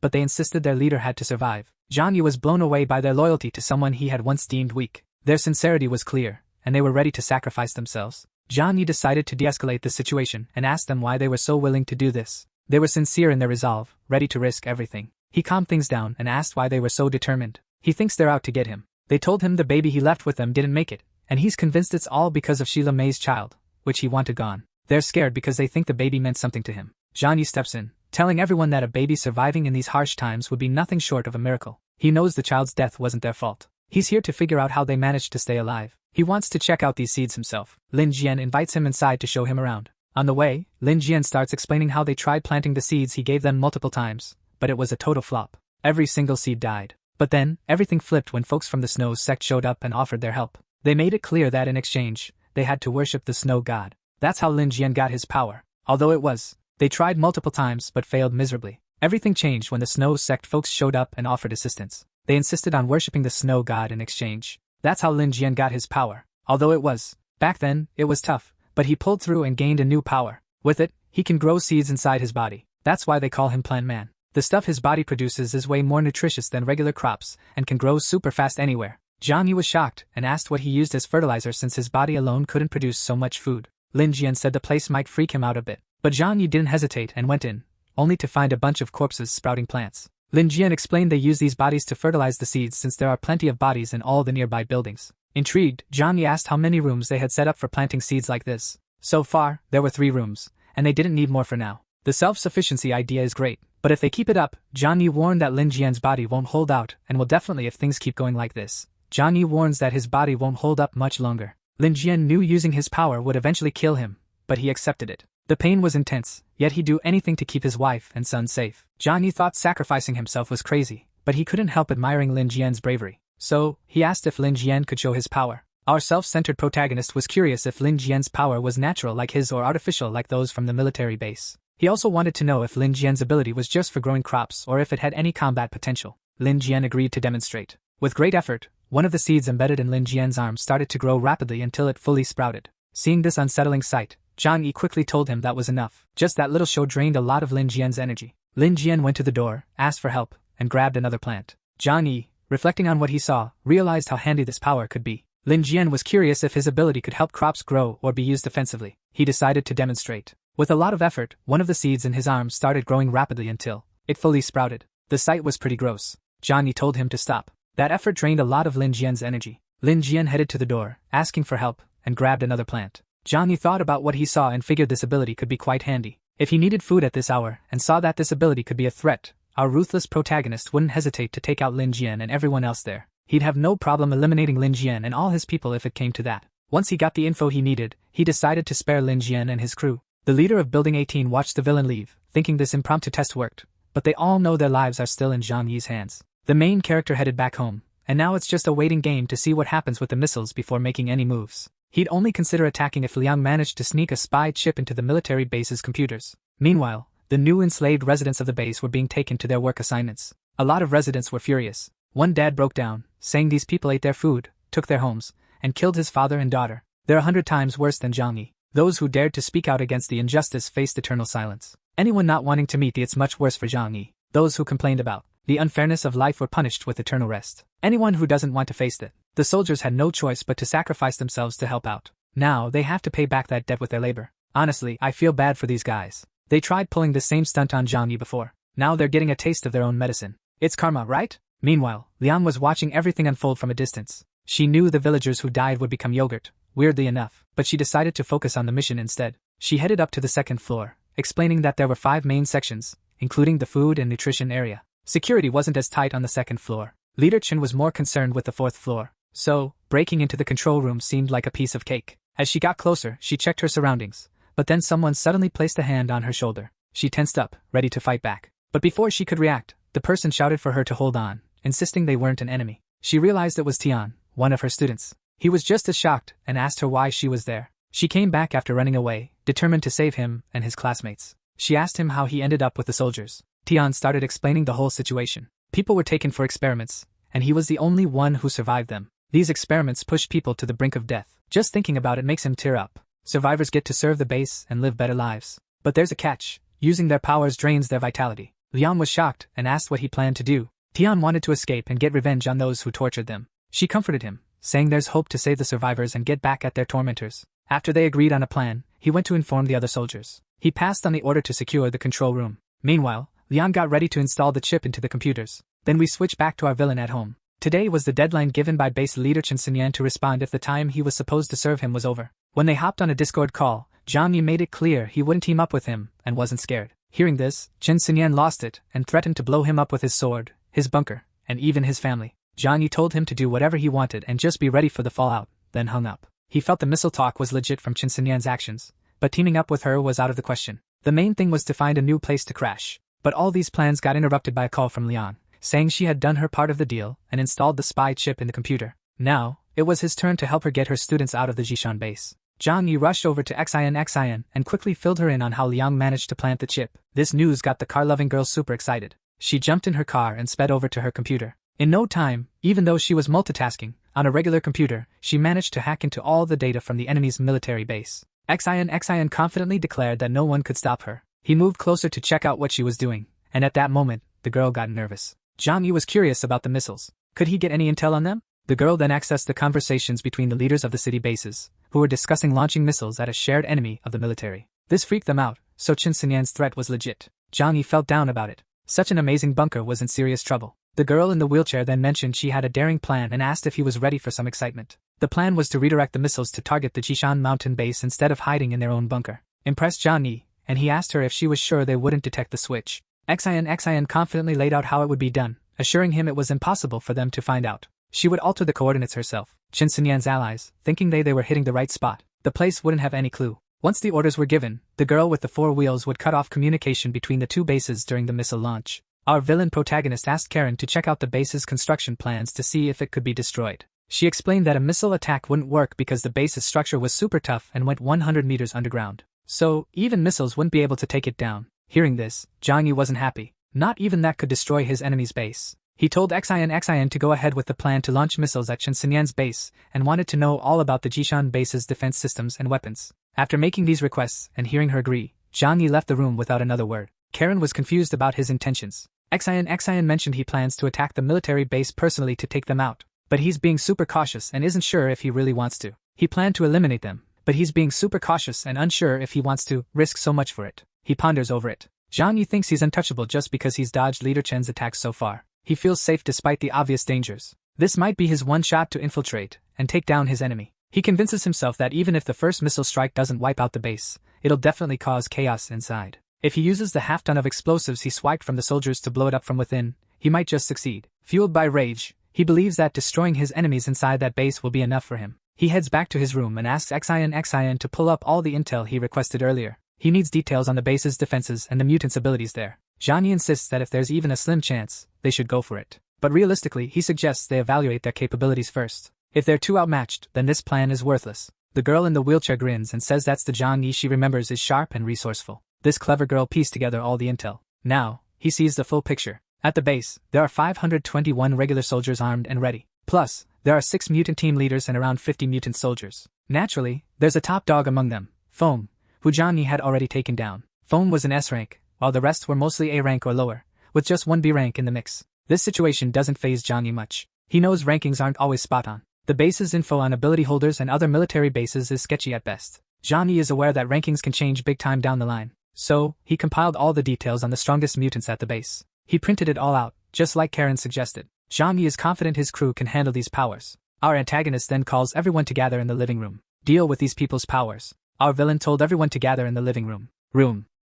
But they insisted their leader had to survive. Zhang Yi was blown away by their loyalty to someone he had once deemed weak. Their sincerity was clear, and they were ready to sacrifice themselves. Zhang Yi decided to de-escalate the situation and asked them why they were so willing to do this. They were sincere in their resolve, ready to risk everything. He calmed things down and asked why they were so determined. He thinks they're out to get him. They told him the baby he left with them didn't make it, and he's convinced it's all because of Sheila May's child, which he wanted gone. They're scared because they think the baby meant something to him. Zhang Yi steps in, telling everyone that a baby surviving in these harsh times would be nothing short of a miracle. He knows the child's death wasn't their fault. He's here to figure out how they managed to stay alive. He wants to check out these seeds himself. Lin Jian invites him inside to show him around. On the way, Lin Jian starts explaining how they tried planting the seeds he gave them multiple times, but it was a total flop. Every single seed died. But then, everything flipped when folks from the Snow sect showed up and offered their help. They made it clear that in exchange, they had to worship the Snow God. That's how Lin Jian got his power. Although they tried multiple times but failed miserably. Everything changed when the Snow sect folks showed up and offered assistance. They insisted on worshipping the Snow God in exchange. That's how Lin Jian got his power. Although back then, it was tough, but he pulled through and gained a new power. With it, he can grow seeds inside his body. That's why they call him Plant Man. The stuff his body produces is way more nutritious than regular crops and can grow super fast anywhere. Zhang Yi was shocked and asked what he used as fertilizer since his body alone couldn't produce so much food. Lin Jian said the place might freak him out a bit, but Zhang Yi didn't hesitate and went in, only to find a bunch of corpses sprouting plants. Lin Jian explained they use these bodies to fertilize the seeds since there are plenty of bodies in all the nearby buildings. Intrigued, Zhang Yi asked how many rooms they had set up for planting seeds like this. So far, there were 3 rooms, and they didn't need more for now. The self-sufficiency idea is great, but if they keep it up, Zhang Yi warned that Lin Jian's body won't hold out and will definitely if things keep going like this. Zhang Yi warns that his body won't hold up much longer. Lin Jian knew using his power would eventually kill him, but he accepted it. The pain was intense, yet he'd do anything to keep his wife and son safe. Zhang Yi thought sacrificing himself was crazy, but he couldn't help admiring Lin Jian's bravery. So, he asked if Lin Jian could show his power. Our self-centered protagonist was curious if Lin Jian's power was natural like his or artificial like those from the military base. He also wanted to know if Lin Jian's ability was just for growing crops or if it had any combat potential. Lin Jian agreed to demonstrate. With great effort, one of the seeds embedded in Lin Jian's arm started to grow rapidly until it fully sprouted. Seeing this unsettling sight, Zhang Yi quickly told him that was enough. Just that little show drained a lot of Lin Jian's energy. Lin Jian went to the door, asked for help, and grabbed another plant. Zhang Yi, reflecting on what he saw, realized how handy this power could be. Lin Jian was curious if his ability could help crops grow or be used offensively. He decided to demonstrate. With a lot of effort, one of the seeds in his arm started growing rapidly until it fully sprouted. The sight was pretty gross. Zhang Yi told him to stop. That effort drained a lot of Lin Jian's energy. Lin Jian headed to the door, asking for help, and grabbed another plant. Zhang Yi thought about what he saw and figured this ability could be quite handy. If he needed food at this hour and saw that this ability could be a threat, our ruthless protagonist wouldn't hesitate to take out Lin Jian and everyone else there. He'd have no problem eliminating Lin Jian and all his people if it came to that. Once he got the info he needed, he decided to spare Lin Jian and his crew. The leader of Building 18 watched the villain leave, thinking this impromptu test worked, but they all know their lives are still in Zhang Yi's hands. The main character headed back home, and now it's just a waiting game to see what happens with the missiles before making any moves. He'd only consider attacking if Liang managed to sneak a spy chip into the military base's computers. Meanwhile, the new enslaved residents of the base were being taken to their work assignments. A lot of residents were furious. One dad broke down, saying these people ate their food, took their homes, and killed his father and daughter. They're 100 times worse than Zhang Yi. Those who dared to speak out against the injustice faced eternal silence. Anyone not wanting to meet the it's much worse for Zhang Yi. Those who complained about the unfairness of life were punished with eternal rest. Anyone who doesn't want to face it. The soldiers had no choice but to sacrifice themselves to help out. Now they have to pay back that debt with their labor. Honestly, I feel bad for these guys. They tried pulling the same stunt on Zhang Yi before. Now they're getting a taste of their own medicine. It's karma, right? Meanwhile, Liang was watching everything unfold from a distance. She knew the villagers who died would become yogurt, weirdly enough, but she decided to focus on the mission instead. She headed up to the second floor, explaining that there were 5 main sections, including the food and nutrition area. Security wasn't as tight on the second floor. Leader Chen was more concerned with the 4th floor. So, breaking into the control room seemed like a piece of cake. As she got closer, she checked her surroundings, but then someone suddenly placed a hand on her shoulder. She tensed up, ready to fight back. But before she could react, the person shouted for her to hold on, insisting they weren't an enemy. She realized it was Tian, one of her students. He was just as shocked and asked her why she was there. She came back after running away, determined to save him and his classmates. She asked him how he ended up with the soldiers. Tian started explaining the whole situation. People were taken for experiments, and he was the only one who survived them. These experiments pushed people to the brink of death. Just thinking about it makes him tear up. Survivors get to serve the base and live better lives. But there's a catch. Using their powers drains their vitality. Liang was shocked and asked what he planned to do. Tian wanted to escape and get revenge on those who tortured them. She comforted him, saying there's hope to save the survivors and get back at their tormentors. After they agreed on a plan, he went to inform the other soldiers. He passed on the order to secure the control room. Meanwhile, Liang got ready to install the chip into the computers. Then we switched back to our villain at home. Today was the deadline given by base leader Chen Xinyan to respond if the time he was supposed to serve him was over. When they hopped on a Discord call, Zhang Yi made it clear he wouldn't team up with him and wasn't scared. Hearing this, Chen Xinyan lost it and threatened to blow him up with his sword, his bunker, and even his family. Zhang Yi told him to do whatever he wanted and just be ready for the fallout, then hung up. He felt the missile talk was legit from Chen Xinyan's actions, but teaming up with her was out of the question. The main thing was to find a new place to crash. But all these plans got interrupted by a call from Liang, saying she had done her part of the deal and installed the spy chip in the computer. Now, it was his turn to help her get her students out of the Jishan base. Zhang Yi rushed over to Xian and quickly filled her in on how Liang managed to plant the chip. This news got the car-loving girl super excited. She jumped in her car and sped over to her computer. In no time, even though she was multitasking, on a regular computer, she managed to hack into all the data from the enemy's military base. Xian confidently declared that no one could stop her. He moved closer to check out what she was doing, and at that moment, the girl got nervous. Zhang Yi was curious about the missiles. Could he get any intel on them? The girl then accessed the conversations between the leaders of the city bases, who were discussing launching missiles at a shared enemy of the military. This freaked them out, so Chen Xinyan's threat was legit. Zhang Yi felt down about it. Such an amazing bunker was in serious trouble. The girl in the wheelchair then mentioned she had a daring plan and asked if he was ready for some excitement. The plan was to redirect the missiles to target the Jishan mountain base instead of hiding in their own bunker. Impressed Zhang Yi, and he asked her if she was sure they wouldn't detect the switch. Xian confidently laid out how it would be done, assuring him it was impossible for them to find out. She would alter the coordinates herself. Chen Xinyan's allies, thinking they were hitting the right spot, the place wouldn't have any clue. Once the orders were given, the girl with the 4 wheels would cut off communication between the 2 bases during the missile launch. Our villain protagonist asked Karen to check out the base's construction plans to see if it could be destroyed. She explained that a missile attack wouldn't work because the base's structure was super tough and went 100 meters underground. So, even missiles wouldn't be able to take it down. Hearing this, Zhang Yi wasn't happy. Not even that could destroy his enemy's base. He told Xin to go ahead with the plan to launch missiles at Chen Xinyan's base and wanted to know all about the Jishan base's defense systems and weapons. After making these requests and hearing her agree, Zhang Yi left the room without another word. Karen was confused about his intentions. Xin mentioned he plans to attack the military base personally to take them out. But he's being super cautious and isn't sure if he really wants to. He planned to eliminate them, but he's being super cautious and unsure if he wants to risk so much for it. He ponders over it. Zhang Yi thinks he's untouchable just because he's dodged Leader Chen's attacks so far. He feels safe despite the obvious dangers. This might be his one shot to infiltrate and take down his enemy. He convinces himself that even if the first missile strike doesn't wipe out the base, it'll definitely cause chaos inside. If he uses the half-ton of explosives he swiped from the soldiers to blow it up from within, he might just succeed. Fueled by rage, he believes that destroying his enemies inside that base will be enough for him. He heads back to his room and asks Xin to pull up all the intel he requested earlier. He needs details on the base's defenses and the mutants' abilities there. Zhang Yi insists that if there's even a slim chance, they should go for it. But realistically, he suggests they evaluate their capabilities first. If they're too outmatched, then this plan is worthless. The girl in the wheelchair grins and says that's the Zhang Yi she remembers is sharp and resourceful. This clever girl pieced together all the intel. Now, he sees the full picture. At the base, there are 521 regular soldiers armed and ready. Plus, there are 6 mutant team leaders and around 50 mutant soldiers. Naturally, there's a top dog among them, Foam, who Zhang Yi had already taken down. Foam was an S rank, while the rest were mostly A rank or lower, with just one B rank in the mix. This situation doesn't faze Zhang Yi much. He knows rankings aren't always spot on. The base's info on ability holders and other military bases is sketchy at best. Zhang Yi is aware that rankings can change big time down the line. So, he compiled all the details on the strongest mutants at the base. He printed it all out, just like Karen suggested. Zhang Yi is confident his crew can handle these powers. Our antagonist then calls everyone to gather in the living room. Deal with these people's powers. Our villain told everyone to gather in the living room.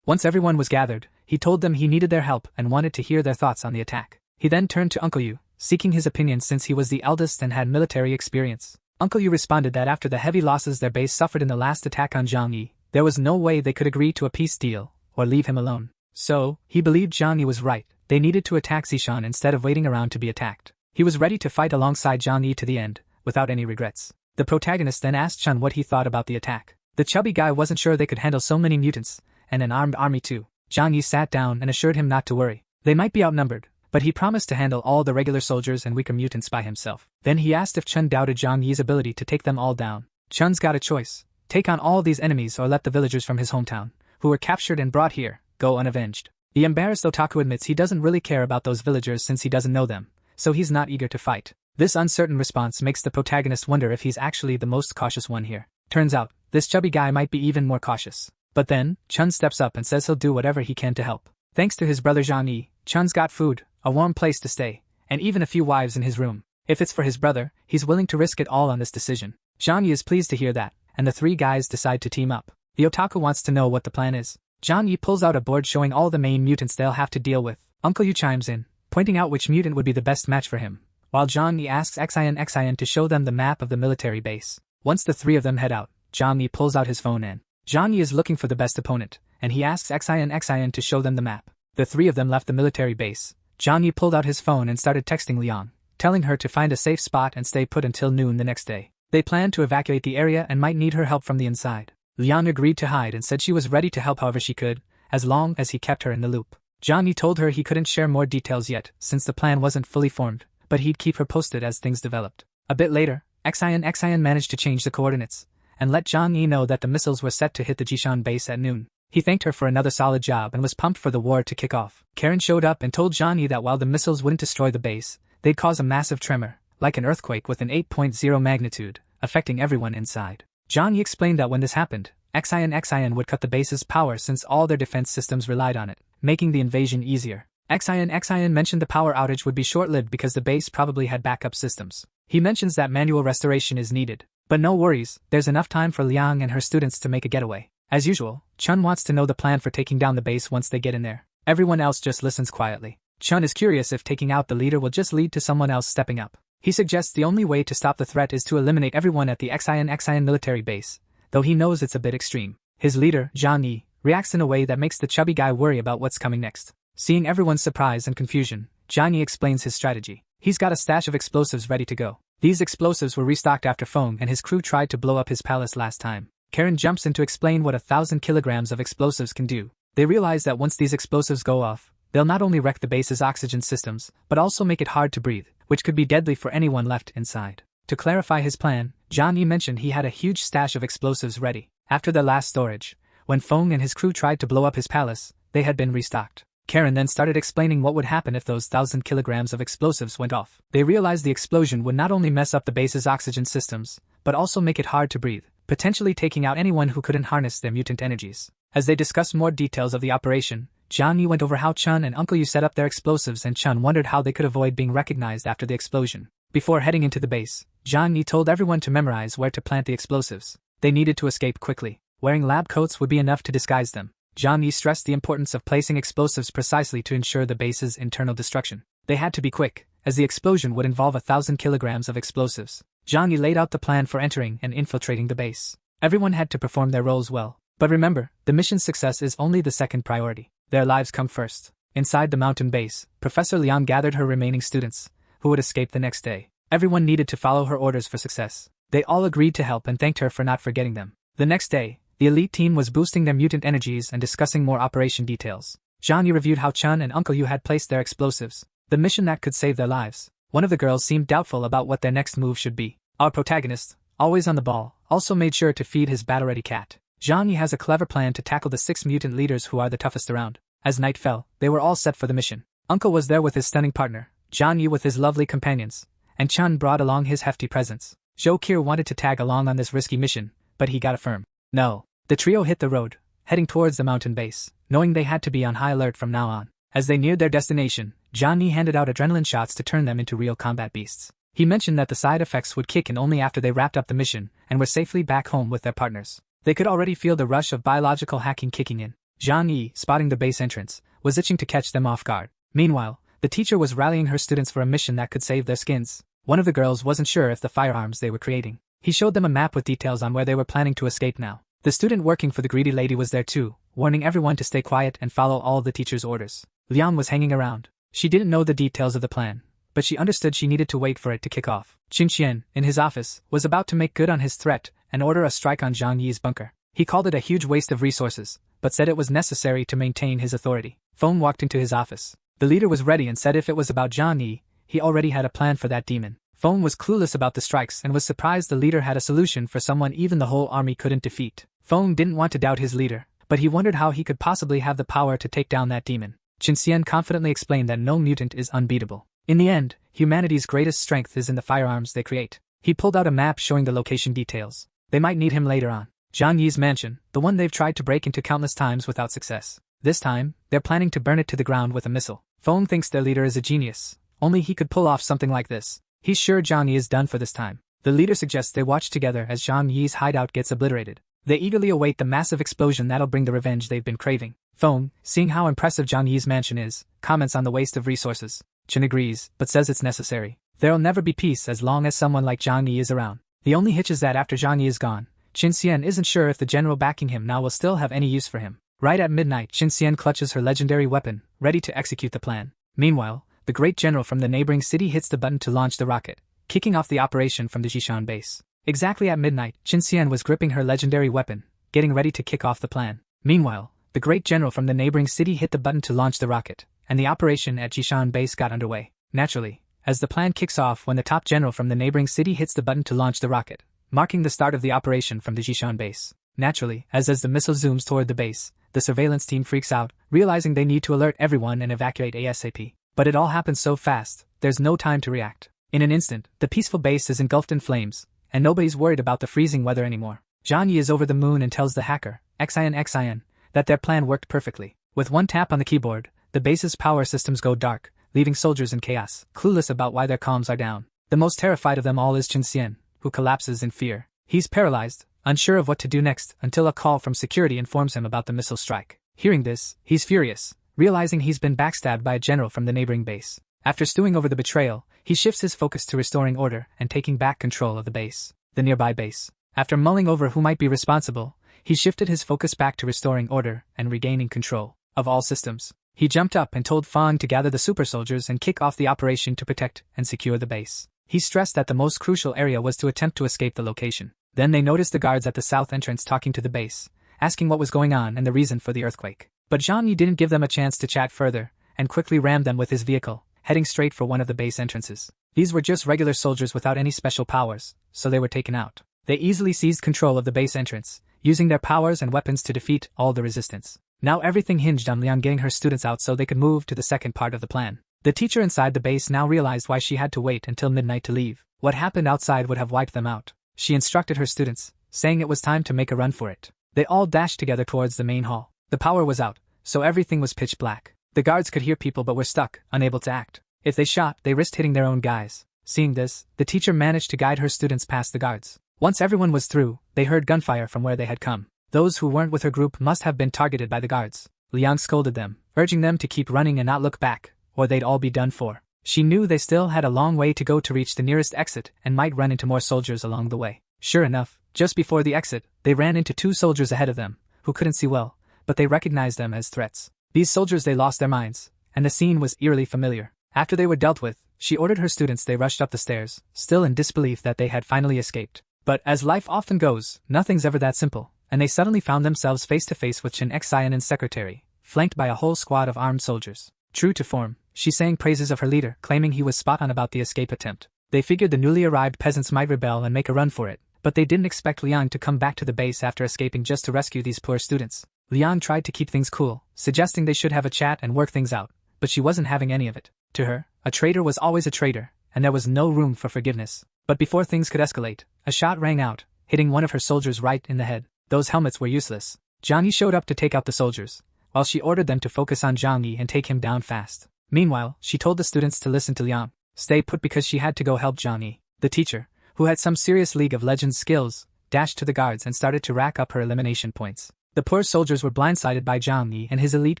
Once everyone was gathered, he told them he needed their help and wanted to hear their thoughts on the attack. He then turned to Uncle Yu, seeking his opinion since he was the eldest and had military experience. Uncle Yu responded that after the heavy losses their base suffered in the last attack on Zhang Yi, there was no way they could agree to a peace deal or leave him alone. So, he believed Zhang Yi was right. They needed to attack Xishan instead of waiting around to be attacked. He was ready to fight alongside Zhang Yi to the end, without any regrets. The protagonist then asked Chun what he thought about the attack. The chubby guy wasn't sure they could handle so many mutants, and an armed army too. Zhang Yi sat down and assured him not to worry. They might be outnumbered, but he promised to handle all the regular soldiers and weaker mutants by himself. Then he asked if Chun doubted Zhang Yi's ability to take them all down. Chun's got a choice. Take on all these enemies or let the villagers from his hometown, who were captured and brought here, go unavenged. The embarrassed otaku admits he doesn't really care about those villagers since he doesn't know them, so he's not eager to fight. This uncertain response makes the protagonist wonder if he's actually the most cautious one here. Turns out, this chubby guy might be even more cautious. But then, Chun steps up and says he'll do whatever he can to help. Thanks to his brother Zhang Yi, Chun's got food, a warm place to stay, and even a few wives in his room. If it's for his brother, he's willing to risk it all on this decision. Zhang Yi is pleased to hear that, and the 3 guys decide to team up. The otaku wants to know what the plan is. Zhang Yi pulls out a board showing all the main mutants they'll have to deal with. Uncle Yu chimes in, pointing out which mutant would be the best match for him, while Zhang Yi asks Xin to show them the map of the military base. Once the 3 of them head out, Zhang Yi pulls out his phone and Zhang Yi is looking for the best opponent, and he asks Xin to show them the map. The 3 of them left the military base. Zhang Yi pulled out his phone and started texting Liang, telling her to find a safe spot and stay put until noon the next day. They planned to evacuate the area and might need her help from the inside. Liang agreed to hide and said she was ready to help however she could, as long as he kept her in the loop. Zhang Yi told her he couldn't share more details yet, since the plan wasn't fully formed, but he'd keep her posted as things developed. A bit later, Xin managed to change the coordinates, and let Zhang Yi know that the missiles were set to hit the Jishan base at noon. He thanked her for another solid job and was pumped for the war to kick off. Karen showed up and told Zhang Yi that while the missiles wouldn't destroy the base, they'd cause a massive tremor, like an earthquake with an 8.0 magnitude, affecting everyone inside. Zhang Yi explained that when this happened, Xin would cut the base's power since all their defense systems relied on it, making the invasion easier. Xin mentioned the power outage would be short-lived because the base probably had backup systems. He mentions that manual restoration is needed. But no worries, there's enough time for Liang and her students to make a getaway. As usual, Chun wants to know the plan for taking down the base once they get in there. Everyone else just listens quietly. Chun is curious if taking out the leader will just lead to someone else stepping up. He suggests the only way to stop the threat is to eliminate everyone at the Xin military base, though he knows it's a bit extreme. His leader, Zhang Yi, reacts in a way that makes the chubby guy worry about what's coming next. Seeing everyone's surprise and confusion, Zhang Yi explains his strategy. He's got a stash of explosives ready to go. These explosives were restocked after Feng and his crew tried to blow up his palace last time. Karen jumps in to explain what 1,000 kilograms of explosives can do. They realize that once these explosives go off, they'll not only wreck the base's oxygen systems, but also make it hard to breathe, which could be deadly for anyone left inside. To clarify his plan, John Yi mentioned he had a huge stash of explosives ready. After their last storage, when Feng and his crew tried to blow up his palace, they had been restocked. Karen then started explaining what would happen if those 1,000 kilograms of explosives went off. They realized the explosion would not only mess up the base's oxygen systems, but also make it hard to breathe, potentially taking out anyone who couldn't harness their mutant energies. As they discussed more details of the operation, John Yi went over how Chun and Uncle Yu set up their explosives, and Chun wondered how they could avoid being recognized after the explosion. Before heading into the base, John Yi told everyone to memorize where to plant the explosives. They needed to escape quickly. Wearing lab coats would be enough to disguise them. John Yi stressed the importance of placing explosives precisely to ensure the base's internal destruction. They had to be quick, as the explosion would involve 1,000 kilograms of explosives. John Yi laid out the plan for entering and infiltrating the base. Everyone had to perform their roles well. But remember, the mission's success is only the second priority. Their lives come first. Inside the mountain base, Professor Liang gathered her remaining students, who would escape the next day. Everyone needed to follow her orders for success. They all agreed to help and thanked her for not forgetting them. The next day, the elite team was boosting their mutant energies and discussing more operation details. John Yi reviewed how Chun and Uncle Yu had placed their explosives, the mission that could save their lives. One of the girls seemed doubtful about what their next move should be. Our protagonist, always on the ball, also made sure to feed his battle-ready cat. John Yi has a clever plan to tackle the 6 mutant leaders who are the toughest around. As night fell, they were all set for the mission. Uncle was there with his stunning partner, John Yi with his lovely companions, and Chun brought along his hefty presence. Zhou Qi wanted to tag along on this risky mission, but he got a firm no. The trio hit the road, heading towards the mountain base, knowing they had to be on high alert from now on. As they neared their destination, John Yi handed out adrenaline shots to turn them into real combat beasts. He mentioned that the side effects would kick in only after they wrapped up the mission and were safely back home with their partners. They could already feel the rush of biological hacking kicking in. John Yi, spotting the base entrance, was itching to catch them off guard. Meanwhile, the teacher was rallying her students for a mission that could save their skins. One of the girls wasn't sure if the firearms they were creating. He showed them a map with details on where they were planning to escape now. The student working for the greedy lady was there too, warning everyone to stay quiet and follow all the teacher's orders. Liang was hanging around. She didn't know the details of the plan, but she understood she needed to wait for it to kick off. Qin Qian, in his office, was about to make good on his threat and order a strike on Zhang Yi's bunker. He called it a huge waste of resources, but said it was necessary to maintain his authority. Feng walked into his office. The leader was ready and said if it was about Zhang Yi, he already had a plan for that demon. Feng was clueless about the strikes and was surprised the leader had a solution for someone even the whole army couldn't defeat. Feng didn't want to doubt his leader, but he wondered how he could possibly have the power to take down that demon. Qin Xian confidently explained that no mutant is unbeatable. In the end, humanity's greatest strength is in the firearms they create. He pulled out a map showing the location details. They might need him later on. Zhang Yi's mansion, the one they've tried to break into countless times without success. This time, they're planning to burn it to the ground with a missile. Feng thinks their leader is a genius. Only he could pull off something like this. He's sure Zhang Yi is done for this time. The leader suggests they watch together as Zhang Yi's hideout gets obliterated. They eagerly await the massive explosion that'll bring the revenge they've been craving. Feng, seeing how impressive Zhang Yi's mansion is, comments on the waste of resources. Qin agrees, but says it's necessary. There'll never be peace as long as someone like Zhang Yi is around. The only hitch is that after Zhang Yi is gone, Qin Xian isn't sure if the general backing him now will still have any use for him. Right at midnight, Qin Xian clutches her legendary weapon, ready to execute the plan. Meanwhile, the great general from the neighboring city hits the button to launch the rocket, kicking off the operation from the Jishan base. Exactly at midnight, Qin Xian was gripping her legendary weapon, getting ready to kick off the plan. Meanwhile, the great general from the neighboring city hit the button to launch the rocket, and the operation at Jishan base got underway. Naturally, as the plan kicks off when the top general from the neighboring city hits the button to launch the rocket, marking the start of the operation from the Jishan base. Naturally, as the missile zooms toward the base, the surveillance team freaks out, realizing they need to alert everyone and evacuate ASAP. But it all happens so fast, there's no time to react. In an instant, the peaceful base is engulfed in flames, and nobody's worried about the freezing weather anymore. Zhang Yi is over the moon and tells the hacker, Xin, that their plan worked perfectly. With one tap on the keyboard, the base's power systems go dark, leaving soldiers in chaos, clueless about why their comms are down. The most terrified of them all is Qin Xian, who collapses in fear. He's paralyzed, unsure of what to do next, until a call from security informs him about the missile strike. Hearing this, he's furious, realizing he's been backstabbed by a general from the neighboring base. After stewing over the betrayal, he shifts his focus to restoring order and taking back control of the base. The nearby base. After mulling over who might be responsible, he shifted his focus back to restoring order and regaining control of all systems. He jumped up and told Fang to gather the super soldiers and kick off the operation to protect and secure the base. He stressed that the most crucial area was to attempt to escape the location. Then they noticed the guards at the south entrance talking to the base, asking what was going on and the reason for the earthquake. But Zhang Yi didn't give them a chance to chat further, and quickly rammed them with his vehicle, heading straight for one of the base entrances. These were just regular soldiers without any special powers, so they were taken out. They easily seized control of the base entrance, using their powers and weapons to defeat all the resistance. Now everything hinged on Liang getting her students out so they could move to the second part of the plan. The teacher inside the base now realized why she had to wait until midnight to leave. What happened outside would have wiped them out. She instructed her students, saying it was time to make a run for it. They all dashed together towards the main hall. The power was out, so everything was pitch black. The guards could hear people but were stuck, unable to act. If they shot, they risked hitting their own guys. Seeing this, the teacher managed to guide her students past the guards. Once everyone was through, they heard gunfire from where they had come. Those who weren't with her group must have been targeted by the guards. Liang scolded them, urging them to keep running and not look back, or they'd all be done for. She knew they still had a long way to go to reach the nearest exit and might run into more soldiers along the way. Sure enough, just before the exit, they ran into two soldiers ahead of them, who couldn't see well, but they recognized them as threats. These soldiers, they lost their minds, and the scene was eerily familiar. After they were dealt with, she ordered her students they rushed up the stairs, still in disbelief that they had finally escaped. But as life often goes, nothing's ever that simple, and they suddenly found themselves face to face with Chen Xian's secretary, flanked by a whole squad of armed soldiers. True to form, she sang praises of her leader, claiming he was spot on about the escape attempt. They figured the newly arrived peasants might rebel and make a run for it, but they didn't expect Liang to come back to the base after escaping just to rescue these poor students. Liang tried to keep things cool, suggesting they should have a chat and work things out, but she wasn't having any of it. To her, a traitor was always a traitor, and there was no room for forgiveness. But before things could escalate, a shot rang out, hitting one of her soldiers right in the head. Those helmets were useless. Zhang Yi showed up to take out the soldiers, while she ordered them to focus on Zhang Yi and take him down fast. Meanwhile, she told the students to listen to Liang, stay put because she had to go help Zhang Yi. The teacher, who had some serious League of Legends skills, dashed to the guards and started to rack up her elimination points. The poor soldiers were blindsided by Zhang Yi and his elite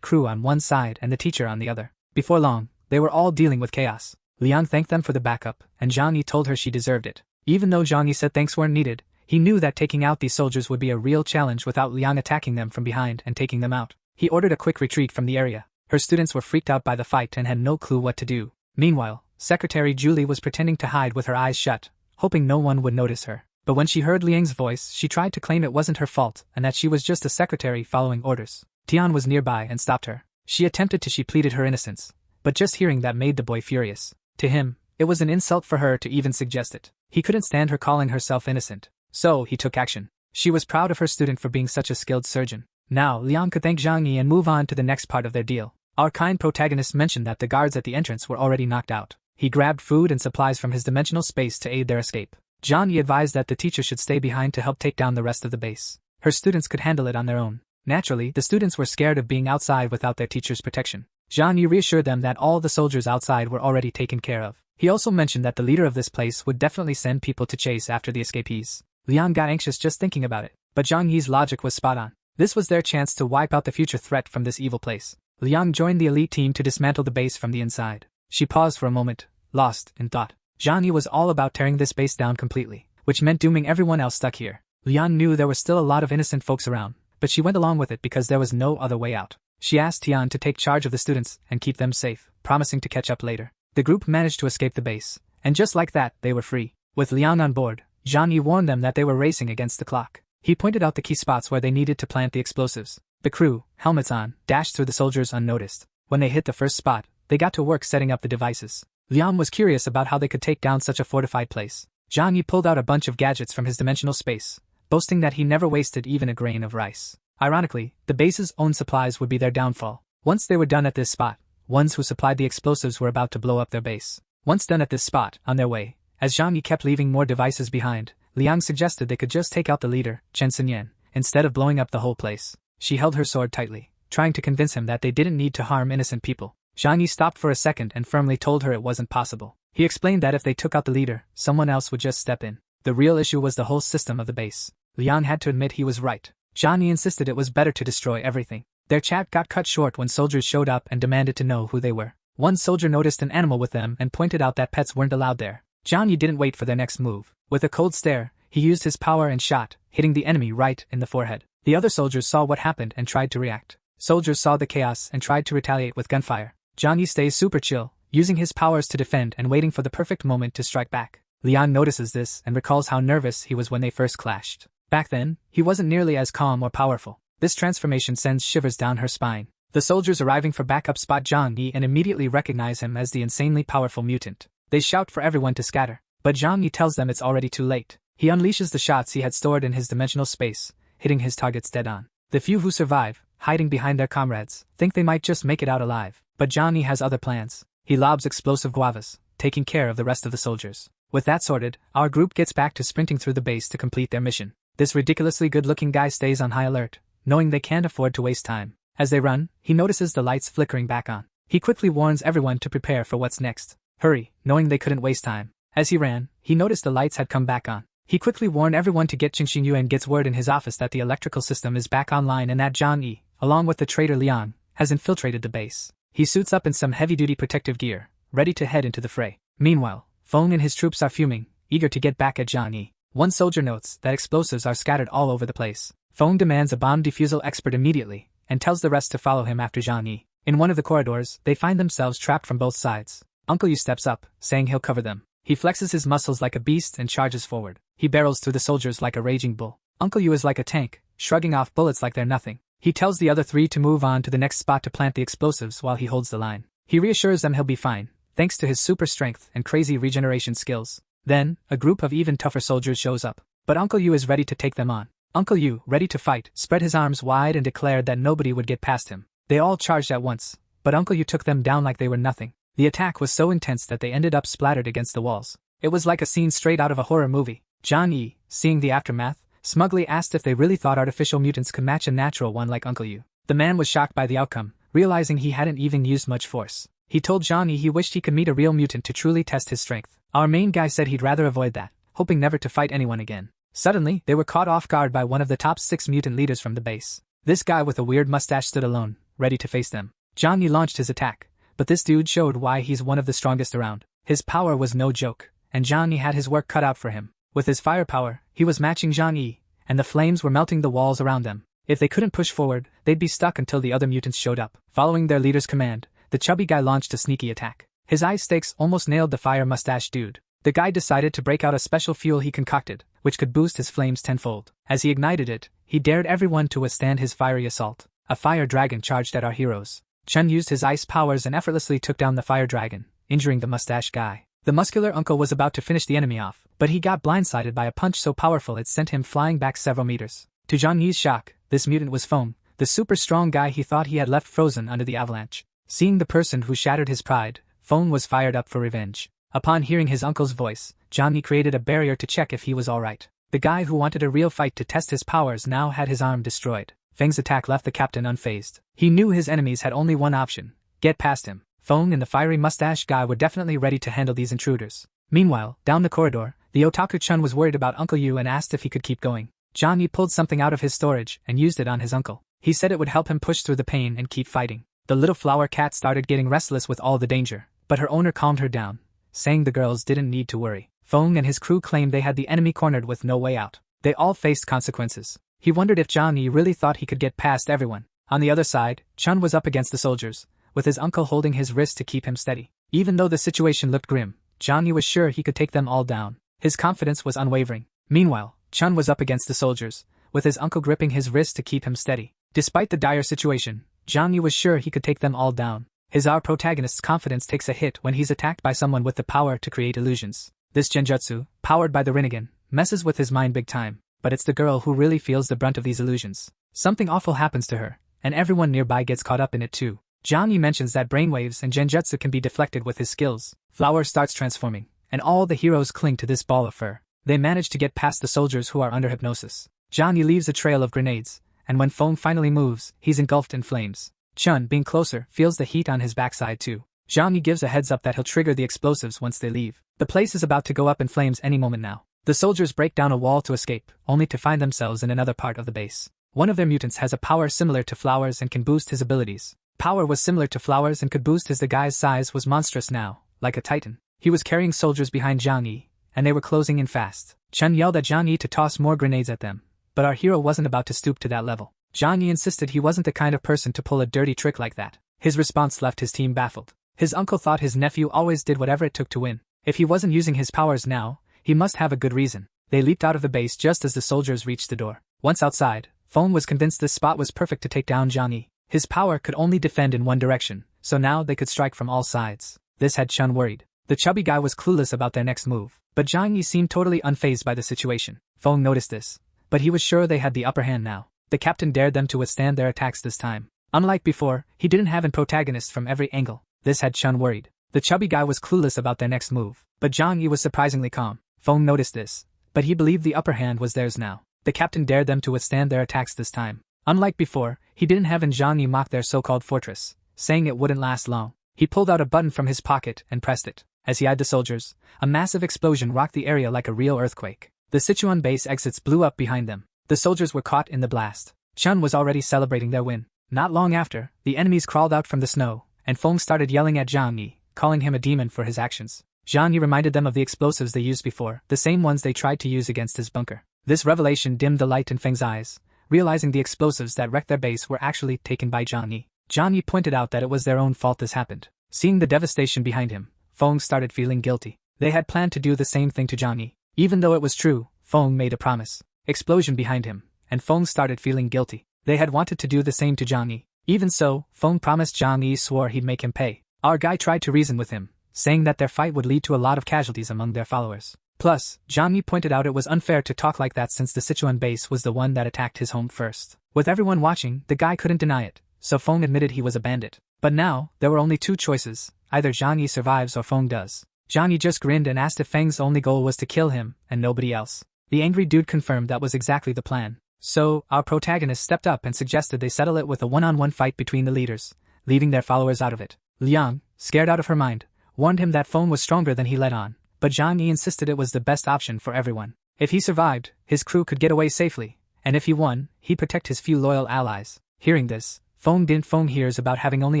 crew on one side and the teacher on the other. Before long, they were all dealing with chaos. Liang thanked them for the backup, and Zhang Yi told her she deserved it. Even though Zhang Yi said thanks weren't needed, he knew that taking out these soldiers would be a real challenge without Liang attacking them from behind and taking them out. He ordered a quick retreat from the area. Her students were freaked out by the fight and had no clue what to do. Meanwhile, Secretary Julie was pretending to hide with her eyes shut, hoping no one would notice her. But when she heard Liang's voice, she tried to claim it wasn't her fault and that she was just a secretary following orders. Tian was nearby and stopped her. She pleaded her innocence, but just hearing that made the boy furious. To him, it was an insult for her to even suggest it. He couldn't stand her calling herself innocent. So he took action. She was proud of her student for being such a skilled surgeon. Now Liang could thank Zhang Yi and move on to the next part of their deal. Our kind protagonist mentioned that the guards at the entrance were already knocked out. He grabbed food and supplies from his dimensional space to aid their escape. Zhang Yi advised that the teacher should stay behind to help take down the rest of the base. Her students could handle it on their own. Naturally, the students were scared of being outside without their teacher's protection. Zhang Yi reassured them that all the soldiers outside were already taken care of. He also mentioned that the leader of this place would definitely send people to chase after the escapees. Liang got anxious just thinking about it, but Zhang Yi's logic was spot on. This was their chance to wipe out the future threat from this evil place. Liang joined the elite team to dismantle the base from the inside. She paused for a moment, lost in thought. Zhang Yi was all about tearing this base down completely, which meant dooming everyone else stuck here. Liang knew there were still a lot of innocent folks around, but she went along with it because there was no other way out. She asked Tian to take charge of the students and keep them safe, promising to catch up later. The group managed to escape the base, and just like that, they were free. With Liang on board, Zhang Yi warned them that they were racing against the clock. He pointed out the key spots where they needed to plant the explosives. The crew, helmets on, dashed through the soldiers unnoticed. When they hit the first spot, they got to work setting up the devices. Liang was curious about how they could take down such a fortified place. Zhang Yi pulled out a bunch of gadgets from his dimensional space, boasting that he never wasted even a grain of rice. Ironically, the base's own supplies would be their downfall. Once they were done at this spot, ones who supplied the explosives were about to blow up their base. Once done at this spot, on their way, as Zhang Yi kept leaving more devices behind, Liang suggested they could just take out the leader, Chen Xinyan, instead of blowing up the whole place. She held her sword tightly, trying to convince him that they didn't need to harm innocent people. Zhang Yi stopped for a second and firmly told her it wasn't possible. He explained that if they took out the leader, someone else would just step in. The real issue was the whole system of the base. Liang had to admit he was right. Zhang Yi insisted it was better to destroy everything. Their chat got cut short when soldiers showed up and demanded to know who they were. One soldier noticed an animal with them and pointed out that pets weren't allowed there. Zhang Yi didn't wait for their next move. With a cold stare, he used his power and shot, hitting the enemy right in the forehead. The other soldiers saw what happened and tried to react. Soldiers saw the chaos and tried to retaliate with gunfire. Zhang Yi stays super chill, using his powers to defend and waiting for the perfect moment to strike back. Liang notices this and recalls how nervous he was when they first clashed. Back then, he wasn't nearly as calm or powerful. This transformation sends shivers down her spine. The soldiers arriving for backup spot Zhang Yi and immediately recognize him as the insanely powerful mutant. They shout for everyone to scatter, but Zhang Yi tells them it's already too late. He unleashes the shots he had stored in his dimensional space, hitting his targets dead on. The few who survive, hiding behind their comrades, think they might just make it out alive, but Zhang Yi has other plans. He lobs explosive guavas, taking care of the rest of the soldiers. With that sorted, our group gets back to sprinting through the base to complete their mission. This ridiculously good-looking guy stays on high alert, knowing they can't afford to waste time. As they run, he notices the lights flickering back on. He quickly warns everyone to prepare for what's next. Hurry, knowing they couldn't waste time. As he ran, he noticed the lights had come back on. He quickly warned everyone to get Qingxing and gets word in his office that the electrical system is back online and that Zhang Yi, along with the traitor Liang, has infiltrated the base. He suits up in some heavy-duty protective gear, ready to head into the fray. Meanwhile, Feng and his troops are fuming, eager to get back at Zhang Yi. One soldier notes that explosives are scattered all over the place. Feng demands a bomb defusal expert immediately, and tells the rest to follow him after Zhang Yi. In one of the corridors, they find themselves trapped from both sides. Uncle Yu steps up, saying he'll cover them. He flexes his muscles like a beast and charges forward. He barrels through the soldiers like a raging bull. Uncle Yu is like a tank, shrugging off bullets like they're nothing. He tells the other three to move on to the next spot to plant the explosives while he holds the line. He reassures them he'll be fine, thanks to his super strength and crazy regeneration skills. Then, a group of even tougher soldiers shows up. But Uncle Yu is ready to take them on. Uncle Yu, ready to fight, spread his arms wide and declared that nobody would get past him. They all charged at once, but Uncle Yu took them down like they were nothing. The attack was so intense that they ended up splattered against the walls. It was like a scene straight out of a horror movie. Zhang Yi, seeing the aftermath, smugly asked if they really thought artificial mutants could match a natural one like Uncle Yu. The man was shocked by the outcome, realizing he hadn't even used much force. He told Zhang Yi he wished he could meet a real mutant to truly test his strength. Our main guy said he'd rather avoid that, hoping never to fight anyone again. Suddenly, they were caught off guard by one of the top 6 mutant leaders from the base. This guy with a weird mustache stood alone, ready to face them. Zhang Yi launched his attack, but this dude showed why he's one of the strongest around. His power was no joke, and Zhang Yi had his work cut out for him. With his firepower, he was matching Zhang Yi, and the flames were melting the walls around them. If they couldn't push forward, they'd be stuck until the other mutants showed up. Following their leader's command, the chubby guy launched a sneaky attack. His ice stakes almost nailed the fire mustache dude. The guy decided to break out a special fuel he concocted, which could boost his flames tenfold. As he ignited it, he dared everyone to withstand his fiery assault. A fire dragon charged at our heroes. Chen used his ice powers and effortlessly took down the fire dragon, injuring the mustache guy. The muscular uncle was about to finish the enemy off, but he got blindsided by a punch so powerful it sent him flying back several meters. To Zhang Yi's shock, this mutant was Feng, the super strong guy he thought he had left frozen under the avalanche. Seeing the person who shattered his pride, Feng was fired up for revenge. Upon hearing his uncle's voice, Zhang Yi created a barrier to check if he was alright. The guy who wanted a real fight to test his powers now had his arm destroyed. Feng's attack left the captain unfazed. He knew his enemies had only one option: get past him. Feng and the fiery mustache guy were definitely ready to handle these intruders. Meanwhile, down the corridor, the otaku Chun was worried about Uncle Yu and asked if he could keep going. Zhang Yi pulled something out of his storage and used it on his uncle. He said it would help him push through the pain and keep fighting. The little flower cat started getting restless with all the danger, but her owner calmed her down, saying the girls didn't need to worry. Feng and his crew claimed they had the enemy cornered with no way out. They all faced consequences. He wondered if Zhang Yi really thought he could get past everyone. On the other side, Chun was up against the soldiers, with his uncle holding his wrist to keep him steady. Even though the situation looked grim, Zhang Yi was sure he could take them all down. His confidence was unwavering. Meanwhile, Chun was up against the soldiers, with his uncle gripping his wrist to keep him steady. Despite the dire situation, Zhang Yi was sure he could take them all down. Our protagonist's confidence takes a hit when he's attacked by someone with the power to create illusions. This genjutsu, powered by the Rinnegan, messes with his mind big time, but it's the girl who really feels the brunt of these illusions. Something awful happens to her, and everyone nearby gets caught up in it too. Zhang Yi mentions that brainwaves and genjutsu can be deflected with his skills. Flower starts transforming, and all the heroes cling to this ball of fur. They manage to get past the soldiers who are under hypnosis. Zhang Yi leaves a trail of grenades, and when Feng finally moves, he's engulfed in flames. Chun, being closer, feels the heat on his backside too. Zhang Yi gives a heads up that he'll trigger the explosives once they leave. The place is about to go up in flames any moment now. The soldiers break down a wall to escape, only to find themselves in another part of the base. One of their mutants has a power similar to Flowers and can boost his abilities. Power was similar to Flowers and could boost his. The guy's size was monstrous now, like a titan. He was carrying soldiers behind Zhang Yi, and they were closing in fast. Chun yelled at Zhang Yi to toss more grenades at them, but our hero wasn't about to stoop to that level. Zhang Yi insisted he wasn't the kind of person to pull a dirty trick like that. His response left his team baffled. His uncle thought his nephew always did whatever it took to win. If he wasn't using his powers now, he must have a good reason. They leaped out of the base just as the soldiers reached the door. Once outside, Feng was convinced this spot was perfect to take down Zhang Yi. His power could only defend in one direction, so now they could strike from all sides. This had Chun worried. The chubby guy was clueless about their next move, but Zhang Yi seemed totally unfazed by the situation. Feng noticed this, but he was sure they had the upper hand now. The captain dared them to withstand their attacks this time. Unlike before, he didn't have an protagonist from every angle. This had Chun worried. The chubby guy was clueless about their next move, but Zhang Yi was surprisingly calm. Feng noticed this, but he believed the upper hand was theirs now. The captain dared them to withstand their attacks this time. Unlike before, he didn't have Zhang Yi mock their so-called fortress, saying it wouldn't last long. He pulled out a button from his pocket and pressed it. As he eyed the soldiers, a massive explosion rocked the area like a real earthquake. The Sichuan base exits blew up behind them. The soldiers were caught in the blast. Chun was already celebrating their win. Not long after, the enemies crawled out from the snow, and Feng started yelling at Zhang Yi, calling him a demon for his actions. Zhang Yi reminded them of the explosives they used before, the same ones they tried to use against his bunker. This revelation dimmed the light in Feng's eyes, realizing the explosives that wrecked their base were actually taken by Zhang Yi. Zhang Yi pointed out that it was their own fault this happened. Seeing the devastation behind him, Feng started feeling guilty. They had planned to do the same thing to Zhang Yi. Even though it was true, Feng made a promise. Explosion behind him, and Feng started feeling guilty. They had wanted to do the same to Zhang Yi. Even so, Feng promised Zhang Yi swore he'd make him pay. Our guy tried to reason with him, saying that their fight would lead to a lot of casualties among their followers. Plus, Zhang Yi pointed out it was unfair to talk like that since the Sichuan base was the one that attacked his home first. With everyone watching, the guy couldn't deny it, so Feng admitted he was a bandit. But now, there were only two choices, either Zhang Yi survives or Feng does. Zhang Yi just grinned and asked if Feng's only goal was to kill him, and nobody else. The angry dude confirmed that was exactly the plan. So, our protagonist stepped up and suggested they settle it with a one-on-one fight between the leaders, leaving their followers out of it. Liang, scared out of her mind, warned him that Feng was stronger than he let on, but Zhang Yi insisted it was the best option for everyone. If he survived, his crew could get away safely, and if he won, he'd protect his few loyal allies. Hearing this, Feng hears about having only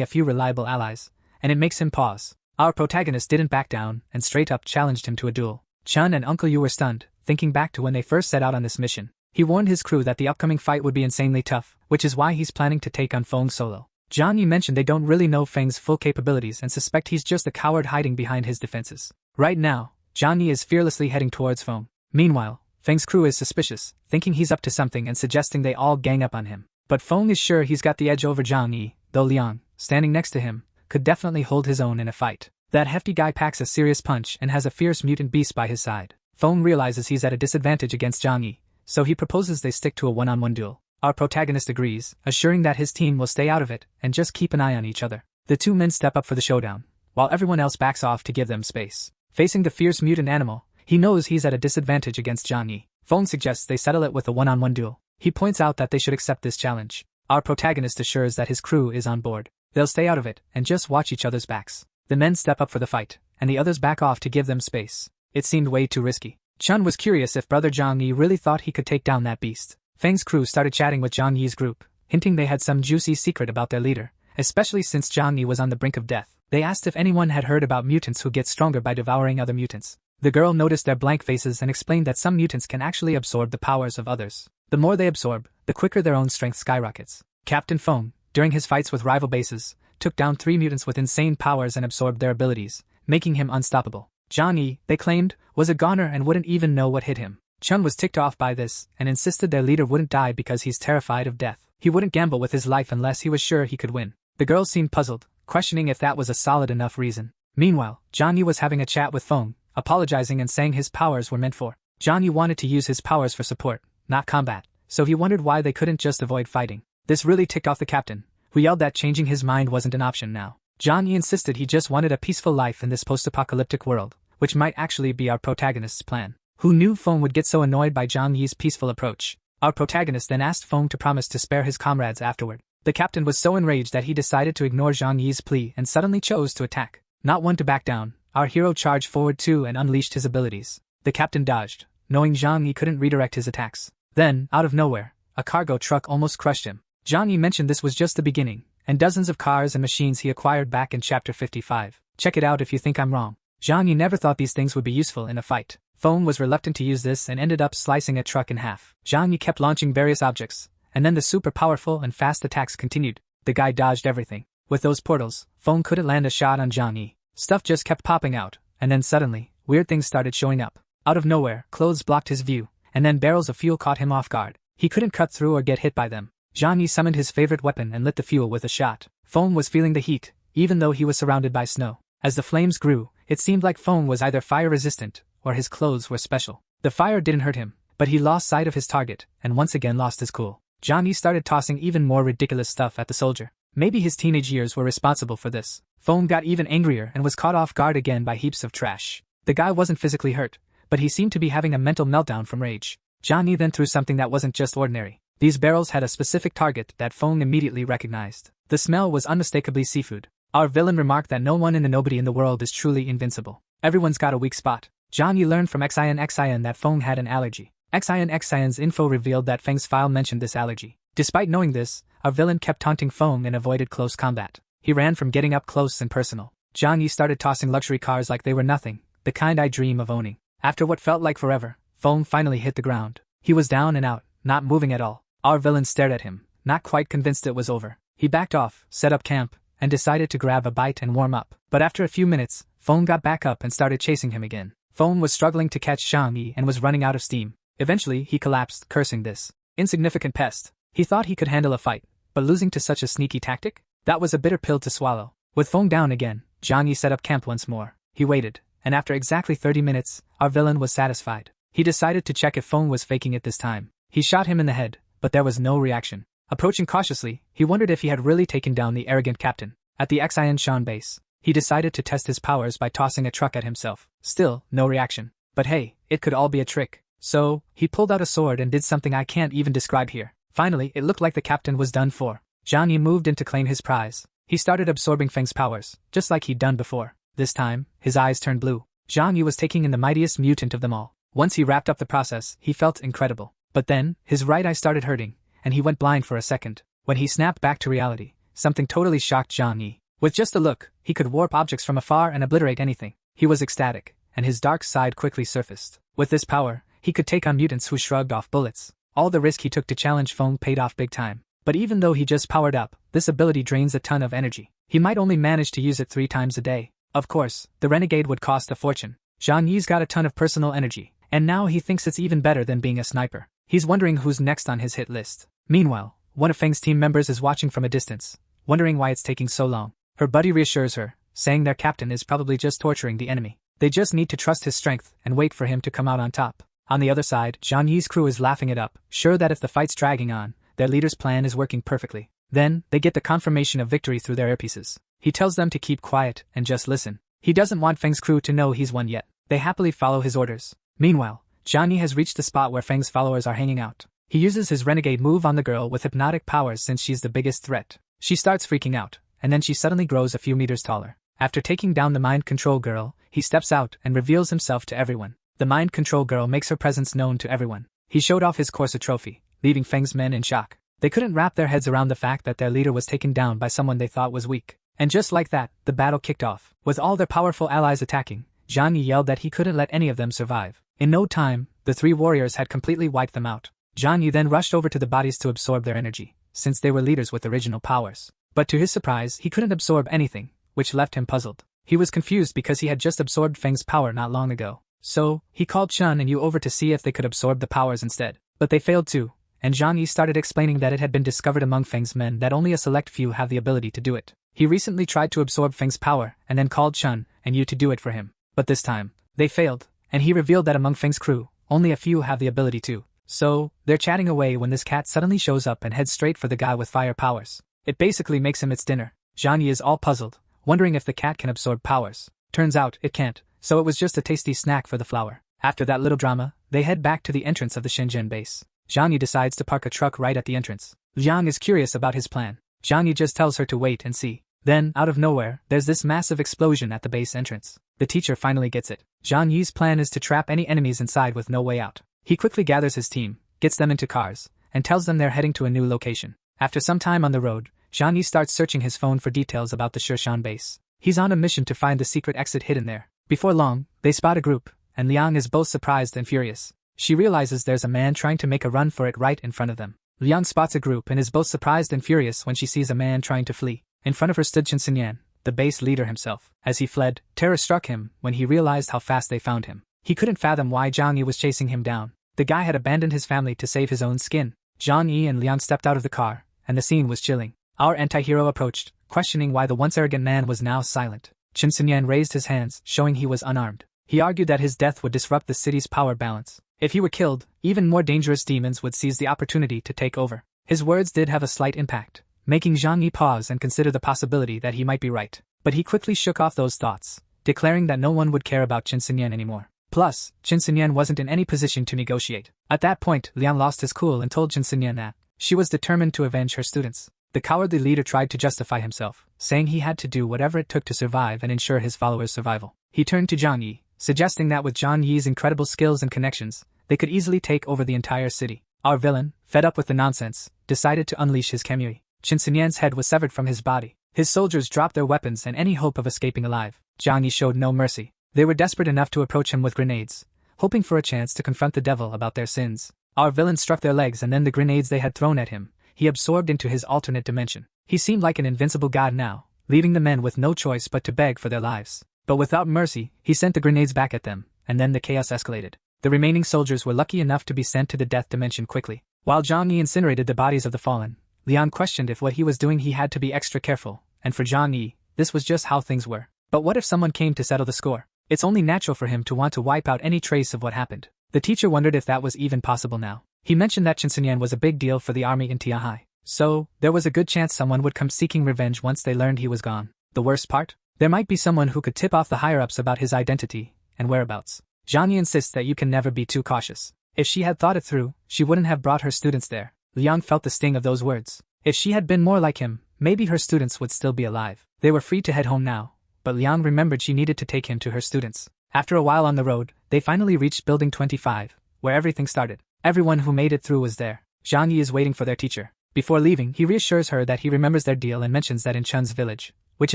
a few reliable allies, and it makes him pause. Our protagonist didn't back down and straight up challenged him to a duel. Chun and Uncle Yu were stunned, thinking back to when they first set out on this mission. He warned his crew that the upcoming fight would be insanely tough, which is why he's planning to take on Feng solo. Zhang Yi mentioned they don't really know Feng's full capabilities and suspect he's just a coward hiding behind his defenses. Right now, Zhang Yi is fearlessly heading towards Feng. Meanwhile, Feng's crew is suspicious, thinking he's up to something and suggesting they all gang up on him. But Feng is sure he's got the edge over Zhang Yi, though Liang, standing next to him, could definitely hold his own in a fight. That hefty guy packs a serious punch and has a fierce mutant beast by his side. Feng realizes he's at a disadvantage against Zhang Yi, so he proposes they stick to a one-on-one duel. Our protagonist agrees, assuring that his team will stay out of it and just keep an eye on each other. The two men step up for the showdown, while everyone else backs off to give them space. Facing the fierce mutant animal, he knows he's at a disadvantage against Zhang Yi. Feng suggests they settle it with a one-on-one duel. He points out that they should accept this challenge. Our protagonist assures that his crew is on board. They'll stay out of it and just watch each other's backs. The men step up for the fight, and the others back off to give them space. It seemed way too risky. Chun was curious if brother Zhang Yi really thought he could take down that beast. Feng's crew started chatting with Zhang Yi's group, hinting they had some juicy secret about their leader, especially since Zhang Yi was on the brink of death. They asked if anyone had heard about mutants who get stronger by devouring other mutants. The girl noticed their blank faces and explained that some mutants can actually absorb the powers of others. The more they absorb, the quicker their own strength skyrockets. Captain Feng, during his fights with rival bases, took down 3 mutants with insane powers and absorbed their abilities, making him unstoppable. Zhang Yi, they claimed, was a goner and wouldn't even know what hit him. Chun was ticked off by this and insisted their leader wouldn't die because he's terrified of death. He wouldn't gamble with his life unless he was sure he could win. The girls seemed puzzled, questioning if that was a solid enough reason. Meanwhile, Zhang Yi was having a chat with Feng, apologizing and saying his powers were meant for. Zhang Yi wanted to use his powers for support, not combat, so he wondered why they couldn't just avoid fighting. This really ticked off the captain, who yelled that changing his mind wasn't an option now. Zhang Yi insisted he just wanted a peaceful life in this post-apocalyptic world, which might actually be our protagonist's plan. Who knew Feng would get so annoyed by Zhang Yi's peaceful approach? Our protagonist then asked Feng to promise to spare his comrades afterward. The captain was so enraged that he decided to ignore Zhang Yi's plea and suddenly chose to attack. Not one to back down, our hero charged forward too and unleashed his abilities. The captain dodged, knowing Zhang Yi couldn't redirect his attacks. Then, out of nowhere, a cargo truck almost crushed him. Zhang Yi mentioned this was just the beginning, and dozens of cars and machines he acquired back in Chapter 55. Check it out if you think I'm wrong. Zhang Yi never thought these things would be useful in a fight. Feng was reluctant to use this and ended up slicing a truck in half. Zhang Yi kept launching various objects, and then the super powerful and fast attacks continued. The guy dodged everything. With those portals, Feng couldn't land a shot on Zhang Yi. Stuff just kept popping out, and then suddenly, weird things started showing up. Out of nowhere, clothes blocked his view, and then barrels of fuel caught him off guard. He couldn't cut through or get hit by them. Zhang Yi summoned his favorite weapon and lit the fuel with a shot. Feng was feeling the heat, even though he was surrounded by snow. As the flames grew, it seemed like Feng was either fire-resistant, or his clothes were special. The fire didn't hurt him, but he lost sight of his target, and once again lost his cool. Zhang Yi started tossing even more ridiculous stuff at the soldier. Maybe his teenage years were responsible for this. Feng got even angrier and was caught off guard again by heaps of trash. The guy wasn't physically hurt, but he seemed to be having a mental meltdown from rage. Zhang Yi then threw something that wasn't just ordinary. These barrels had a specific target that Feng immediately recognized. The smell was unmistakably seafood. Our villain remarked that no one and nobody in the world is truly invincible. Everyone's got a weak spot. Zhang Yi learned from Xian that Feng had an allergy. Xian's info revealed that Feng's file mentioned this allergy. Despite knowing this, our villain kept taunting Feng and avoided close combat. He ran from getting up close and personal. Zhang Yi started tossing luxury cars like they were nothing, the kind I dream of owning. After what felt like forever, Feng finally hit the ground. He was down and out, not moving at all. Our villain stared at him, not quite convinced it was over. He backed off, set up camp, and decided to grab a bite and warm up. But after a few minutes, Feng got back up and started chasing him again. Feng was struggling to catch Zhang Yi and was running out of steam. Eventually, he collapsed, cursing this insignificant pest. He thought he could handle a fight, but losing to such a sneaky tactic? That was a bitter pill to swallow. With Feng down again, Zhang Yi set up camp once more. He waited, and after exactly 30 minutes, our villain was satisfied. He decided to check if Feng was faking it this time. He shot him in the head, but there was no reaction. Approaching cautiously, he wondered if he had really taken down the arrogant captain. At the Xian base, he decided to test his powers by tossing a truck at himself. Still, no reaction. But hey, it could all be a trick. So, he pulled out a sword and did something I can't even describe here. Finally, it looked like the captain was done for. Zhang Yi moved in to claim his prize. He started absorbing Feng's powers, just like he'd done before. This time, his eyes turned blue. Zhang Yi was taking in the mightiest mutant of them all. Once he wrapped up the process, he felt incredible. But then, his right eye started hurting, and he went blind for a second. When he snapped back to reality, something totally shocked Zhang Yi. With just a look, he could warp objects from afar and obliterate anything. He was ecstatic, and his dark side quickly surfaced. With this power, he could take on mutants who shrugged off bullets. All the risk he took to challenge Feng paid off big time. But even though he just powered up, this ability drains a ton of energy. He might only manage to use it 3 times a day. Of course, the renegade would cost a fortune. Zhang Yi's got a ton of personal energy, and now he thinks it's even better than being a sniper. He's wondering who's next on his hit list. Meanwhile, one of Feng's team members is watching from a distance, wondering why it's taking so long. Her buddy reassures her, saying their captain is probably just torturing the enemy. They just need to trust his strength and wait for him to come out on top. On the other side, Zhang Yi's crew is laughing it up, sure that if the fight's dragging on, their leader's plan is working perfectly. Then, they get the confirmation of victory through their earpieces. He tells them to keep quiet and just listen. He doesn't want Feng's crew to know he's won yet. They happily follow his orders. Meanwhile, Zhang Yi has reached the spot where Feng's followers are hanging out. He uses his renegade move on the girl with hypnotic powers since she's the biggest threat. She starts freaking out, and then she suddenly grows a few meters taller. After taking down the mind control girl, he steps out and reveals himself to everyone. The mind control girl makes her presence known to everyone. He showed off his Corsa trophy, leaving Feng's men in shock. They couldn't wrap their heads around the fact that their leader was taken down by someone they thought was weak. And just like that, the battle kicked off. With all their powerful allies attacking, Zhang Yi yelled that he couldn't let any of them survive. In no time, the 3 warriors had completely wiped them out. Zhang Yi then rushed over to the bodies to absorb their energy, since they were leaders with original powers. But to his surprise, he couldn't absorb anything, which left him puzzled. He was confused because he had just absorbed Feng's power not long ago. So, he called Chun and Yu over to see if they could absorb the powers instead. But they failed too, and Zhang Yi started explaining that it had been discovered among Feng's men that only a select few have the ability to do it. He recently tried to absorb Feng's power and then called Chun and Yu to do it for him. But this time, they failed, and he revealed that among Feng's crew, only a few have the ability to. So, they're chatting away when this cat suddenly shows up and heads straight for the guy with fire powers. It basically makes him its dinner. Zhang Yi is all puzzled, wondering if the cat can absorb powers. Turns out, it can't, so it was just a tasty snack for the flower. After that little drama, they head back to the entrance of the Shenzhen base. Zhang Yi decides to park a truck right at the entrance. Liang is curious about his plan. Zhang Yi just tells her to wait and see. Then, out of nowhere, there's this massive explosion at the base entrance. The teacher finally gets it. Zhang Yi's plan is to trap any enemies inside with no way out. He quickly gathers his team, gets them into cars, and tells them they're heading to a new location. After some time on the road, Zhang Yi starts searching his phone for details about the Shenzhen base. He's on a mission to find the secret exit hidden there. Before long, they spot a group, and Liang is both surprised and furious. She realizes there's a man trying to make a run for it right in front of them. Liang spots a group and is both surprised and furious when she sees a man trying to flee. In front of her stood Chinsenyan, the base leader himself. As he fled, terror struck him when he realized how fast they found him. He couldn't fathom why Zhang Yi was chasing him down. The guy had abandoned his family to save his own skin. Zhang Yi and Liang stepped out of the car, and the scene was chilling. Our anti-hero approached, questioning why the once arrogant man was now silent. Chinsenyan raised his hands, showing he was unarmed. He argued that his death would disrupt the city's power balance. If he were killed, even more dangerous demons would seize the opportunity to take over. His words did have a slight impact, making Zhang Yi pause and consider the possibility that he might be right. But he quickly shook off those thoughts, declaring that no one would care about Chinsenyan anymore. Plus, Chinsenyan wasn't in any position to negotiate. At that point, Liang lost his cool and told Chinsenyan that she was determined to avenge her students. The cowardly leader tried to justify himself, saying he had to do whatever it took to survive and ensure his followers' survival. He turned to Zhang Yi, suggesting that with Zhang Yi's incredible skills and connections, they could easily take over the entire city. Our villain, fed up with the nonsense, decided to unleash his Kamui. Chinsenyan's head was severed from his body. His soldiers dropped their weapons and any hope of escaping alive. Zhang Yi showed no mercy. They were desperate enough to approach him with grenades, hoping for a chance to confront the devil about their sins. Our villain struck their legs, and then the grenades they had thrown at him, he absorbed into his alternate dimension. He seemed like an invincible god now, leaving the men with no choice but to beg for their lives. But without mercy, he sent the grenades back at them, and then the chaos escalated. The remaining soldiers were lucky enough to be sent to the death dimension quickly. While Zhang Yi incinerated the bodies of the fallen, Liang questioned if what he was doing he had to be extra careful, and for Zhang Yi, this was just how things were. But what if someone came to settle the score? It's only natural for him to want to wipe out any trace of what happened. The teacher wondered if that was even possible now. He mentioned that Chinsenyan was a big deal for the army in Tiahai, so there was a good chance someone would come seeking revenge once they learned he was gone. The worst part? There might be someone who could tip off the higher-ups about his identity and whereabouts. Zhang Yi insists that you can never be too cautious. If she had thought it through, she wouldn't have brought her students there. Liang felt the sting of those words. If she had been more like him, maybe her students would still be alive. They were free to head home now, but Liang remembered she needed to take him to her students. After a while on the road, they finally reached Building 25, where everything started. Everyone who made it through was there. Zhang Yi is waiting for their teacher. Before leaving, he reassures her that he remembers their deal and mentions that in Chun's village, which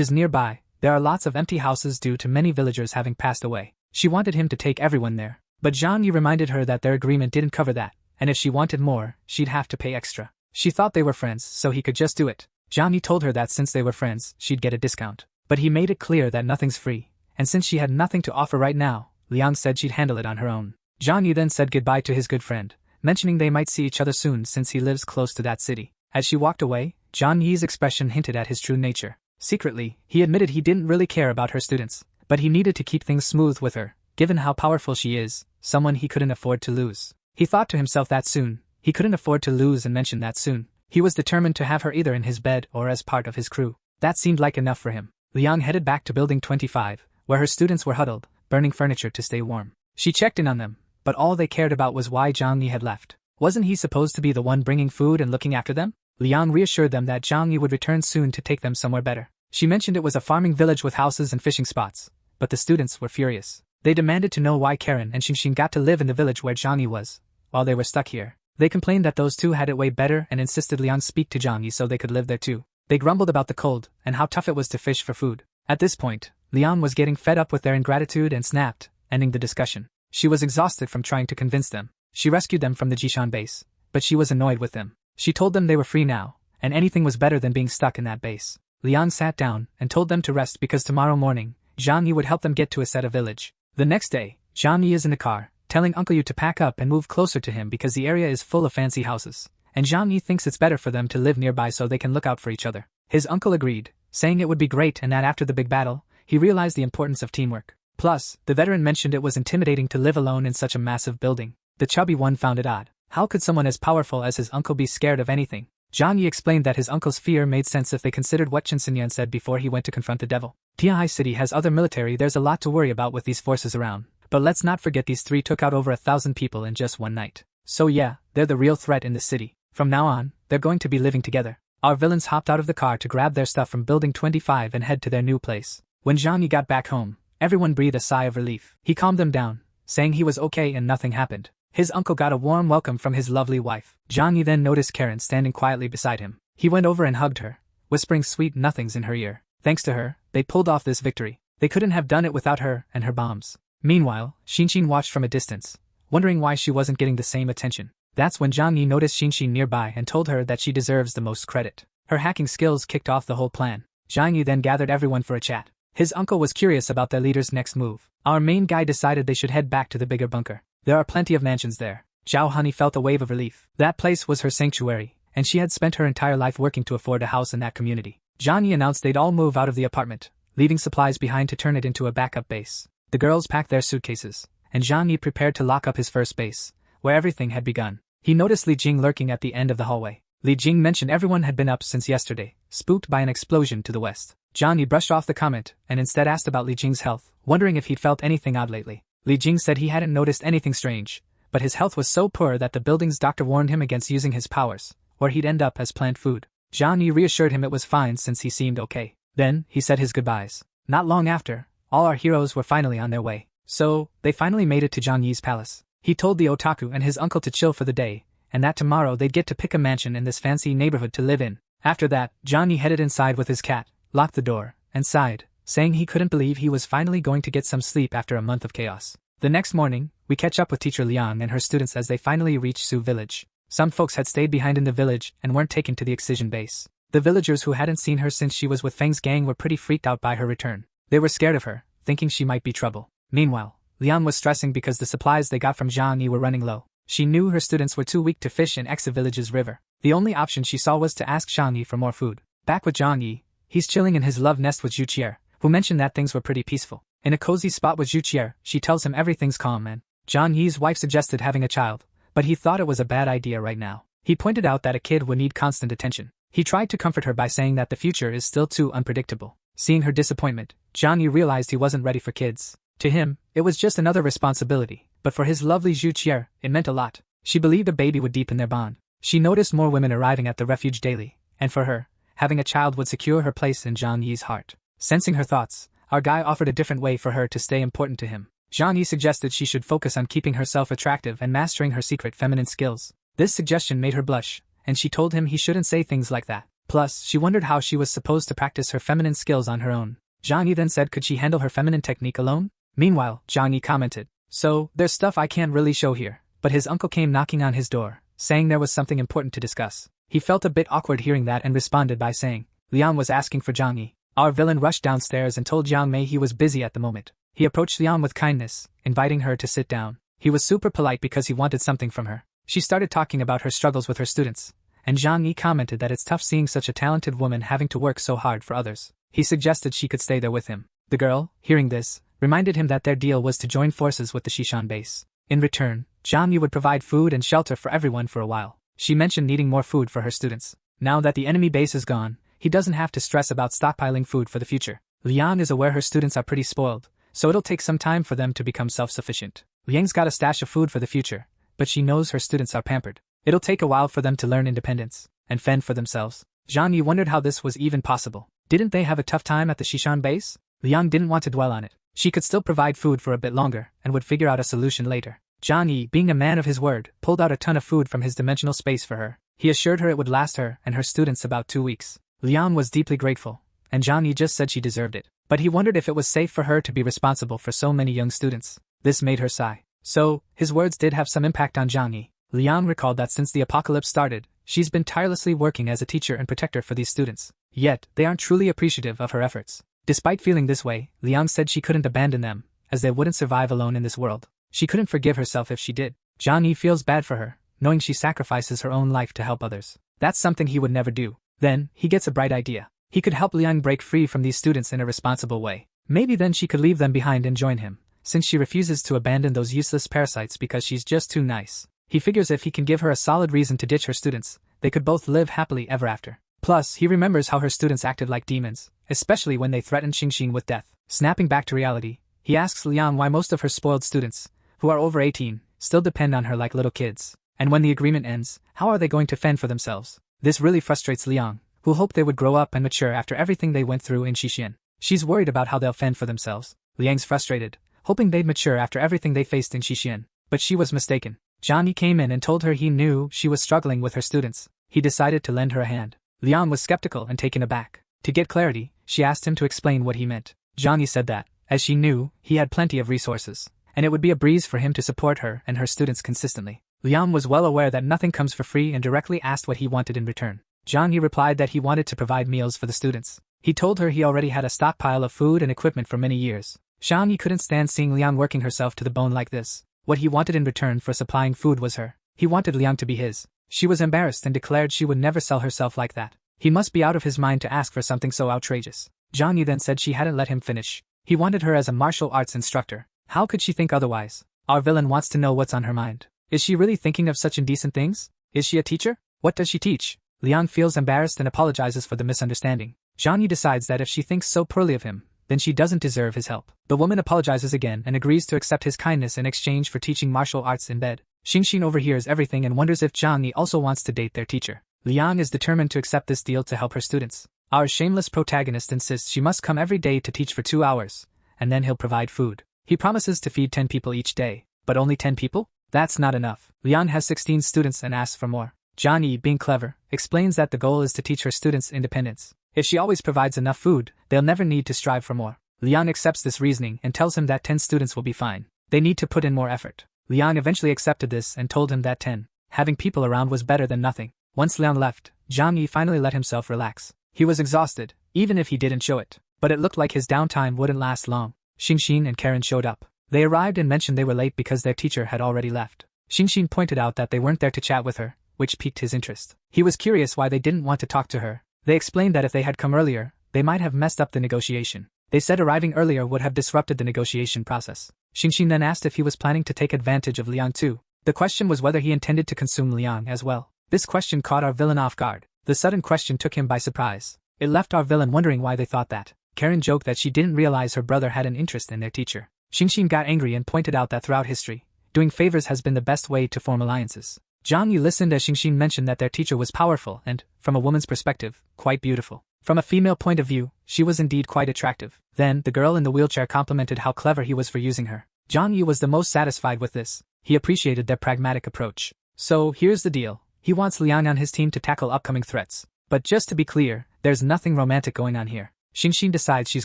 is nearby, there are lots of empty houses due to many villagers having passed away. She wanted him to take everyone there, but Zhang Yi reminded her that their agreement didn't cover that, and if she wanted more, she'd have to pay extra. She thought they were friends, so he could just do it. Zhang Yi told her that since they were friends, she'd get a discount. But he made it clear that nothing's free, and since she had nothing to offer right now, Liang said she'd handle it on her own. Zhang Yi then said goodbye to his good friend, mentioning they might see each other soon since he lives close to that city. As she walked away, Zhang Yi's expression hinted at his true nature. Secretly, he admitted he didn't really care about her students, but he needed to keep things smooth with her, given how powerful she is, someone he couldn't afford to lose. He thought to himself that soon, he couldn't afford to lose and mentioned that soon. He was determined to have her either in his bed or as part of his crew. That seemed like enough for him. Liang headed back to Building 25, where her students were huddled, burning furniture to stay warm. She checked in on them, but all they cared about was why Zhang Yi had left. Wasn't he supposed to be the one bringing food and looking after them? Liang reassured them that Zhang Yi would return soon to take them somewhere better. She mentioned it was a farming village with houses and fishing spots, but the students were furious. They demanded to know why Karen and Xinxin got to live in the village where Zhang Yi was, while they were stuck here. They complained that those two had it way better and insisted Liang speak to Zhang Yi so they could live there too. They grumbled about the cold and how tough it was to fish for food. At this point, Liang was getting fed up with their ingratitude and snapped, ending the discussion. She was exhausted from trying to convince them. She rescued them from the Jishan base, but she was annoyed with them. She told them they were free now, and anything was better than being stuck in that base. Liang sat down and told them to rest because tomorrow morning, Zhang Yi would help them get to Aseta village. The next day, Zhang Yi is in the car, telling Uncle Yu to pack up and move closer to him because the area is full of fancy houses, and Zhang Yi thinks it's better for them to live nearby so they can look out for each other. His uncle agreed, saying it would be great and that after the big battle, he realized the importance of teamwork. Plus, the veteran mentioned it was intimidating to live alone in such a massive building. The chubby one found it odd. How could someone as powerful as his uncle be scared of anything? Zhang Yi explained that his uncle's fear made sense if they considered what Chinsenyan said before he went to confront the devil. Tiahai City has other military, there's a lot to worry about with these forces around. But let's not forget these three took out over 1,000 people in just one night. So yeah, they're the real threat in the city. From now on, they're going to be living together. Our villains hopped out of the car to grab their stuff from Building 25 and head to their new place. When Zhang Yi got back home, everyone breathed a sigh of relief. He calmed them down, saying he was okay and nothing happened. His uncle got a warm welcome from his lovely wife. Zhang Yi then noticed Karen standing quietly beside him. He went over and hugged her, whispering sweet nothings in her ear. Thanks to her, they pulled off this victory. They couldn't have done it without her and her bombs. Meanwhile, Xinxin watched from a distance, wondering why she wasn't getting the same attention. That's when Zhang Yi noticed Xinxin nearby and told her that she deserves the most credit. Her hacking skills kicked off the whole plan. Zhang Yi then gathered everyone for a chat. His uncle was curious about their leader's next move. Our main guy decided they should head back to the bigger bunker. There are plenty of mansions there. Zhao Honey felt a wave of relief. That place was her sanctuary, and she had spent her entire life working to afford a house in that community. Zhang Yi announced they'd all move out of the apartment, leaving supplies behind to turn it into a backup base. The girls packed their suitcases, and Zhang Yi prepared to lock up his first base, where everything had begun. He noticed Li Jing lurking at the end of the hallway. Li Jing mentioned everyone had been up since yesterday, spooked by an explosion to the west. Zhang Yi brushed off the comment and instead asked about Li Jing's health, wondering if he'd felt anything odd lately. Li Jing said he hadn't noticed anything strange, but his health was so poor that the building's doctor warned him against using his powers, or he'd end up as plant food. Zhang Yi reassured him it was fine since he seemed okay. Then, he said his goodbyes. Not long after, all our heroes were finally on their way. So, they finally made it to Zhang Yi's palace. He told the otaku and his uncle to chill for the day, and that tomorrow they'd get to pick a mansion in this fancy neighborhood to live in. After that, Zhang Yi headed inside with his cat, locked the door, and sighed, saying he couldn't believe he was finally going to get some sleep after a month of chaos. The next morning, we catch up with teacher Liang and her students as they finally reach Su village. Some folks had stayed behind in the village and weren't taken to the excision base. The villagers who hadn't seen her since she was with Feng's gang were pretty freaked out by her return. They were scared of her, thinking she might be trouble. Meanwhile, Liang was stressing because the supplies they got from Zhang Yi were running low. She knew her students were too weak to fish in Exa village's river. The only option she saw was to ask Zhang Yi for more food. Back with Zhang Yi, he's chilling in his love nest with Zhu Qier, who mentioned that things were pretty peaceful. In a cozy spot with Zhu Qier, she tells him everything's calm and Zhang Yi's wife suggested having a child, but he thought it was a bad idea right now. He pointed out that a kid would need constant attention. He tried to comfort her by saying that the future is still too unpredictable. Seeing her disappointment, Zhang Yi realized he wasn't ready for kids. To him, it was just another responsibility, but for his lovely Zhu Qier, it meant a lot. She believed a baby would deepen their bond. She noticed more women arriving at the refuge daily, and for her, having a child would secure her place in Zhang Yi's heart. Sensing her thoughts, our guy offered a different way for her to stay important to him. Zhang Yi suggested she should focus on keeping herself attractive and mastering her secret feminine skills. This suggestion made her blush, and she told him he shouldn't say things like that. Plus, she wondered how she was supposed to practice her feminine skills on her own. Zhang Yi then said could she handle her feminine technique alone? Meanwhile, Zhang Yi commented, "So, there's stuff I can't really show here." But his uncle came knocking on his door, saying there was something important to discuss. He felt a bit awkward hearing that and responded by saying, Liang was asking for Zhang Yi. Our villain rushed downstairs and told Jiang Mei he was busy at the moment. He approached Liang with kindness, inviting her to sit down. He was super polite because he wanted something from her. She started talking about her struggles with her students, and Zhang Yi commented that it's tough seeing such a talented woman having to work so hard for others. He suggested she could stay there with him. The girl, hearing this, reminded him that their deal was to join forces with the Shishan base. In return, Zhang Yi would provide food and shelter for everyone for a while. She mentioned needing more food for her students. Now that the enemy base is gone, he doesn't have to stress about stockpiling food for the future. Liang is aware her students are pretty spoiled, so it'll take some time for them to become self-sufficient. Liang's got a stash of food for the future, but she knows her students are pampered. It'll take a while for them to learn independence and fend for themselves. Zhang Yi wondered how this was even possible. Didn't they have a tough time at the Shishan base? Liang didn't want to dwell on it. She could still provide food for a bit longer and would figure out a solution later. Zhang Yi, being a man of his word, pulled out a ton of food from his dimensional space for her. He assured her it would last her and her students about 2 weeks. Liang was deeply grateful, and Zhang Yi just said she deserved it. But he wondered if it was safe for her to be responsible for so many young students. This made her sigh. So, his words did have some impact on Zhang Yi. Liang recalled that since the apocalypse started, she's been tirelessly working as a teacher and protector for these students. Yet, they aren't truly appreciative of her efforts. Despite feeling this way, Liang said she couldn't abandon them, as they wouldn't survive alone in this world. She couldn't forgive herself if she did. Zhang Yi feels bad for her, knowing she sacrifices her own life to help others. That's something he would never do. Then, he gets a bright idea. He could help Liang break free from these students in a responsible way. Maybe then she could leave them behind and join him, since she refuses to abandon those useless parasites because she's just too nice. He figures if he can give her a solid reason to ditch her students, they could both live happily ever after. Plus, he remembers how her students acted like demons, especially when they threatened Xingxin with death. Snapping back to reality, he asks Liang why most of her spoiled students, who are over 18, still depend on her like little kids. And when the agreement ends, how are they going to fend for themselves? This really frustrates Liang, who hoped they would grow up and mature after everything they went through in Xixin. She's worried about how they'll fend for themselves. Liang's frustrated, hoping they'd mature after everything they faced in Xixin. But she was mistaken. Zhang Yi came in and told her he knew she was struggling with her students. He decided to lend her a hand. Liang was skeptical and taken aback. To get clarity, she asked him to explain what he meant. Zhang Yi said that, as she knew, he had plenty of resources, and it would be a breeze for him to support her and her students consistently. Liang was well aware that nothing comes for free and directly asked what he wanted in return. Zhang Yi replied that he wanted to provide meals for the students. He told her he already had a stockpile of food and equipment for many years. Xiangyi couldn't stand seeing Liang working herself to the bone like this. What he wanted in return for supplying food was her. He wanted Liang to be his. She was embarrassed and declared she would never sell herself like that. He must be out of his mind to ask for something so outrageous. Xiangyi then said she hadn't let him finish. He wanted her as a martial arts instructor. How could she think otherwise? Our villain wants to know what's on her mind. Is she really thinking of such indecent things? Is she a teacher? What does she teach? Liang feels embarrassed and apologizes for the misunderstanding. Xiangyi decides that if she thinks so poorly of him, then she doesn't deserve his help. The woman apologizes again and agrees to accept his kindness in exchange for teaching martial arts in bed. Xingxin overhears everything and wonders if Xiangyi also wants to date their teacher. Liang is determined to accept this deal to help her students. Our shameless protagonist insists she must come every day to teach for 2 hours, and then he'll provide food. He promises to feed 10 people each day, but only 10 people? That's not enough. Liang has 16 students and asks for more. Xiangyi, being clever, explains that the goal is to teach her students independence. If she always provides enough food, they'll never need to strive for more. Liang accepts this reasoning and tells him that 10 students will be fine. They need to put in more effort. Liang eventually accepted this and told him that having people around was better than nothing. Once Liang left, Xiangyi finally let himself relax. He was exhausted, even if he didn't show it. But it looked like his downtime wouldn't last long. Xingxin and Karen showed up. They arrived and mentioned they were late because their teacher had already left. Xingxin pointed out that they weren't there to chat with her, which piqued his interest. He was curious why they didn't want to talk to her. They explained that if they had come earlier, they might have messed up the negotiation. They said arriving earlier would have disrupted the negotiation process. Xingxin then asked if he was planning to take advantage of Liang too. The question was whether he intended to consume Liang as well. This question caught our villain off guard. The sudden question took him by surprise. It left our villain wondering why they thought that. Karen joked that she didn't realize her brother had an interest in their teacher. Xingxin got angry and pointed out that throughout history, doing favors has been the best way to form alliances. Xiangyi listened as Xingxin mentioned that their teacher was powerful and, from a woman's perspective, quite beautiful. From a female point of view, she was indeed quite attractive. Then, the girl in the wheelchair complimented how clever he was for using her. Xiangyi was the most satisfied with this. He appreciated their pragmatic approach. So, here's the deal. He wants Liang on his team to tackle upcoming threats. But just to be clear, there's nothing romantic going on here. Xingxin decides she's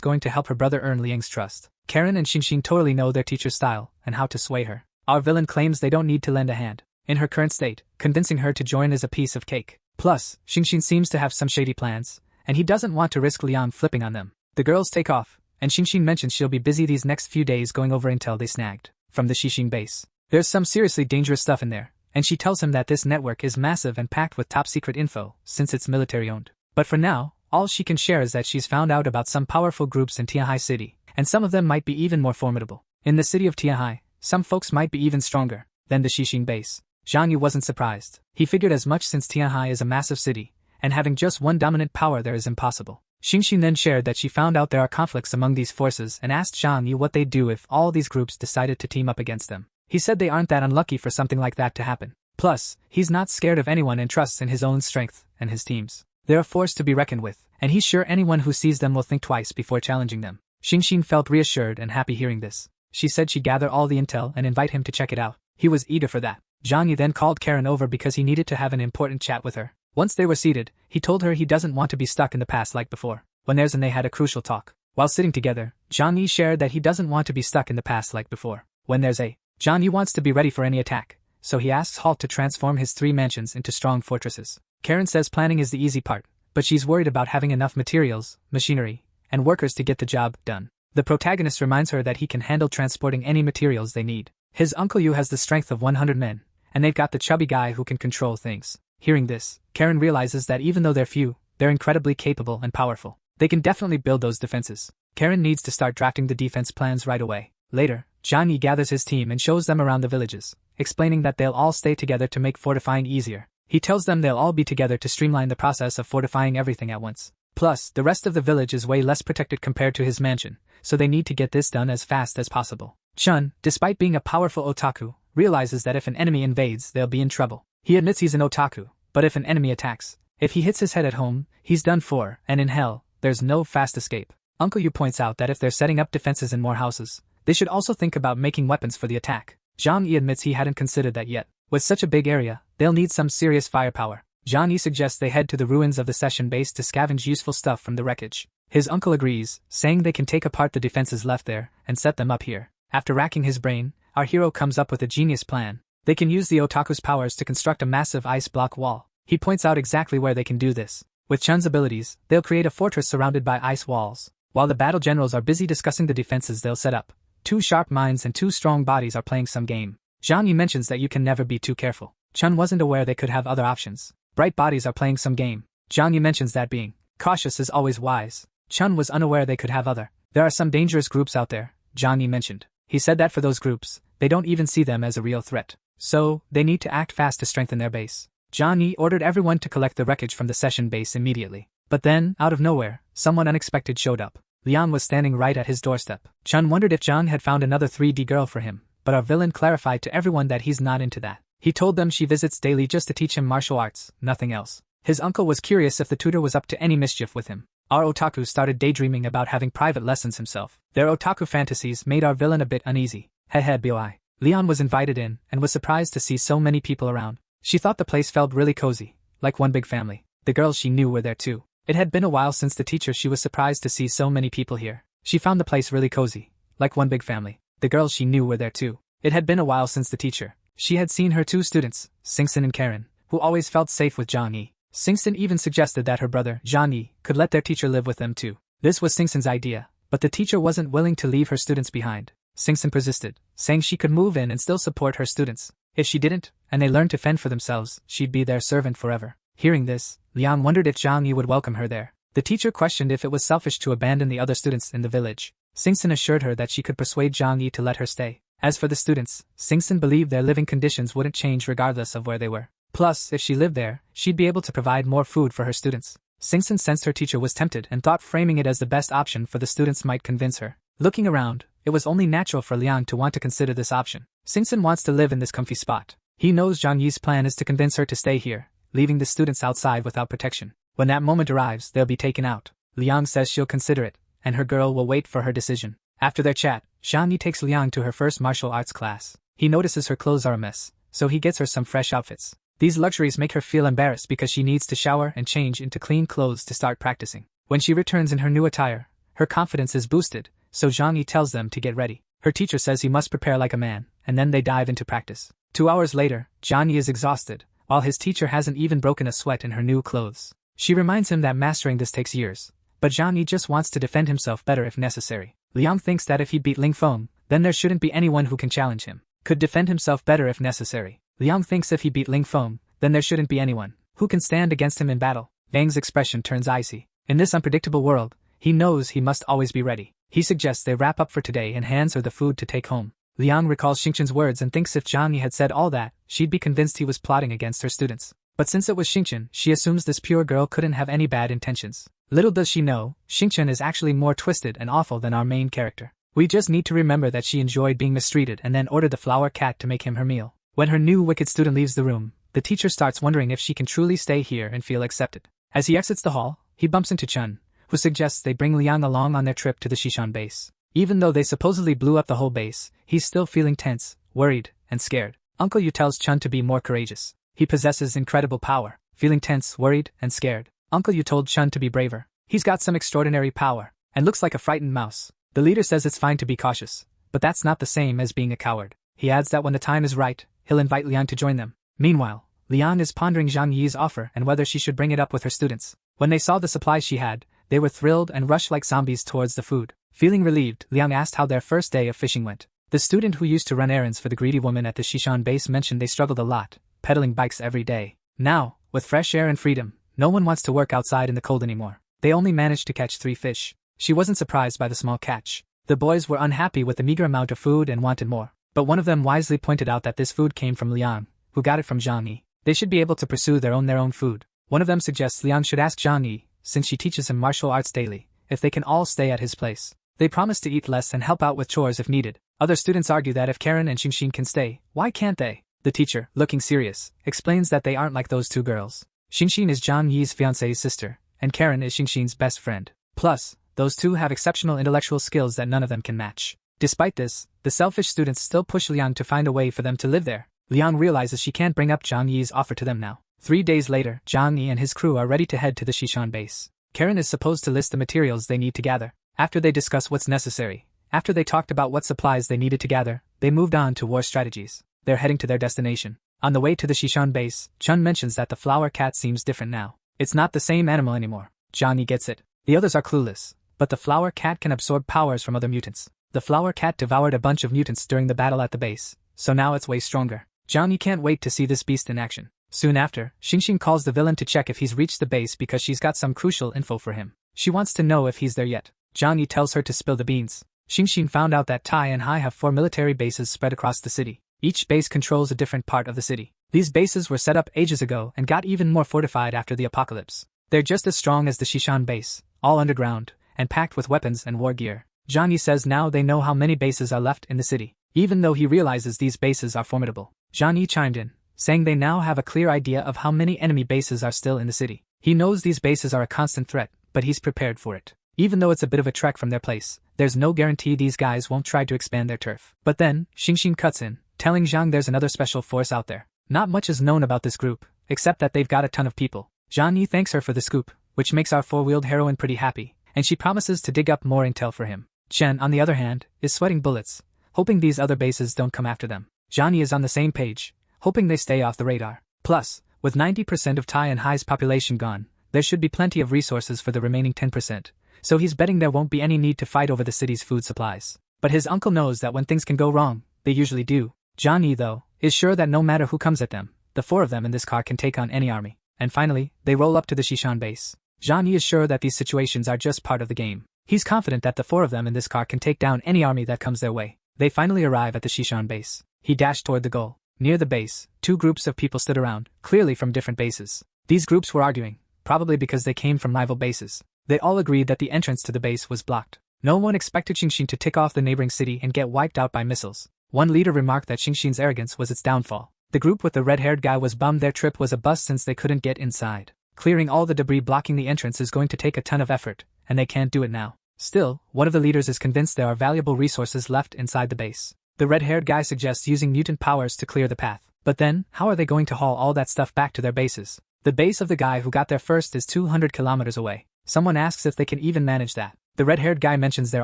going to help her brother earn Liang's trust. Karen and Xingxin totally know their teacher's style and how to sway her. Our villain claims they don't need to lend a hand. In her current state, convincing her to join is a piece of cake. Plus, Xingxin seems to have some shady plans, and he doesn't want to risk Liang flipping on them. The girls take off, and Xingxin mentions she'll be busy these next few days going over intel they snagged from the Xixing base. There's some seriously dangerous stuff in there, and she tells him that this network is massive and packed with top-secret info, since it's military-owned. But for now, all she can share is that she's found out about some powerful groups in Tianhai City, and some of them might be even more formidable. In the city of Tianhai, some folks might be even stronger than the Xixing base. Xiangyi wasn't surprised. He figured as much since Tianhai is a massive city, and having just one dominant power there is impossible. Xingxin then shared that she found out there are conflicts among these forces and asked Xiangyi what they'd do if all these groups decided to team up against them. He said they aren't that unlucky for something like that to happen. Plus, he's not scared of anyone and trusts in his own strength and his team's. They're a force to be reckoned with, and he's sure anyone who sees them will think twice before challenging them. Xingxin felt reassured and happy hearing this. She said she'd gather all the intel and invite him to check it out. He was eager for that. Xiangyi then called Karen over because he needed to have an important chat with her. Once they were seated, he told her he doesn't want to be stuck in the past like before. When there's and they had a crucial talk. While sitting together, Xiangyi shared that he doesn't want to be stuck in the past like before. When there's Xiangyi wants to be ready for any attack, so he asks Halt to transform his 3 mansions into strong fortresses. Karen says planning is the easy part, but she's worried about having enough materials, machinery, and workers to get the job done. The protagonist reminds her that he can handle transporting any materials they need. His Uncle Yu has the strength of 100 men, and they've got the chubby guy who can control things. Hearing this, Karen realizes that even though they're few, they're incredibly capable and powerful. They can definitely build those defenses. Karen needs to start drafting the defense plans right away. Later, Xiangyi gathers his team and shows them around the villages, explaining that they'll all stay together to make fortifying easier. He tells them they'll all be together to streamline the process of fortifying everything at once. Plus, the rest of the village is way less protected compared to his mansion, so they need to get this done as fast as possible. Chun, despite being a powerful otaku, realizes that if an enemy invades, they'll be in trouble. He admits he's an otaku, but if an enemy attacks, if he hits his head at home, he's done for, and in hell, there's no fast escape. Uncle Yu points out that if they're setting up defenses in more houses, they should also think about making weapons for the attack. Zhang Yi admits he hadn't considered that yet. With such a big area, they'll need some serious firepower. Zhang Yi suggests they head to the ruins of the session base to scavenge useful stuff from the wreckage. His uncle agrees, saying they can take apart the defenses left there and set them up here. After racking his brain, our hero comes up with a genius plan. They can use the otaku's powers to construct a massive ice block wall. He points out exactly where they can do this. With Chun's abilities, they'll create a fortress surrounded by ice walls. While the battle generals are busy discussing the defenses they'll set up, 2 sharp minds and 2 strong bodies are playing some game. Zhang Yi mentions that you can never be too careful. Chun wasn't aware they could have other options. Bright bodies are playing some game. Zhang Yi mentions that being cautious is always wise. Chun was unaware they could have other. There are some dangerous groups out there, Zhang Yi mentioned. He said that for those groups, they don't even see them as a real threat. So, they need to act fast to strengthen their base. Zhang Yi ordered everyone to collect the wreckage from the session base immediately. But then, out of nowhere, someone unexpected showed up. Liang was standing right at his doorstep. Chun wondered if Zhang had found another 3D girl for him, but our villain clarified to everyone that he's not into that. He told them she visits daily just to teach him martial arts, nothing else. His uncle was curious if the tutor was up to any mischief with him. Our otaku started daydreaming about having private lessons himself. Their otaku fantasies made our villain a bit uneasy. Hehe boi. Leon was invited in, and was surprised to see so many people around. She thought the place felt really cozy, like one big family. The girls she knew were there too. It had been a while since the teacher. She was surprised to see so many people here. She found the place really cozy, like one big family. The girls she knew were there too. It had been a while since the teacher. She had seen her 2 students, Singson and Karen, who always felt safe with Zhang Yi. Singson even suggested that her brother, Zhang Yi, could let their teacher live with them too. This was Singson's idea, but the teacher wasn't willing to leave her students behind. Singson persisted, saying she could move in and still support her students. If she didn't, and they learned to fend for themselves, she'd be their servant forever. Hearing this, Liang wondered if Zhang Yi would welcome her there. The teacher questioned if it was selfish to abandon the other students in the village. Singson assured her that she could persuade Zhang Yi to let her stay. As for the students, Singson believed their living conditions wouldn't change regardless of where they were. Plus, if she lived there, she'd be able to provide more food for her students. Singson sensed her teacher was tempted and thought framing it as the best option for the students might convince her. Looking around, it was only natural for Liang to want to consider this option. Singson wants to live in this comfy spot. He knows Zhang Yi's plan is to convince her to stay here, leaving the students outside without protection. When that moment arrives, they'll be taken out. Liang says she'll consider it, and her girl will wait for her decision. After their chat, Zhang Yi takes Liang to her first martial arts class. He notices her clothes are a mess, so he gets her some fresh outfits. These luxuries make her feel embarrassed because she needs to shower and change into clean clothes to start practicing. When she returns in her new attire, her confidence is boosted, so Zhang Yi tells them to get ready. Her teacher says he must prepare like a man, and then they dive into practice. 2 hours later, Zhang Yi is exhausted, while his teacher hasn't even broken a sweat in her new clothes. She reminds him that mastering this takes years, but Zhang Yi just wants to defend himself better if necessary. Liang thinks that if he beat Ling Feng, then there shouldn't be anyone who can challenge him. Could defend himself better if necessary. Liang thinks if he beat Ling Feng, then there shouldn't be anyone who can stand against him in battle. Bang's expression turns icy. In this unpredictable world, he knows he must always be ready. He suggests they wrap up for today and hands her the food to take home. Liang recalls Xingqian's words and thinks if Zhang Yi had said all that, she'd be convinced he was plotting against her students. But since it was Xingqian, she assumes this pure girl couldn't have any bad intentions. Little does she know, Xingqian is actually more twisted and awful than our main character. We just need to remember that she enjoyed being mistreated and then ordered the flower cat to make him her meal. When her new wicked student leaves the room, the teacher starts wondering if she can truly stay here and feel accepted. As he exits the hall, he bumps into Chun, who suggests they bring Liang along on their trip to the Shishan base. Even though they supposedly blew up the whole base, he's still feeling tense, worried, and scared. Uncle Yu tells Chun to be more courageous. He possesses incredible power. Feeling tense, worried, and scared, Uncle Yu told Chun to be braver. He's got some extraordinary power, and looks like a frightened mouse. The leader says it's fine to be cautious, but that's not the same as being a coward. He adds that when the time is right, he'll invite Liang to join them. Meanwhile, Liang is pondering Zhang Yi's offer and whether she should bring it up with her students. When they saw the supplies she had, they were thrilled and rushed like zombies towards the food. Feeling relieved, Liang asked how their first day of fishing went. The student who used to run errands for the greedy woman at the Shishan base mentioned they struggled a lot, pedaling bikes every day. Now, with fresh air and freedom, no one wants to work outside in the cold anymore. They only managed to catch 3 fish. She wasn't surprised by the small catch. The boys were unhappy with the meager amount of food and wanted more. But one of them wisely pointed out that this food came from Liang, who got it from Zhang Yi. They should be able to pursue their own food. One of them suggests Liang should ask Zhang Yi, since she teaches him martial arts daily, if they can all stay at his place. They promise to eat less and help out with chores if needed. Other students argue that if Karen and Xingxin can stay, why can't they? The teacher, looking serious, explains that they aren't like those 2 girls. Xingxin is Zhang Yi's fiancée's sister, and Karen is Xingxin's best friend. Plus, those 2 have exceptional intellectual skills that none of them can match. Despite this, the selfish students still push Liang to find a way for them to live there. Liang realizes she can't bring up Zhang Yi's offer to them now. 3 days later, Zhang Yi and his crew are ready to head to the Shishan base. Karen is supposed to list the materials they need to gather. After they discuss what's necessary, after they talked about what supplies they needed to gather, they moved on to war strategies. They're heading to their destination. On the way to the Shishan base, Chun mentions that the flower cat seems different now. It's not the same animal anymore. Johnny gets it. The others are clueless, but the flower cat can absorb powers from other mutants. The flower cat devoured a bunch of mutants during the battle at the base, so now it's way stronger. Johnny can't wait to see this beast in action. Soon after, Xingxing calls the villain to check if he's reached the base because she's got some crucial info for him. She wants to know if he's there yet. Johnny tells her to spill the beans. Xingxing found out that Tai and Hai have 4 military bases spread across the city. Each base controls a different part of the city. These bases were set up ages ago and got even more fortified after the apocalypse. They're just as strong as the Shishan base, all underground, and packed with weapons and war gear. Johnny says now they know how many bases are left in the city, even though he realizes these bases are formidable. Johnny chimed in, saying they now have a clear idea of how many enemy bases are still in the city. He knows these bases are a constant threat, but he's prepared for it. Even though it's a bit of a trek from their place, there's no guarantee these guys won't try to expand their turf. But then, Xingxing cuts in, telling Zhang there's another special force out there. Not much is known about this group, except that they've got a ton of people. Johnny thanks her for the scoop, which makes our 4-wheeled heroine pretty happy, and she promises to dig up more intel for him. Chen, on the other hand, is sweating bullets, hoping these other bases don't come after them. Johnny is on the same page, hoping they stay off the radar. Plus, with 90% of Tai and Hai's population gone, there should be plenty of resources for the remaining 10%, so he's betting there won't be any need to fight over the city's food supplies. But his uncle knows that when things can go wrong, they usually do. Johnny, though, is sure that no matter who comes at them, the 4 of them in this car can take on any army. And finally, they roll up to the Shishan base. Johnny is sure that these situations are just part of the game. He's confident that the 4 of them in this car can take down any army that comes their way. They finally arrive at the Shishan base. He dashed toward the goal. Near the base, 2 groups of people stood around, clearly from different bases. These groups were arguing, probably because they came from rival bases. They all agreed that the entrance to the base was blocked. No one expected Xingxing to tick off the neighboring city and get wiped out by missiles. One leader remarked that Xingxing's arrogance was its downfall. The group with the red-haired guy was bummed their trip was a bust since they couldn't get inside. Clearing all the debris blocking the entrance is going to take a ton of effort, and they can't do it now. Still, one of the leaders is convinced there are valuable resources left inside the base. The red-haired guy suggests using mutant powers to clear the path. But then, how are they going to haul all that stuff back to their bases? The base of the guy who got there first is 200 kilometers away. Someone asks if they can even manage that. The red-haired guy mentions they're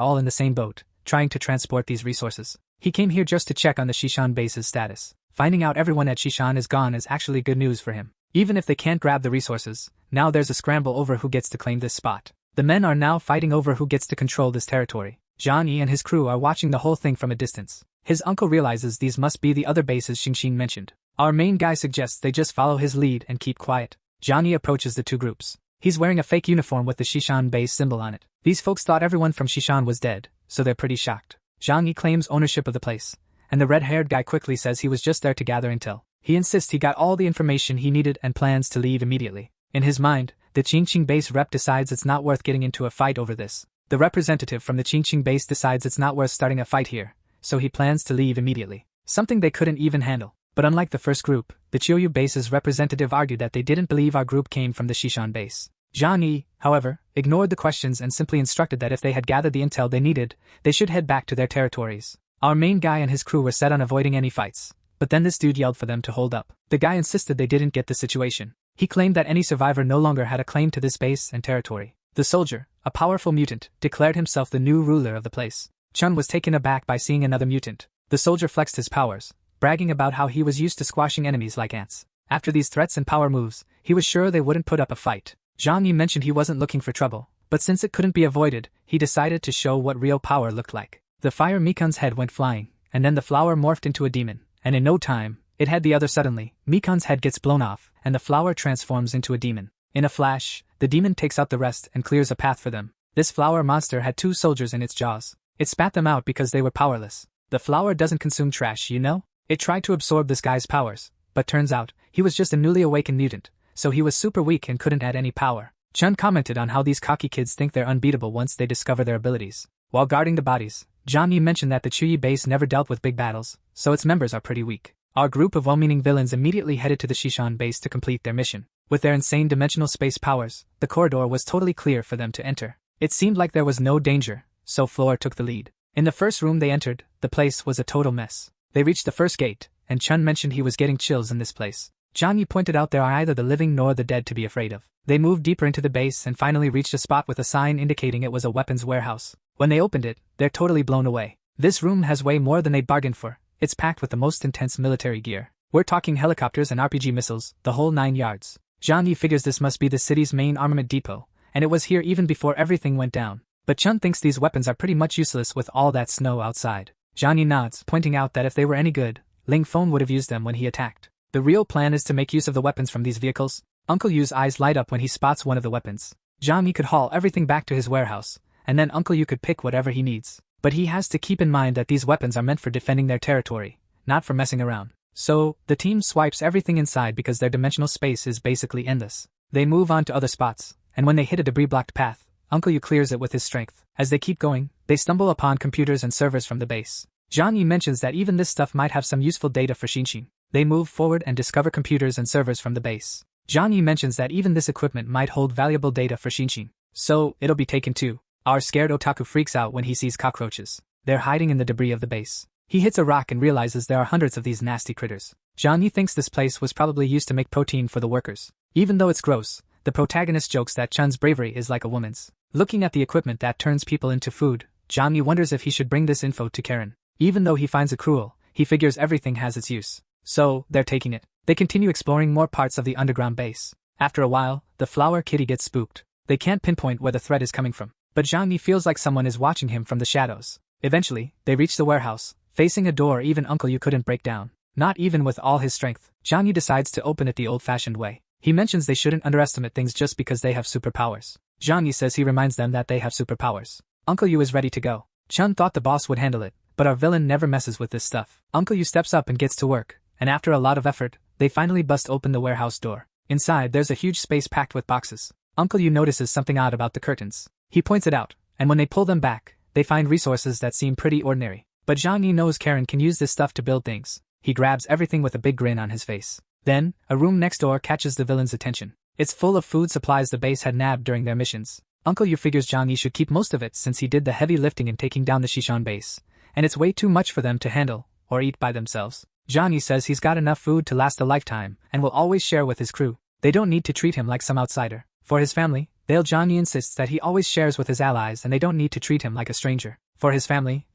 all in the same boat, trying to transport these resources. He came here just to check on the Shishan base's status. Finding out everyone at Shishan is gone is actually good news for him. Even if they can't grab the resources, now there's a scramble over who gets to claim this spot. The men are now fighting over who gets to control this territory. Johnny and his crew are watching the whole thing from a distance. His uncle realizes these must be the other bases Xingxing mentioned. Our main guy suggests they just follow his lead and keep quiet. Johnny approaches the 2 groups. He's wearing a fake uniform with the Shishan base symbol on it. These folks thought everyone from Shishan was dead, so they're pretty shocked. Johnny claims ownership of the place, and the red-haired guy quickly says he was just there to gather intel. He insists he got all the information he needed and plans to leave immediately. In his mind, the Qingqing base rep decides it's not worth getting into a fight over this. The representative from the Qingqing base decides it's not worth starting a fight here, so he plans to leave immediately. Something they couldn't even handle. But unlike the first group, the Chiyoyu base's representative argued that they didn't believe our group came from the Shishan base. Zhang, however, ignored the questions and simply instructed that if they had gathered the intel they needed, they should head back to their territories. Our main guy and his crew were set on avoiding any fights, but then this dude yelled for them to hold up. The guy insisted they didn't get the situation. He claimed that any survivor no longer had a claim to this base and territory. The soldier, a powerful mutant, declared himself the new ruler of the place. Chun was taken aback by seeing another mutant. The soldier flexed his powers, bragging about how he was used to squashing enemies like ants. After these threats and power moves, he was sure they wouldn't put up a fight. Zhang Yi mentioned he wasn't looking for trouble, but since it couldn't be avoided, he decided to show what real power looked like. The fire Mikan's head went flying, and then the flower morphed into a demon, and in no time, it had the other suddenly. Mikan's head gets blown off, and the flower transforms into a demon. In a flash, the demon takes out the rest and clears a path for them. This flower monster had 2 soldiers in its jaws. It spat them out because they were powerless. The flower doesn't consume trash, you know? It tried to absorb this guy's powers, but turns out, he was just a newly awakened mutant, so he was super weak and couldn't add any power. Chun commented on how these cocky kids think they're unbeatable once they discover their abilities. While guarding the bodies, Johnny mentioned that the Chuyi base never dealt with big battles, so its members are pretty weak. Our group of well-meaning villains immediately headed to the Shishan base to complete their mission. With their insane dimensional space powers, the corridor was totally clear for them to enter. It seemed like there was no danger, so Floor took the lead. In the first room they entered, the place was a total mess. They reached the first gate, and Chun mentioned he was getting chills in this place. Johnny pointed out there are either the living nor the dead to be afraid of. They moved deeper into the base and finally reached a spot with a sign indicating it was a weapons warehouse. When they opened it, they're totally blown away. This room has way more than they bargained for. It's packed with the most intense military gear. We're talking helicopters and RPG missiles, the whole 9 yards. Zhang Yi figures this must be the city's main armament depot, and it was here even before everything went down. But Chun thinks these weapons are pretty much useless with all that snow outside. Zhang Yi nods, pointing out that if they were any good, Ling Feng would have used them when he attacked. The real plan is to make use of the weapons from these vehicles. Uncle Yu's eyes light up when he spots one of the weapons. Zhang Yi could haul everything back to his warehouse, and then Uncle Yu could pick whatever he needs. But he has to keep in mind that these weapons are meant for defending their territory, not for messing around. So, the team swipes everything inside because their dimensional space is basically endless. They move on to other spots, and when they hit a debris-blocked path, Uncle Yu clears it with his strength. As they keep going, they stumble upon computers and servers from the base. Zhang Yi mentions that even this stuff might have some useful data for Xinxin. They move forward and discover computers and servers from the base. Zhang Yi mentions that even this equipment might hold valuable data for Xinxin. So, it'll be taken too. Our scared otaku freaks out when he sees cockroaches. They're hiding in the debris of the base. He hits a rock and realizes there are hundreds of these nasty critters. Zhang Yi thinks this place was probably used to make protein for the workers. Even though it's gross, the protagonist jokes that Chun's bravery is like a woman's. Looking at the equipment that turns people into food, Zhang Yi wonders if he should bring this info to Karen. Even though he finds it cruel, he figures everything has its use. So, they're taking it. They continue exploring more parts of the underground base. After a while, the flower kitty gets spooked. They can't pinpoint where the threat is coming from, but Zhang Yi feels like someone is watching him from the shadows. Eventually, they reach the warehouse, facing a door even Uncle Yu couldn't break down. Not even with all his strength, Zhang Yi decides to open it the old-fashioned way. He mentions they shouldn't underestimate things just because they have superpowers. Zhang Yi says he reminds them that they have superpowers. Uncle Yu is ready to go. Chun thought the boss would handle it, but our villain never messes with this stuff. Uncle Yu steps up and gets to work, and after a lot of effort, they finally bust open the warehouse door. Inside there's a huge space packed with boxes. Uncle Yu notices something odd about the curtains. He points it out, and when they pull them back, they find resources that seem pretty ordinary. But Zhang Yi knows Karen can use this stuff to build things. He grabs everything with a big grin on his face. Then, a room next door catches the villain's attention. It's full of food supplies the base had nabbed during their missions. Uncle Yu figures Zhang Yi should keep most of it since he did the heavy lifting in taking down the Shishan base, and it's way too much for them to handle, or eat by themselves. Zhang Yi says he's got enough food to last a lifetime and will always share with his crew. They don't need to treat him like some outsider. For his family, Zhang Yi insists that he always shares with his allies and they don't need to treat him like a stranger. For his family,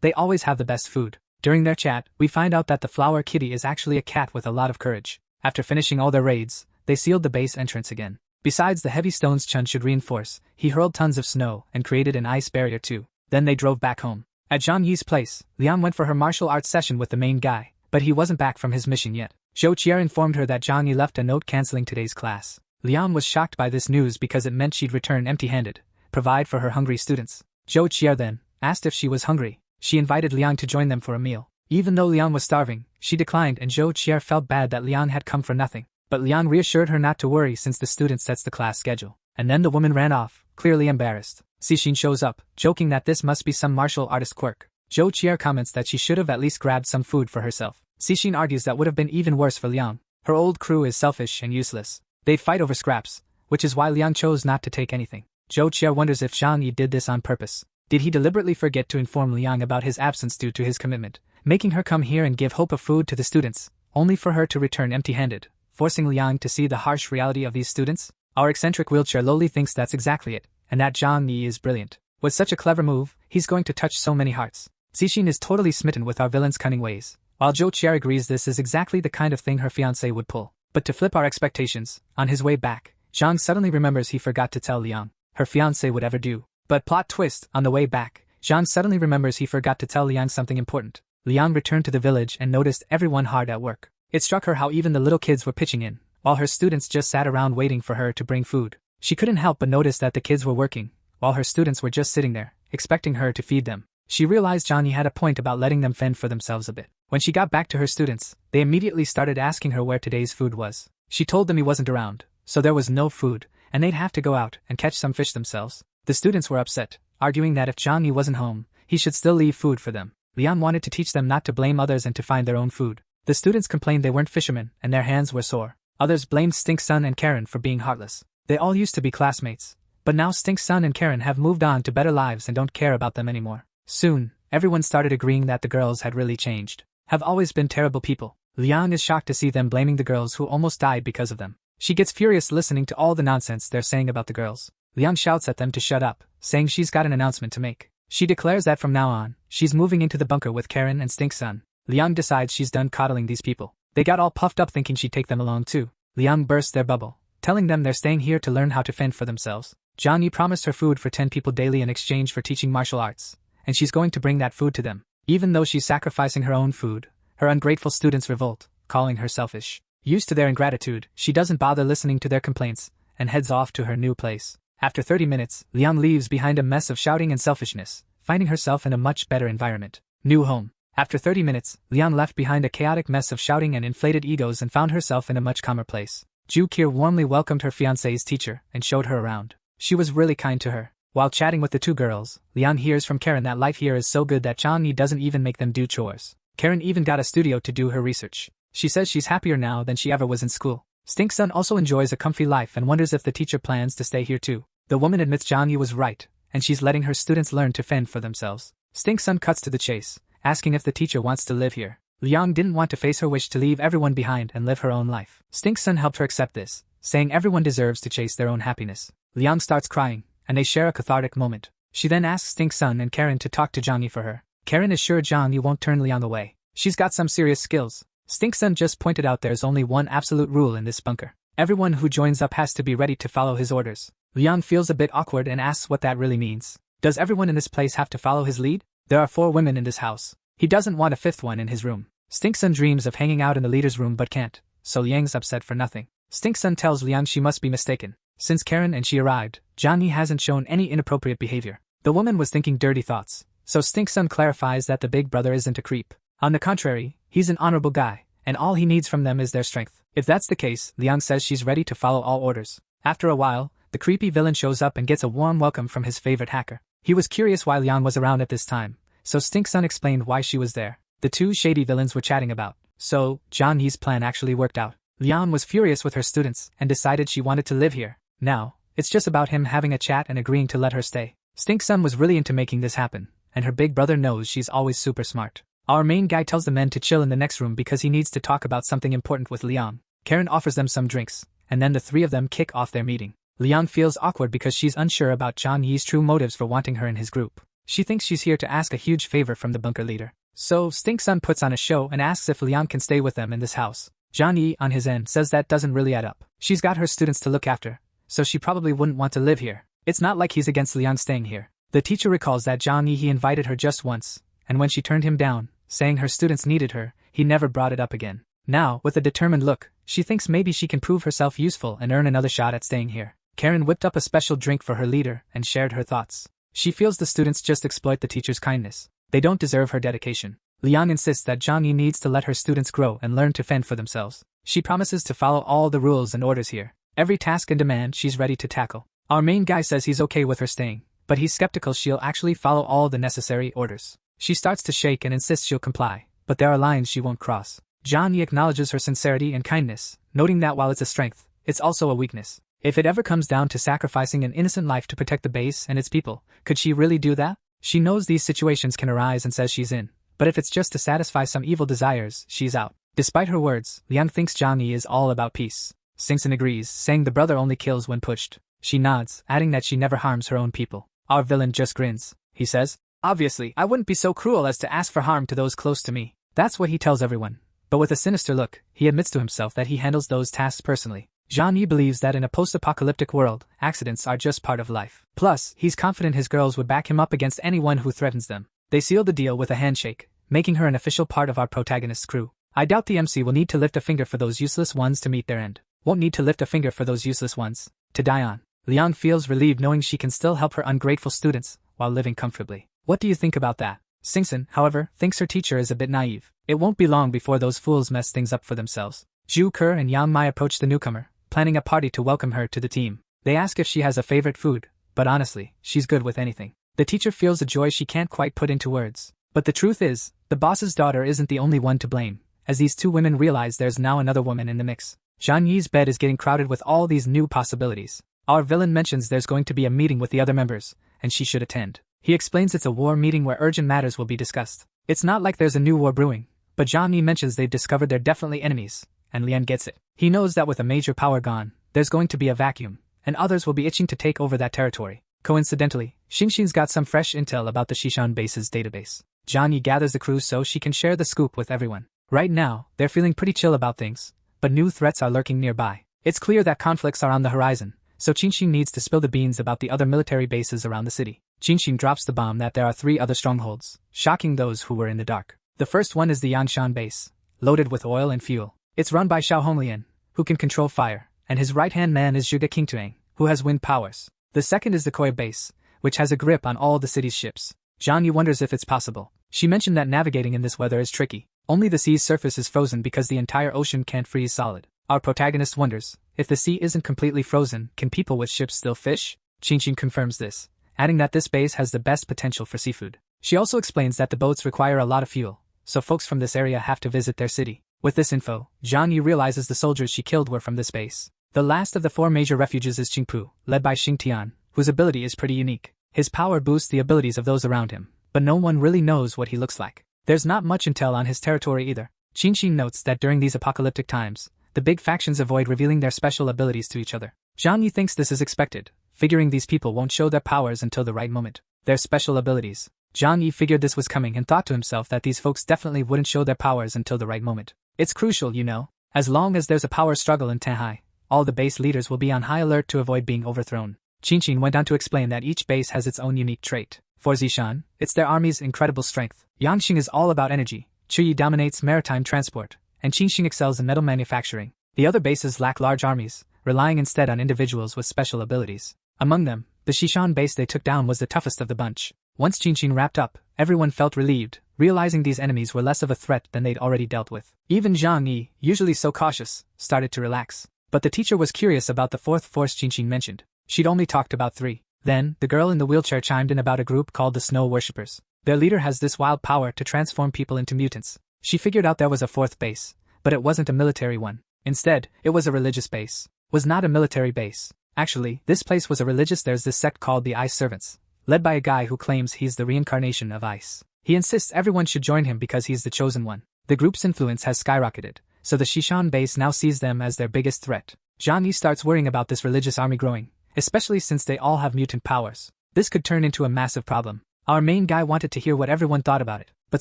they always have the best food. During their chat, we find out that the flower kitty is actually a cat with a lot of courage. After finishing all their raids, they sealed the base entrance again. Besides the heavy stones Chun should reinforce, he hurled tons of snow and created an ice barrier too. Then they drove back home. At Zhang Yi's place, Liang went for her martial arts session with the main guy, but he wasn't back from his mission yet. Zhou Qier informed her that Zhang Yi left a note canceling today's class. Liang was shocked by this news because it meant she'd return empty-handed, provide for her hungry students. Zhou Qier then asked if she was hungry. She invited Liang to join them for a meal. Even though Liang was starving, she declined and Zhou Qier felt bad that Liang had come for nothing. But Liang reassured her not to worry since the student sets the class schedule. And then the woman ran off, clearly embarrassed. Cixin shows up, joking that this must be some martial artist quirk. Zhou Qier comments that she should have at least grabbed some food for herself. Cixin argues that would have been even worse for Liang. Her old crew is selfish and useless. They fight over scraps, which is why Liang chose not to take anything. Zhou Qier wonders if Zhang Yi did this on purpose. Did he deliberately forget to inform Liang about his absence due to his commitment, making her come here and give hope of food to the students, only for her to return empty-handed, forcing Liang to see the harsh reality of these students? Our eccentric wheelchair lowly thinks that's exactly it, and that Zhang Yi is brilliant. With such a clever move, he's going to touch so many hearts. Cixin is totally smitten with our villain's cunning ways, while Zhou Qier agrees this is exactly the kind of thing her fiancé would pull. But to flip our expectations, on his way back, Zhang suddenly remembers he forgot to tell Liang her fiancé would ever do. But plot twist, on the way back, Zhang suddenly remembers he forgot to tell Liang something important. Liang returned to the village and noticed everyone hard at work. It struck her how even the little kids were pitching in, while her students just sat around waiting for her to bring food. She couldn't help but notice that the kids were working, while her students were just sitting there, expecting her to feed them. She realized Zhang Yi had a point about letting them fend for themselves a bit. When she got back to her students, they immediately started asking her where today's food was. She told them he wasn't around, so there was no food, and they'd have to go out and catch some fish themselves. The students were upset, arguing that if Zhang Yi wasn't home, he should still leave food for them. Liang wanted to teach them not to blame others and to find their own food. The students complained they weren't fishermen and their hands were sore. Others blamed Stink Sun and Karen for being heartless. They all used to be classmates, but now Stink Sun and Karen have moved on to better lives and don't care about them anymore. Soon, everyone started agreeing that the girls had really changed, have always been terrible people. Liang is shocked to see them blaming the girls who almost died because of them. She gets furious listening to all the nonsense they're saying about the girls. Liang shouts at them to shut up, saying she's got an announcement to make. She declares that from now on, she's moving into the bunker with Karen and Stink Sun. Liang decides she's done coddling these people. They got all puffed up thinking she'd take them along too. Liang bursts their bubble, telling them they're staying here to learn how to fend for themselves. Zhang Yi promised her food for 10 people daily in exchange for teaching martial arts, and she's going to bring that food to them. Even though she's sacrificing her own food, her ungrateful students revolt, calling her selfish. Used to their ingratitude, she doesn't bother listening to their complaints, and heads off to her new place. After 30 minutes, Liang leaves behind a mess of shouting and selfishness, finding herself in a much better environment. New home. After 30 minutes, Liang left behind a chaotic mess of shouting and inflated egos and found herself in a much calmer place. Ju Kier warmly welcomed her fiancé's teacher and showed her around. She was really kind to her. While chatting with the two girls, Liang hears from Karen that life here is so good that Zhang Yi doesn't even make them do chores. Karen even got a studio to do her research. She says she's happier now than she ever was in school. Stink Sun also enjoys a comfy life and wonders if the teacher plans to stay here too. The woman admits Zhang Yi was right, and she's letting her students learn to fend for themselves. Stink Sun cuts to the chase, asking if the teacher wants to live here. Liang didn't want to face her wish to leave everyone behind and live her own life. Stink Sun helped her accept this, saying everyone deserves to chase their own happiness. Liang starts crying, and they share a cathartic moment. She then asks Stink Sun and Karen to talk to Zhang Yi for her. Karen is sure Zhang Yi won't turn Liang away. She's got some serious skills. Stink Sun just pointed out there's only one absolute rule in this bunker. Everyone who joins up has to be ready to follow his orders. Liang feels a bit awkward and asks what that really means. Does everyone in this place have to follow his lead? There are 4 women in this house. He doesn't want a 5th one in his room. Stink Sun dreams of hanging out in the leader's room but can't, so Liang's upset for nothing. Stink Sun tells Liang she must be mistaken. Since Karen and she arrived, Zhang Yi hasn't shown any inappropriate behavior. The woman was thinking dirty thoughts, so Stink Sun clarifies that the big brother isn't a creep. On the contrary, he's an honorable guy, and all he needs from them is their strength. If that's the case, Liang says she's ready to follow all orders. After a while, the creepy villain shows up and gets a warm welcome from his favorite hacker. He was curious why Liang was around at this time, so Stink Sun explained why she was there. The two shady villains were chatting about, so Zhang Yi's plan actually worked out. Liang was furious with her students and decided she wanted to live here. Now, it's just about him having a chat and agreeing to let her stay. Stink Sun was really into making this happen, and her big brother knows she's always super smart. Our main guy tells the men to chill in the next room because he needs to talk about something important with Liang. Karen offers them some drinks, and then the 3 of them kick off their meeting. Liang feels awkward because she's unsure about Zhang Yi's true motives for wanting her in his group. She thinks she's here to ask a huge favor from the bunker leader. So Stink Sun puts on a show and asks if Liang can stay with them in this house. Zhang Yi, on his end, says that doesn't really add up. She's got her students to look after, so she probably wouldn't want to live here. It's not like he's against Liang staying here. The teacher recalls that Zhang Yi he invited her just once, and when she turned him down, saying her students needed her, he never brought it up again. Now, with a determined look, she thinks maybe she can prove herself useful and earn another shot at staying here. Karen whipped up a special drink for her leader and shared her thoughts. She feels the students just exploit the teacher's kindness. They don't deserve her dedication. Liang insists that Zhang Yi needs to let her students grow and learn to fend for themselves. She promises to follow all the rules and orders here. Every task and demand she's ready to tackle. Our main guy says he's okay with her staying, but he's skeptical she'll actually follow all the necessary orders. She starts to shake and insists she'll comply, but there are lines she won't cross. Zhang Yi acknowledges her sincerity and kindness, noting that while it's a strength, it's also a weakness. If it ever comes down to sacrificing an innocent life to protect the base and its people, could she really do that? She knows these situations can arise and says she's in, but if it's just to satisfy some evil desires, she's out. Despite her words, Liang thinks Zhang Yi is all about peace. Stink Sun agrees, saying the brother only kills when pushed. She nods, adding that she never harms her own people. Our villain just grins. He says, "Obviously, I wouldn't be so cruel as to ask for harm to those close to me." That's what he tells everyone. But with a sinister look, he admits to himself that he handles those tasks personally. Zhang Yi believes that in a post-apocalyptic world, accidents are just part of life. Plus, he's confident his girls would back him up against anyone who threatens them. They seal the deal with a handshake, making her an official part of our protagonist's crew. I doubt the MC will need to lift a finger for those useless ones to meet their end. Won't need to lift a finger for those useless ones to die on. Liang feels relieved knowing she can still help her ungrateful students while living comfortably. What do you think about that? Stink Sun, however, thinks her teacher is a bit naive. It won't be long before those fools mess things up for themselves. Zhu Ke and Yang Mai approach the newcomer, planning a party to welcome her to the team. They ask if she has a favorite food, but honestly, she's good with anything. The teacher feels a joy she can't quite put into words. But the truth is, the boss's daughter isn't the only one to blame, as these two women realize there's now another woman in the mix. Zhang Yi's bed is getting crowded with all these new possibilities. Our villain mentions there's going to be a meeting with the other members, and she should attend. He explains it's a war meeting where urgent matters will be discussed. It's not like there's a new war brewing, but Zhang Yi mentions they've discovered they're definitely enemies, and Lian gets it. He knows that with a major power gone, there's going to be a vacuum, and others will be itching to take over that territory. Coincidentally, Xingxin's got some fresh intel about the Shishan base's database. Zhang Yi gathers the crew so she can share the scoop with everyone. Right now, they're feeling pretty chill about things, but new threats are lurking nearby. It's clear that conflicts are on the horizon, so Qinxin needs to spill the beans about the other military bases around the city. Qinxin drops the bomb that there are 3 other strongholds, shocking those who were in the dark. The first one is the Yangshan base, loaded with oil and fuel. It's run by Xiao Honglian, who can control fire, and his right-hand man is Zhuge Qingtuang, who has wind powers. The second is the Koya base, which has a grip on all the city's ships. Zhang Yi wonders if it's possible. She mentioned that navigating in this weather is tricky. Only the sea's surface is frozen because the entire ocean can't freeze solid. Our protagonist wonders, if the sea isn't completely frozen, can people with ships still fish? Qinxin confirms this, adding that this base has the best potential for seafood. She also explains that the boats require a lot of fuel, so folks from this area have to visit their city. With this info, Zhang Yi realizes the soldiers she killed were from this base. The last of the 4 major refuges is Qingpu, led by Xing Tian, whose ability is pretty unique. His power boosts the abilities of those around him, but no one really knows what he looks like. There's not much intel on his territory either. Qinxin notes that during these apocalyptic times, the big factions avoid revealing their special abilities to each other. Zhang Yi thinks this is expected, figuring these people won't show their powers until the right moment. Their special abilities. Zhang Yi figured this was coming and thought to himself that these folks definitely wouldn't show their powers until the right moment. It's crucial, you know. As long as there's a power struggle in Tanhai, all the base leaders will be on high alert to avoid being overthrown. Qinxin went on to explain that each base has its own unique trait. For Zishan, it's their army's incredible strength. Yangxing is all about energy, Chuyi dominates maritime transport, and Qinxin excels in metal manufacturing. The other bases lack large armies, relying instead on individuals with special abilities. Among them, the Shishan base they took down was the toughest of the bunch. Once Qinxin wrapped up, everyone felt relieved, realizing these enemies were less of a threat than they'd already dealt with. Even Zhang Yi, usually so cautious, started to relax. But the teacher was curious about the 4th force Qinxin mentioned. She'd only talked about 3. Then, the girl in the wheelchair chimed in about a group called the Snow Worshippers. Their leader has this wild power to transform people into mutants. She figured out there was a 4th base, but it wasn't a military one. Instead, it was a religious base. Was not a military base. Actually, this place was a religious. There's this sect called the Ice Servants, led by a guy who claims he's the reincarnation of ice. He insists everyone should join him because he's the chosen one. The group's influence has skyrocketed, so the Shishan base now sees them as their biggest threat. Zhang Yi starts worrying about this religious army growing, especially since they all have mutant powers. This could turn into a massive problem. Our main guy wanted to hear what everyone thought about it, but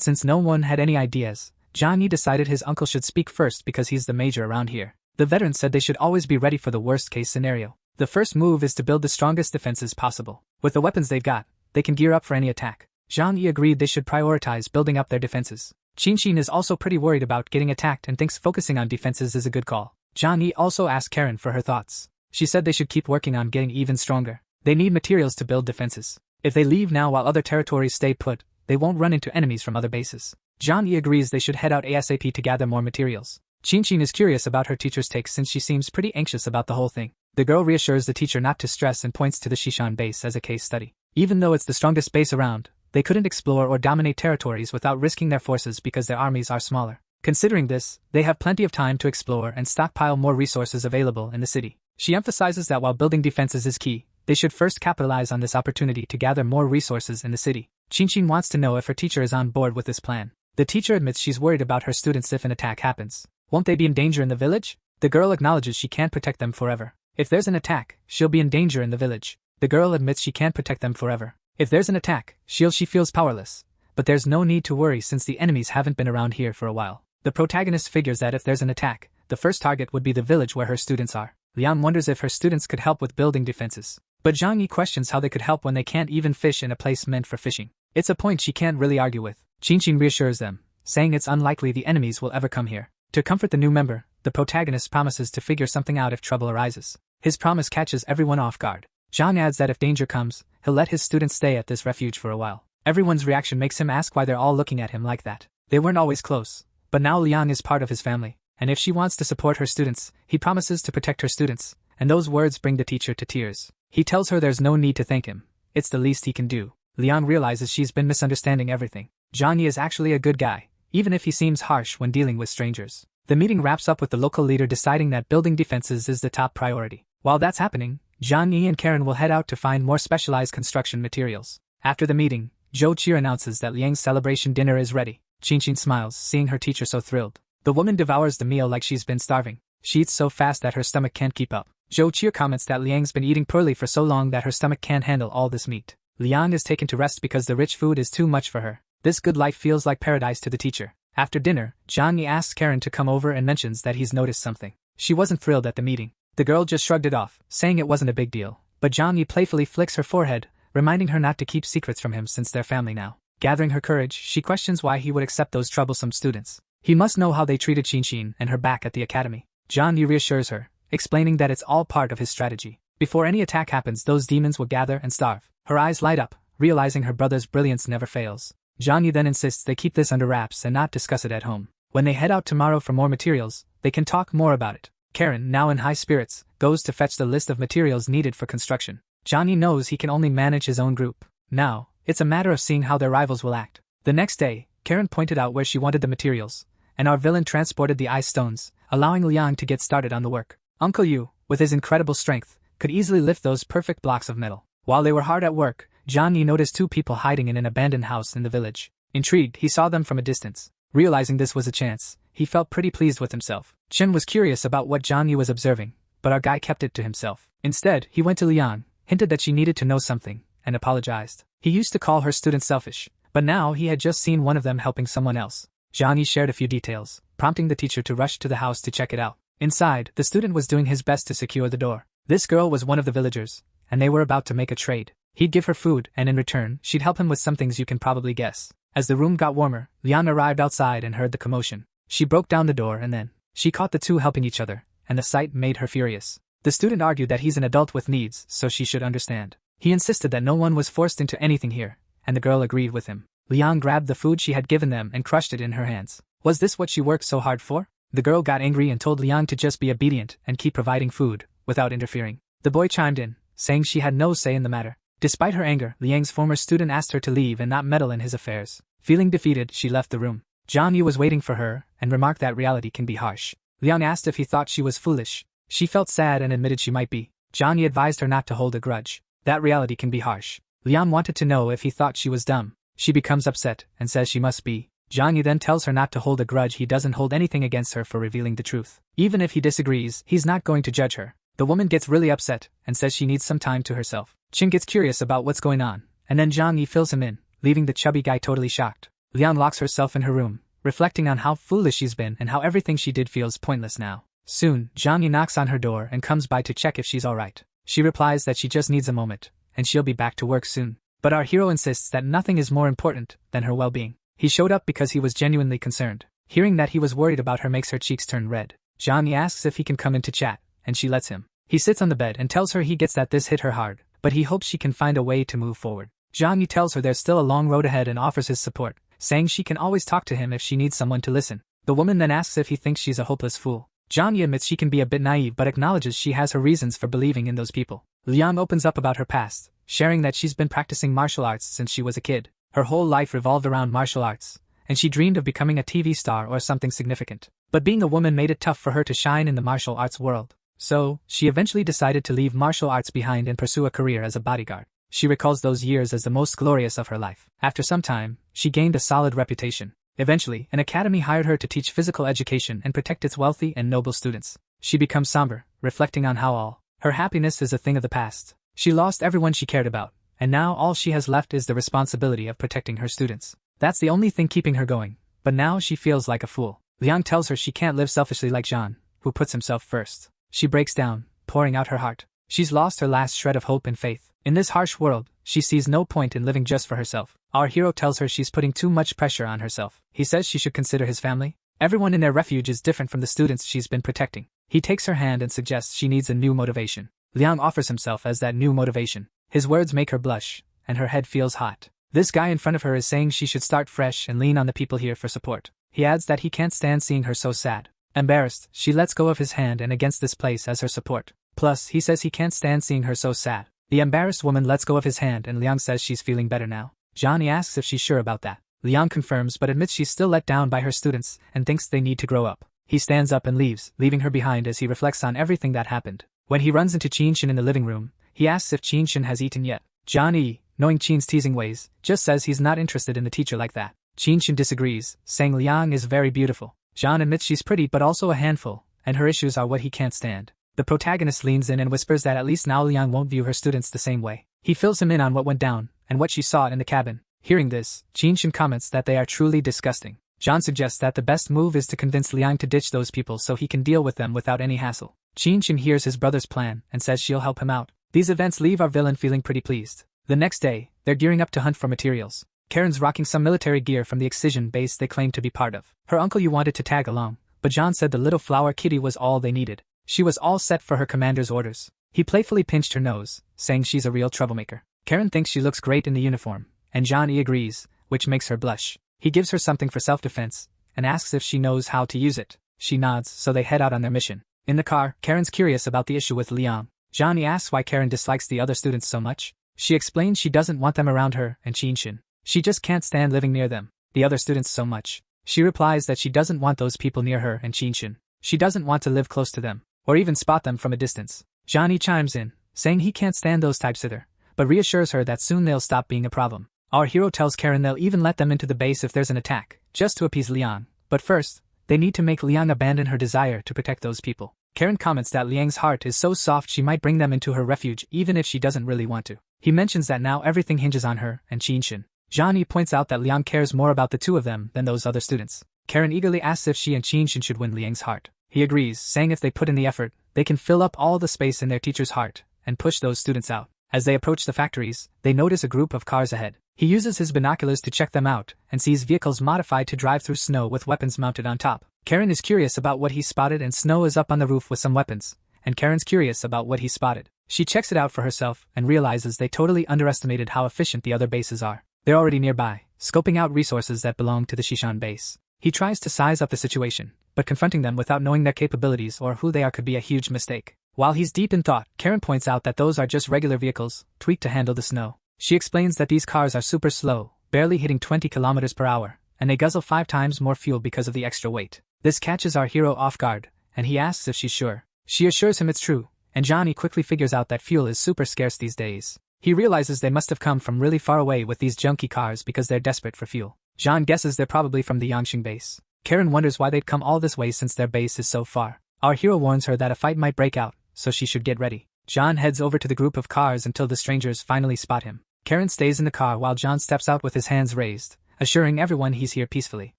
since no one had any ideas, Zhang Yi decided his uncle should speak first because he's the major around here. The veteran said they should always be ready for the worst-case scenario. The first move is to build the strongest defenses possible. With the weapons they've got, they can gear up for any attack. Zhang Yi agreed they should prioritize building up their defenses. Qinxin is also pretty worried about getting attacked and thinks focusing on defenses is a good call. Zhang Yi also asked Karen for her thoughts. She said they should keep working on getting even stronger. They need materials to build defenses. If they leave now while other territories stay put, they won't run into enemies from other bases. Zhang Yi agrees they should head out ASAP to gather more materials. Qinxin is curious about her teacher's take since she seems pretty anxious about the whole thing. The girl reassures the teacher not to stress and points to the Shishan base as a case study. Even though it's the strongest base around, they couldn't explore or dominate territories without risking their forces because their armies are smaller. Considering this, they have plenty of time to explore and stockpile more resources available in the city. She emphasizes that while building defenses is key, they should first capitalize on this opportunity to gather more resources in the city. Qinxin wants to know if her teacher is on board with this plan. The teacher admits she's worried about her students if an attack happens. Won't they be in danger in the village? The girl acknowledges she can't protect them forever. If there's an attack, she'll be in danger in the village. The girl admits she can't protect them forever. If there's an attack, she feels powerless. But there's no need to worry since the enemies haven't been around here for a while. The protagonist figures that if there's an attack, the first target would be the village where her students are. Liang wonders if her students could help with building defenses. But Zhang Yi questions how they could help when they can't even fish in a place meant for fishing. It's a point she can't really argue with. Qinxin reassures them, saying it's unlikely the enemies will ever come here. To comfort the new member, the protagonist promises to figure something out if trouble arises. His promise catches everyone off guard. Zhang adds that if danger comes, he'll let his students stay at this refuge for a while. Everyone's reaction makes him ask why they're all looking at him like that. They weren't always close, but now Liang is part of his family, and if she wants to support her students, he promises to protect her students, and those words bring the teacher to tears. He tells her there's no need to thank him. It's the least he can do. Liang realizes she's been misunderstanding everything. Zhang Yi is actually a good guy, even if he seems harsh when dealing with strangers. The meeting wraps up with the local leader deciding that building defenses is the top priority. While that's happening, Zhang Yi and Karen will head out to find more specialized construction materials. After the meeting, Zhou Qi announces that Liang's celebration dinner is ready. Qinxin smiles, seeing her teacher so thrilled. The woman devours the meal like she's been starving. She eats so fast that her stomach can't keep up. Zhou Qi comments that Liang's been eating poorly for so long that her stomach can't handle all this meat. Liang is taken to rest because the rich food is too much for her. This good life feels like paradise to the teacher. After dinner, Zhang Yi asks Karen to come over and mentions that he's noticed something. She wasn't thrilled at the meeting, The girl just shrugged it off, saying it wasn't a big deal. But Zhang Yi playfully flicks her forehead, reminding her not to keep secrets from him since they're family now. Gathering her courage, she questions why he would accept those troublesome students. He must know how they treated Qin and her back at the academy. Zhang Yi reassures her, explaining that it's all part of his strategy. Before any attack happens, those demons will gather and starve. Her eyes light up, realizing her brother's brilliance never fails. Zhang Yi then insists they keep this under wraps and not discuss it at home. When they head out tomorrow for more materials, they can talk more about it. Karen, now in high spirits, goes to fetch the list of materials needed for construction. Zhang Yi knows he can only manage his own group. Now, it's a matter of seeing how their rivals will act. The next day, Karen pointed out where she wanted the materials, and our villain transported the ice stones, allowing Liang to get started on the work. Uncle Yu, with his incredible strength, could easily lift those perfect blocks of metal. While they were hard at work, Zhang Yi noticed two people hiding in an abandoned house in the village. Intrigued, he saw them from a distance. Realizing this was a chance, he felt pretty pleased with himself. Chen was curious about what Zhang Yi was observing, but our guy kept it to himself. Instead, he went to Liang, hinted that she needed to know something, and apologized. He used to call her students selfish, but now he had just seen one of them helping someone else. Zhang Yi shared a few details, prompting the teacher to rush to the house to check it out. Inside, the student was doing his best to secure the door. This girl was one of the villagers, and they were about to make a trade. He'd give her food, and in return, she'd help him with some things you can probably guess. As the room got warmer, Liang arrived outside and heard the commotion. She broke down the door and then, she caught the two helping each other, and the sight made her furious. The student argued that he's an adult with needs, so she should understand. He insisted that no one was forced into anything here, and the girl agreed with him. Liang grabbed the food she had given them and crushed it in her hands. Was this what she worked so hard for? The girl got angry and told Liang to just be obedient and keep providing food, without interfering. The boy chimed in, saying she had no say in the matter. Despite her anger, Liang's former student asked her to leave and not meddle in his affairs. Feeling defeated, she left the room. Zhang Yi was waiting for her, and remarked that reality can be harsh. Liang asked if he thought she was foolish. She felt sad and admitted she might be. Zhang Yi advised her not to hold a grudge. That reality can be harsh. Liang wanted to know if he thought she was dumb. She becomes upset, and says she must be. Zhang Yi then tells her not to hold a grudge. He doesn't hold anything against her for revealing the truth. Even if he disagrees, he's not going to judge her. The woman gets really upset, and says she needs some time to herself. Qin gets curious about what's going on, and then Zhang Yi fills him in, leaving the chubby guy totally shocked. Liang locks herself in her room, reflecting on how foolish she's been and how everything she did feels pointless now. Soon, Zhang Yi knocks on her door and comes by to check if she's alright. She replies that she just needs a moment, and she'll be back to work soon. But our hero insists that nothing is more important than her well-being. He showed up because he was genuinely concerned. Hearing that he was worried about her makes her cheeks turn red. Zhang Yi asks if he can come in to chat, and she lets him. He sits on the bed and tells her he gets that this hit her hard, but he hopes she can find a way to move forward. Zhang Yi tells her there's still a long road ahead and offers his support, saying she can always talk to him if she needs someone to listen. The woman then asks if he thinks she's a hopeless fool. Zhang Yi admits she can be a bit naive but acknowledges she has her reasons for believing in those people. Liang opens up about her past, sharing that she's been practicing martial arts since she was a kid. Her whole life revolved around martial arts, and she dreamed of becoming a TV star or something significant. But being a woman made it tough for her to shine in the martial arts world. So, she eventually decided to leave martial arts behind and pursue a career as a bodyguard. She recalls those years as the most glorious of her life. After some time, she gained a solid reputation. Eventually, an academy hired her to teach physical education and protect its wealthy and noble students. She becomes somber, reflecting on how all her happiness is a thing of the past. She lost everyone she cared about, and now all she has left is the responsibility of protecting her students. That's the only thing keeping her going, but now she feels like a fool. Liang tells her she can't live selfishly like Zhan, who puts himself first. She breaks down, pouring out her heart. She's lost her last shred of hope and faith. In this harsh world, she sees no point in living just for herself. Our hero tells her she's putting too much pressure on herself. He says she should consider his family. Everyone in their refuge is different from the students she's been protecting. He takes her hand and suggests she needs a new motivation. Liang offers himself as that new motivation. His words make her blush, and her head feels hot. This guy in front of her is saying she should start fresh and lean on the people here for support. He adds that he can't stand seeing her so sad. Embarrassed, she lets go of his hand and against this place as her support. Plus, he says he can't stand seeing her so sad. The embarrassed woman lets go of his hand and Liang says she's feeling better now. Zhang Yi asks if she's sure about that. Liang confirms but admits she's still let down by her students and thinks they need to grow up. He stands up and leaves, leaving her behind as he reflects on everything that happened. When he runs into Qinshin in the living room, he asks if Qinshin has eaten yet. Zhang Yi, knowing Qin's teasing ways, just says he's not interested in the teacher like that. Qinshin disagrees, saying Liang is very beautiful. Zhan admits she's pretty but also a handful, and her issues are what he can't stand. The protagonist leans in and whispers that at least now Liang won't view her students the same way. He fills him in on what went down, and what she saw in the cabin. Hearing this, Qinshin comments that they are truly disgusting. Zhan suggests that the best move is to convince Liang to ditch those people so he can deal with them without any hassle. Shin hears his brother's plan and says she'll help him out. These events leave our villain feeling pretty pleased. The next day, they're gearing up to hunt for materials. Karen's rocking some military gear from the Excision base they claim to be part of. Her uncle Yu wanted to tag along, but John said the little flower kitty was all they needed. She was all set for her commander's orders. He playfully pinched her nose, saying she's a real troublemaker. Karen thinks she looks great in the uniform, and Johnny agrees, which makes her blush. He gives her something for self-defense, and asks if she knows how to use it. She nods, so they head out on their mission. In the car, Karen's curious about the issue with Liang. Johnny asks why Karen dislikes the other students so much. She explains she doesn't want them around her and Shin. She just can't stand living near them, the other students, so much. She replies that she doesn't want those people near her and Shin. She doesn't want to live close to them, or even spot them from a distance. Johnny chimes in, saying he can't stand those types either, but reassures her that soon they'll stop being a problem. Our hero tells Karen they'll even let them into the base if there's an attack, just to appease Liang. But first, they need to make Liang abandon her desire to protect those people. Karen comments that Liang's heart is so soft she might bring them into her refuge even if she doesn't really want to. He mentions that now everything hinges on her and Shin. Johnny points out that Liang cares more about the two of them than those other students. Karen eagerly asks if she and Shin should win Liang's heart. He agrees, saying if they put in the effort, they can fill up all the space in their teacher's heart and push those students out. As they approach the factories, they notice a group of cars ahead. He uses his binoculars to check them out and sees vehicles modified to drive through snow with weapons mounted on top. Karen is curious about what he spotted, and Snow is up on the roof with some weapons, and Karen's curious about what he spotted. She checks it out for herself and realizes they totally underestimated how efficient the other bases are. They're already nearby, scoping out resources that belong to the Shishan base. He tries to size up the situation, but confronting them without knowing their capabilities or who they are could be a huge mistake. While he's deep in thought, Karen points out that those are just regular vehicles, tweaked to handle the snow. She explains that these cars are super slow, barely hitting 20 kilometers per hour, and they guzzle 5 times more fuel because of the extra weight. This catches our hero off guard, and he asks if she's sure. She assures him it's true, and Johnny quickly figures out that fuel is super scarce these days. He realizes they must have come from really far away with these junky cars because they're desperate for fuel. John guesses they're probably from the Yangqing base. Karen wonders why they'd come all this way since their base is so far. Our hero warns her that a fight might break out, so she should get ready. John heads over to the group of cars until the strangers finally spot him. Karen stays in the car while John steps out with his hands raised, assuring everyone he's here peacefully.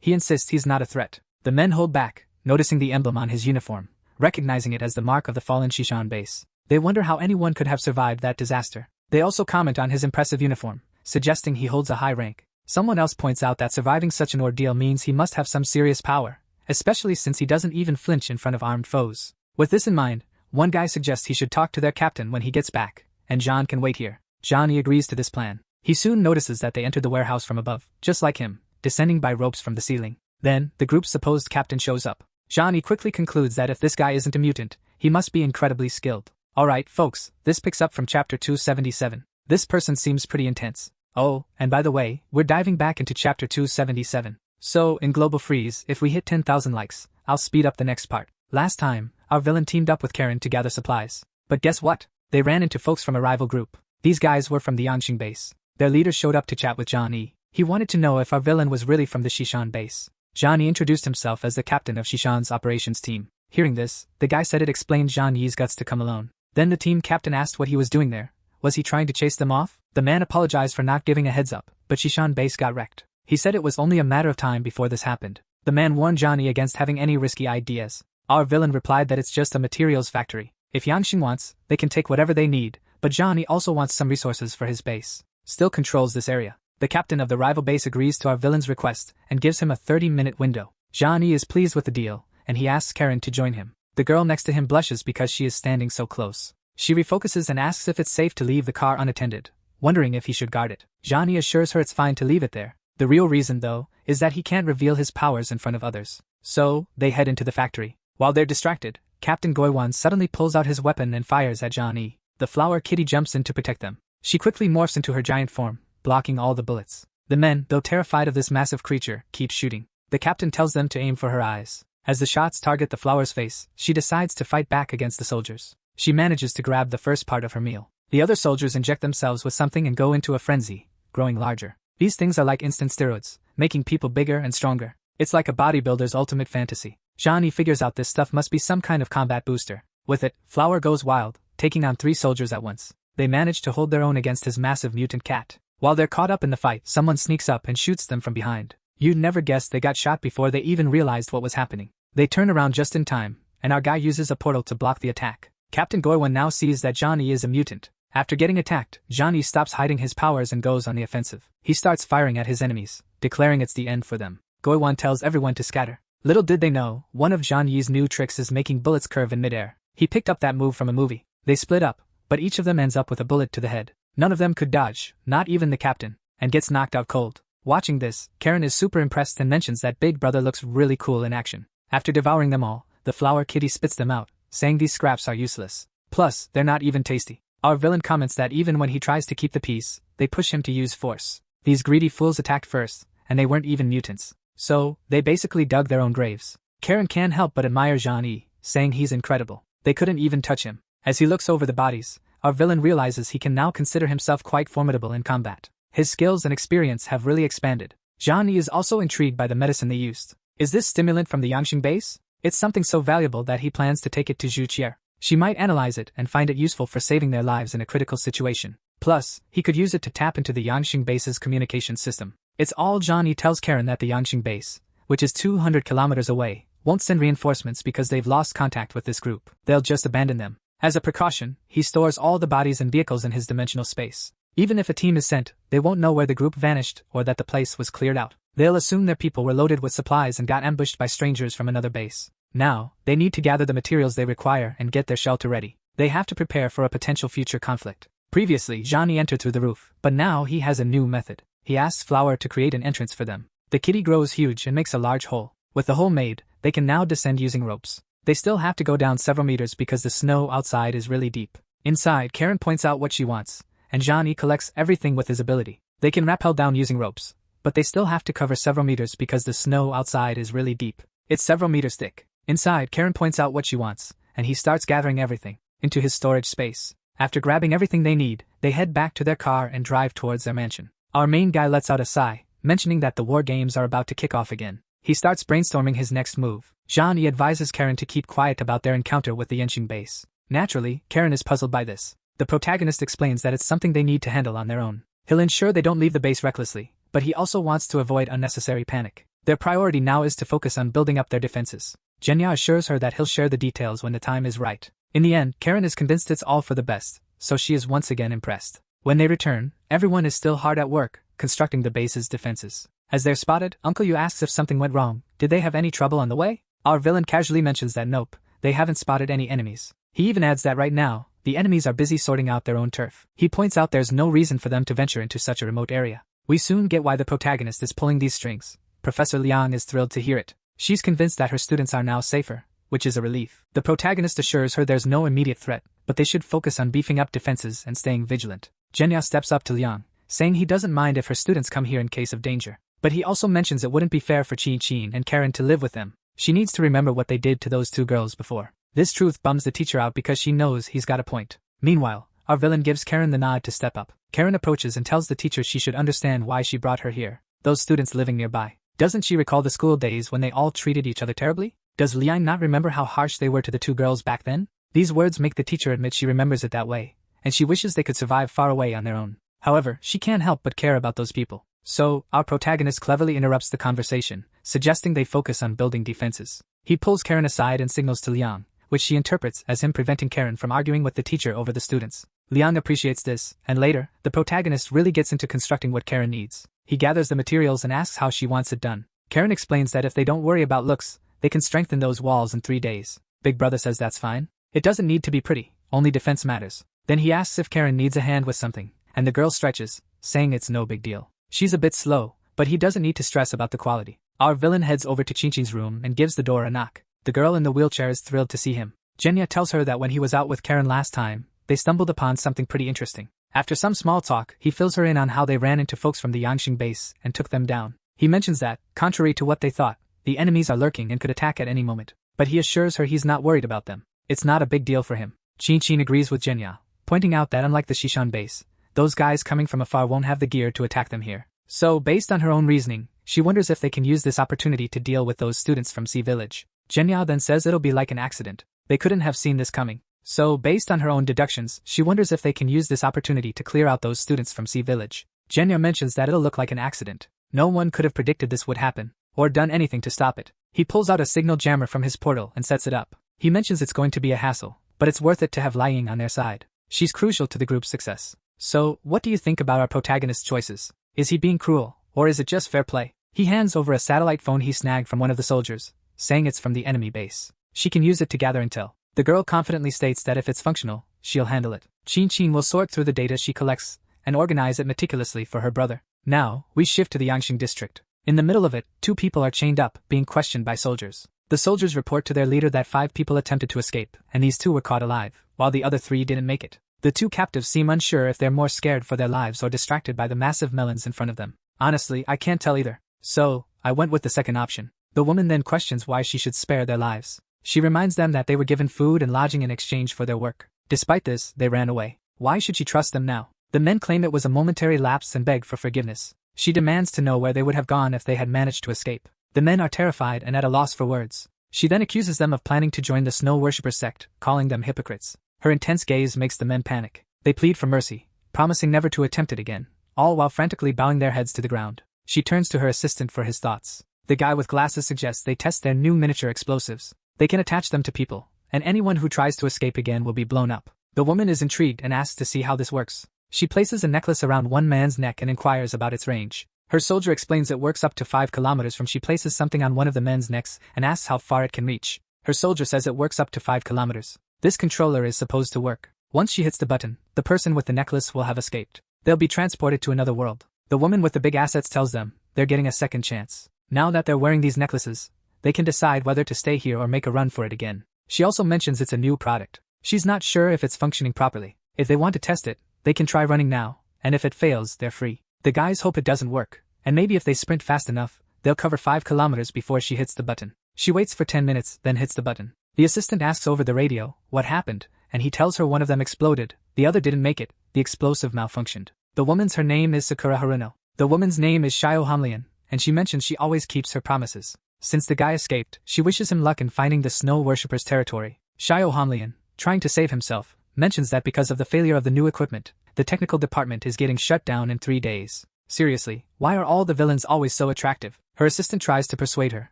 He insists he's not a threat. The men hold back, noticing the emblem on his uniform, recognizing it as the mark of the fallen Shishan base. They wonder how anyone could have survived that disaster. They also comment on his impressive uniform, suggesting he holds a high rank. Someone else points out that surviving such an ordeal means he must have some serious power, especially since he doesn't even flinch in front of armed foes. With this in mind, one guy suggests he should talk to their captain when he gets back, and John can wait here. Johnny agrees to this plan. He soon notices that they entered the warehouse from above, just like him, descending by ropes from the ceiling. Then, the group's supposed captain shows up. Johnny quickly concludes that if this guy isn't a mutant, he must be incredibly skilled. Alright, folks, this picks up from chapter 277. This person seems pretty intense. Oh, and by the way, we're diving back into chapter 277. So, in Global Freeze, if we hit 10,000 likes, I'll speed up the next part. Last time, our villain teamed up with Karen to gather supplies. But guess what? They ran into folks from a rival group. These guys were from the Yangqing base. Their leader showed up to chat with Johnny. He wanted to know if our villain was really from the Shishan base. Johnny introduced himself as the captain of Shishan's operations team. Hearing this, the guy said it explained Johnny's guts to come alone. Then the team captain asked what he was doing there. Was he trying to chase them off? The man apologized for not giving a heads up, but Shishan base got wrecked. He said it was only a matter of time before this happened. The man warned Johnny against having any risky ideas. Our villain replied that it's just a materials factory. If Yangqing wants, they can take whatever they need, but Johnny also wants some resources for his base. Still controls this area. The captain of the rival base agrees to our villain's request and gives him a 30-minute window. Johnny is pleased with the deal, and he asks Karen to join him. The girl next to him blushes because she is standing so close. She refocuses and asks if it's safe to leave the car unattended, wondering if he should guard it. Johnny assures her it's fine to leave it there. The real reason, though, is that he can't reveal his powers in front of others. So, they head into the factory. While they're distracted, Captain Goiwan suddenly pulls out his weapon and fires at Johnny. The flower kitty jumps in to protect them. She quickly morphs into her giant form, blocking all the bullets. The men, though terrified of this massive creature, keep shooting. The captain tells them to aim for her eyes. As the shots target the flower's face, she decides to fight back against the soldiers. She manages to grab the first part of her meal. The other soldiers inject themselves with something and go into a frenzy, growing larger. These things are like instant steroids, making people bigger and stronger. It's like a bodybuilder's ultimate fantasy. Johnny figures out this stuff must be some kind of combat booster. With it, Flower goes wild, taking on 3 soldiers at once. They manage to hold their own against his massive mutant cat. While they're caught up in the fight, someone sneaks up and shoots them from behind. You'd never guess they got shot before they even realized what was happening. They turn around just in time, and our guy uses a portal to block the attack. Captain Goiwan now sees that Johnny is a mutant. After getting attacked, Johnny stops hiding his powers and goes on the offensive. He starts firing at his enemies, declaring it's the end for them. Goiwan tells everyone to scatter. Little did they know, one of Johnny's new tricks is making bullets curve in midair. He picked up that move from a movie. They split up, but each of them ends up with a bullet to the head. None of them could dodge, not even the captain, and gets knocked out cold. Watching this, Karen is super impressed and mentions that Big Brother looks really cool in action. After devouring them all, the flower kitty spits them out, saying these scraps are useless. Plus, they're not even tasty. Our villain comments that even when he tries to keep the peace, they push him to use force. These greedy fools attacked first, and they weren't even mutants. So, they basically dug their own graves. Karen can't help but admire Johnny, saying he's incredible. They couldn't even touch him. As he looks over the bodies, our villain realizes he can now consider himself quite formidable in combat. His skills and experience have really expanded. Johnny is also intrigued by the medicine they used. Is this stimulant from the Yangxing base? It's something so valuable that he plans to take it to Zhu Qier. She might analyze it and find it useful for saving their lives in a critical situation. Plus, he could use it to tap into the Yangxing base's communication system. It's all Johnny tells Karen that the Yangxing base, which is 200 kilometers away, won't send reinforcements because they've lost contact with this group. They'll just abandon them. As a precaution, he stores all the bodies and vehicles in his dimensional space. Even if a team is sent, they won't know where the group vanished or that the place was cleared out. They'll assume their people were loaded with supplies and got ambushed by strangers from another base. Now, they need to gather the materials they require and get their shelter ready. They have to prepare for a potential future conflict. Previously, Johnny entered through the roof, but now he has a new method. He asks Flower to create an entrance for them. The kitty grows huge and makes a large hole. With the hole made, they can now descend using ropes. They still have to go down several meters because the snow outside is really deep. Inside, Karen points out what she wants, and Johnny collects everything with his ability. They can rappel down using ropes, but they still have to cover several meters because the snow outside is really deep. It's several meters thick. Inside, Karen points out what she wants, and he starts gathering everything into his storage space. After grabbing everything they need, they head back to their car and drive towards their mansion. Our main guy lets out a sigh, mentioning that the war games are about to kick off again. He starts brainstorming his next move. Johnny advises Karen to keep quiet about their encounter with the Yangxing base. Naturally, Karen is puzzled by this. The protagonist explains that it's something they need to handle on their own. He'll ensure they don't leave the base recklessly, but he also wants to avoid unnecessary panic. Their priority now is to focus on building up their defenses. Genya assures her that he'll share the details when the time is right. In the end, Karen is convinced it's all for the best, so she is once again impressed. When they return, everyone is still hard at work, constructing the base's defenses. As they're spotted, Uncle Yu asks if something went wrong. Did they have any trouble on the way? Our villain casually mentions that nope, they haven't spotted any enemies. He even adds that right now, the enemies are busy sorting out their own turf. He points out there's no reason for them to venture into such a remote area. We soon get why the protagonist is pulling these strings. Professor Liang is thrilled to hear it. She's convinced that her students are now safer, which is a relief. The protagonist assures her there's no immediate threat, but they should focus on beefing up defenses and staying vigilant. Genya steps up to Liang, saying he doesn't mind if her students come here in case of danger. But he also mentions it wouldn't be fair for Qin and Karen to live with them. She needs to remember what they did to those two girls before. This truth bums the teacher out because she knows he's got a point. Meanwhile, our villain gives Karen the nod to step up. Karen approaches and tells the teacher she should understand why she brought her here. Those students living nearby. Doesn't she recall the school days when they all treated each other terribly? Does Liang not remember how harsh they were to the two girls back then? These words make the teacher admit she remembers it that way, and she wishes they could survive far away on their own. However, she can't help but care about those people. So, our protagonist cleverly interrupts the conversation, suggesting they focus on building defenses. He pulls Karen aside and signals to Liang, which she interprets as him preventing Karen from arguing with the teacher over the students. Liang appreciates this, and later, the protagonist really gets into constructing what Karen needs. He gathers the materials and asks how she wants it done. Karen explains that if they don't worry about looks, they can strengthen those walls in 3 days. Big Brother says that's fine. It doesn't need to be pretty, only defense matters. Then he asks if Karen needs a hand with something, and the girl stretches, saying it's no big deal. She's a bit slow, but he doesn't need to stress about the quality. Our villain heads over to Qin's room and gives the door a knock. The girl in the wheelchair is thrilled to see him. Genya tells her that when he was out with Karen last time, they stumbled upon something pretty interesting. After some small talk, he fills her in on how they ran into folks from the Yangxing base and took them down. He mentions that, contrary to what they thought, the enemies are lurking and could attack at any moment. But he assures her he's not worried about them. It's not a big deal for him. Qin agrees with Genya, pointing out that unlike the Shishan base, those guys coming from afar won't have the gear to attack them here. So, based on her own reasoning, she wonders if they can use this opportunity to deal with those students from Sea Village. Genya then says it'll be like an accident. They couldn't have seen this coming. So, based on her own deductions, she wonders if they can use this opportunity to clear out those students from Sea Village. Genya mentions that it'll look like an accident. No one could have predicted this would happen, or done anything to stop it. He pulls out a signal jammer from his portal and sets it up. He mentions it's going to be a hassle, but it's worth it to have Lying on their side. She's crucial to the group's success. So, what do you think about our protagonist's choices? Is he being cruel, or is it just fair play? He hands over a satellite phone he snagged from one of the soldiers, saying it's from the enemy base. She can use it to gather intel. The girl confidently states that if it's functional, she'll handle it. Chin will sort through the data she collects and organize it meticulously for her brother. Now, we shift to the Yangqing district. In the middle of it, 2 people are chained up, being questioned by soldiers. The soldiers report to their leader that 5 people attempted to escape, and these 2 were caught alive, while the other 3 didn't make it. The 2 captives seem unsure if they're more scared for their lives or distracted by the massive melons in front of them. Honestly, I can't tell either. So, I went with the second option. The woman then questions why she should spare their lives. She reminds them that they were given food and lodging in exchange for their work. Despite this, they ran away. Why should she trust them now? The men claim it was a momentary lapse and beg for forgiveness. She demands to know where they would have gone if they had managed to escape. The men are terrified and at a loss for words. She then accuses them of planning to join the snow worshippers sect, calling them hypocrites. Her intense gaze makes the men panic. They plead for mercy, promising never to attempt it again, all while frantically bowing their heads to the ground. She turns to her assistant for his thoughts. The guy with glasses suggests they test their new miniature explosives. They can attach them to people, and anyone who tries to escape again will be blown up. The woman is intrigued and asks to see how this works. She places a necklace around one man's neck and inquires about its range. Her soldier explains it works up to 5 kilometers from. She places something on one of the men's necks and asks how far it can reach. Her soldier says it works up to 5 kilometers. This controller is supposed to work. Once she hits the button, the person with the necklace will have escaped. They'll be transported to another world. The woman with the big assets tells them they're getting a second chance. Now that they're wearing these necklaces, they can decide whether to stay here or make a run for it again. She also mentions it's a new product. She's not sure if it's functioning properly. If they want to test it, they can try running now, and if it fails, they're free. The guys hope it doesn't work, and maybe if they sprint fast enough, they'll cover 5 kilometers before she hits the button. She waits for 10 minutes, then hits the button. The assistant asks over the radio what happened, and he tells her one of them exploded, the other didn't make it, the explosive malfunctioned. The woman's her name is Sakura Haruno. The woman's name is Shio Hamlian, and she mentions she always keeps her promises. Since the guy escaped, she wishes him luck in finding the snow worshippers' territory. Shio Hamlian, trying to save himself, mentions that because of the failure of the new equipment, the technical department is getting shut down in 3 days. Seriously, why are all the villains always so attractive? Her assistant tries to persuade her,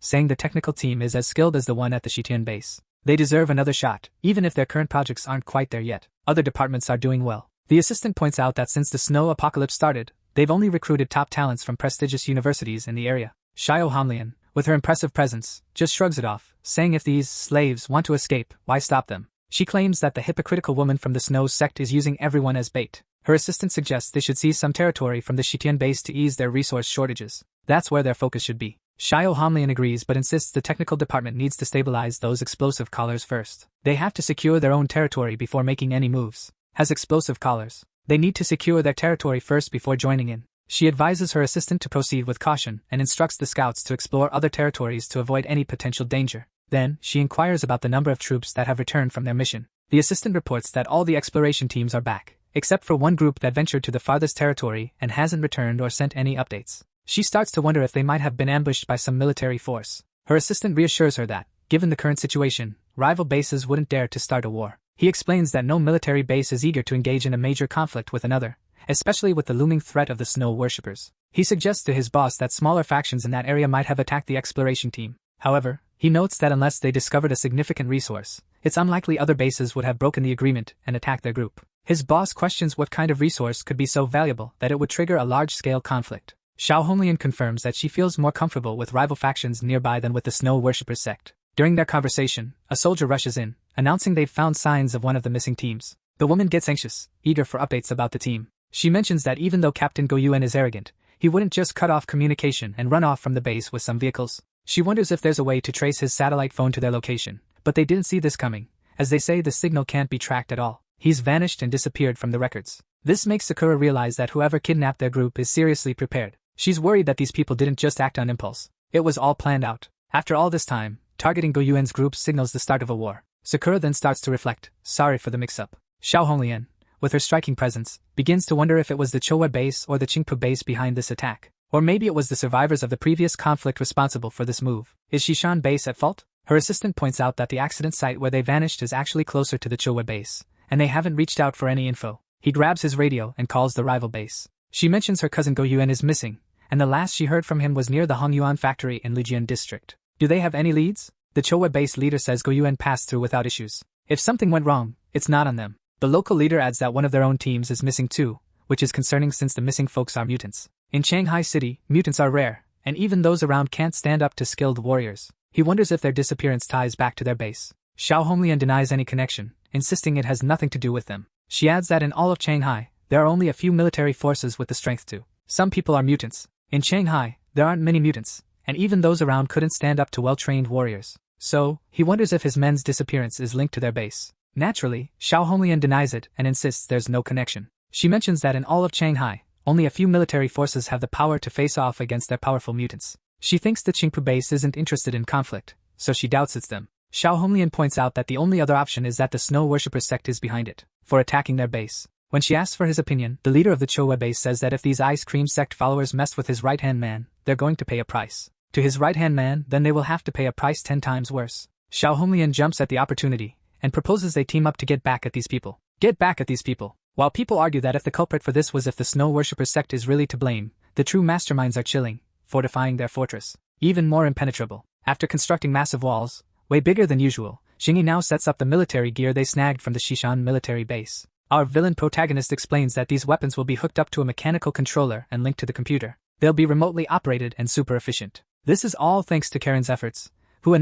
saying the technical team is as skilled as the one at the Shitian base. They deserve another shot, even if their current projects aren't quite there yet. Other departments are doing well. The assistant points out that since the snow apocalypse started, they've only recruited top talents from prestigious universities in the area. Shio Hamlian, with her impressive presence, just shrugs it off, saying if these slaves want to escape, why stop them? She claims that the hypocritical woman from the Snow sect is using everyone as bait. Her assistant suggests they should seize some territory from the Shitian base to ease their resource shortages. That's where their focus should be. Shio Hamlian agrees but insists the technical department needs to stabilize those explosive collars first. They have to secure their own territory before making any moves. As explosive collars, they need to secure their territory first before joining in. She advises her assistant to proceed with caution and instructs the scouts to explore other territories to avoid any potential danger. Then, she inquires about the number of troops that have returned from their mission. The assistant reports that all the exploration teams are back, except for one group that ventured to the farthest territory and hasn't returned or sent any updates. She starts to wonder if they might have been ambushed by some military force. Her assistant reassures her that, given the current situation, rival bases wouldn't dare to start a war. He explains that no military base is eager to engage in a major conflict with another, especially with the looming threat of the snow worshippers. He suggests to his boss that smaller factions in that area might have attacked the exploration team. However, he notes that unless they discovered a significant resource, it's unlikely other bases would have broken the agreement and attacked their group. His boss questions what kind of resource could be so valuable that it would trigger a large-scale conflict. Xiao Honglian confirms that she feels more comfortable with rival factions nearby than with the Snow Worshippers sect. During their conversation, a soldier rushes in, announcing they've found signs of one of the missing teams. The woman gets anxious, eager for updates about the team. She mentions that even though Captain Go Yuan is arrogant, he wouldn't just cut off communication and run off from the base with some vehicles. She wonders if there's a way to trace his satellite phone to their location, but they didn't see this coming, as they say the signal can't be tracked at all. He's vanished and disappeared from the records. This makes Sakura realize that whoever kidnapped their group is seriously prepared. She's worried that these people didn't just act on impulse. It was all planned out. After all this time, targeting Go Yuan's group signals the start of a war. Sakura then starts to reflect, sorry for the mix-up. Xiao Honglian, with her striking presence, begins to wonder if it was the Chowa base or the Qingpu base behind this attack. Or maybe it was the survivors of the previous conflict responsible for this move. Is Shishan base at fault? Her assistant points out that the accident site where they vanished is actually closer to the Chowa base, and they haven't reached out for any info. He grabs his radio and calls the rival base. She mentions her cousin Go Yuan is missing, and the last she heard from him was near the Hongyuan factory in Lijian district. Do they have any leads? The Chowa base leader says Go Yuan passed through without issues. If something went wrong, it's not on them. The local leader adds that one of their own teams is missing too, which is concerning since the missing folks are mutants. In Shanghai City, mutants are rare, and even those around can't stand up to skilled warriors. He wonders if their disappearance ties back to their base. Xiao Honglian denies any connection, insisting it has nothing to do with them. She adds that in all of Shanghai, there are only a few military forces with the strength to. Some people are mutants. In Shanghai, there aren't many mutants, and even those around couldn't stand up to well-trained warriors. So, he wonders if his men's disappearance is linked to their base. Naturally, Xiao Honglian denies it and insists there's no connection. She mentions that in all of Shanghai, only a few military forces have the power to face off against their powerful mutants. She thinks the Qingpu base isn't interested in conflict, so she doubts it's them. Xiao Honglian points out that the only other option is that the Snow Worshipper sect is behind it, for attacking their base. When she asks for his opinion, the leader of the Chowa base says that if these Ice Cream sect followers mess with his right-hand man, they're going to pay a price. To his right-hand man, then they will have to pay a price 10 times worse. Xiao Honglian jumps at the opportunity, and proposes they team up to get back at these people. Get back at these people. While people argue that if the culprit for this was if the Snow Worshipper sect is really to blame, the true masterminds are chilling, fortifying their fortress. Even more impenetrable. After constructing massive walls, way bigger than usual, Xingyi now sets up the military gear they snagged from the Shishan military base. Our villain protagonist explains that these weapons will be hooked up to a mechanical controller and linked to the computer. They'll be remotely operated and super efficient. This is all thanks to Karen's efforts, who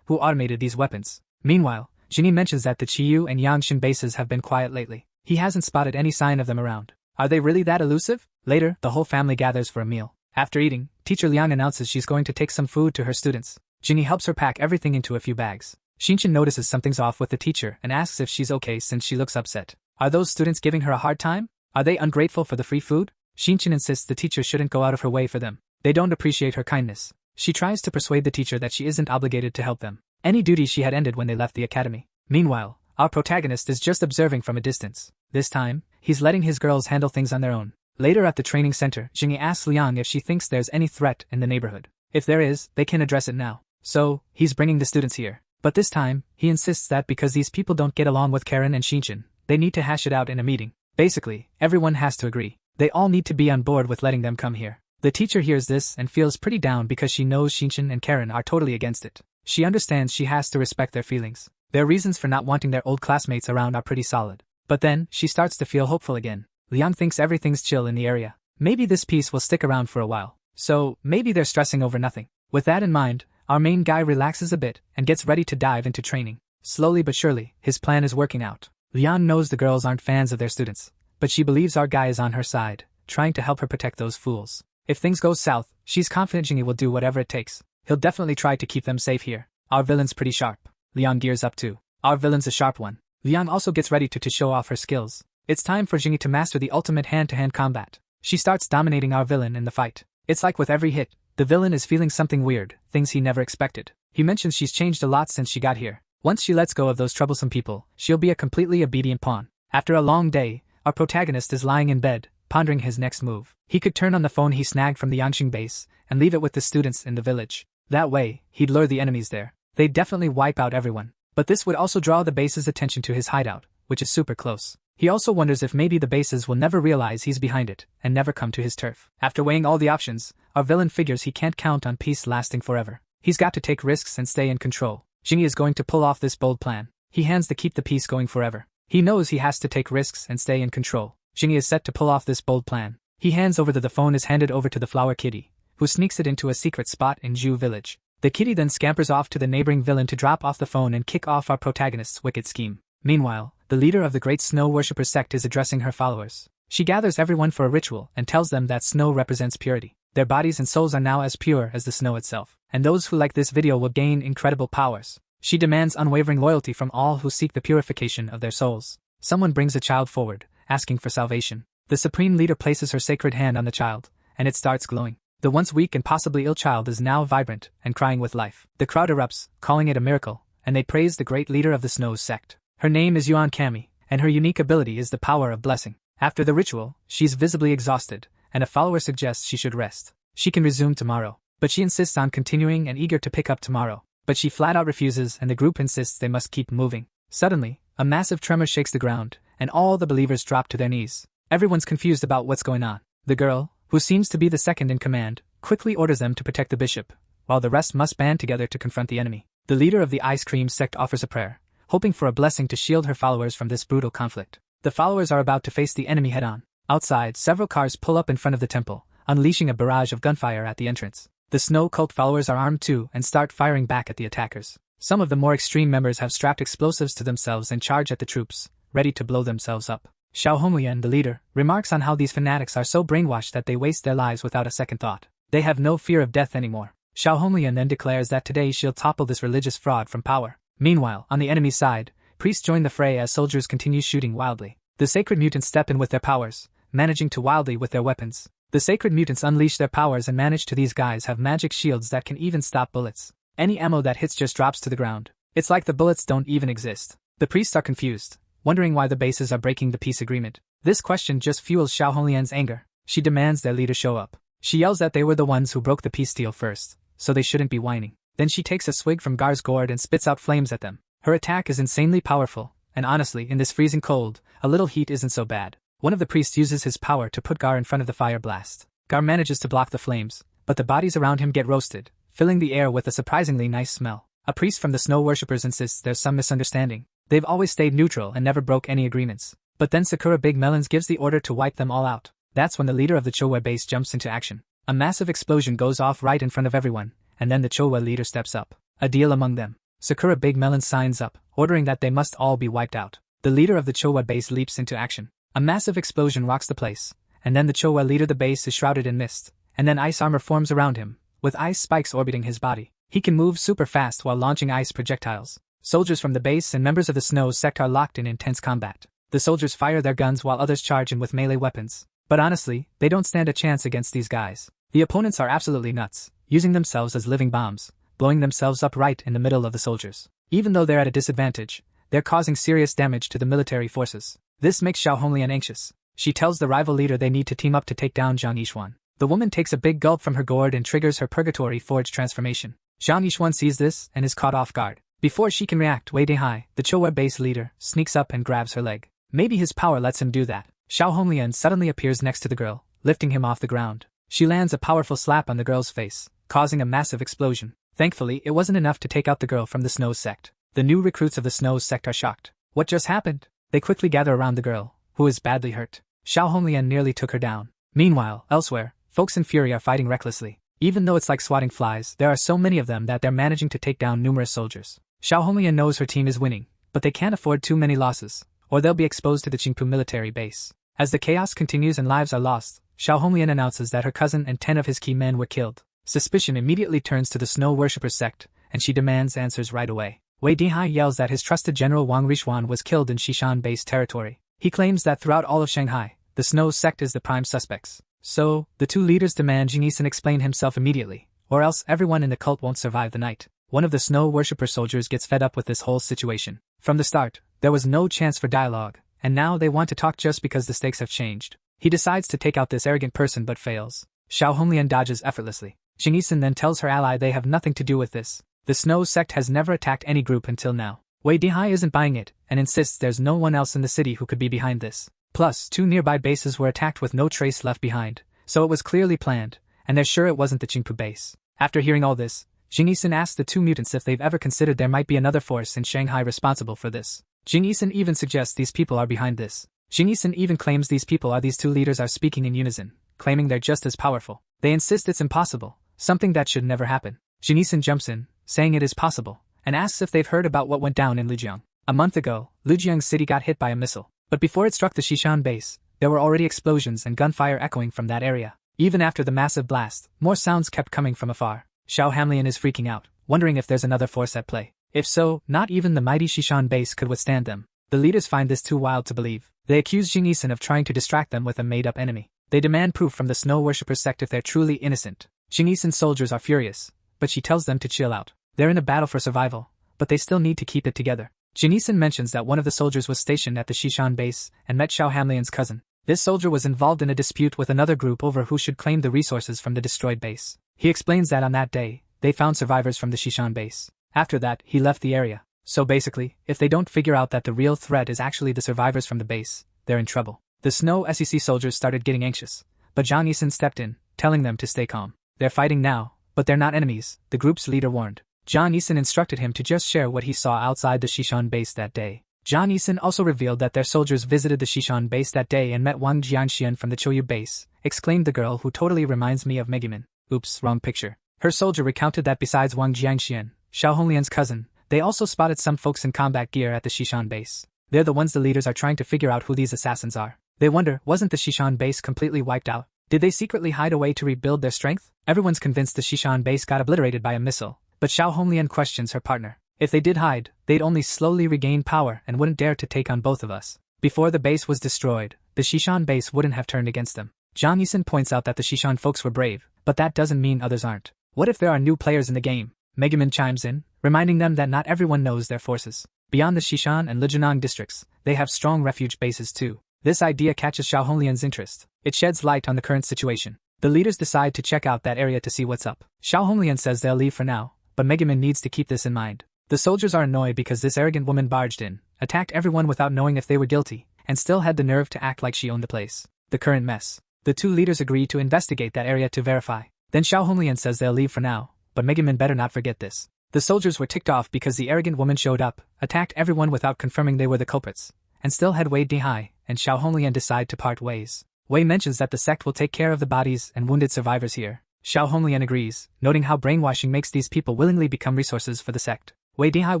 automated these weapons. Meanwhile, Xingyi mentions that the Qiyu and Yangshan bases have been quiet lately. He hasn't spotted any sign of them around. Are they really that elusive? Later, the whole family gathers for a meal. After eating, teacher Liang announces she's going to take some food to her students. Xingyi helps her pack everything into a few bags. Xinshin notices something's off with the teacher and asks if she's okay since she looks upset. Are those students giving her a hard time? Are they ungrateful for the free food? Xinshin insists the teacher shouldn't go out of her way for them. They don't appreciate her kindness. She tries to persuade the teacher that she isn't obligated to help them. Any duty she had ended when they left the academy. Meanwhile, our protagonist is just observing from a distance. This time, he's letting his girls handle things on their own. Later at the training center, Xingyi asks Liang if she thinks there's any threat in the neighborhood. If there is, they can address it now. So, he's bringing the students here. But this time, he insists that because these people don't get along with Karen and Xinshin, they need to hash it out in a meeting. Basically, everyone has to agree. They all need to be on board with letting them come here. The teacher hears this and feels pretty down because she knows Xinshin and Karen are totally against it. She understands she has to respect their feelings. Their reasons for not wanting their old classmates around are pretty solid. But then, she starts to feel hopeful again. Liang thinks everything's chill in the area. Maybe this peace will stick around for a while. So, maybe they're stressing over nothing. With that in mind, our main guy relaxes a bit and gets ready to dive into training. Slowly but surely, his plan is working out. Liang knows the girls aren't fans of their students, but she believes our guy is on her side, trying to help her protect those fools. If things go south, she's confident Xingyi will do whatever it takes. He'll definitely try to keep them safe here. Our villain's pretty sharp. Liang gears up too. Our villain's a sharp one. Liang also gets ready to show off her skills. It's time for Xingyi to master the ultimate hand-to-hand combat. She starts dominating our villain in the fight. It's like with every hit, the villain is feeling something weird, things he never expected. He mentions she's changed a lot since she got here. Once she lets go of those troublesome people, she'll be a completely obedient pawn. After a long day, our protagonist is lying in bed, pondering his next move. He could turn on the phone he snagged from the Yangqing base and leave it with the students in the village. That way, he'd lure the enemies there. They'd definitely wipe out everyone. But this would also draw the base's attention to his hideout, which is super close. He also wonders if maybe the bases will never realize he's behind it and never come to his turf. After weighing all the options, our villain figures he can't count on peace lasting forever. He's got to take risks and stay in control. Xingyi is going to pull off this bold plan. He hands to keep the peace going forever. He knows he has to take risks and stay in control. Xingyi is set to pull off this bold plan. He hands over the phone is handed over to the flower kitty, who sneaks it into a secret spot in Zhu village. The kitty then scampers off to the neighboring villain to drop off the phone and kick off our protagonist's wicked scheme. Meanwhile, the leader of the great snow worshipper sect is addressing her followers. She gathers everyone for a ritual and tells them that snow represents purity. Their bodies and souls are now as pure as the snow itself, and those who like this video will gain incredible powers. She demands unwavering loyalty from all who seek the purification of their souls. Someone brings a child forward, asking for salvation. The supreme leader places her sacred hand on the child, and it starts glowing. The once weak and possibly ill child is now vibrant and crying with life. The crowd erupts, calling it a miracle, and they praise the great leader of the Snow's sect. Her name is Yuan Kami, and her unique ability is the power of blessing. After the ritual, she's visibly exhausted, and a follower suggests she should rest. She can resume tomorrow, but she insists on continuing and eager to pick up tomorrow. But she flat out refuses and the group insists they must keep moving. Suddenly, a massive tremor shakes the ground, and all the believers drop to their knees. Everyone's confused about what's going on. The girl, who seems to be the second in command, quickly orders them to protect the bishop, while the rest must band together to confront the enemy. The leader of the ice cream sect offers a prayer, hoping for a blessing to shield her followers from this brutal conflict. The followers are about to face the enemy head-on. Outside, several cars pull up in front of the temple, unleashing a barrage of gunfire at the entrance. The snow cult followers are armed too and start firing back at the attackers. Some of the more extreme members have strapped explosives to themselves and charge at the troops, ready to blow themselves up. Xiao Honglian, the leader, remarks on how these fanatics are so brainwashed that they waste their lives without a second thought. They have no fear of death anymore. Xiao Honglian then declares that today she'll topple this religious fraud from power. Meanwhile, on the enemy side, priests join the fray as soldiers continue shooting wildly. The sacred mutants step in with their powers, managing to wildly with their weapons. The sacred mutants unleash their powers and manage to. These guys have magic shields that can even stop bullets. Any ammo that hits just drops to the ground. It's like the bullets don't even exist. The priests are confused, wondering why the bases are breaking the peace agreement. This question just fuels Xiao Honglian's anger. She demands their leader show up. She yells that they were the ones who broke the peace deal first, so they shouldn't be whining. Then she takes a swig from Gar's gourd and spits out flames at them. Her attack is insanely powerful, and honestly, in this freezing cold, a little heat isn't so bad. One of the priests uses his power to put Gar in front of the fire blast. Gar manages to block the flames, but the bodies around him get roasted, filling the air with a surprisingly nice smell. A priest from the snow worshippers insists there's some misunderstanding. They've always stayed neutral and never broke any agreements. But then Sakura Big Melons gives the order to wipe them all out. That's when the leader of the Chowa base jumps into action. A massive explosion goes off right in front of everyone, and then the Chowa leader steps up. A deal among them. Sakura Big Melon signs up, ordering that they must all be wiped out. The leader of the Chowa base leaps into action. A massive explosion rocks the place, and then the Chowa leader the base is shrouded in mist, and then ice armor forms around him, with ice spikes orbiting his body. He can move super fast while launching ice projectiles. Soldiers from the base and members of the snow sect are locked in intense combat. The soldiers fire their guns while others charge in with melee weapons. But honestly, they don't stand a chance against these guys. The opponents are absolutely nuts, using themselves as living bombs, blowing themselves up right in the middle of the soldiers. Even though they're at a disadvantage, they're causing serious damage to the military forces. This makes Xiao Honglian anxious. She tells the rival leader they need to team up to take down Zhang Yishuan. The woman takes a big gulp from her gourd and triggers her purgatory forge transformation. Zhang Yishuan sees this and is caught off guard. Before she can react, Wei Dehai, the Chowa base leader, sneaks up and grabs her leg. Maybe his power lets him do that. Xiao Honglian suddenly appears next to the girl, lifting him off the ground. She lands a powerful slap on the girl's face, causing a massive explosion. Thankfully, it wasn't enough to take out the girl from the Snow sect. The new recruits of the Snow sect are shocked. What just happened? They quickly gather around the girl, who is badly hurt. Xiao Honglian nearly took her down. Meanwhile, elsewhere, folks in fury are fighting recklessly. Even though it's like swatting flies, there are so many of them that they're managing to take down numerous soldiers. Xiao Honglian knows her team is winning, but they can't afford too many losses, or they'll be exposed to the Qingpu military base. As the chaos continues and lives are lost, Xiao Honglian announces that her cousin and 10 of his key men were killed. Suspicion immediately turns to the Snow Worshippers sect, and she demands answers right away. Wei Dehai yells that his trusted general Wang Rishuan was killed in Xishan base territory. He claims that throughout all of Shanghai, the Snow sect is the prime suspects. So, the two leaders demand Jing Yisun explain himself immediately, or else everyone in the cult won't survive the night. One of the Snow Worshipper soldiers gets fed up with this whole situation. From the start, there was no chance for dialogue, and now they want to talk just because the stakes have changed. He decides to take out this arrogant person but fails. Xiao Honglian dodges effortlessly. Jing Yisun then tells her ally they have nothing to do with this. The Snow sect has never attacked any group until now. Wei Dehai isn't buying it, and insists there's no one else in the city who could be behind this. Plus, 2 nearby bases were attacked with no trace left behind, so it was clearly planned, and they're sure it wasn't the Qingpu base. After hearing all this, Jing Yisun asks the two mutants if they've ever considered there might be another force in Shanghai responsible for this. Jing Yisun even suggests these people are behind this. Jing Yisun even claims these two leaders are speaking in unison, claiming they're just as powerful. They insist it's impossible, something that should never happen. Jing Yisun jumps in, saying it is possible, and asks if they've heard about what went down in Lijiang. A month ago, Lijiang city got hit by a missile, but before it struck the Xishan base, there were already explosions and gunfire echoing from that area. Even after the massive blast, more sounds kept coming from afar. Xiao Honglian is freaking out, wondering if there's another force at play. If so, not even the mighty Xishan base could withstand them. The leaders find this too wild to believe. They accuse Jing Yisun of trying to distract them with a made-up enemy. They demand proof from the Snow Worshippers sect if they're truly innocent. Jing Yisun's soldiers are furious, but she tells them to chill out. They're in a battle for survival, but they still need to keep it together. Jing Yisun mentions that one of the soldiers was stationed at the Xishan base and met Xiao Honglian's cousin. This soldier was involved in a dispute with another group over who should claim the resources from the destroyed base. He explains that on that day, they found survivors from the Xishan base. After that, he left the area. So basically, if they don't figure out that the real threat is actually the survivors from the base, they're in trouble. The Snow SEC soldiers started getting anxious, but Zhang Yisun stepped in, telling them to stay calm. They're fighting now, But they're not enemies, the group's leader warned. John Eason instructed him to just share what he saw outside the Shishan base that day. John Eason also revealed that their soldiers visited the Shishan base that day and met Wang Jianxian from the Choyu base, exclaimed the girl who totally reminds me of Megumin. Oops, wrong picture. Her soldier recounted that besides Wang Jianxian, Xiao Honglian's cousin, they also spotted some folks in combat gear at the Shishan base. They're the ones the leaders are trying to figure out who these assassins are. They wonder, wasn't the Shishan base completely wiped out? Did they secretly hide away to rebuild their strength? Everyone's convinced the Shishan base got obliterated by a missile, but Xiao Honglian questions her partner. If they did hide, they'd only slowly regain power and wouldn't dare to take on both of us. Before the base was destroyed, the Shishan base wouldn't have turned against them. John Eason points out that the Shishan folks were brave, but that doesn't mean others aren't. What if there are new players in the game? Megumin chimes in, reminding them that not everyone knows their forces. Beyond the Shishan and Lijianong districts, they have strong refuge bases too. This idea catches Xiao Honglian's interest. It sheds light on the current situation. The leaders decide to check out that area to see what's up. Xiao Honglian says they'll leave for now, but Megumin needs to keep this in mind. The soldiers are annoyed because this arrogant woman barged in, attacked everyone without knowing if they were guilty, and still had the nerve to act like she owned the place. The current mess. The two leaders agree to investigate that area to verify. Then Xiao Honglian says they'll leave for now, but Megumin better not forget this. The soldiers were ticked off because the arrogant woman showed up, attacked everyone without confirming they were the culprits, and still had Wei Dihai and Xiao Honglian decide to part ways. Wei mentions that the sect will take care of the bodies and wounded survivors here. Xiao Honglian agrees, noting how brainwashing makes these people willingly become resources for the sect. Wei Dihai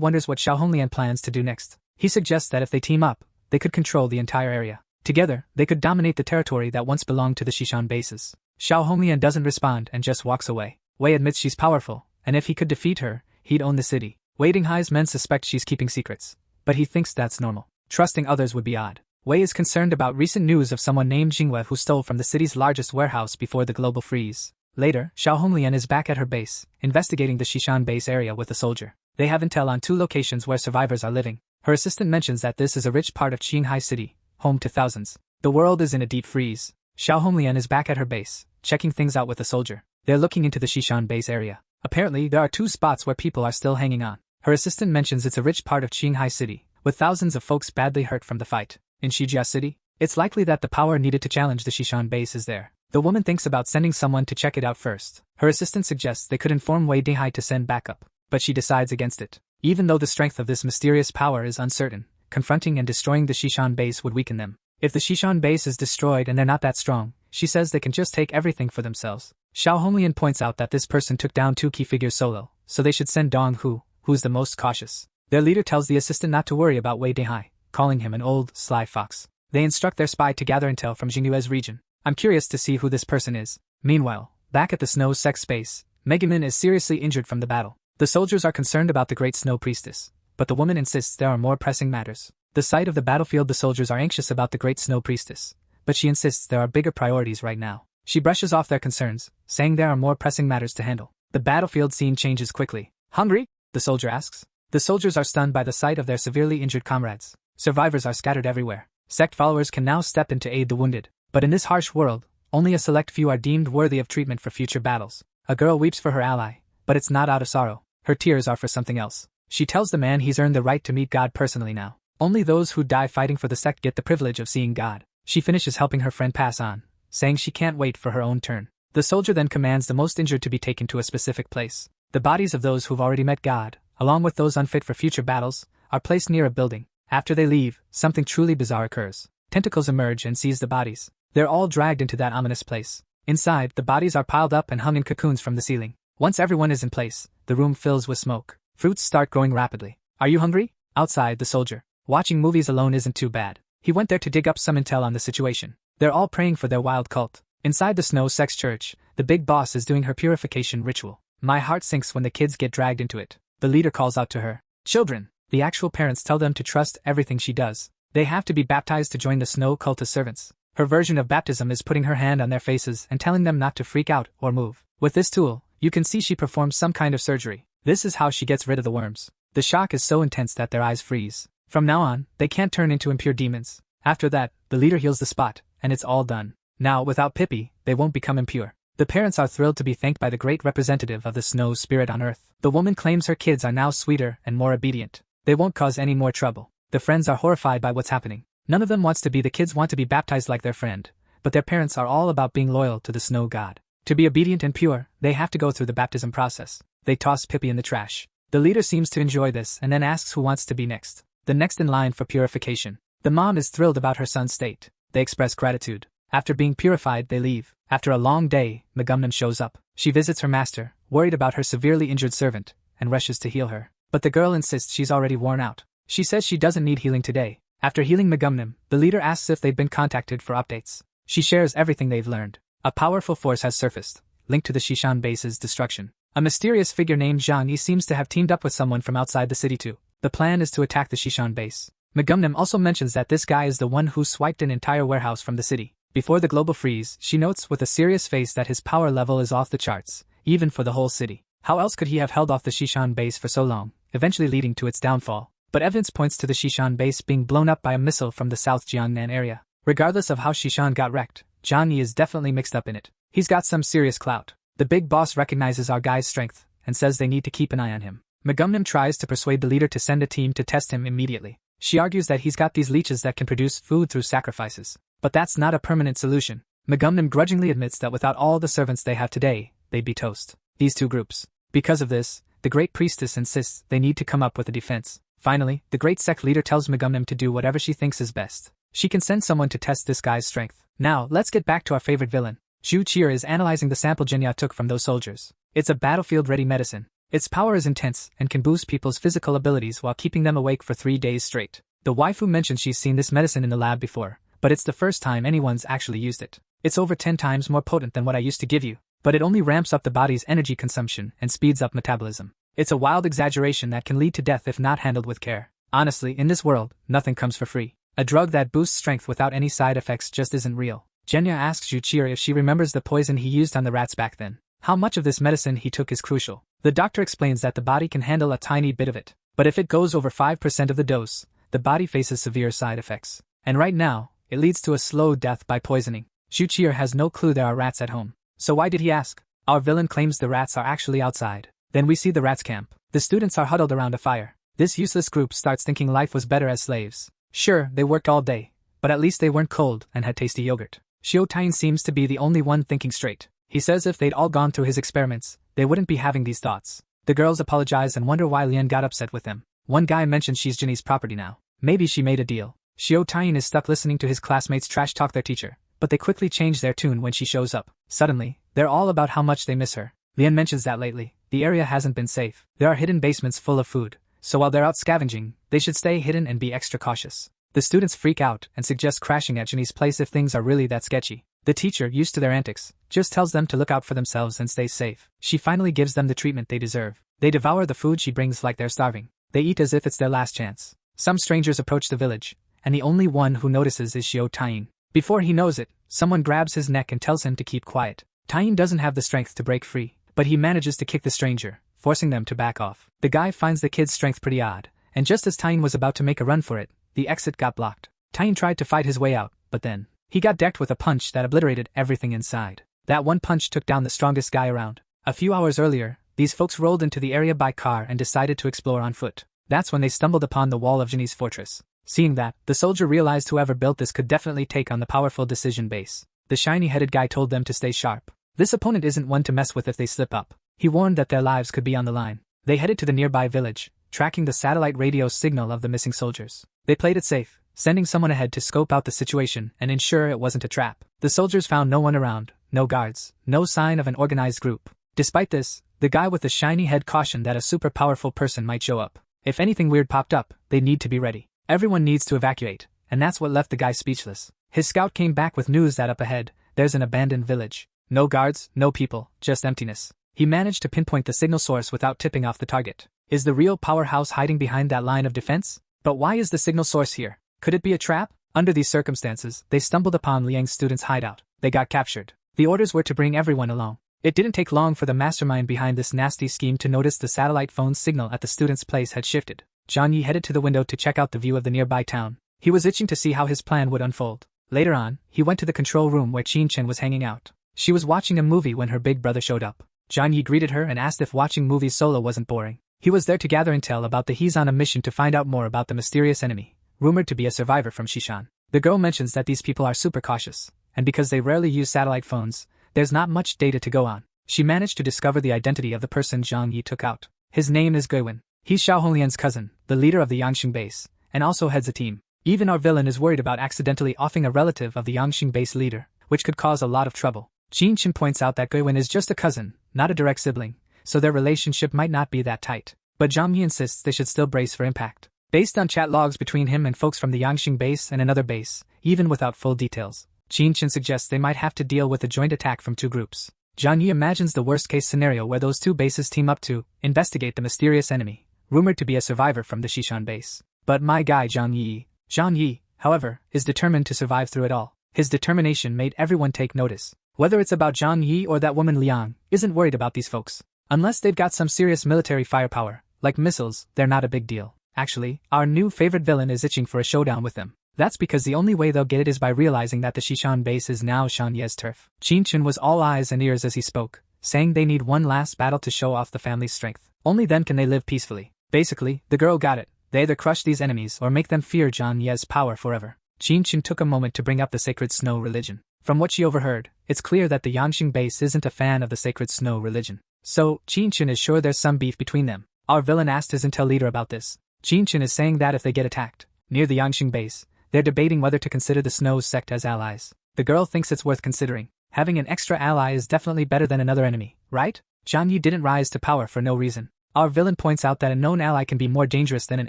wonders what Xiao Honglian plans to do next. He suggests that if they team up, they could control the entire area. Together, they could dominate the territory that once belonged to the Shishan bases. Xiao Honglian doesn't respond and just walks away. Wei admits she's powerful, and if he could defeat her, he'd own the city. Wei Dinghai's men suspect she's keeping secrets, but he thinks that's normal. Trusting others would be odd. Wei is concerned about recent news of someone named Jingwei who stole from the city's largest warehouse before the global freeze. Later, Xiao Honglian is back at her base, investigating the Shishan base area with a soldier. They have intel on 2 locations where survivors are living. Her assistant mentions that this is a rich part of Qinghai City, home to thousands. The world is in a deep freeze. Xiao Honglian is back at her base, checking things out with a soldier. They're looking into the Shishan base area. Apparently, there are 2 spots where people are still hanging on. Her assistant mentions it's a rich part of Qinghai City, with thousands of folks badly hurt from the fight. In Shijia City, it's likely that the power needed to challenge the Shishan base is there. The woman thinks about sending someone to check it out first. Her assistant suggests they could inform Wei Dihai to send backup, but she decides against it. Even though the strength of this mysterious power is uncertain, confronting and destroying the Shishan base would weaken them. If the Shishan base is destroyed and they're not that strong, she says they can just take everything for themselves. Xiao Honglian points out that this person took down 2 key figures solo, so they should send Dong Hu, who's the most cautious. Their leader tells the assistant not to worry about Wei Dihai, calling him an old, sly fox. They instruct their spy to gather intel from Jingnue's region. I'm curious to see who this person is. Meanwhile, back at the Snow Sex Space, Megumin is seriously injured from the battle. The soldiers are concerned about the Great Snow Priestess, but the woman insists there are more pressing matters. The sight of the battlefield, the soldiers are anxious about the Great Snow Priestess, but she insists there are bigger priorities right now. She brushes off their concerns, saying there are more pressing matters to handle. The battlefield scene changes quickly. Hungry? The soldier asks. The soldiers are stunned by the sight of their severely injured comrades. Survivors are scattered everywhere. Sect followers can now step in to aid the wounded, but in this harsh world, only a select few are deemed worthy of treatment for future battles. A girl weeps for her ally, but it's not out of sorrow. Her tears are for something else. She tells the man he's earned the right to meet God personally now. Only those who die fighting for the sect get the privilege of seeing God. She finishes helping her friend pass on, saying she can't wait for her own turn. The soldier then commands the most injured to be taken to a specific place. The bodies of those who've already met God, along with those unfit for future battles, are placed near a building. After they leave, something truly bizarre occurs. Tentacles emerge and seize the bodies. They're all dragged into that ominous place. Inside, the bodies are piled up and hung in cocoons from the ceiling. Once everyone is in place, the room fills with smoke. Fruits start growing rapidly. Are you hungry? Outside, the soldier. Watching movies alone isn't too bad. He went there to dig up some intel on the situation. They're all praying for their wild cult. Inside the Snow Sex Church, the big boss is doing her purification ritual. My heart sinks when the kids get dragged into it. The leader calls out to her. Children! The actual parents tell them to trust everything she does. They have to be baptized to join the Snow cult as servants. Her version of baptism is putting her hand on their faces and telling them not to freak out or move. With this tool, you can see she performs some kind of surgery. This is how she gets rid of the worms. The shock is so intense that their eyes freeze. From now on, they can't turn into impure demons. After that, the leader heals the spot, and it's all done. Now, without Pippi, they won't become impure. The parents are thrilled to be thanked by the great representative of the snow spirit on Earth. The woman claims her kids are now sweeter and more obedient. They won't cause any more trouble. The friends are horrified by what's happening. None of them wants to be the kids want to be baptized like their friend, but their parents are all about being loyal to the snow god. To be obedient and pure, they have to go through the baptism process. They toss Pippi in the trash. The leader seems to enjoy this and then asks who wants to be next. The next in line for purification. The mom is thrilled about her son's state. They express gratitude. After being purified, they leave. After a long day, mangacapped shows up. She visits her master, worried about her severely injured servant, and rushes to heal her. But the girl insists she's already worn out. She says she doesn't need healing today. After healing mangacapped, the leader asks if they've been contacted for updates. She shares everything they've learned. A powerful force has surfaced, linked to the Shishan base's destruction. A mysterious figure named Zhang Yi seems to have teamed up with someone from outside the city too. The plan is to attack the Shishan base. Manhwa also mentions that this guy is the one who swiped an entire warehouse from the city. Before the global freeze, she notes with a serious face that his power level is off the charts, even for the whole city. How else could he have held off the Shishan base for so long, eventually leading to its downfall? But evidence points to the Shishan base being blown up by a missile from the South Jiangnan area. Regardless of how Shishan got wrecked, Zhang Yi is definitely mixed up in it. He's got some serious clout. The big boss recognizes our guy's strength, and says they need to keep an eye on him. Manhwa tries to persuade the leader to send a team to test him immediately. She argues that he's got these leeches that can produce food through sacrifices. But that's not a permanent solution. Manhwa grudgingly admits that without all the servants they have today, they'd be toast. These two groups. Because of this, the Great Priestess insists they need to come up with a defense. Finally, the Great Sect leader tells Manhwa to do whatever she thinks is best. She can send someone to test this guy's strength. Now, let's get back to our favorite villain. Zhu Qier is analyzing the sample Jinya took from those soldiers. It's a battlefield-ready medicine. Its power is intense and can boost people's physical abilities while keeping them awake for 3 days straight. The waifu mentions she's seen this medicine in the lab before, but it's the first time anyone's actually used it. It's over 10 times more potent than what I used to give you, but it only ramps up the body's energy consumption and speeds up metabolism. It's a wild exaggeration that can lead to death if not handled with care. Honestly, in this world, nothing comes for free. A drug that boosts strength without any side effects just isn't real. Jinya asks Zhu Qier if she remembers the poison he used on the rats back then. How much of this medicine he took is crucial. The doctor explains that the body can handle a tiny bit of it, but if it goes over 5% of the dose, the body faces severe side effects. And right now, it leads to a slow death by poisoning. Zhu Qier has no clue there are rats at home. So why did he ask? Our villain claims the rats are actually outside. Then we see the rats camp. The students are huddled around a fire. This useless group starts thinking life was better as slaves. Sure, they worked all day, but at least they weren't cold and had tasty yogurt. Xiao Taiyin seems to be the only one thinking straight. He says if they'd all gone through his experiments, they wouldn't be having these thoughts. The girls apologize and wonder why Lian got upset with them. One guy mentions she's Jinny's property now. Maybe she made a deal. Xiao Taiyin is stuck listening to his classmates trash talk their teacher, but they quickly change their tune when she shows up. Suddenly, they're all about how much they miss her. Lian mentions that lately, the area hasn't been safe. There are hidden basements full of food, so while they're out scavenging, they should stay hidden and be extra cautious. The students freak out and suggest crashing at Jinny's place if things are really that sketchy. The teacher, used to their antics, just tells them to look out for themselves and stay safe. She finally gives them the treatment they deserve. They devour the food she brings like they're starving. They eat as if it's their last chance. Some strangers approach the village, and the only one who notices is Xiao Taiyin. Before he knows it, someone grabs his neck and tells him to keep quiet. Taiyin doesn't have the strength to break free, but he manages to kick the stranger, forcing them to back off. The guy finds the kid's strength pretty odd, and just as Taiyin was about to make a run for it, the exit got blocked. Taiyin tried to fight his way out, but then he got decked with a punch that obliterated everything inside. That one punch took down the strongest guy around. A few hours earlier, these folks rolled into the area by car and decided to explore on foot. That's when they stumbled upon the wall of Jinny's fortress. Seeing that, the soldier realized whoever built this could definitely take on the powerful decision base. The shiny-headed guy told them to stay sharp. This opponent isn't one to mess with if they slip up. He warned that their lives could be on the line. They headed to the nearby village, tracking the satellite radio signal of the missing soldiers. They played it safe, sending someone ahead to scope out the situation and ensure it wasn't a trap. The soldiers found no one around, no guards, no sign of an organized group. Despite this, the guy with the shiny head cautioned that a super powerful person might show up. If anything weird popped up, they need to be ready. Everyone needs to evacuate, and that's what left the guy speechless. His scout came back with news that up ahead, there's an abandoned village. No guards, no people, just emptiness. He managed to pinpoint the signal source without tipping off the target. Is the real powerhouse hiding behind that line of defense? But why is the signal source here? Could it be a trap? Under these circumstances, they stumbled upon Liang's students' hideout. They got captured. The orders were to bring everyone along. It didn't take long for the mastermind behind this nasty scheme to notice the satellite phone signal at the student's place had shifted. Zhang Yi headed to the window to check out the view of the nearby town. He was itching to see how his plan would unfold. Later on, he went to the control room where Qin Chen was hanging out. She was watching a movie when her big brother showed up. Zhang Yi greeted her and asked if watching movies solo wasn't boring. He was there to gather intel about the he's on a mission to find out more about the mysterious enemy, rumored to be a survivor from Shishan. The girl mentions that these people are super cautious, and because they rarely use satellite phones, there's not much data to go on. She managed to discover the identity of the person Zhang Yi took out. His name is Guiwen. He's Xiao Honglian's cousin, the leader of the Yangxing base, and also heads a team. Even our villain is worried about accidentally offing a relative of the Yangxing base leader, which could cause a lot of trouble. Jin Chen points out that Guiwen is just a cousin, not a direct sibling, so their relationship might not be that tight. But Zhang Yi insists they should still brace for impact. Based on chat logs between him and folks from the Yangxing base and another base, even without full details, Jin Chen suggests they might have to deal with a joint attack from two groups. Zhang Yi imagines the worst-case scenario where those two bases team up to investigate the mysterious enemy, rumored to be a survivor from the Shishan base. But my guy Zhang Yi, however, is determined to survive through it all. His determination made everyone take notice. Whether it's about Zhang Yi or that woman Liang, isn't worried about these folks. Unless they've got some serious military firepower, like missiles, they're not a big deal. Actually, our new favorite villain is itching for a showdown with them. That's because the only way they'll get it is by realizing that the Shishan base is now Shan Ye's turf. Qin Chen was all eyes and ears as he spoke, saying they need one last battle to show off the family's strength. Only then can they live peacefully. Basically, the girl got it. They either crush these enemies or make them fear Zhang Ye's power forever. Qin Chen took a moment to bring up the sacred snow religion. From what she overheard, it's clear that the Yangxing base isn't a fan of the sacred snow religion. So, Qin Chen is sure there's some beef between them. Our villain asked his intel leader about this. Qin Chen is saying that if they get attacked, near the Yangxing base, they're debating whether to consider the Snow sect as allies. The girl thinks it's worth considering. Having an extra ally is definitely better than another enemy, right? Zhang Yi didn't rise to power for no reason. Our villain points out that a known ally can be more dangerous than an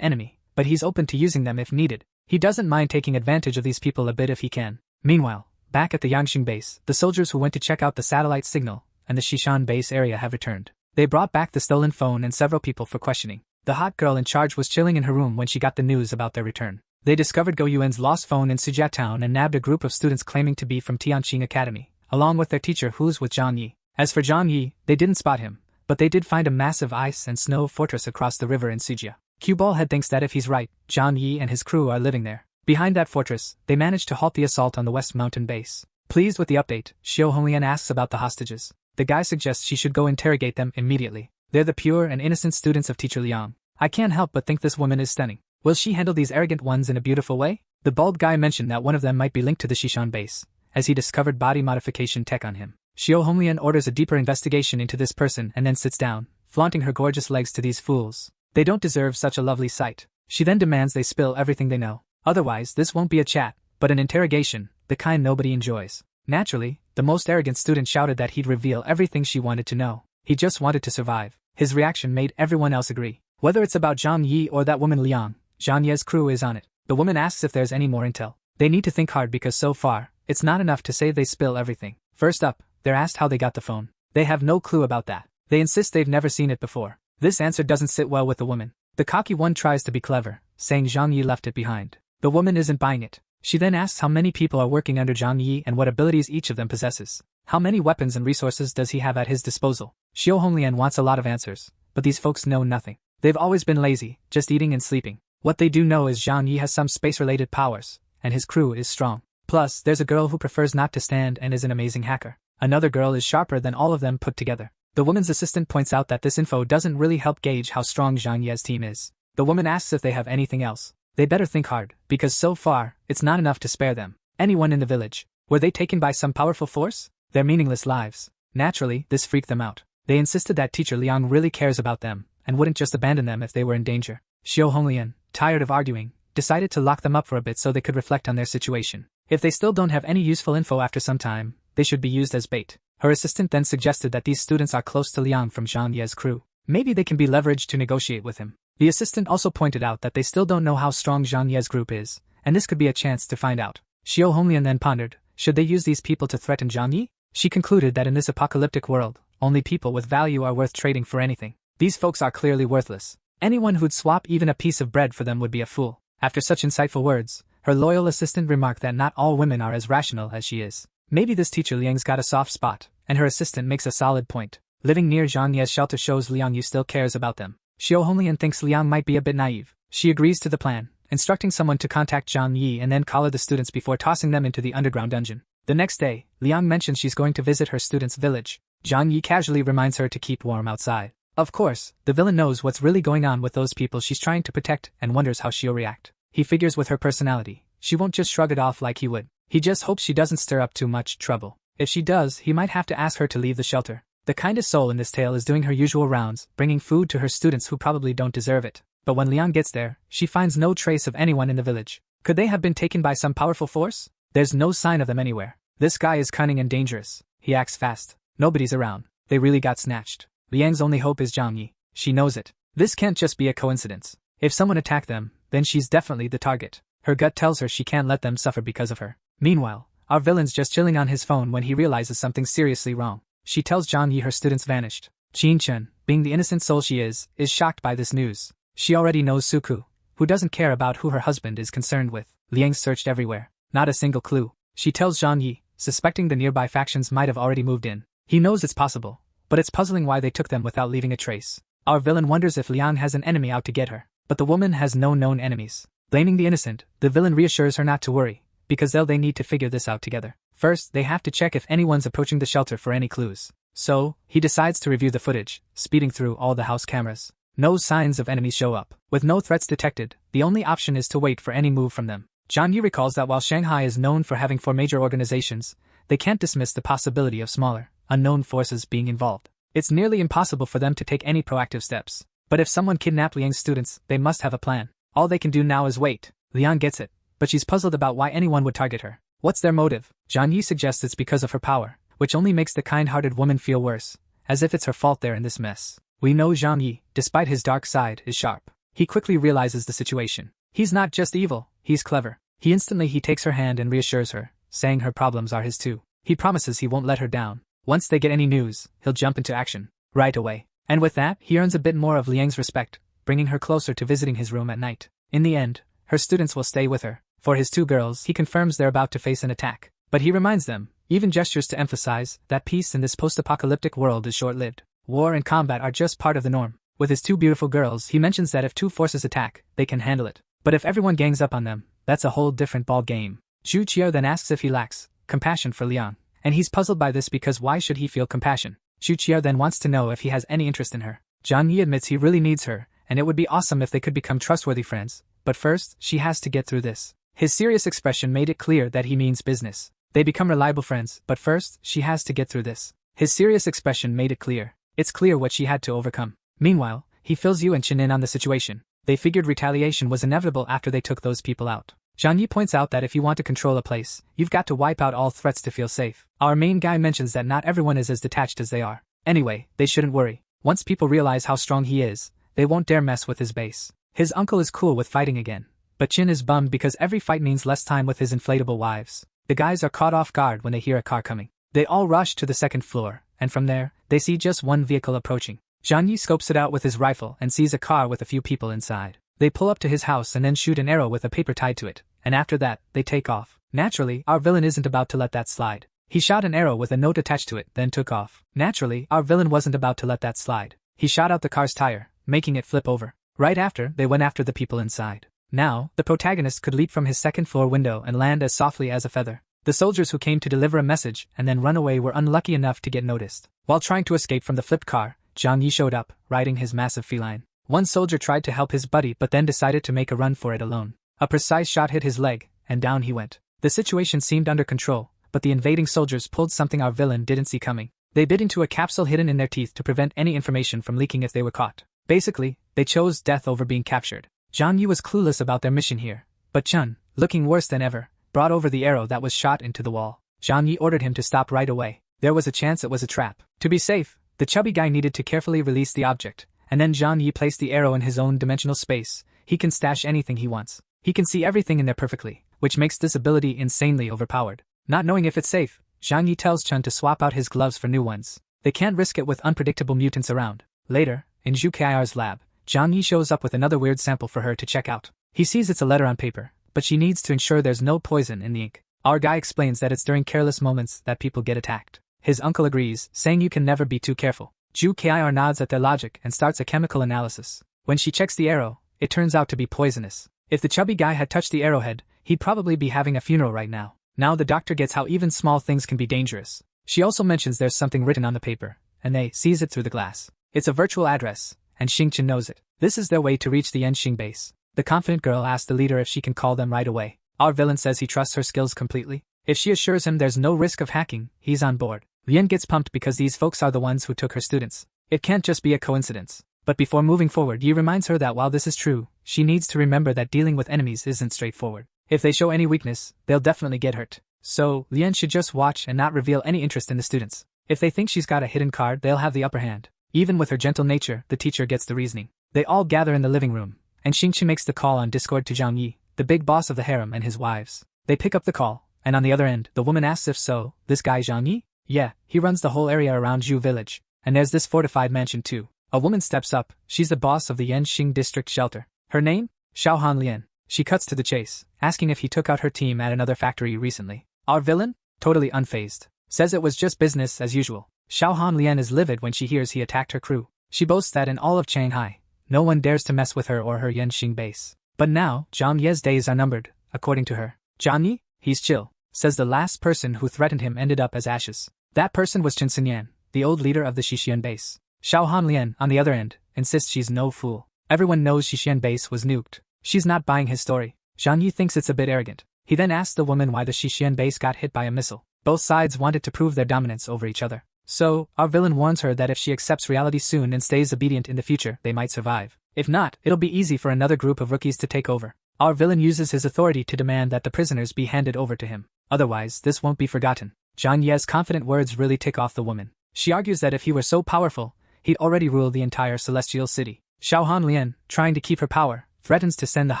enemy, but he's open to using them if needed. He doesn't mind taking advantage of these people a bit if he can. Meanwhile, back at the Yangxing base, the soldiers who went to check out the satellite signal and the Shishan base area have returned. They brought back the stolen phone and several people for questioning. The hot girl in charge was chilling in her room when she got the news about their return. They discovered Go Yuan's lost phone in Sujia town and nabbed a group of students claiming to be from Tianqing Academy, along with their teacher who's with Zhang Yi. As for Zhang Yi, they didn't spot him, but they did find a massive ice and snow fortress across the river in Sujia. Q-Ball thinks that if he's right, Zhang Yi and his crew are living there. Behind that fortress, they managed to halt the assault on the West Mountain base. Pleased with the update, Xiao Honglian asks about the hostages. The guy suggests she should go interrogate them immediately. They're the pure and innocent students of Teacher Liang. I can't help but think this woman is stunning. Will she handle these arrogant ones in a beautiful way? The bald guy mentioned that one of them might be linked to the Shishan base, as he discovered body modification tech on him. Xiao Honglian orders a deeper investigation into this person and then sits down, flaunting her gorgeous legs to these fools. They don't deserve such a lovely sight. She then demands they spill everything they know. Otherwise, this won't be a chat, but an interrogation, the kind nobody enjoys. Naturally, the most arrogant student shouted that he'd reveal everything she wanted to know. He just wanted to survive. His reaction made everyone else agree. Whether it's about Zhang Yi or that woman Liang, Zhang Ye's crew is on it. The woman asks if there's any more intel. They need to think hard because so far, it's not enough to say they spill everything. First up, they're asked how they got the phone. They have no clue about that. They insist they've never seen it before. This answer doesn't sit well with the woman. The cocky one tries to be clever, saying Zhang Yi left it behind. The woman isn't buying it. She then asks how many people are working under Zhang Yi and what abilities each of them possesses. How many weapons and resources does he have at his disposal? Xiao Honglian wants a lot of answers, but these folks know nothing. They've always been lazy, just eating and sleeping. What they do know is Zhang Yi has some space-related powers, and his crew is strong. Plus, there's a girl who prefers not to stand and is an amazing hacker. Another girl is sharper than all of them put together. The woman's assistant points out that this info doesn't really help gauge how strong Zhang Ye's team is. The woman asks if they have anything else. They better think hard, because so far, it's not enough to spare them. Anyone in the village. Were they taken by some powerful force? Their meaningless lives. Naturally, this freaked them out. They insisted that Teacher Liang really cares about them, and wouldn't just abandon them if they were in danger. Xiao Honglian, tired of arguing, decided to lock them up for a bit so they could reflect on their situation. If they still don't have any useful info after some time, they should be used as bait. Her assistant then suggested that these students are close to Liang from Zhang Ye's crew. Maybe they can be leveraged to negotiate with him. The assistant also pointed out that they still don't know how strong Zhang Ye's group is, and this could be a chance to find out. Xiao Honglian then pondered, should they use these people to threaten Zhang Yi? She concluded that in this apocalyptic world, only people with value are worth trading for anything. These folks are clearly worthless. Anyone who'd swap even a piece of bread for them would be a fool. After such insightful words, her loyal assistant remarked that not all women are as rational as she is. Maybe this Teacher Liang's got a soft spot, and her assistant makes a solid point. Living near Zhang Ye's shelter shows Liang Yu still cares about them. Xiao Honglian thinks Liang might be a bit naive. She agrees to the plan, instructing someone to contact Zhang Yi and then collar the students before tossing them into the underground dungeon. The next day, Liang mentions she's going to visit her students' village. Zhang Yi casually reminds her to keep warm outside. Of course, the villain knows what's really going on with those people she's trying to protect and wonders how she'll react. He figures with her personality, she won't just shrug it off like he would. He just hopes she doesn't stir up too much trouble. If she does, he might have to ask her to leave the shelter. The kindest soul in this tale is doing her usual rounds, bringing food to her students who probably don't deserve it. But when Liang gets there, she finds no trace of anyone in the village. Could they have been taken by some powerful force? There's no sign of them anywhere. This guy is cunning and dangerous. He acts fast. Nobody's around. They really got snatched. Liang's only hope is Zhang Yi. She knows it. This can't just be a coincidence. If someone attacked them, then she's definitely the target. Her gut tells her she can't let them suffer because of her. Meanwhile, our villain's just chilling on his phone when he realizes something seriously wrong. She tells Zhang Yi her students vanished. Qin Chen, being the innocent soul she is shocked by this news. She already knows Suku, who doesn't care about who her husband is concerned with. Liang searched everywhere. Not a single clue. She tells Zhang Yi, suspecting the nearby factions might have already moved in. He knows it's possible, but it's puzzling why they took them without leaving a trace. Our villain wonders if Liang has an enemy out to get her, but the woman has no known enemies. Blaming the innocent, the villain reassures her not to worry, because they need to figure this out together. First, they have to check if anyone's approaching the shelter for any clues. So, he decides to review the footage, speeding through all the house cameras. No signs of enemies show up. With no threats detected, the only option is to wait for any move from them. Zhang Yi recalls that while Shanghai is known for having 4 major organizations, they can't dismiss the possibility of smaller, unknown forces being involved. It's nearly impossible for them to take any proactive steps. But if someone kidnapped Liang's students, they must have a plan. All they can do now is wait. Liang gets it, but she's puzzled about why anyone would target her. What's their motive? Zhang Yi suggests it's because of her power, which only makes the kind-hearted woman feel worse, as if it's her fault they're in this mess. We know Zhang Yi, despite his dark side, is sharp. He quickly realizes the situation. He's not just evil, he's clever. He takes her hand and reassures her, saying her problems are his too. He promises he won't let her down. Once they get any news, he'll jump into action right away. And with that, he earns a bit more of Liang's respect, bringing her closer to visiting his room at night. In the end, her students will stay with her. For his 2 girls, he confirms they're about to face an attack. But he reminds them, even gestures to emphasize, that peace in this post-apocalyptic world is short-lived. War and combat are just part of the norm. With his 2 beautiful girls, he mentions that if 2 forces attack, they can handle it. But if everyone gangs up on them, that's a whole different ball game. Zhu Qiao then asks if he lacks compassion for Liang, and he's puzzled by this because why should he feel compassion? Zhu Qiao then wants to know if he has any interest in her. Zhang Yi admits he really needs her, and it would be awesome if they could become trustworthy friends, but first, she has to get through this. His serious expression made it clear that he means business. They become reliable friends, but first, she has to get through this. His serious expression made it clear. It's clear what she had to overcome. Meanwhile, he fills Yu and Chen in on the situation. They figured retaliation was inevitable after they took those people out. Zhang Yi points out that if you want to control a place, you've got to wipe out all threats to feel safe. Our main guy mentions that not everyone is as detached as they are. Anyway, they shouldn't worry. Once people realize how strong he is, they won't dare mess with his base. His uncle is cool with fighting again, but Chin is bummed because every fight means less time with his inflatable wives. The guys are caught off guard when they hear a car coming. They all rush to the 2nd floor, and from there, they see just one vehicle approaching. Zhang Yi scopes it out with his rifle and sees a car with a few people inside. They pull up to his house and then shoot an arrow with a paper tied to it, and after that, they take off. Naturally, our villain isn't about to let that slide. He shot an arrow with a note attached to it, then took off. Naturally, our villain wasn't about to let that slide. He shot out the car's tire, making it flip over. Right after, they went after the people inside. Now, the protagonist could leap from his 2nd floor window and land as softly as a feather. The soldiers who came to deliver a message and then run away were unlucky enough to get noticed. While trying to escape from the flipped car, Zhang Yi showed up, riding his massive feline. One soldier tried to help his buddy but then decided to make a run for it alone. A precise shot hit his leg, and down he went. The situation seemed under control, but the invading soldiers pulled something our villain didn't see coming. They bit into a capsule hidden in their teeth to prevent any information from leaking if they were caught. Basically, they chose death over being captured. Zhang Yi was clueless about their mission here, but Chun, looking worse than ever, brought over the arrow that was shot into the wall. Zhang Yi ordered him to stop right away. There was a chance it was a trap. To be safe, the chubby guy needed to carefully release the object, and then Zhang Yi placed the arrow in his own dimensional space. He can stash anything he wants. He can see everything in there perfectly, which makes this ability insanely overpowered. Not knowing if it's safe, Zhang Yi tells Chun to swap out his gloves for new ones. They can't risk it with unpredictable mutants around. Later, in Zhu Kair's lab, Zhang Yi shows up with another weird sample for her to check out. He sees it's a letter on paper, but she needs to ensure there's no poison in the ink. Our guy explains that it's during careless moments that people get attacked. His uncle agrees, saying you can never be too careful. Zhu Kair nods at their logic and starts a chemical analysis. When she checks the arrow, it turns out to be poisonous. If the chubby guy had touched the arrowhead, he'd probably be having a funeral right now. Now the doctor gets how even small things can be dangerous. She also mentions there's something written on the paper, and they sees it through the glass. It's a virtual address, and Xingchen knows it. This is their way to reach the Yanxing base. The confident girl asks the leader if she can call them right away. Our villain says he trusts her skills completely. If she assures him there's no risk of hacking, he's on board. Lian gets pumped because these folks are the ones who took her students. It can't just be a coincidence. But before moving forward, Yi reminds her that while this is true, she needs to remember that dealing with enemies isn't straightforward. If they show any weakness, they'll definitely get hurt. So, Lian should just watch and not reveal any interest in the students. If they think she's got a hidden card, they'll have the upper hand. Even with her gentle nature, the teacher gets the reasoning. They all gather in the living room, and Xingqi makes the call on Discord to Zhang Yi, the big boss of the harem, and his wives. They pick up the call, and on the other end, the woman asks if so, this guy Zhang Yi? Yeah, he runs the whole area around Zhu village. And there's this fortified mansion too. A woman steps up, she's the boss of the Yanxing district shelter. Her name? Xiaohan Lian. She cuts to the chase, asking if he took out her team at another factory recently. Our villain? Totally unfazed. Says it was just business as usual. Xiaohan Lian is livid when she hears he attacked her crew. She boasts that in all of Shanghai, no one dares to mess with her or her Yanxing base. But now, Zhang Ye's days are numbered, according to her. Zhang Yi? He's chill. Says the last person who threatened him ended up as ashes. That person was Chen Xinyan, the old leader of the Xixian base. Xiaohan Lian, on the other end, insists she's no fool. Everyone knows Xixian base was nuked. She's not buying his story. Zhang Yi thinks it's a bit arrogant. He then asks the woman why the Xixian base got hit by a missile. Both sides wanted to prove their dominance over each other. So, our villain warns her that if she accepts reality soon and stays obedient in the future, they might survive. If not, it'll be easy for another group of rookies to take over. Our villain uses his authority to demand that the prisoners be handed over to him. Otherwise, this won't be forgotten. Zhang Ye's confident words really tick off the woman. She argues that if he were so powerful, he'd already rule the entire celestial city. Xiaohan Lian, trying to keep her power, threatens to send the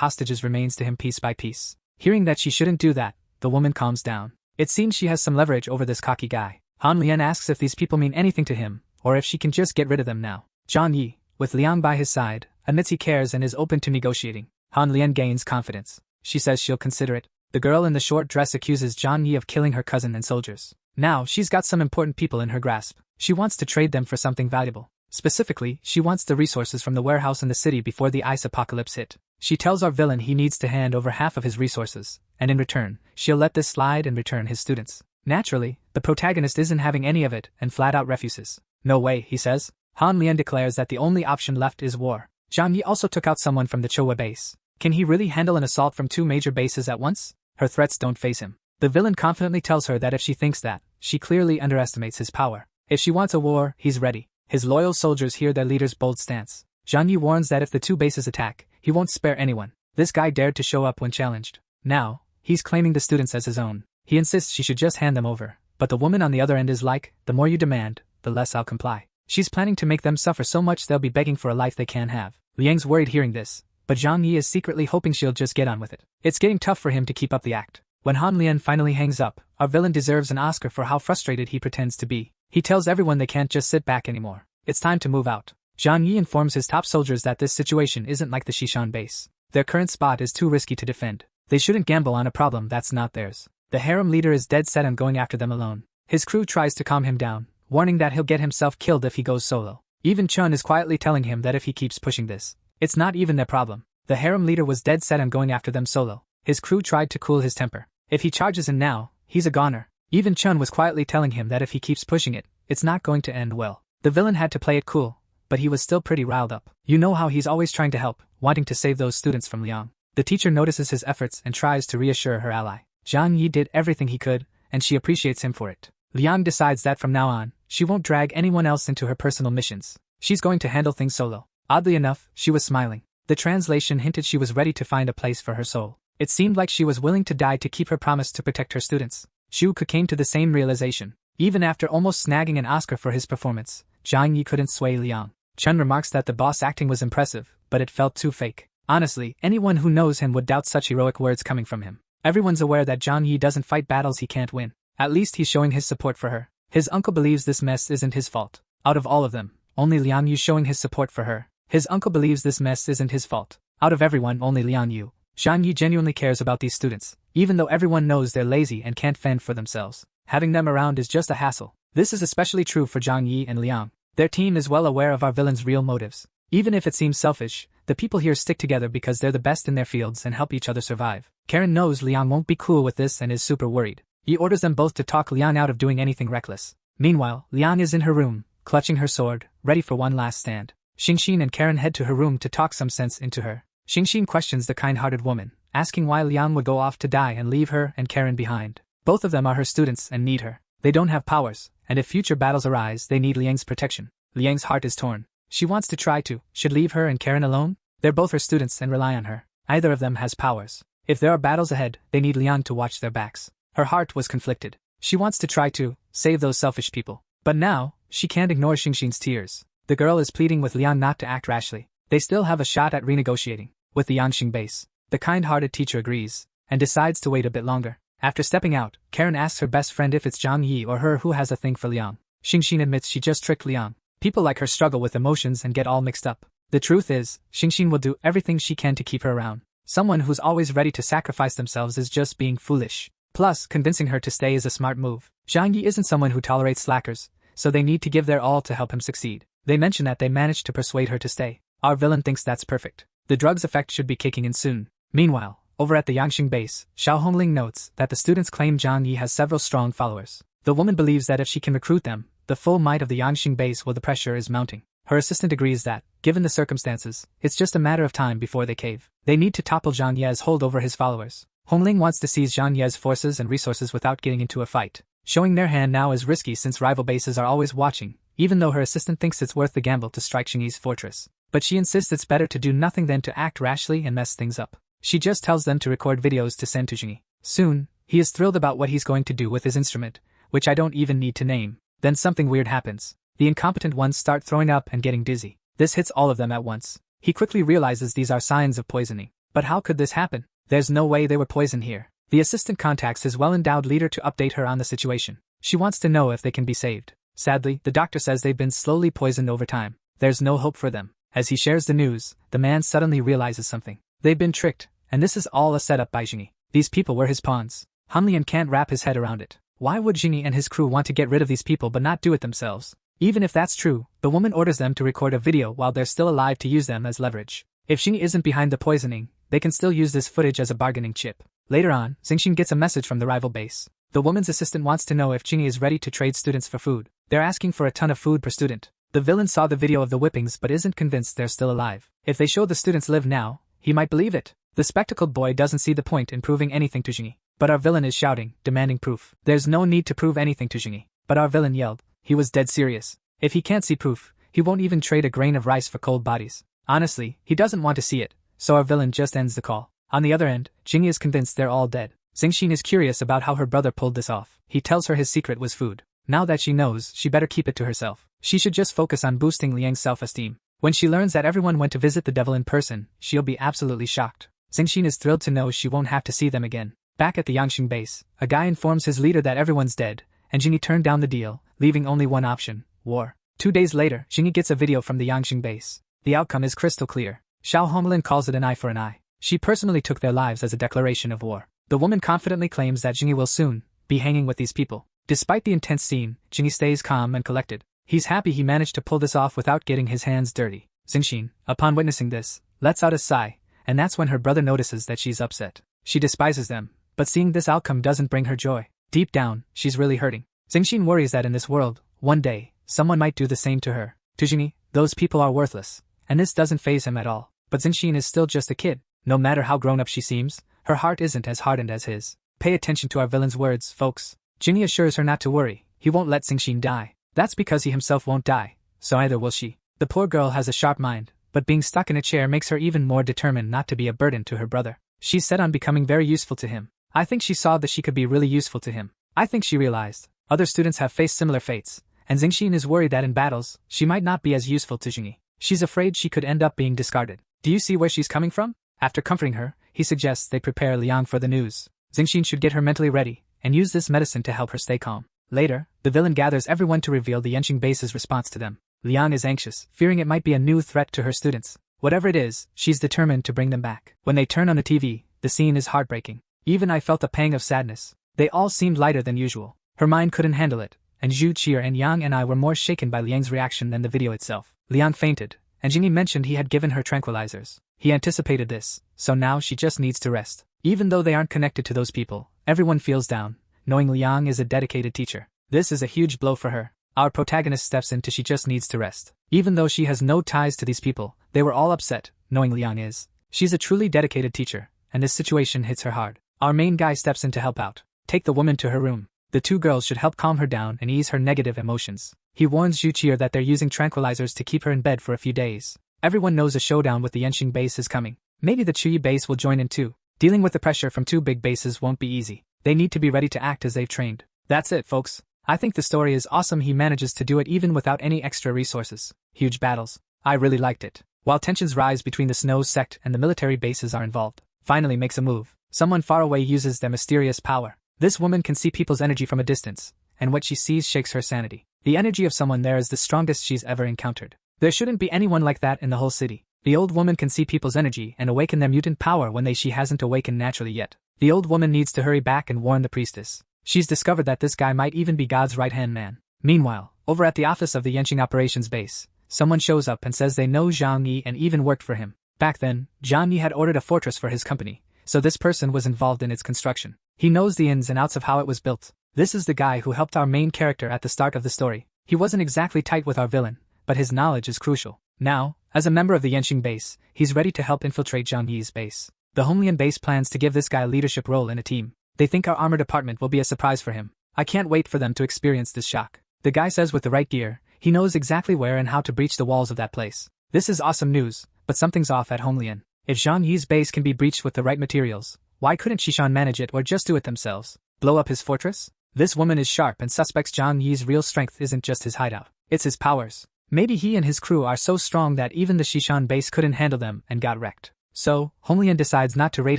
hostages' remains to him piece by piece. Hearing that she shouldn't do that, the woman calms down. It seems she has some leverage over this cocky guy. Han Lian asks if these people mean anything to him, or if she can just get rid of them now. Zhang Yi, with Liang by his side, admits he cares and is open to negotiating. Han Lian gains confidence. She says she'll consider it. The girl in the short dress accuses Zhang Yi of killing her cousin and soldiers. Now, she's got some important people in her grasp. She wants to trade them for something valuable. Specifically, she wants the resources from the warehouse in the city before the ice apocalypse hit. She tells our villain he needs to hand over half of his resources, and in return, she'll let this slide and return his students. Naturally, the protagonist isn't having any of it and flat out refuses. No way, he says. Han Lian declares that the only option left is war. Zhang Yi also took out someone from the Chowa base. Can he really handle an assault from 2 major bases at once? Her threats don't faze him. The villain confidently tells her that if she thinks that, she clearly underestimates his power. If she wants a war, he's ready. His loyal soldiers hear their leader's bold stance. Zhang Yi warns that if the 2 bases attack, he won't spare anyone. This guy dared to show up when challenged. Now, he's claiming the students as his own. He insists she should just hand them over. But the woman on the other end is like, the more you demand, the less I'll comply. She's planning to make them suffer so much they'll be begging for a life they can't have. Liang's worried hearing this, but Zhang Yi is secretly hoping she'll just get on with it. It's getting tough for him to keep up the act. When Han Lian finally hangs up, our villain deserves an Oscar for how frustrated he pretends to be. He tells everyone they can't just sit back anymore. It's time to move out. Zhang Yi informs his top soldiers that this situation isn't like the Xishan base. Their current spot is too risky to defend. They shouldn't gamble on a problem that's not theirs. The harem leader is dead set on going after them alone. His crew tries to calm him down, warning that he'll get himself killed if he goes solo. Even Chun is quietly telling him that if he keeps pushing this, it's not even their problem. The harem leader was dead set on going after them solo. His crew tried to cool his temper. If he charges in now, he's a goner. Even Chun was quietly telling him that if he keeps pushing it, it's not going to end well. The villain had to play it cool, but he was still pretty riled up. You know how he's always trying to help, wanting to save those students from Liang. The teacher notices his efforts and tries to reassure her ally. Zhang Yi did everything he could, and she appreciates him for it. Liang decides that from now on, she won't drag anyone else into her personal missions. She's going to handle things solo. Oddly enough, she was smiling. The translation hinted she was ready to find a place for her soul. It seemed like she was willing to die to keep her promise to protect her students. Shu came to the same realization. Even after almost snagging an Oscar for his performance, Zhang Yi couldn't sway Liang. Chun remarks that the boss acting was impressive, but it felt too fake. Honestly, anyone who knows him would doubt such heroic words coming from him. Everyone's aware that Zhang Yi doesn't fight battles he can't win. At least he's showing his support for her. His uncle believes this mess isn't his fault. Out of all of them, only Liang Yu showing his support for her. His uncle believes this mess isn't his fault. Out of everyone, only Liang Yu. Zhang Yi genuinely cares about these students, even though everyone knows they're lazy and can't fend for themselves. Having them around is just a hassle. This is especially true for Zhang Yi and Liang. Their team is well aware of our villain's real motives. Even if it seems selfish, the people here stick together because they're the best in their fields and help each other survive. Karen knows Liang won't be cool with this and is super worried. He orders them both to talk Liang out of doing anything reckless. Meanwhile, Liang is in her room, clutching her sword, ready for one last stand. Xingxin and Karen head to her room to talk some sense into her. Xingxin questions the kind-hearted woman, asking why Liang would go off to die and leave her and Karen behind. Both of them are her students and need her. They don't have powers, and if future battles arise, they need Liang's protection. Liang's heart is torn. She wants to try to, should leave her and Karen alone? They're both her students and rely on her. Either of them has powers. If there are battles ahead, they need Liang to watch their backs. Her heart was conflicted. She wants to try to save those selfish people. But now, she can't ignore Xingxin's tears. The girl is pleading with Liang not to act rashly. They still have a shot at renegotiating. With the Yangxing base, the kind-hearted teacher agrees, and decides to wait a bit longer. After stepping out, Karen asks her best friend if it's Zhang Yi or her who has a thing for Liang. Xingxin admits she just tricked Liang. People like her struggle with emotions and get all mixed up. The truth is, Xingxin will do everything she can to keep her around. Someone who's always ready to sacrifice themselves is just being foolish. Plus, convincing her to stay is a smart move. Zhang Yi isn't someone who tolerates slackers, so they need to give their all to help him succeed. They mention that they managed to persuade her to stay. Our villain thinks that's perfect. The drug's effect should be kicking in soon. Meanwhile, over at the Yangxing base, Xiao Hongling notes that the students claim Zhang Yi has several strong followers. The woman believes that if she can recruit them, the full might of the Yangxing base will the pressure is mounting. Her assistant agrees that, given the circumstances, it's just a matter of time before they cave. They need to topple Zhang Ye's hold over his followers. Hongling wants to seize Zhang Ye's forces and resources without getting into a fight. Showing their hand now is risky since rival bases are always watching, even though her assistant thinks it's worth the gamble to strike Xingyi's fortress. But she insists it's better to do nothing than to act rashly and mess things up. She just tells them to record videos to send to Xingyi. Soon, he is thrilled about what he's going to do with his instrument, which I don't even need to name. Then something weird happens. The incompetent ones start throwing up and getting dizzy. This hits all of them at once. He quickly realizes these are signs of poisoning. But how could this happen? There's no way they were poisoned here. The assistant contacts his well-endowed leader to update her on the situation. She wants to know if they can be saved. Sadly, the doctor says they've been slowly poisoned over time. There's no hope for them. As he shares the news, the man suddenly realizes something. They've been tricked, and this is all a setup by Xingyi. These people were his pawns. Hanlian can't wrap his head around it. Why would Xingyi and his crew want to get rid of these people but not do it themselves? Even if that's true, the woman orders them to record a video while they're still alive to use them as leverage. If Xingyi isn't behind the poisoning, they can still use this footage as a bargaining chip. Later on, Xingxin gets a message from the rival base. The woman's assistant wants to know if Xingyi is ready to trade students for food. They're asking for a ton of food per student. The villain saw the video of the whippings but isn't convinced they're still alive. If they show the students live now, he might believe it. The spectacled boy doesn't see the point in proving anything to Xingyi. But our villain is shouting, demanding proof. There's no need to prove anything to Xingyi. But our villain yelled. He was dead serious. If he can't see proof, he won't even trade a grain of rice for cold bodies. Honestly, he doesn't want to see it, so our villain just ends the call. On the other end, Xingyi is convinced they're all dead. Xingxin is curious about how her brother pulled this off. He tells her his secret was food. Now that she knows, she better keep it to herself. She should just focus on boosting Liang's self-esteem. When she learns that everyone went to visit the devil in person, she'll be absolutely shocked. Xingxin is thrilled to know she won't have to see them again. Back at the Yangxing base, a guy informs his leader that everyone's dead, and Xingyi turned down the deal, leaving only one option: war. 2 days later, Xingyi gets a video from the Yangxing base. The outcome is crystal clear. Xiao Honglin calls it an eye for an eye. She personally took their lives as a declaration of war. The woman confidently claims that Xingyi will soon be hanging with these people. Despite the intense scene, Xingyi stays calm and collected. He's happy he managed to pull this off without getting his hands dirty. Xingxin, upon witnessing this, lets out a sigh, and that's when her brother notices that she's upset. She despises them, but seeing this outcome doesn't bring her joy. Deep down, she's really hurting. Xingxin worries that in this world, one day, someone might do the same to her. To Xingyi, those people are worthless, and this doesn't faze him at all. But Xingxin is still just a kid. No matter how grown up she seems, her heart isn't as hardened as his. Pay attention to our villain's words, folks. Xingyi assures her not to worry. He won't let Xingxin die. That's because he himself won't die, so either will she. The poor girl has a sharp mind, but being stuck in a chair makes her even more determined not to be a burden to her brother. She's set on becoming very useful to him. I think she saw that she could be really useful to him. I think she realized other students have faced similar fates, and Xingxin is worried that in battles, she might not be as useful to Xingyi. She's afraid she could end up being discarded. Do you see where she's coming from? After comforting her, he suggests they prepare Liang for the news. Xingxin should get her mentally ready, and use this medicine to help her stay calm. Later, the villain gathers everyone to reveal the Yangxing base's response to them. Liang is anxious, fearing it might be a new threat to her students. Whatever it is, she's determined to bring them back. When they turn on the TV, the scene is heartbreaking. Even I felt a pang of sadness. They all seemed lighter than usual. Her mind couldn't handle it, and Zhu Qi and Yang and I were more shaken by Liang's reaction than the video itself. Liang fainted, and Xingyi mentioned he had given her tranquilizers. He anticipated this, so now she just needs to rest. Even though they aren't connected to those people, everyone feels down, knowing Liang is a dedicated teacher. This is a huge blow for her. Our protagonist steps in to she just needs to rest. Even though she has no ties to these people, they were all upset, knowing Liang is. She's a truly dedicated teacher, and this situation hits her hard. Our main guy steps in to help out. take the woman to her room. The two girls should help calm her down and ease her negative emotions. He warns Juqier that they're using tranquilizers to keep her in bed for a few days. Everyone knows a showdown with the Yenxing base is coming. Maybe the Chuyi base will join in too. Dealing with the pressure from two big bases won't be easy. They need to be ready to act as they've trained. That's it, folks. I think the story is awesome. He manages to do it even without any extra resources. Huge battles. I really liked it. While tensions rise between the Snow sect and the military bases are involved, finally makes a move. Someone far away uses their mysterious power. This woman can see people's energy from a distance, and what she sees shakes her sanity. The energy of someone there is the strongest she's ever encountered. There shouldn't be anyone like that in the whole city. The old woman can see people's energy and awaken their mutant power when she hasn't awakened naturally yet. The old woman needs to hurry back and warn the priestess. She's discovered that this guy might even be God's right-hand man. Meanwhile, over at the office of the Yenxing operations base, someone shows up and says they know Zhang Yi and even worked for him. Back then, Zhang Yi had ordered a fortress for his company, so this person was involved in its construction. He knows the ins and outs of how it was built. This is the guy who helped our main character at the start of the story. He wasn't exactly tight with our villain, but his knowledge is crucial. Now, as a member of the Yenxing base, he's ready to help infiltrate Zhang Yi's base. The Honglian base plans to give this guy a leadership role in a team. They think our armor department will be a surprise for him. I can't wait for them to experience this shock. The guy says with the right gear, he knows exactly where and how to breach the walls of that place. This is awesome news, but something's off at Honglian. If Zhang Yi's base can be breached with the right materials, why couldn't Shishan manage it or just do it themselves? Blow up his fortress? This woman is sharp and suspects Zhang Yi's real strength isn't just his hideout. It's his powers. Maybe he and his crew are so strong that even the Shishan base couldn't handle them and got wrecked. So, Honglian decides not to raid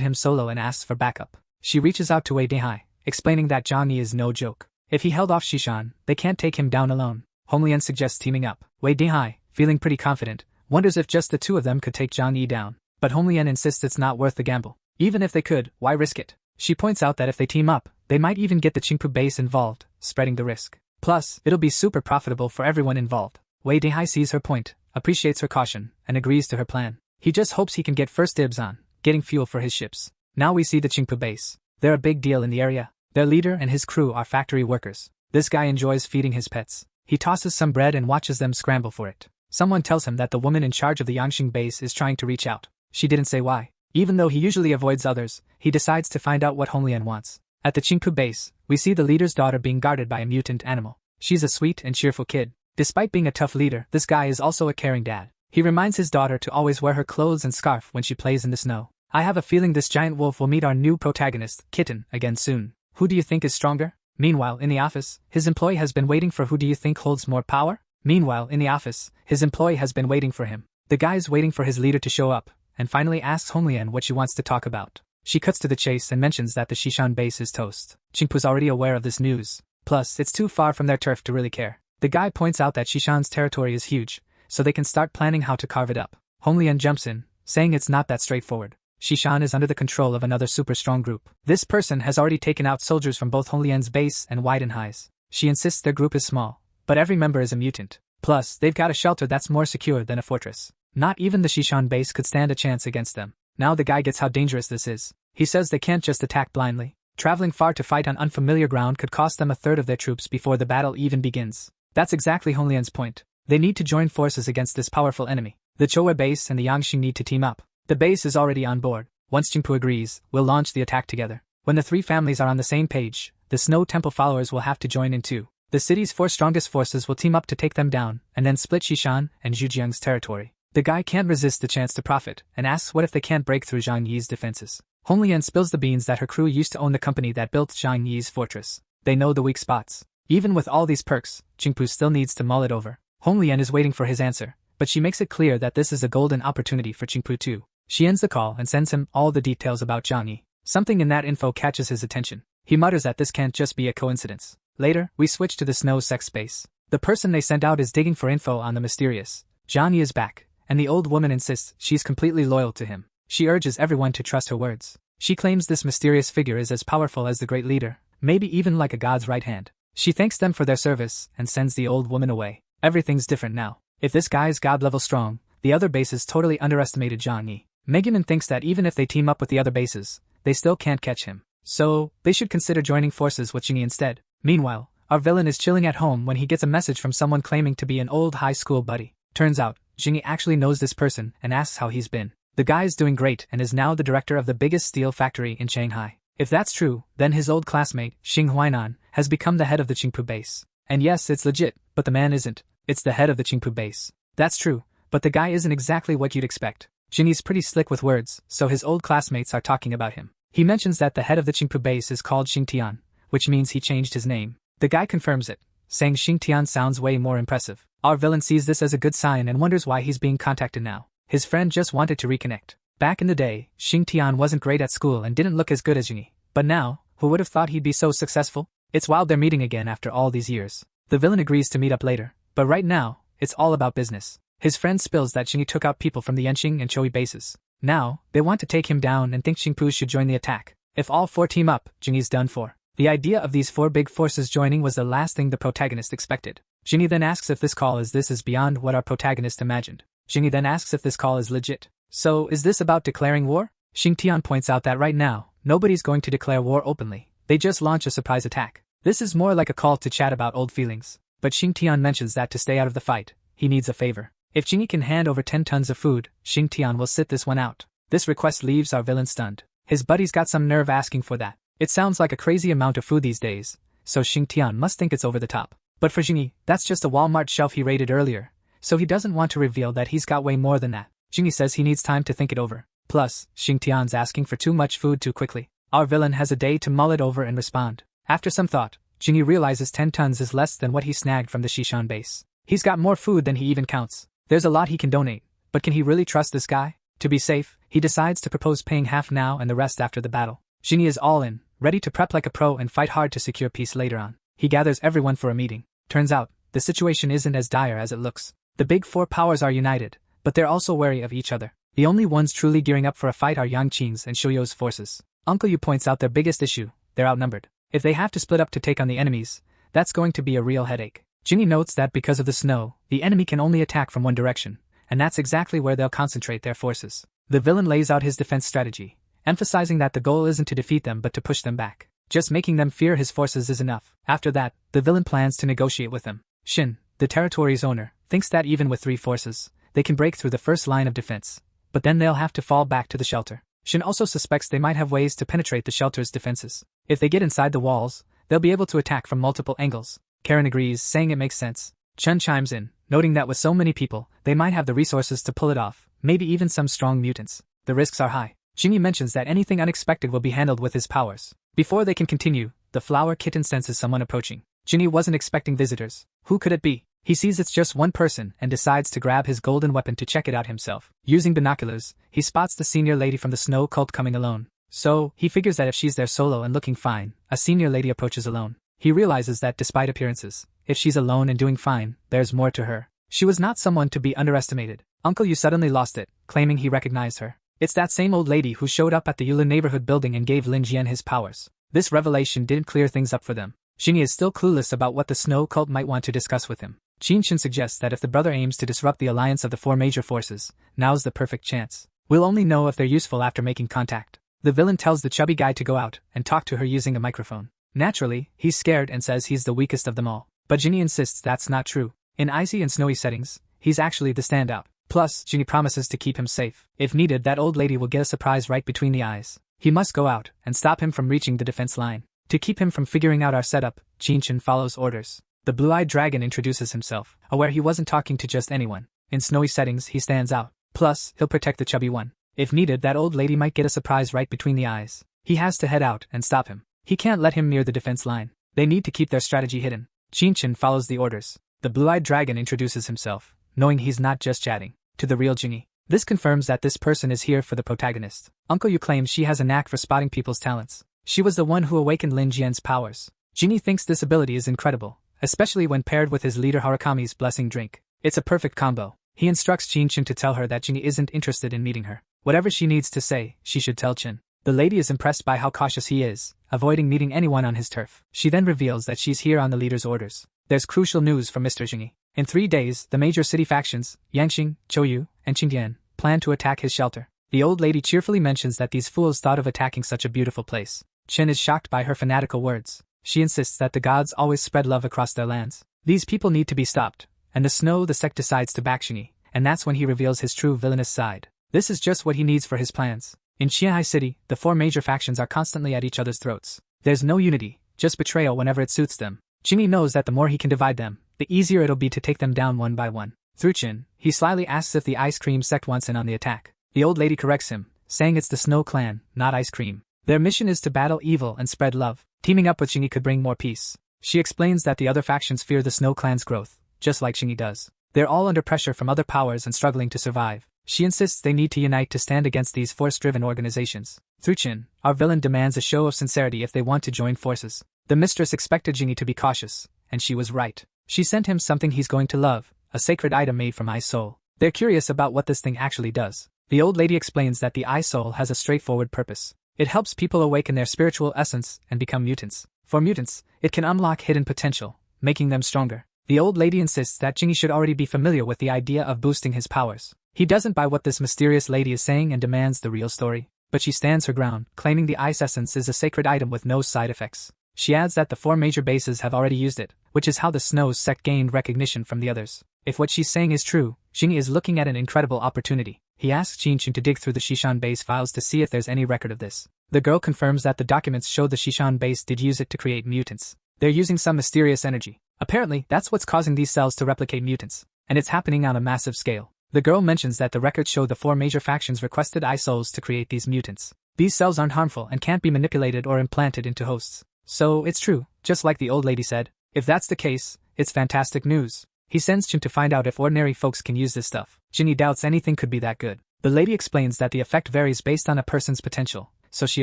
him solo and asks for backup. She reaches out to Wei Dehai, explaining that Zhang Yi is no joke. If he held off Shishan, they can't take him down alone. Honglian suggests teaming up. Wei Dehai, feeling pretty confident, wonders if just the two of them could take Zhang Yi down. But Honglian insists it's not worth the gamble. Even if they could, why risk it? She points out that if they team up, they might even get the Qingpu base involved, spreading the risk. Plus, it'll be super profitable for everyone involved. Wei Dehai sees her point, appreciates her caution, and agrees to her plan. He just hopes he can get first dibs on getting fuel for his ships. Now we see the Qingpu base. They're a big deal in the area. Their leader and his crew are factory workers. This guy enjoys feeding his pets. He tosses some bread and watches them scramble for it. Someone tells him that the woman in charge of the Yangxing base is trying to reach out. She didn't say why. Even though he usually avoids others, he decides to find out what Honglian wants. At the Qingpu base, we see the leader's daughter being guarded by a mutant animal. She's a sweet and cheerful kid. Despite being a tough leader, this guy is also a caring dad. He reminds his daughter to always wear her clothes and scarf when she plays in the snow. I have a feeling this giant wolf will meet our new protagonist, Kitten, again soon. Who do you think is stronger? Meanwhile, in the office, his employee has been waiting for who do you think holds more power? Meanwhile, in the office, his employee has been waiting for him. The guy's waiting for his leader to show up, and finally asks Honglian what she wants to talk about. She cuts to the chase and mentions that the Shishan base is toast. Qingpu's already aware of this news. Plus, it's too far from their turf to really care. The guy points out that Shishan's territory is huge, so they can start planning how to carve it up. Honglian jumps in, saying it's not that straightforward. Shishan is under the control of another super strong group. This person has already taken out soldiers from both Honglian's base and Weidenhai's. She insists their group is small, but every member is a mutant. Plus, they've got a shelter that's more secure than a fortress. Not even the Shishan base could stand a chance against them. Now the guy gets how dangerous this is. He says they can't just attack blindly. Traveling far to fight on unfamiliar ground could cost them a third of their troops before the battle even begins. That's exactly Honglian's point. They need to join forces against this powerful enemy. The Choe base and the Yangxing need to team up. The base is already on board. Once Qingpu agrees, we'll launch the attack together. When the three families are on the same page, the Snow Temple followers will have to join in too. The city's 4 strongest forces will team up to take them down, and then split Shishan and Zhujiang's territory. The guy can't resist the chance to profit, and asks what if they can't break through Zhang Yi's defenses. Honglian spills the beans that her crew used to own the company that built Zhang Yi's fortress. They know the weak spots. Even with all these perks, Qingpu still needs to mull it over. Honglian is waiting for his answer, but she makes it clear that this is a golden opportunity for Qingpu too. She ends the call and sends him all the details about Zhang Yi. Something in that info catches his attention. He mutters that this can't just be a coincidence. Later, we switch to the Snow Sect space. The person they sent out is digging for info on the mysterious Zhang Yi is back, and the old woman insists she's completely loyal to him. She urges everyone to trust her words. She claims this mysterious figure is as powerful as the great leader, maybe even like a god's right hand. She thanks them for their service and sends the old woman away. Everything's different now. If this guy's god-level strong, the other bases totally underestimated Zhang Yi. Megumin thinks that even if they team up with the other bases, they still can't catch him. So, they should consider joining forces with Jingyi instead. Meanwhile, our villain is chilling at home when he gets a message from someone claiming to be an old high school buddy. Turns out, Jingyi actually knows this person and asks how he's been. The guy is doing great and is now the director of the biggest steel factory in Shanghai. If that's true, then his old classmate, Xing Huainan, has become the head of the Qingpu base. And yes, it's legit, but the man isn't. It's the head of the Qingpu base. That's true, but the guy isn't exactly what you'd expect. Jinny's pretty slick with words, so his old classmates are talking about him. He mentions that the head of the Qingpu base is called Xing Tian, which means he changed his name. The guy confirms it, saying Xing Tian sounds way more impressive. Our villain sees this as a good sign and wonders why he's being contacted now. His friend just wanted to reconnect. Back in the day, Xing Tian wasn't great at school and didn't look as good as Jinny. But now, who would have thought he'd be so successful? It's wild they're meeting again after all these years. The villain agrees to meet up later, but right now, it's all about business. His friend spills that Jinny took out people from the Yanqing and Choi bases. Now, they want to take him down and think Qingpu should join the attack. If all four team up, Jinny's done for. The idea of these four big forces joining was the last thing the protagonist expected. Jinny then asks if this call is beyond what our protagonist imagined. Jinny then asks if this call is legit. So, is this about declaring war? Xing Tian points out that right now, nobody's going to declare war openly. They just launch a surprise attack. This is more like a call to chat about old feelings. But Xing Tian mentions that to stay out of the fight, he needs a favor. If Jinny can hand over 10 tons of food, Xing Tian will sit this one out. This request leaves our villain stunned. His buddy's got some nerve asking for that. It sounds like a crazy amount of food these days, so Xing Tian must think it's over the top. But for Jinny, that's just a Walmart shelf he raided earlier, so he doesn't want to reveal that he's got way more than that. Jinny says he needs time to think it over. Plus, Xing Tian's asking for too much food too quickly. Our villain has a day to mull it over and respond. After some thought, Jinny realizes 10 tons is less than what he snagged from the Shishan base. He's got more food than he even counts. There's a lot he can donate, but can he really trust this guy? To be safe, he decides to propose paying half now and the rest after the battle. Jinny is all in, ready to prep like a pro and fight hard to secure peace later on. He gathers everyone for a meeting. Turns out, the situation isn't as dire as it looks. The big four powers are united, but they're also wary of each other. The only ones truly gearing up for a fight are Yang Qing's and Shoyo's forces. Uncle Yu points out their biggest issue: they're outnumbered. If they have to split up to take on the enemies, that's going to be a real headache. Jinny notes that because of the snow, the enemy can only attack from one direction, and that's exactly where they'll concentrate their forces. The villain lays out his defense strategy, emphasizing that the goal isn't to defeat them but to push them back. Just making them fear his forces is enough. After that, the villain plans to negotiate with them. Shin, the territory's owner, thinks that even with 3 forces, they can break through the first line of defense, but then they'll have to fall back to the shelter. Shin also suspects they might have ways to penetrate the shelter's defenses. If they get inside the walls, they'll be able to attack from multiple angles. Karen agrees, saying it makes sense. Chun chimes in, noting that with so many people, they might have the resources to pull it off, maybe even some strong mutants. The risks are high. Jinny mentions that anything unexpected will be handled with his powers. Before they can continue, the flower kitten senses someone approaching. Jinny wasn't expecting visitors. Who could it be? He sees it's just one person and decides to grab his golden weapon to check it out himself. Using binoculars, he spots the senior lady from the snow cult coming alone. So, he figures that if she's there solo and looking fine, a senior lady approaches alone. He realizes that despite appearances, if she's alone and doing fine, there's more to her. She was not someone to be underestimated. Uncle Yu suddenly lost it, claiming he recognized her. It's that same old lady who showed up at the Yulin neighborhood building and gave Lin Jian his powers. This revelation didn't clear things up for them. Jinny is still clueless about what the snow cult might want to discuss with him. Qin suggests that if the brother aims to disrupt the alliance of the 4 major forces, now's the perfect chance. We'll only know if they're useful after making contact. The villain tells the chubby guy to go out and talk to her using a microphone. Naturally, he's scared and says he's the weakest of them all. But Jinny insists that's not true. In icy and snowy settings, he's actually the standout. Plus, Jinny promises to keep him safe. If needed, that old lady will get a surprise right between the eyes. He must go out and stop him from reaching the defense line. To keep him from figuring out our setup, Qin follows orders. The blue-eyed dragon introduces himself, aware he wasn't talking to just anyone. In snowy settings, he stands out. Plus, he'll protect the chubby one. If needed, that old lady might get a surprise right between the eyes. He has to head out and stop him. He can't let him near the defense line. They need to keep their strategy hidden. Qin follows the orders. The blue-eyed dragon introduces himself, knowing he's not just chatting to the real Jinny. This confirms that this person is here for the protagonist. Uncle Yu claims she has a knack for spotting people's talents. She was the one who awakened Lin Jian's powers. Jinny thinks this ability is incredible, especially when paired with his leader Harakami's blessing drink. It's a perfect combo. He instructs Qin to tell her that Jinny isn't interested in meeting her. Whatever she needs to say, she should tell Qin. The lady is impressed by how cautious he is, avoiding meeting anyone on his turf. She then reveals that she's here on the leader's orders. There's crucial news from Mr. Jinny. In 3 days, the major city factions, Yanqing, Chouyu, and Qingdian, plan to attack his shelter. The old lady cheerfully mentions that these fools thought of attacking such a beautiful place. Qin is shocked by her fanatical words. She insists that the gods always spread love across their lands. These people need to be stopped, and the sect decides to back Jinny, and that's when he reveals his true villainous side. This is just what he needs for his plans. In Qianhai City, the four major factions are constantly at each other's throats. There's no unity, just betrayal whenever it suits them. Jingyi knows that the more he can divide them, the easier it'll be to take them down one by one. Through Qin, he slyly asks if the ice cream sect wants in on the attack. The old lady corrects him, saying it's the Snow Clan, not ice cream. Their mission is to battle evil and spread love. Teaming up with Jingyi could bring more peace. She explains that the other factions fear the Snow Clan's growth, just like Jingyi does. They're all under pressure from other powers and struggling to survive. She insists they need to unite to stand against these force-driven organizations. Through Qin, our villain demands a show of sincerity if they want to join forces. The mistress expected Jingyi to be cautious, and she was right. She sent him something he's going to love, a sacred item made from ice soul. They're curious about what this thing actually does. The old lady explains that the ice soul has a straightforward purpose. It helps people awaken their spiritual essence and become mutants. For mutants, it can unlock hidden potential, making them stronger. The old lady insists that Jingyi should already be familiar with the idea of boosting his powers. He doesn't buy what this mysterious lady is saying and demands the real story. But she stands her ground, claiming the ice essence is a sacred item with no side effects. She adds that the four major bases have already used it, which is how the Snow sect gained recognition from the others. If what she's saying is true, Jingyi is looking at an incredible opportunity. He asks Qin to dig through the Shishan base files to see if there's any record of this. The girl confirms that the documents show the Shishan base did use it to create mutants. They're using some mysterious energy. Apparently, that's what's causing these cells to replicate mutants, and it's happening on a massive scale. The girl mentions that the records show the four major factions requested eye souls to create these mutants. These cells aren't harmful and can't be manipulated or implanted into hosts. So, it's true, just like the old lady said. If that's the case, it's fantastic news. He sends Qin to find out if ordinary folks can use this stuff. Jingyi doubts anything could be that good. The lady explains that the effect varies based on a person's potential, so she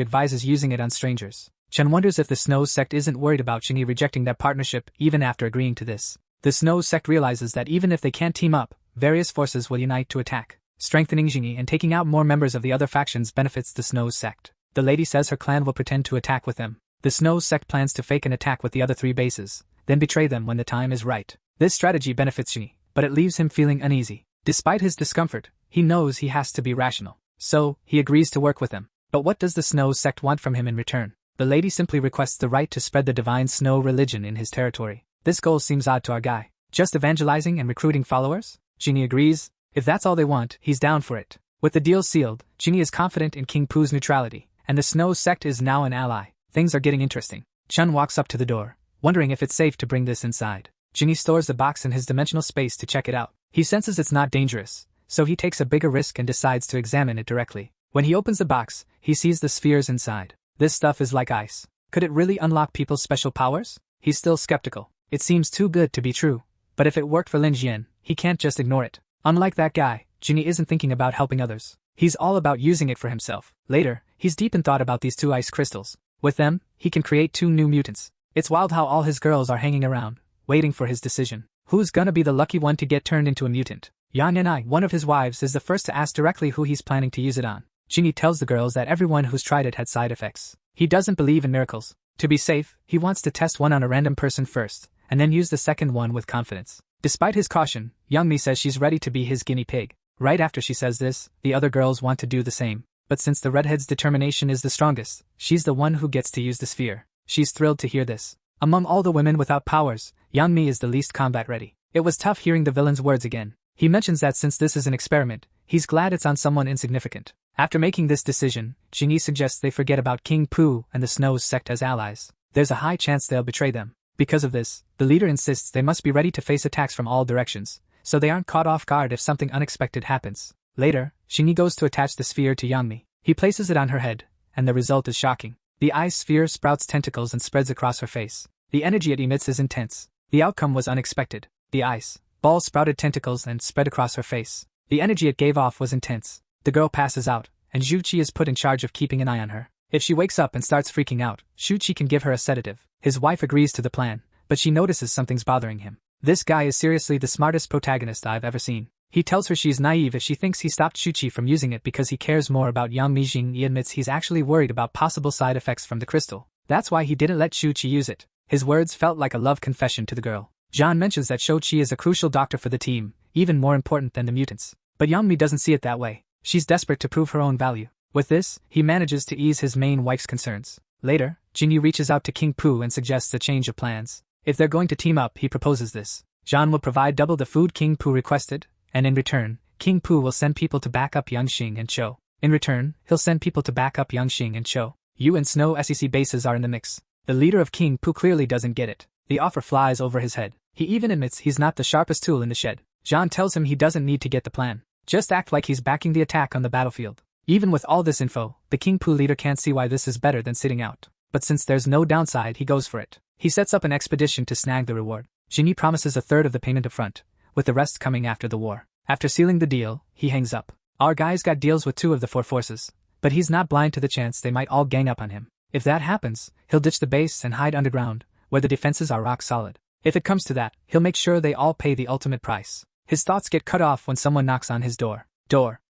advises using it on strangers. Chen wonders if the Snow sect isn't worried about Jingyi rejecting that partnership even after agreeing to this. The Snow sect realizes that even if they can't team up, various forces will unite to attack. Strengthening Jingyi and taking out more members of the other factions benefits the Snow sect. The lady says her clan will pretend to attack with them. The Snow sect plans to fake an attack with the other three bases, then betray them when the time is right. This strategy benefits Jingyi, but it leaves him feeling uneasy. Despite his discomfort, he knows he has to be rational. So, he agrees to work with them. But what does the Snow sect want from him in return? The lady simply requests the right to spread the divine Snow religion in his territory. This goal seems odd to our guy. Just evangelizing and recruiting followers? Jingyi agrees. If that's all they want, he's down for it. With the deal sealed, Jingyi is confident in King Poo's neutrality, and the Snow sect is now an ally. Things are getting interesting. Chun walks up to the door, wondering if it's safe to bring this inside. Jingyi stores the box in his dimensional space to check it out. He senses it's not dangerous, so he takes a bigger risk and decides to examine it directly. When he opens the box, he sees the spheres inside. This stuff is like ice. Could it really unlock people's special powers? He's still skeptical. It seems too good to be true. But if it worked for Lin Jian, he can't just ignore it. Unlike that guy, Jingyi isn't thinking about helping others. He's all about using it for himself. Later, he's deep in thought about these two ice crystals. With them, he can create two new mutants. It's wild how all his girls are hanging around, waiting for his decision. Who's gonna be the lucky one to get turned into a mutant? Yang Yanai, one of his wives, is the first to ask directly who he's planning to use it on. Jingyi tells the girls that everyone who's tried it had side effects. He doesn't believe in miracles. To be safe, he wants to test one on a random person first, and then use the second one with confidence. Despite his caution, Youngmi says she's ready to be his guinea pig. Right after she says this, the other girls want to do the same. But since the redhead's determination is the strongest, she's the one who gets to use the sphere. She's thrilled to hear this. Among all the women without powers, Youngmi is the least combat ready. It was tough hearing the villain's words again. He mentions that since this is an experiment, he's glad it's on someone insignificant. After making this decision, Jingyi suggests they forget about King Pooh and the Snow sect as allies. There's a high chance they'll betray them. Because of this, the leader insists they must be ready to face attacks from all directions, so they aren't caught off guard if something unexpected happens. Later, Jingyi goes to attach the sphere to Youngmi. He places it on her head, and the result is shocking. The ice sphere sprouts tentacles and spreads across her face. The energy it emits is intense. The outcome was unexpected. The ice ball sprouted tentacles and spread across her face. The energy it gave off was intense. The girl passes out, and Zhu Qi is put in charge of keeping an eye on her. If she wakes up and starts freaking out, Zhu Qi can give her a sedative. His wife agrees to the plan, but she notices something's bothering him. This guy is seriously the smartest protagonist I've ever seen. He tells her she's naive if she thinks he stopped Zhu Qi from using it because he cares more about Yang Mijing. He admits he's actually worried about possible side effects from the crystal. That's why he didn't let Zhu Qi use it. His words felt like a love confession to the girl. Zhan mentions that Shou Qi is a crucial doctor for the team, even more important than the mutants. But Yangmi doesn't see it that way. She's desperate to prove her own value. With this, he manages to ease his main wife's concerns. Later, Jingyi reaches out to King Pooh and suggests a change of plans. If they're going to team up, he proposes this. Zhan will provide double the food King Pooh requested, and in return, King Pooh will send people to back up Yang Xing and Cho. In return, he'll send people to back up Yangxing and Cho. Yu and Snow SEC bases are in the mix. The leader of King Pu clearly doesn't get it. The offer flies over his head. He even admits he's not the sharpest tool in the shed. Jean tells him he doesn't need to get the plan. Just act like he's backing the attack on the battlefield. Even with all this info, the King Pu leader can't see why this is better than sitting out. But since there's no downside, he goes for it. He sets up an expedition to snag the reward. Jinyi promises a third of the payment up front, with the rest coming after the war. After sealing the deal, he hangs up. Our guy's got deals with 2 of the 4 forces, but he's not blind to the chance they might all gang up on him. If that happens, he'll ditch the base and hide underground, where the defenses are rock solid. If it comes to that, he'll make sure they all pay the ultimate price. His thoughts get cut off when someone knocks on his door.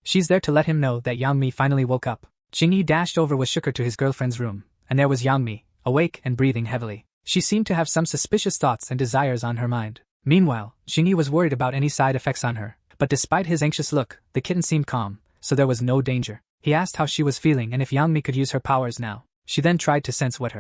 She's there to let him know that Yang Mi finally woke up. Jinyi dashed over with Sugar to his girlfriend's room, and there was Yang Mi, awake and breathing heavily. She seemed to have some suspicious thoughts and desires on her mind. Meanwhile, Jinyi was worried about any side effects on her, but despite his anxious look, the kitten seemed calm, so there was no danger. He asked how she was feeling and if Yang Mi could use her powers now. She then tried to sense what her